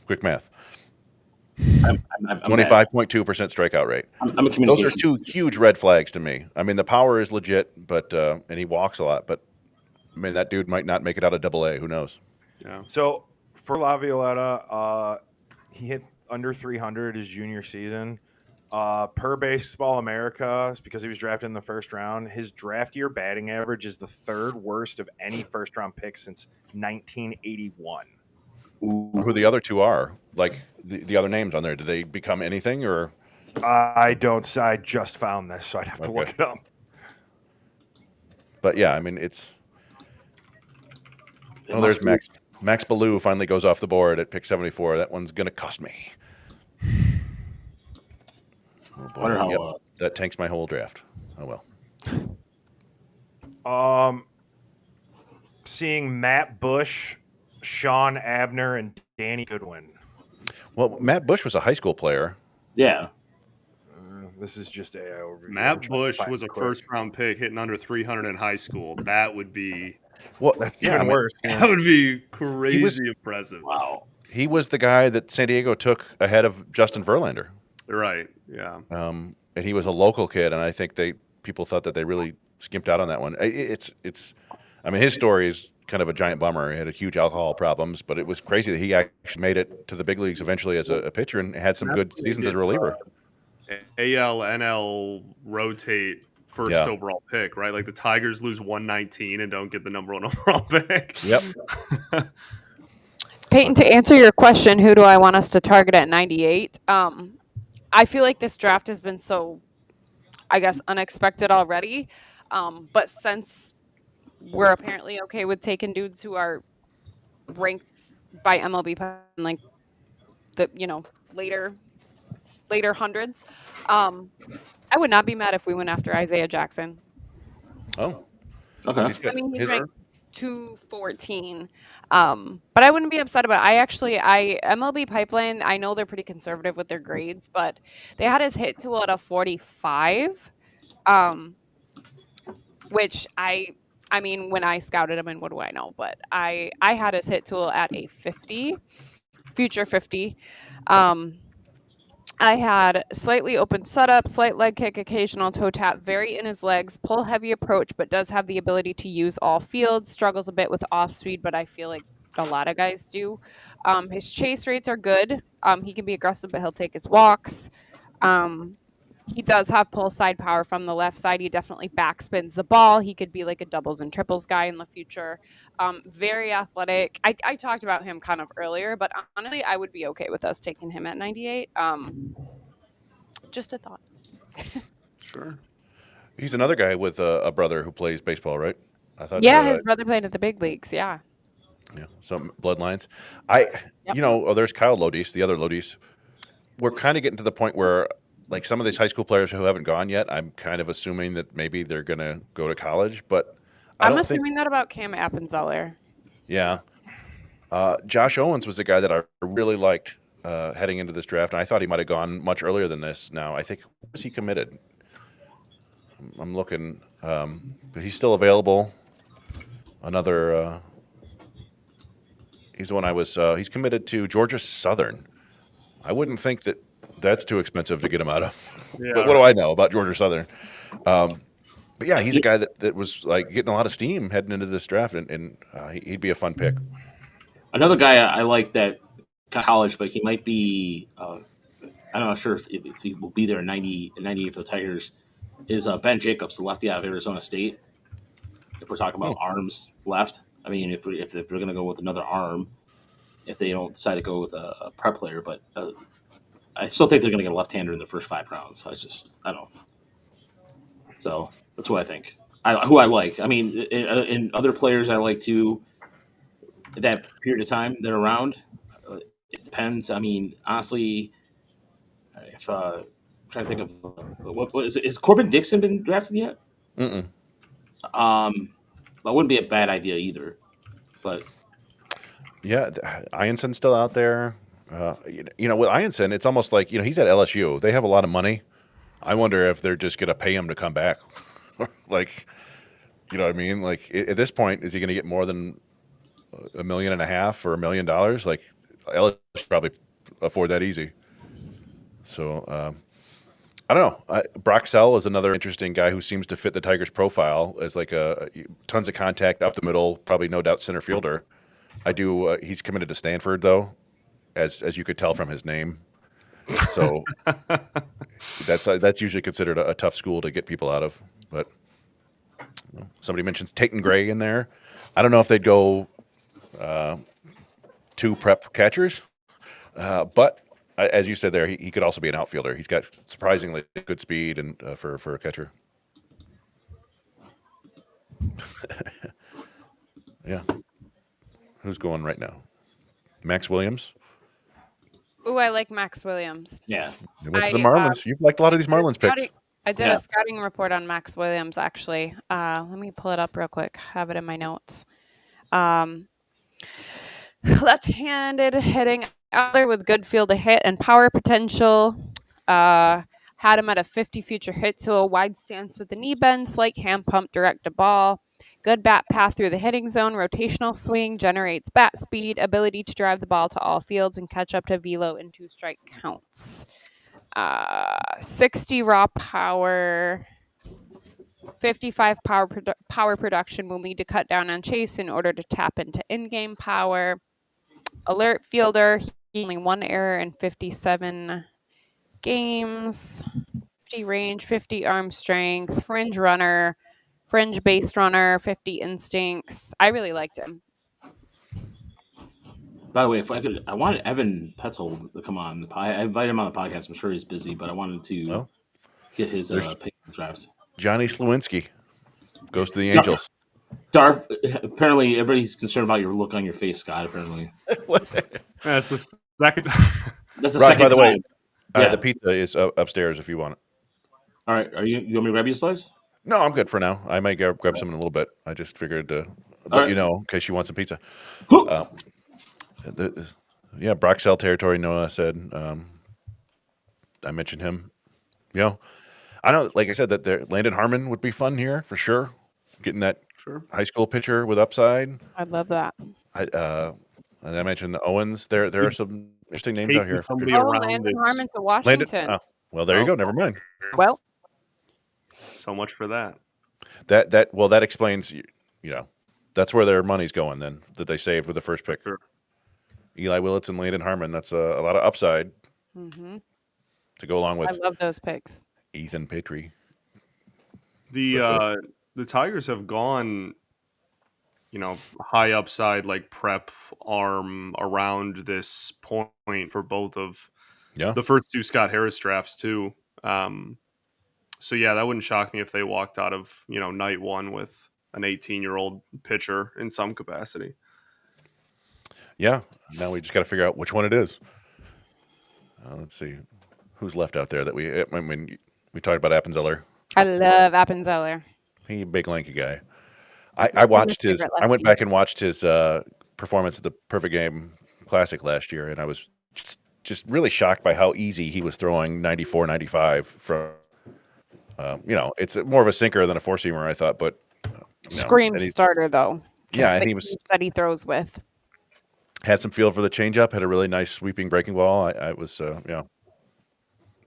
Quick math. I'm 25.2% strikeout rate. I'm a Those communication. are two huge red flags to me. I mean, the power is legit, but and he walks a lot, but I mean, that dude might not make it out of AA. Who knows? Yeah. So for Lavioletta, he hit under 300 his junior season. Per Baseball America, because he was drafted in the first round, his draft year batting average is the third worst of any first round pick since 1981. Who the other two are? Like the other names on there? Did they become anything or? I just found this, so I'd have to look it up. But yeah, I mean, it's. Oh, there's Max. Max Ballou finally goes off the board at pick 74. That one's gonna cost me. Oh boy. Wonder how, that tanks my whole draft. Oh well. Seeing Matt Bush, Sean Abner, and Danny Goodwin. Well, Matt Bush was a high school player. Yeah. This is just a overview. Matt Bush was a first-round pick hitting under 300 in high school. That would be that's even worse. That would be crazy impressive. Wow. He was the guy that San Diego took ahead of Justin Verlander. Right. Yeah. And he was a local kid, and I think people thought that they really skimped out on that one. It's. I mean, his story is kind of a giant bummer. He had huge alcohol problems, but it was crazy that he actually made it to the big leagues eventually as a pitcher and had some good seasons as a reliever. AL, NL rotate first overall pick, right? Like the Tigers lose 119 and don't get the number 1 overall pick. Yep. Peyton, to answer your question, who do I want us to target at 98? I feel like this draft has been so, I guess, unexpected already. But since we're apparently okay with taking dudes who are ranked by MLB like the later hundreds, I would not be mad if we went after Isaiah Jackson. Oh, okay. I mean, he's ranked 214, but I wouldn't be upset about it. MLB Pipeline, I know they're pretty conservative with their grades, but they had his hit tool at a 45, which I mean, when I scouted him, and what do I know? But I had his hit tool at a 50, future 50. I had slightly open setup, slight leg kick, occasional toe tap, very in his legs, pull heavy approach, but does have the ability to use all fields, struggles a bit with off speed, but I feel like a lot of guys do. His chase rates are good. He can be aggressive, but he'll take his walks. He does have pull side power from the left side. He definitely backspins the ball. He could be like a doubles and triples guy in the future. Very athletic. I talked about him kind of earlier, but honestly, I would be okay with us taking him at 98. Just a thought. Sure. He's another guy with a brother who plays baseball, right? I thought. Yeah, his brother played at the big leagues. Yeah. Yeah, some bloodlines. There's Kyle Lodis, the other Lodis. We're kind of getting to the point where, like, some of these high school players who haven't gone yet, I'm kind of assuming that maybe they're going to go to college, but I'm assuming that about Cam Appenzeller. Yeah. Josh Owens was a guy that I really liked heading into this draft, and I thought he might have gone much earlier than this. Now, I think, was he committed? I'm looking, but he's still available. Another, he's the one he's committed to Georgia Southern. I wouldn't think that that's too expensive to get him out of. Yeah, but what do I know about Georgia Southern? But yeah, he's a guy that was like getting a lot of steam heading into this draft, and he'd be a fun pick. Another guy I like that college, but he might be I'm not sure if he will be there in 98 for the Tigers, is Ben Jacobs, the lefty out of Arizona State. If we're talking about arms left, I mean, if they're going to go with another arm, if they don't decide to go with a prep player, but I still think they're going to get a left-hander in the first 5 rounds. I don't. So that's what I think. Who I like. I mean, in other players I like too. That period of time they're around, it depends. I mean, honestly, if I'm trying to think of what is it? Has Corbin Dixon been drafted yet? Mm-mm. That wouldn't be a bad idea either. But yeah, Ianson's still out there. With Ianson, it's almost like, he's at LSU. They have a lot of money. I wonder if they're just going to pay him to come back. Like, you know what I mean? Like, at this point, is he going to get more than $1.5 million or $1 million? Like, LSU probably afford that easy. So I don't know. Brock Sell is another interesting guy who seems to fit the Tigers' profile as like tons of contact up the middle, probably no doubt center fielder. He's committed to Stanford though, as you could tell from his name. So that's usually considered a tough school to get people out of. But somebody mentions Tatum Gray in there. I don't know if they'd go 2 prep catchers, but as you said there, he could also be an outfielder. He's got surprisingly good speed and for a catcher. Yeah. Who's going right now? Max Williams. Ooh, I like Max Williams. Yeah. He went to the Marlins. You've liked a lot of these Marlins picks. I did a scouting report on Max Williams, actually. Let me pull it up real quick. I have it in my notes. Left-handed hitting out there with good field to hit and power potential. Had him at a 50 future hit to a wide stance with the knee bend, slight hand pump, direct to ball. Good bat path through the hitting zone, rotational swing, generates bat speed, ability to drive the ball to all fields and catch up to velo in 2 strike counts. 60 raw power, 55 power production. Will need to cut down on chase in order to tap into in-game power. Alert fielder, only 1 error in 57 games. 50 range, 50 arm strength, fringe runner, fringe base runner, 50 instincts. I really liked him. By the way, if I could, I wanted Evan Petzold to come on. I invited him on the podcast. I'm sure he's busy, but I wanted to get his pick draft. Johnny Slewinski goes to the Angels. Darth, apparently everybody's concerned about your look on your face, Scott, apparently. That's the second. That's the Raj, second by the way, time. the pizza is upstairs if you want it. All right. You want me to grab you a slice? No, I'm good for now. I might grab some in a little bit. I just figured to let you know in case you want some pizza. Brock Sell territory, Noah said. I mentioned him. I know, like I said, that Landon Harmon would be fun here for sure. Getting that high school pitcher with upside. I love that. And I mentioned the Owens. There are some interesting names out here. Landon Harmon to Washington. Well, there you go. Never mind. Well, so much for that. That explains. That's where their money's going. Then that they saved with the first pick. Sure. Eli Willits and Landon Harmon. That's a lot of upside to go along with. I love those picks. Ethan Petrie. The Tigers have gone, high upside, like prep arm around this point for both of the first 2 Scott Harris drafts too. So that wouldn't shock me if they walked out of, night 1 with an 18-year-old pitcher in some capacity. Yeah. Now we just got to figure out which one it is. Let's see who's left out there that we talked about Appenzeller. I love Appenzeller. He's a big lanky guy. I watched his. I went back and watched his performance at the Perfect Game Classic last year, and I was just really shocked by how easy he was throwing 94, 95 from. It's more of a sinker than a 4-seamer, I thought, but scream starter though. And he was that he throws with. Had some feel for the changeup. Had a really nice sweeping breaking ball. I was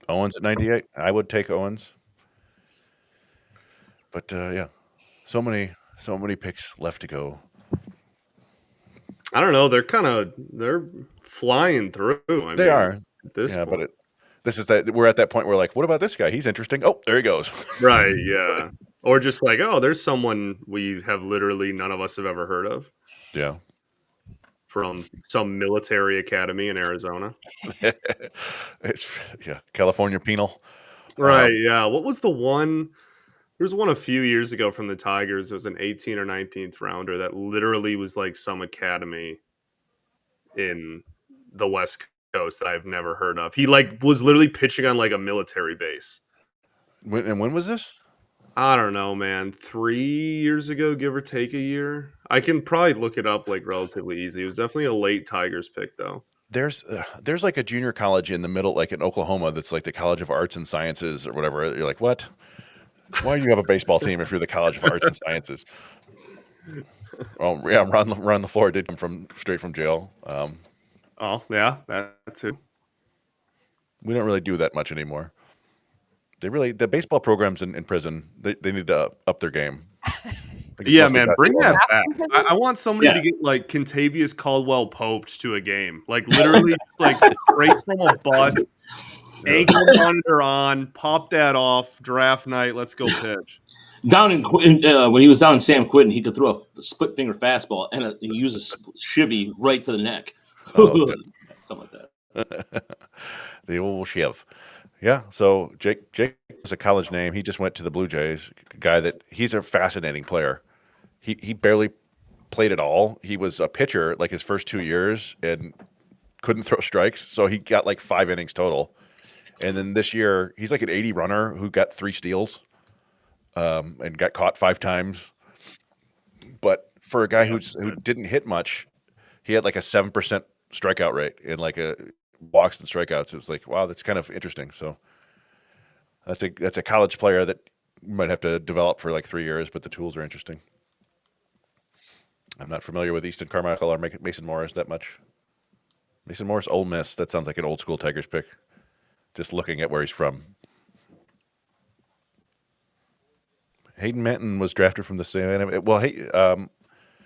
Owens at 98. I would take Owens. But so many picks left to go. I don't know. They're flying through. They are. At this point. But we're at that point where what about this guy? He's interesting. Oh, there he goes. Right. Yeah. Or just there's someone we have literally none of us have ever heard of. Yeah. From some military academy in Arizona. California Penal. Right. What was the one? There's one a few years ago from the Tigers. It was an 18th or 19th rounder that literally was some academy in the West Coast that I've never heard of. He was literally pitching on a military base. When was this? I don't know, man. 3 years ago, give or take a year. I can probably look it up relatively easy. It was definitely a late Tigers pick, though. There's a junior college in the middle, in Oklahoma, that's the College of Arts and Sciences or whatever. You're like, what? Why do you have a baseball team if you're the College of Arts and Sciences? Oh yeah, Ron LaFleur did come straight from jail. Oh yeah, that too. We don't really do that much anymore. The baseball programs in prison, they need to up their game. Yeah, man, bring that back. back. I want somebody to get like Contavious Caldwell Poped to a game, like literally just, like straight from a bus, ankle monitor on, pop that off, draft night, let's go pitch. Down in when he was down in San Quentin, he could throw a split finger fastball and he used a shivvy right to the neck, something like that. The old shiv. Yeah, so Jake is a college name. He just went to the Blue Jays. He's a fascinating player. He barely played at all. He was a pitcher like his first 2 years and couldn't throw strikes, so he got like 5 innings total. And then this year, he's like an 80 runner who got 3 steals and got caught 5 times. But for a guy who didn't hit much, he had like a 7% strikeout rate and like a walks and strikeouts. It was like, wow, that's kind of interesting. So that's a college player that you might have to develop for like 3 years, but the tools are interesting. I'm not familiar with Easton Carmichael or Mason Morris that much. Mason Morris, Ole Miss. That sounds like an old school Tigers pick. Just looking at where he's from. Hayden Manton was drafted from the Savannah. Well,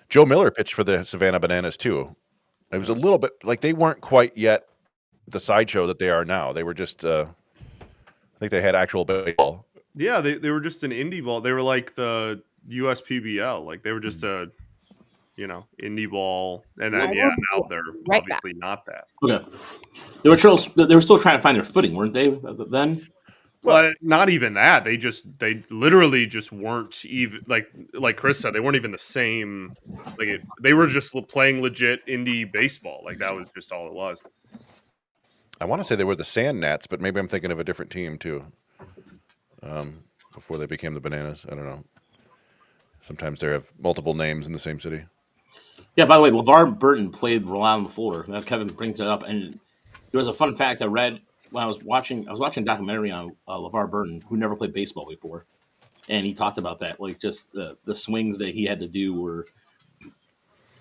Joe Miller pitched for the Savannah Bananas too. It was a little bit like they weren't quite yet the sideshow that they are now. They were just, I think they had actual baseball. Yeah, they were just an indie ball. They were like the USPBL. Like they were just a, indie ball. And then now they're obviously not that. Okay, they were still trying to find their footing, weren't they? Then. Well, not even that. They literally just weren't even like Chris said. They weren't even the same. They were just playing legit indie baseball. Like that was just all it was. I want to say they were the Sand Gnats, but maybe I'm thinking of a different team too. Before they became the Bananas, I don't know. Sometimes they have multiple names in the same city. Yeah. By the way, LeVar Burton played Rely on the Floor. That Kevin brings it up, and there was a fun fact I read. When I was watching a documentary on LeVar Burton, who never played baseball before, and he talked about that, like just the swings that he had to do were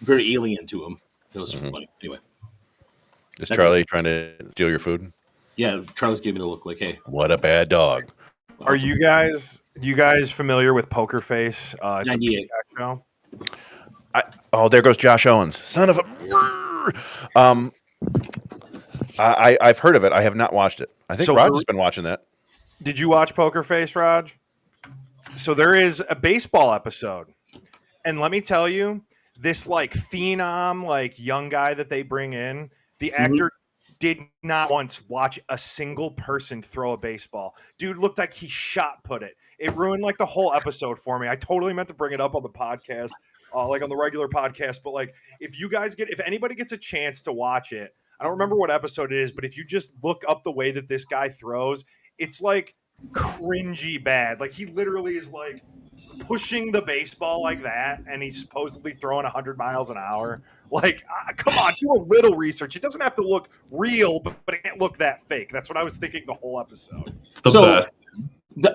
very alien to him. So it was funny. Anyway, is Charlie trying to steal your food? Yeah, Charlie's giving me the look like, "Hey, what a bad dog." Are you guys familiar with Poker Face? It's 98. a show. There goes Josh Owens, son of a. I've heard of it. I have not watched it. I think Raj has been watching that. Did you watch Poker Face, Raj? So there is a baseball episode. And let me tell you, this like phenom, like young guy that they bring in, the actor did not once watch a single person throw a baseball. Dude looked like he shot put it. It ruined like the whole episode for me. I totally meant to bring it up on the podcast, like on the regular podcast. But like if anybody gets a chance to watch it, I don't remember what episode it is, but if you just look up the way that this guy throws, it's like cringy bad. Like he literally is like pushing the baseball like that, and he's supposedly throwing 100 miles an hour. Like, come on, do a little research. It doesn't have to look real, but it can't look that fake. That's what I was thinking the whole episode. It's the best.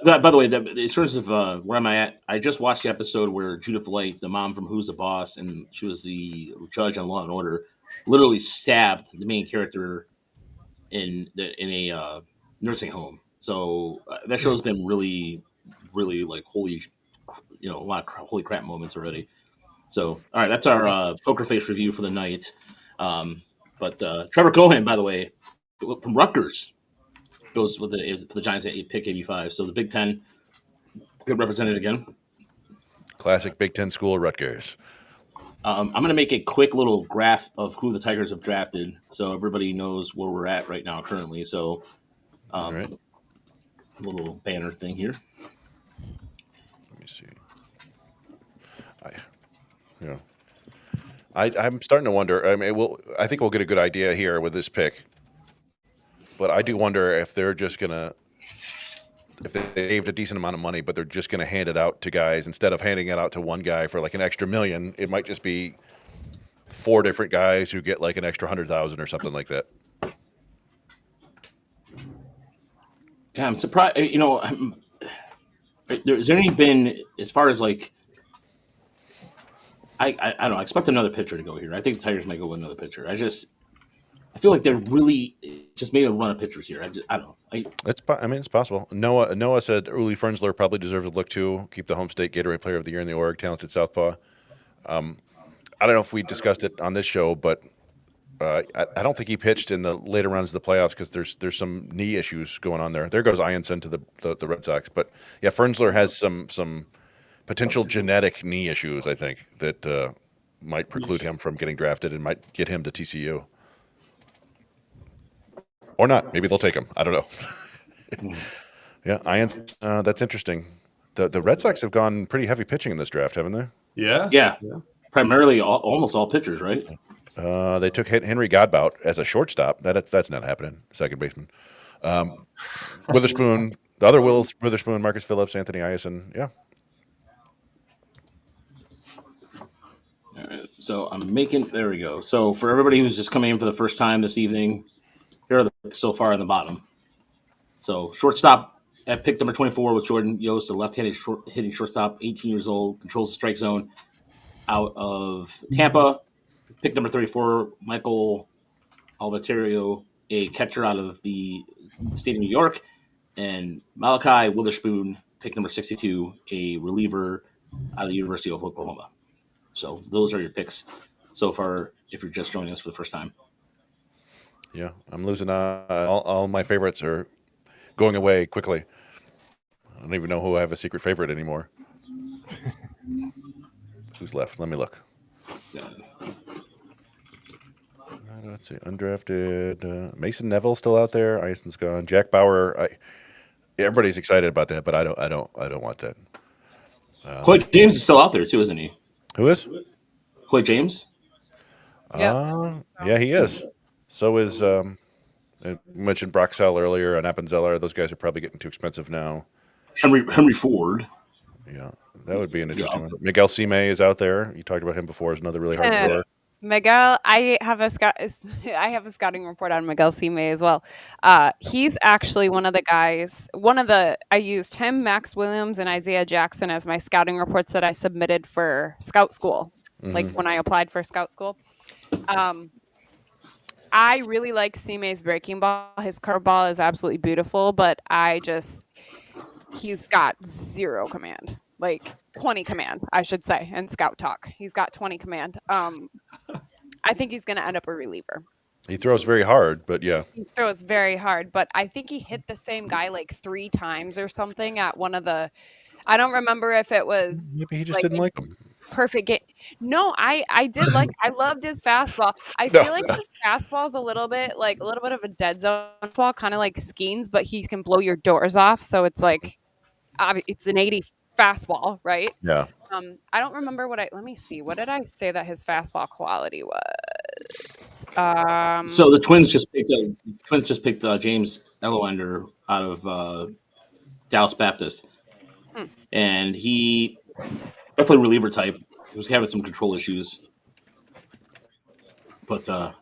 By the way, in terms of where am I at, I just watched the episode where Judith Light, the mom from Who's the Boss, and she was the judge on Law and Order, literally stabbed the main character in a nursing home. So that show's been really, really like a lot of holy crap moments already. So all right, that's our Poker Face review for the night. But Trevor Cohen, by the way, from Rutgers, goes for the Giants at pick 85. So the Big Ten get represented again. Classic Big Ten school, Rutgers. I'm going to make a quick little graph of who the Tigers have drafted so everybody knows where we're at right now currently. So All right. Little banner thing here. Let me see. I'm starting to wonder. I mean, I think we'll get a good idea here with this pick. But I do wonder if they're just going to if they saved a decent amount of money, but they're just going to hand it out to guys instead of handing it out to one guy for like an extra $1 million. It might just be 4 different guys who get like an extra 100,000 or something like that. Yeah, I'm surprised. There's only been as far as like I don't know. I expect another pitcher to go here. I think the Tigers might go with another pitcher. I just I feel like they're really just made a run of pitchers here. I don't know. It's possible. Noah said Uli Frenzler probably deserves a look too. Keep the home state Gatorade Player of the Year in the org. Talented southpaw. I don't know if we discussed it on this show, but I don't think he pitched in the later rounds of the playoffs because there's some knee issues going on there. There goes Ianson to the Red Sox, but yeah, Frenzler has some potential genetic knee issues. I think that might preclude him from getting drafted and might get him to TCU. Or not. Maybe they'll take him. I don't know. Yeah, Ianson. That's interesting. The Red Sox have gone pretty heavy pitching in this draft, haven't they? Yeah. Primarily almost all pitchers, right? They took Henry Godbout as a shortstop. That's not happening. Second baseman. Witherspoon, the other Witherspoon, Marcus Phillips, Anthony Ianson. Yeah. All right. So there we go. So for everybody who's just coming in for the first time this evening, here are the picks so far on the bottom. So shortstop at pick number 24 with Jordan Yoast, a left-handed hitting shortstop, 18 years old, controls the strike zone out of Tampa. Pick number 34, Michael Alvaterio, a catcher out of the state of New York. And Malachi Witherspoon, pick number 62, a reliever out of the University of Oklahoma. So those are your picks so far if you're just joining us for the first time. Yeah, I'm losing all my favorites are going away quickly. I don't even know who I have a secret favorite anymore. Who's left? Let me look. Let's see. Undrafted. Mason Neville still out there. Ison's gone. Jack Bauer. Everybody's excited about that, but I don't want that. Coy James is still out there too, isn't he? Who is? Coy James. Yeah, he is. So is I mentioned Broxell earlier and Appenzeller. Those guys are probably getting too expensive now. Henry Ford. Yeah, that would be an interesting one. Miguel Cime is out there. You talked about him before as another really hard thrower. Miguel, I have a scouting report on Miguel Cime as well. He's actually one of the guys. I used him, Max Williams, and Isaiah Jackson as my scouting reports that I submitted for scout school. Like when I applied for scout school. I really like Cime's breaking ball. His curveball is absolutely beautiful, but he's got zero command, like 20 command, I should say, in scout talk. He's got 20 command. I think he's going to end up a reliever. He throws very hard, but yeah. He throws very hard, but I think he hit the same guy like 3 times or something at one of the, I don't remember if it was. Maybe he just didn't like him. Perfect game. No, I loved his fastball. I feel like his fastball is a little bit of a dead zone ball, kind of like Skeens, but he can blow your doors off. So it's like, it's an 80 fastball, right? Yeah. I don't remember let me see. What did I say that his fastball quality was? So the Twins just picked James Ellender out of Dallas Baptist, and he definitely reliever type. He was having some control issues, but the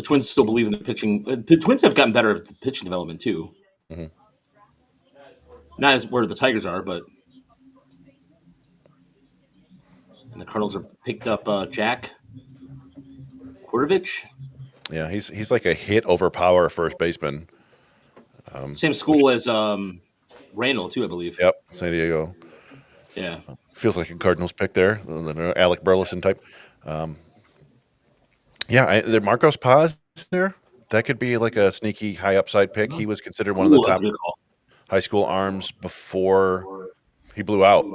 Twins still believe in the pitching. The Twins have gotten better at the pitching development too. Mm-hmm. Not as where the Tigers are, but and the Cardinals are picked up Jack Quartovich. Yeah, he's like a hit over power first baseman. Same school as Randall too, I believe. Yep, San Diego. Yeah, feels like a Cardinals pick there, Alec Burleson type. The Marcos Paz there. That could be like a sneaky high upside pick. He was considered one of the top high school arms before he blew out.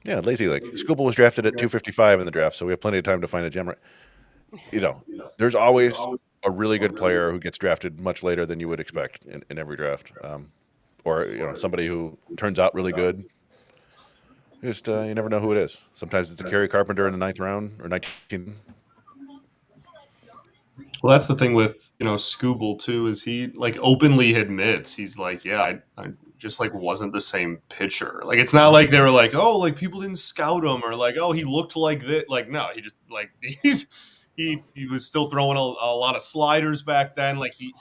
Lazy Lake. Scuba was drafted at 255 in the draft, so we have plenty of time to find a gem. There's always a really good player who gets drafted much later than you would expect in every draft, or somebody who turns out really good. Just you never know who it is. Sometimes it's a Kerry Carpenter in the 9th round or 19th. Well, that's the thing with Scooble too, is he like openly admits he's like, I just like wasn't the same pitcher. Like it's not like they were like, oh, like people didn't scout him or like, oh, he looked like this. Like no, he just like he was still throwing a lot of sliders back then. Like he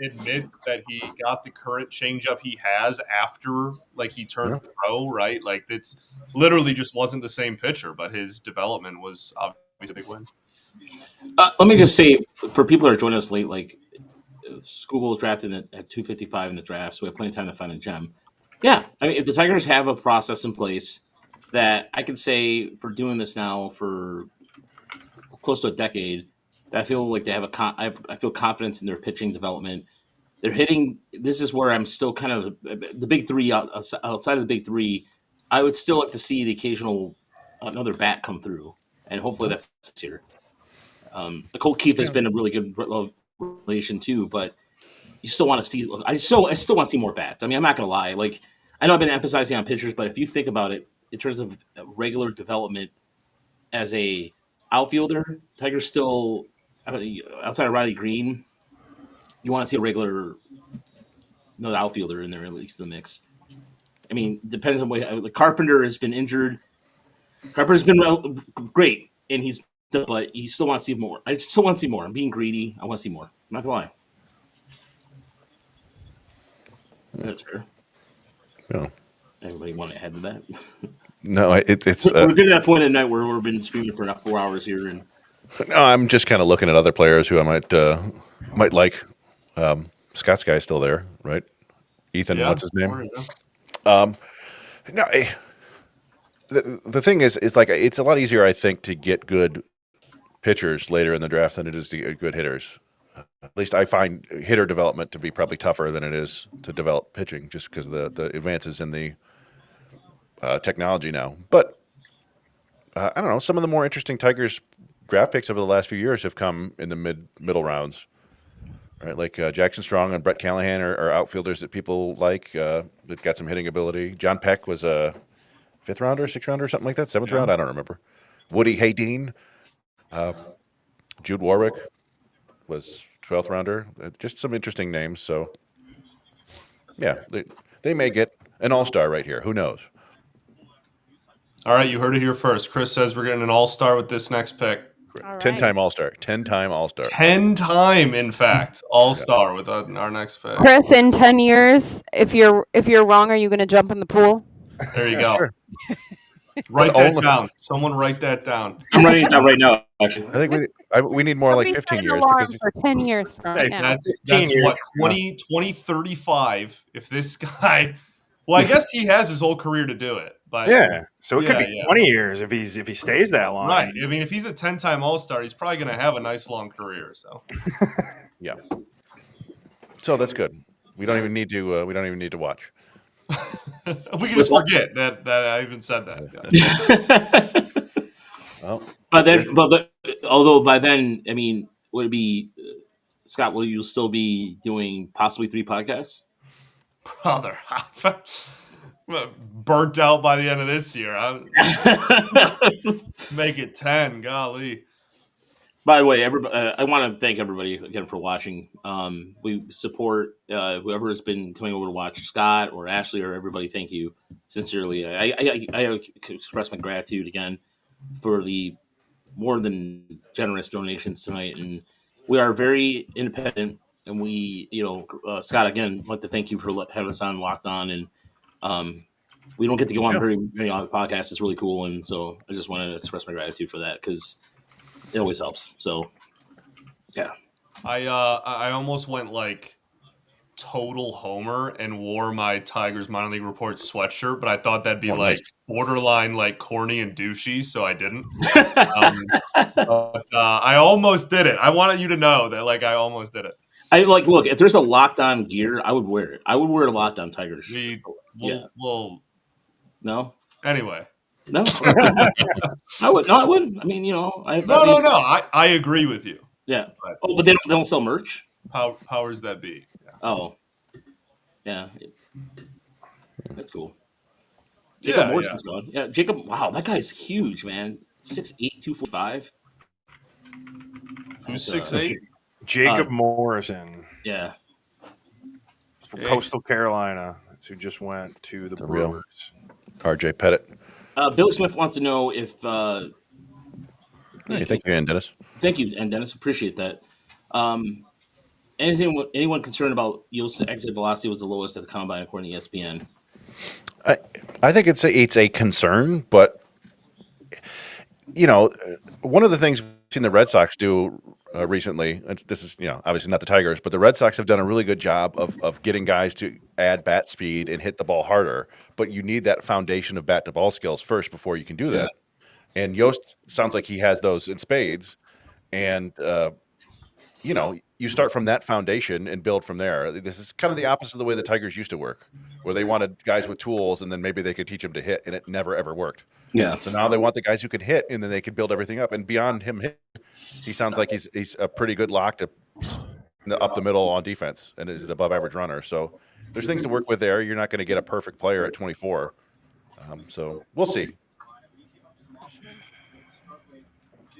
admits that he got the current changeup he has after like he turned pro, right? Like it's literally just wasn't the same pitcher, but his development was obviously a big win. Let me just say, for people that are joining us late, like Skubal was drafted at 255 in the draft, so we have plenty of time to find a gem. Yeah, I mean, if the Tigers have a process in place that I can say for doing this now for close to a decade, that I feel like they have I feel confidence in their pitching development. They're hitting. This is where I'm still kind of the big three outside of the big three. I would still like to see the occasional another bat come through, and hopefully that's here. Cole Keith has been a really good relation too, but you still want to see. I still want to see more bats. I mean, I'm not gonna lie. Like, I know I've been emphasizing on pitchers, but if you think about it in terms of regular development as a outfielder, Tigers still outside of Riley Green. You want to see a regular another outfielder in there at least in the mix. I mean, depends on what. Carpenter has been injured. Carpenter's been great, and but you still want to see more. I still want to see more. I'm being greedy. I want to see more. I'm not gonna lie. That's fair. Yeah. Everybody want to add to that? No, it's. We're getting to that point at night where we've been streaming for about 4 hours here, and no, I'm just kind of looking at other players who I might like. Scott's guy is still there, right? Ethan, what's his name? No, the thing is like it's a lot easier, I think, to get good pitchers later in the draft than it is to get good hitters. At least I find hitter development to be probably tougher than it is to develop pitching, just because of the advances in the technology now. But I don't know. Some of the more interesting Tigers draft picks over the last few years have come in the middle rounds. Right, like Jackson Strong and Brett Callahan are outfielders that people like. That got some hitting ability. John Peck was a 5th rounder, 6th rounder, something like that. 7th round, I don't remember. Woody Haydeen, Jude Warwick was 12th rounder. Just some interesting names. So, yeah, they may get an all-star right here. Who knows? All right, you heard it here first. Chris says we're getting an all-star with this next pick. All right. 10-time all-star. 10-time all-star. 10-time, in fact, all-star with our next pick. Chris, in 10 years, if you're wrong, are you going to jump in the pool? There you go. Sure. Write that down. Someone write that down. I'm writing it down right now. Actually, I think we need more like 15 years. Because for 10 years from now. That's years what, 2035, if this guy... Well, I guess he has his whole career to do it. But Yeah, so it could be 20 years if he stays that long. Right. I mean, if he's a 10-time all-star, he's probably going to have a nice long career. So yeah. So that's good. We don't even need to watch. We can just forget that I even said that. Well, although by then, I mean, would it be Scott? Will you still be doing possibly 3 podcasts? Brother, burnt out by the end of this year. Make it 10. Golly. By the way, everybody, I want to thank everybody again for watching. We support whoever has been coming over to watch, Scott or Ashley or everybody. Thank you sincerely. I express my gratitude again for the more than generous donations tonight, and we are very independent. And we, Scott, again, I'd like to thank you for having us on Locked On, and we don't get to go on very many on the podcast. It's really cool, and so I just want to express my gratitude for that because it always helps. So, yeah. I almost went like total homer and wore my Tigers minor league report sweatshirt, but I thought that'd be like borderline like corny and douchey, so I didn't. But I almost did it. I wanted you to know that I almost did it. Look, if there's a Locked On gear, I would wear it. I would wear a Locked On Tigers. Well, no. Anyway, no, I wouldn't. I mean, no. I agree with you. Yeah. But they don't sell merch. Powers that be. Yeah. Oh, yeah. That's cool. Jacob Morrison's gone. Yeah, Jacob. Wow, that guy's huge, man. 6'8", 245. Who's 6'8"? Jacob Morrison. Yeah. From Coastal Carolina. That's who just went to the Brewers. RJ Pettit. Billy Smith wants to know if. Hey, thank you, Ann Dennis. Thank you, Ann Dennis. Appreciate that. Anyone concerned about Yoast's exit velocity was the lowest at the combine according to ESPN? I think it's a concern, but you know, one of the things we've seen the Red Sox do recently, this is, you know, obviously not the Tigers, but the Red Sox have done a really good job of getting guys to add bat speed and hit the ball harder. But you need that foundation of bat to ball skills first before you can do that. And Yoast sounds like he has those in spades. And, you know, you start from that foundation and build from there. This is kind of the opposite of the way the Tigers used to work, where they wanted guys with tools and then maybe they could teach them to hit, and it never, ever worked. Yeah. So now they want the guys who can hit, and then they can build everything up. And beyond him hitting, he sounds like he's a pretty good lock to up the middle on defense and is an above average runner. So there's things to work with there. You're not going to get a perfect player at 24. So we'll see.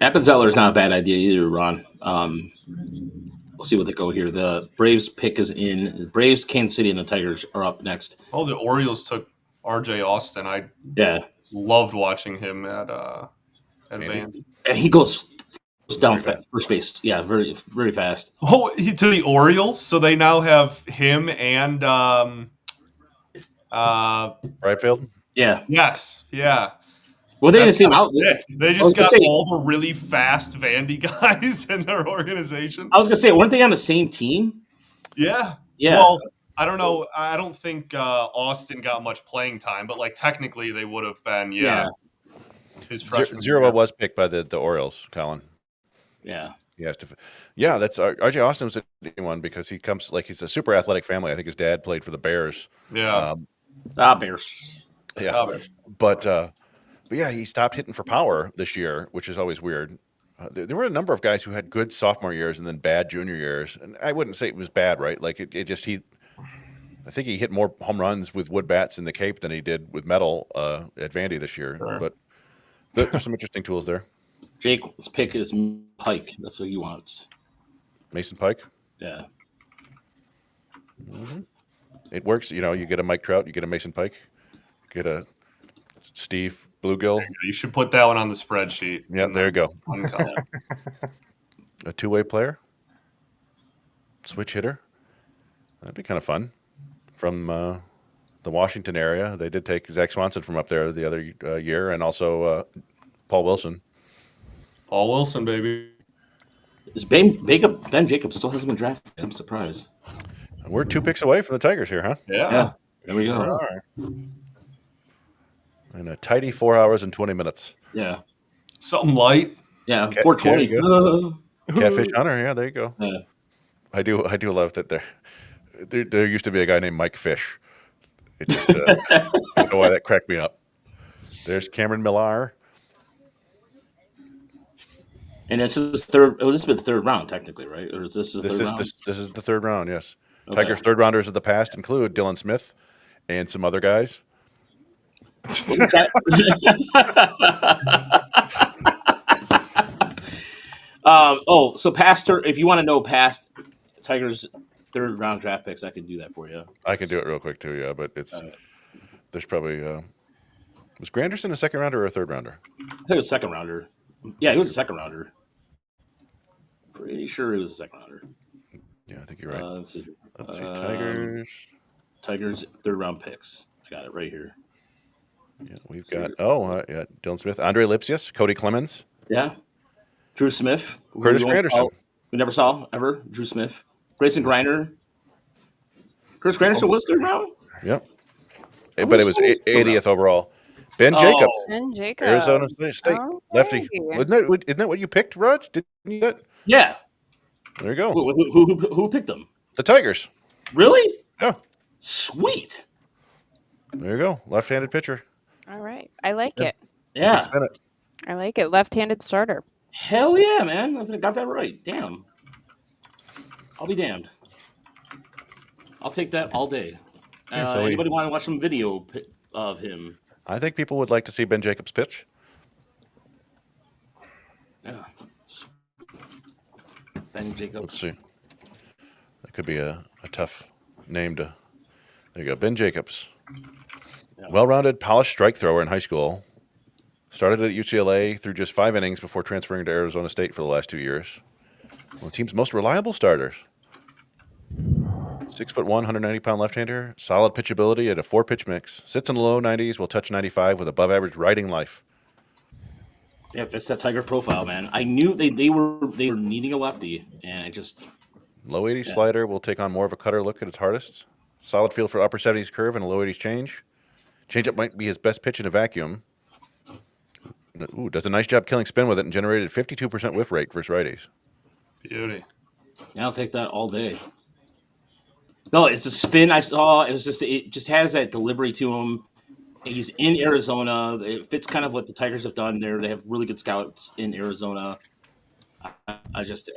Appenzeller is not a bad idea either, Ron. We'll see what they go here. The Braves pick is in. The Braves, Kansas City, and the Tigers are up next. Oh, the Orioles took R.J. Austin. I loved watching him at Vandy. And he goes down fast, first base. Yeah, very, very fast. Oh, to the Orioles. So they now have him and Brightfield? Yeah. Yes. Yeah. Well, they didn't see him out. They just got all the really fast Vandy guys in their organization. I was going to say, weren't they on the same team? Yeah. Yeah. Well, I don't know. I don't think Austin got much playing time, but like technically they would have been. Yeah. His freshman Zero was picked by the Orioles, Colin. Yeah. He has to. Yeah, that's R.J. Austin was a one because he comes like he's a super athletic family. I think his dad played for the Bears. Yeah. Bears. Yeah. Bears. But yeah, he stopped hitting for power this year, which is always weird. There were a number of guys who had good sophomore years and then bad junior years, and I wouldn't say it was bad, right? Like it just I think he hit more home runs with wood bats in the Cape than he did with metal at Vandy this year. Sure. But there's some interesting tools there. Jake's pick is Pike. That's what he wants. Mason Pike? Yeah. Mm-hmm. It works. You know, you get a Mike Trout, you get a Mason Pike, get a Steve Bluegill. You should put that one on the spreadsheet. Yeah, there you go. A two-way player, switch hitter. That'd be kind of fun. From the Washington area, they did take Zach Swanson from up there the other year, and also Paul Wilson. Paul Wilson, baby. Is Ben Jacobs still hasn't been drafted? I'm surprised. We're 2 picks away from the Tigers here, huh? Yeah. There we go. All right. In a tidy 4 hours and 20 minutes. Yeah. Something light. Yeah, 420. Catfish Hunter, yeah, there you go. Yeah. I do love that there used to be a guy named Mike Fish. It just I don't know why that cracked me up. There's Cameron Millar. And this is third. Oh, this has been the third round, technically, right? Or is this the third round? This is the third round. Yes. Okay. Tigers' third rounders of the past include Dylan Smith and some other guys. So past if you want to know past Tigers' third round draft picks, I can do that for you. I can do it real quick too, yeah. But there's probably was Granderson a second rounder or a third rounder? I think it was a second rounder. Yeah, he was a second rounder. Pretty sure he was a second rounder. Yeah, I think you're right. Let's see. Tigers third round picks. I got it right here. Yeah, we've got Dylan Smith, Andre Lipsius, Cody Clemens. Yeah. Drew Smith. Curtis Granderson. We never saw ever. Drew Smith. Grayson Griner. Curtis Granderson was third round? Yep. But it was 80th overall. Ben Jacobs. Ben Jacobs. Arizona State. Lefty. Isn't that what you picked, Raj? Didn't you get? Yeah. There you go. Who picked them? The Tigers. Really? Yeah. Sweet. There you go. Left-handed pitcher. All right. I like it. Yeah. Spin it. I like it. Left-handed starter. Hell yeah, man. I got that right. Damn. I'll be damned. I'll take that all day. Anybody want to watch some video of him? I think people would like to see Ben Jacobs pitch. Yeah. Ben Jacobs. Let's see. That could be a tough name to. There you go. Ben Jacobs. Yeah. Well-rounded, polished strike thrower in high school. Started at UCLA through just 5 innings before transferring to Arizona State for the last 2 years. One of the team's most reliable starters. 6'1", 190-pound left-hander. Solid pitchability at a 4-pitch mix. Sits in the low 90s. Will touch 95 with above-average riding life. Yeah, that's that Tiger profile, man. I knew they were needing a lefty, and I just Low 80s slider will take on more of a cutter look at its hardest. Solid feel for upper 70s curve and a low 80s change. Changeup might be his best pitch in a vacuum. Ooh, does a nice job killing spin with it and generated 52% whiff rate versus righties. Beauty. Yeah, I'll take that all day. No, it's a spin I saw. It just has that delivery to him. He's in Arizona. It fits kind of what the Tigers have done there. They have really good scouts in Arizona. I just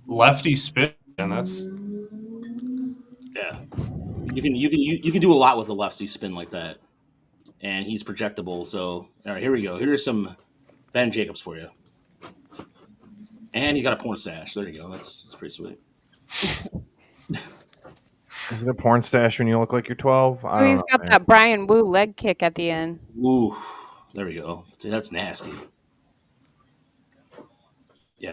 Lefty spin, and that's yeah. You can do a lot with a lefty spin like that, and he's projectable. So all right, here we go. Here's some Ben Jacobs for you, and he's got a porn stash. There you go. That's pretty sweet. Is it a porn stash when you look like you're 12? Oh, he's got that Brian Wu leg kick at the end. Ooh, there we go. See, that's nasty. Yeah.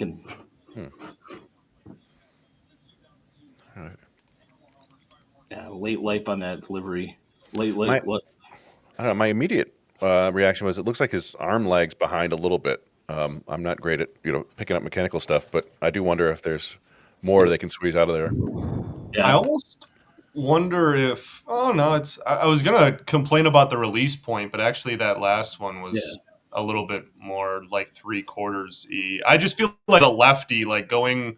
Yeah, late life on that delivery. Late. I don't know. My immediate reaction was it looks like his arm lag's behind a little bit. I'm not great at picking up mechanical stuff, but I do wonder if there's more they can squeeze out of there. Yeah. I almost wonder if I was gonna complain about the release point, but actually that last one was a little bit more like 3/4 E. I just feel like a lefty like going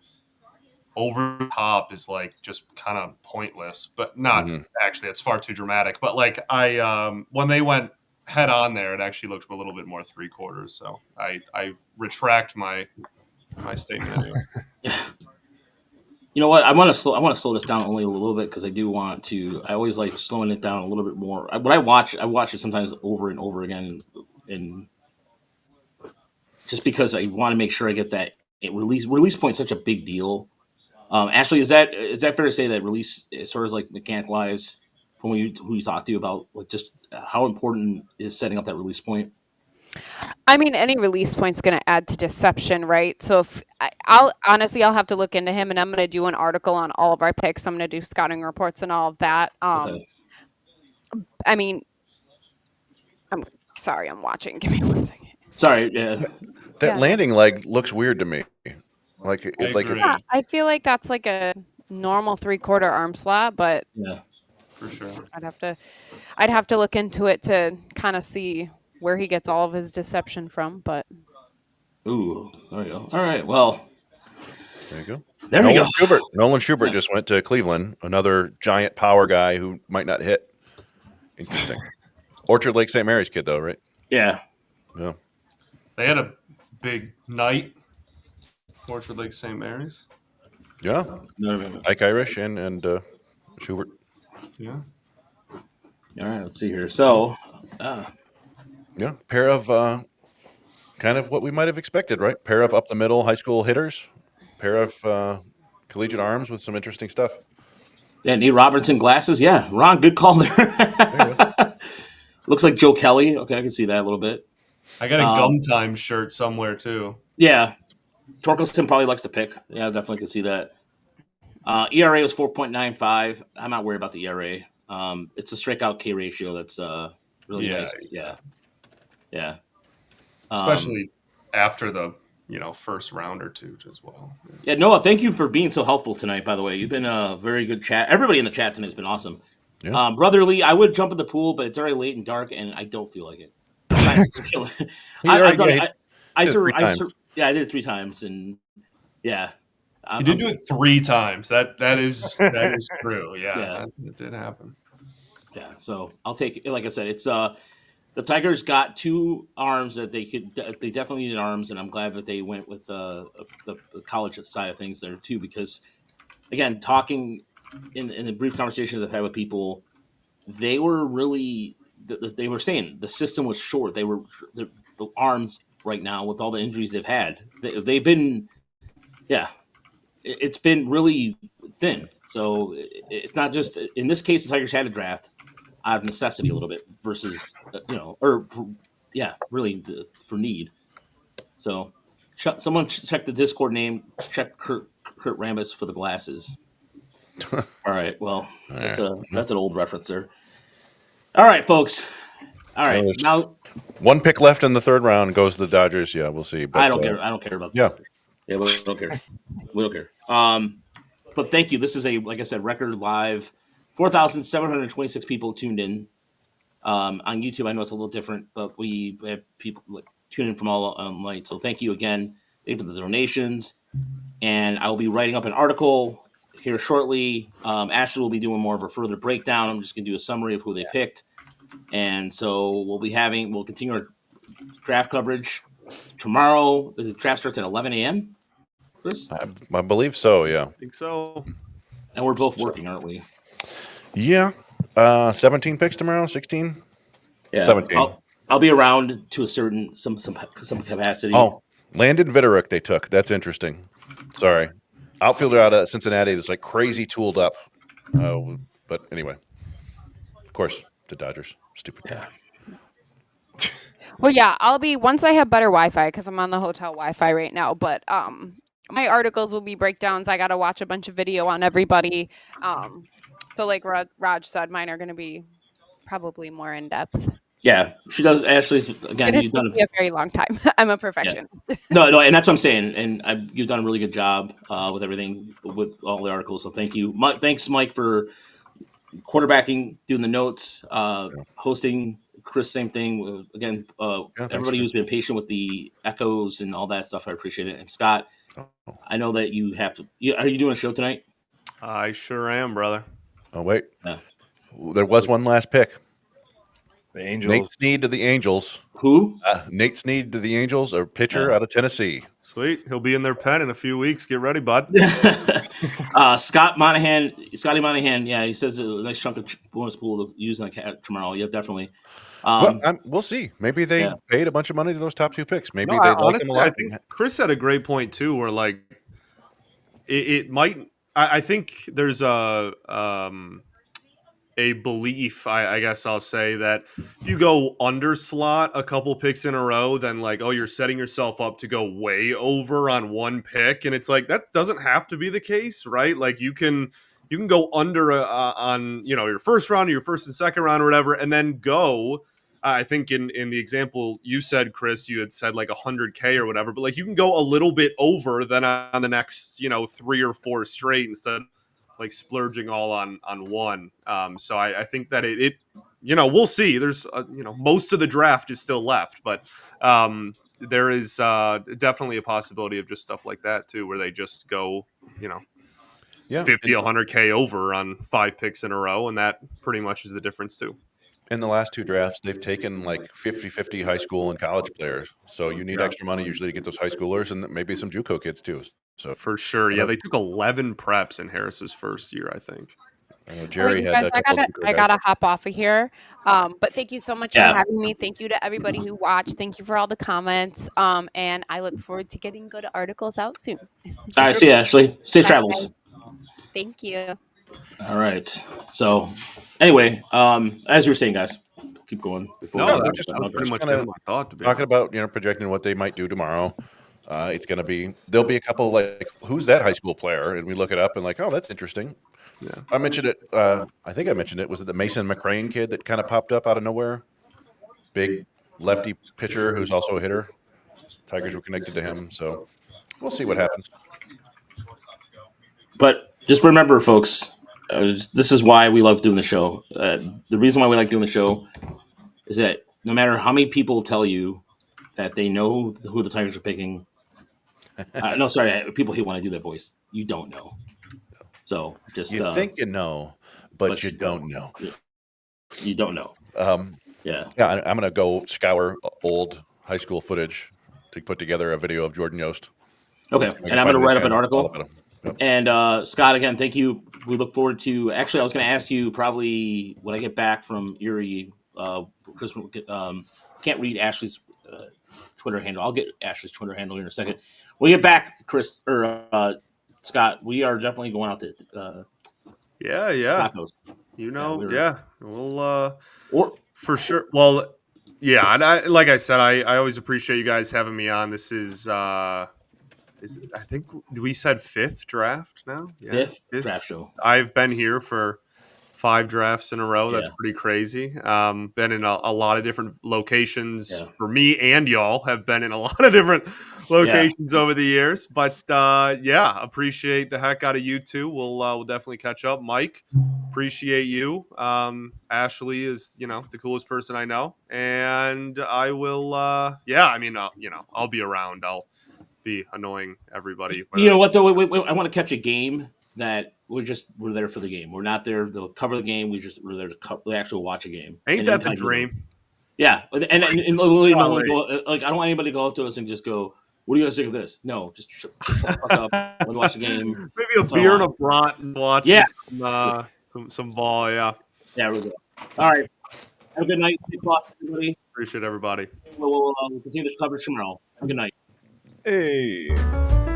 over the top is like just kind of pointless, but not actually. It's far too dramatic. But like when they went head on there, it actually looked a little bit more 3/4. So I retract my statement. Anyway. You know what? I want to slow this down only a little bit because I do want to. I always like slowing it down a little bit more. When I watch it sometimes over and over again, and just because I want to make sure I get that release point. Such a big deal. Ashley, is that fair to say that release, as far as like mechanic wise, from who you talked to about like just how important is setting up that release point? I mean, any release point's going to add to deception, right? So if I'll have to look into him, and I'm going to do an article on all of our picks. I'm going to do scouting reports and all of that. Okay. I mean, I'm sorry, I'm watching. Give me 1 second. Sorry, yeah. That landing leg looks weird to me. I feel like that's like a normal 3/4 arm slot, but yeah, for sure. I'd have to look into it to kind of see where he gets all of his deception from, but ooh, there you go. All right, well, there you go. There we go. Nolan Schubert just went to Cleveland, another giant power guy who might not hit. Interesting. Orchard Lake St. Mary's kid, though, right? Yeah. Yeah. They had a big night. Orchard Lake St. Mary's. Yeah. No. Ike Irish and Schubert. Yeah. All right, let's see here. So, yeah, pair of kind of what we might have expected, right? Pair of up the middle high school hitters, pair of collegiate arms with some interesting stuff. Yeah, Nate Robertson glasses. Yeah, Ron, good call there. Looks like Joe Kelly. Okay, I can see that a little bit. I got a Gum Time shirt somewhere too. Yeah, Torkelson probably likes to pick. Yeah, I definitely can see that. ERA was 4.95. I'm not worried about the ERA. It's a strikeout K ratio that's really nice. Yeah. Especially after the first round or two as well. Yeah, Noah, thank you for being so helpful tonight. By the way, you've been a very good chat. Everybody in the chat tonight has been awesome. Yeah. Brother Lee, I would jump in the pool, but it's already late and dark, and I don't feel like it. I did it 3 times, and yeah. You did do it 3 times. That is true. Yeah, it did happen. Yeah, so I'll take it. Like I said, it's the Tigers got 2 arms that they definitely needed arms, and I'm glad that they went with the college side of things there too, because again, talking in the brief conversations I've had with people, they were really they were saying the system was short. They were the arms right now with all the injuries they've had. They've been it's been really thin. So it's not just in this case the Tigers had a draft out of necessity a little bit versus really for need. So someone check the Discord name. Check Kurt Rambis for the glasses. All right. Well, that's right. an old reference there. All right, folks. All right. There's Now one pick left in the third round goes to the Dodgers. Yeah, we'll see. But I don't care. I don't care about the yeah. Dodgers. Yeah, we don't care. We don't care. But thank you. This is like I said, record live. 4,726 people tuned in. On YouTube, I know it's a little different, but we have people tune in from all night. So thank you again. Thank you for the donations. And I will be writing up an article here shortly. Ashley will be doing more of a further breakdown. I'm just going to do a summary of who they picked. And so we'll continue our draft coverage tomorrow. The draft starts at 11 a.m., Chris? I believe so, yeah. I think so. And we're both working, aren't we? Yeah. 17 picks tomorrow, 16? Yeah. 17. I'll be around to some capacity. Oh, Landon Vitterick they took. That's interesting. Sorry. Outfielder out of Cincinnati that's like crazy tooled up. But anyway. Of course, the Dodgers. Stupid. Yeah. Well, yeah, I'll be once I have better Wi-Fi because I'm on the hotel Wi-Fi right now. But my articles will be breakdowns. I got to watch a bunch of video on everybody. So like Raj said, mine are going to be probably more in depth. Yeah, she does. Ashley's again. You've done a very long time. I'm a perfectionist. Yeah. No, and that's what I'm saying. And you've done a really good job with everything, with all the articles. So thank you. Thanks, Mike, for quarterbacking, doing the notes, hosting. Chris, same thing. Again, everybody who's been patient with the echoes and all that stuff, I appreciate it. And Scott, I know that you have to. Are you doing a show tonight? I sure am, brother. Oh wait, there was one last pick. The Angels. Nate Snead to the Angels. Who? Nate Snead to the Angels, a pitcher out of Tennessee. Sweet. He'll be in their pen in a few weeks. Get ready, bud. Scotty Monahan. Yeah, he says a nice chunk of bonus pool to use tomorrow. Yeah, definitely. Well, we'll see. Maybe they paid a bunch of money to those top two picks. Maybe they like them a lot. I think Chris had a great point too, where like it might. I think there's a belief, I guess I'll say, that if you go under slot a couple picks in a row, then like, oh, you're setting yourself up to go way over on one pick, and it's like that doesn't have to be the case, right? Like you can go under on your first round or your first and second round or whatever, and then go. I think in the example you said, Chris, you had said like 100K or whatever, but like you can go a little bit over then on the next 3 or 4 straight instead of like splurging all on one. So I think that it we'll see. There's most of the draft is still left, but there is definitely a possibility of just stuff like that too, where they just go 50, 100K over on 5 picks in a row, and that pretty much is the difference too. In the last 2 drafts, they've taken like 50-50 high school and college players. So you need extra money usually to get those high schoolers and maybe some JUCO kids too. So for sure, yeah, they took 11 preps in Harris's first year, I think. Jerry had a couple. I gotta hop off of here. But thank you so much for having me. Thank you to everybody who watched. Thank you for all the comments. And I look forward to getting good articles out soon. All right, see you, Ashley. Safe travels. Thank you. All right. So, anyway, as you were saying, guys, keep going. I'm just pretty much my thought. Talking about projecting what they might do tomorrow. There'll be a couple like, who's that high school player? And we look it up and like, oh, that's interesting. Yeah, I mentioned it. I think I mentioned it. Was it the Mason McCrane kid that kind of popped up out of nowhere? Big lefty pitcher who's also a hitter. Tigers were connected to him, so we'll see what happens. But just remember, folks, this is why we love doing the show. The reason why we like doing the show is that no matter how many people tell you that they know who the Tigers are picking, people who want to do that voice, you don't know. So just you think you know, but you don't know. You don't know. Yeah. I'm gonna go scour old high school footage to put together a video of Jordan Yoast. Okay, and I'm gonna write up an article. Yep. And Scott, again, thank you. We look forward to. Actually, I was going to ask you probably when I get back from Erie. Chris can't read Ashley's Twitter handle. I'll get Ashley's Twitter handle here in a second. When we get back, Chris or Scott, we are definitely going out to tacos. We'll for sure. Well, yeah, and like I said, I always appreciate you guys having me on. This is I think we said 5th draft now. Yeah, Fifth draft show. I've been here for 5 drafts in a row. That's Yeah. pretty crazy. Been in a lot of different locations. Yeah. For me and y'all have been in a lot of different locations over the years. But appreciate the heck out of you two. We'll definitely catch up. Mike, appreciate you. Ashley is the coolest person I know, and I will. I'll be around. I'll be annoying everybody. You know what though? Wait, I want to catch a game that we're there for the game. We're not there to cover the game. We're there to actually watch a game. Ain't that the dream? Yeah, and literally, like I don't want anybody to go up to us and just go, "What do you guys think of this?" No, just shut the fuck up. Let's watch the game. Maybe a beer and a brat and watch some ball. Yeah. Yeah, we go. All right. Have a good night. Stay close, everybody. Appreciate everybody. We'll continue this coverage tomorrow. Have a good night. Hey.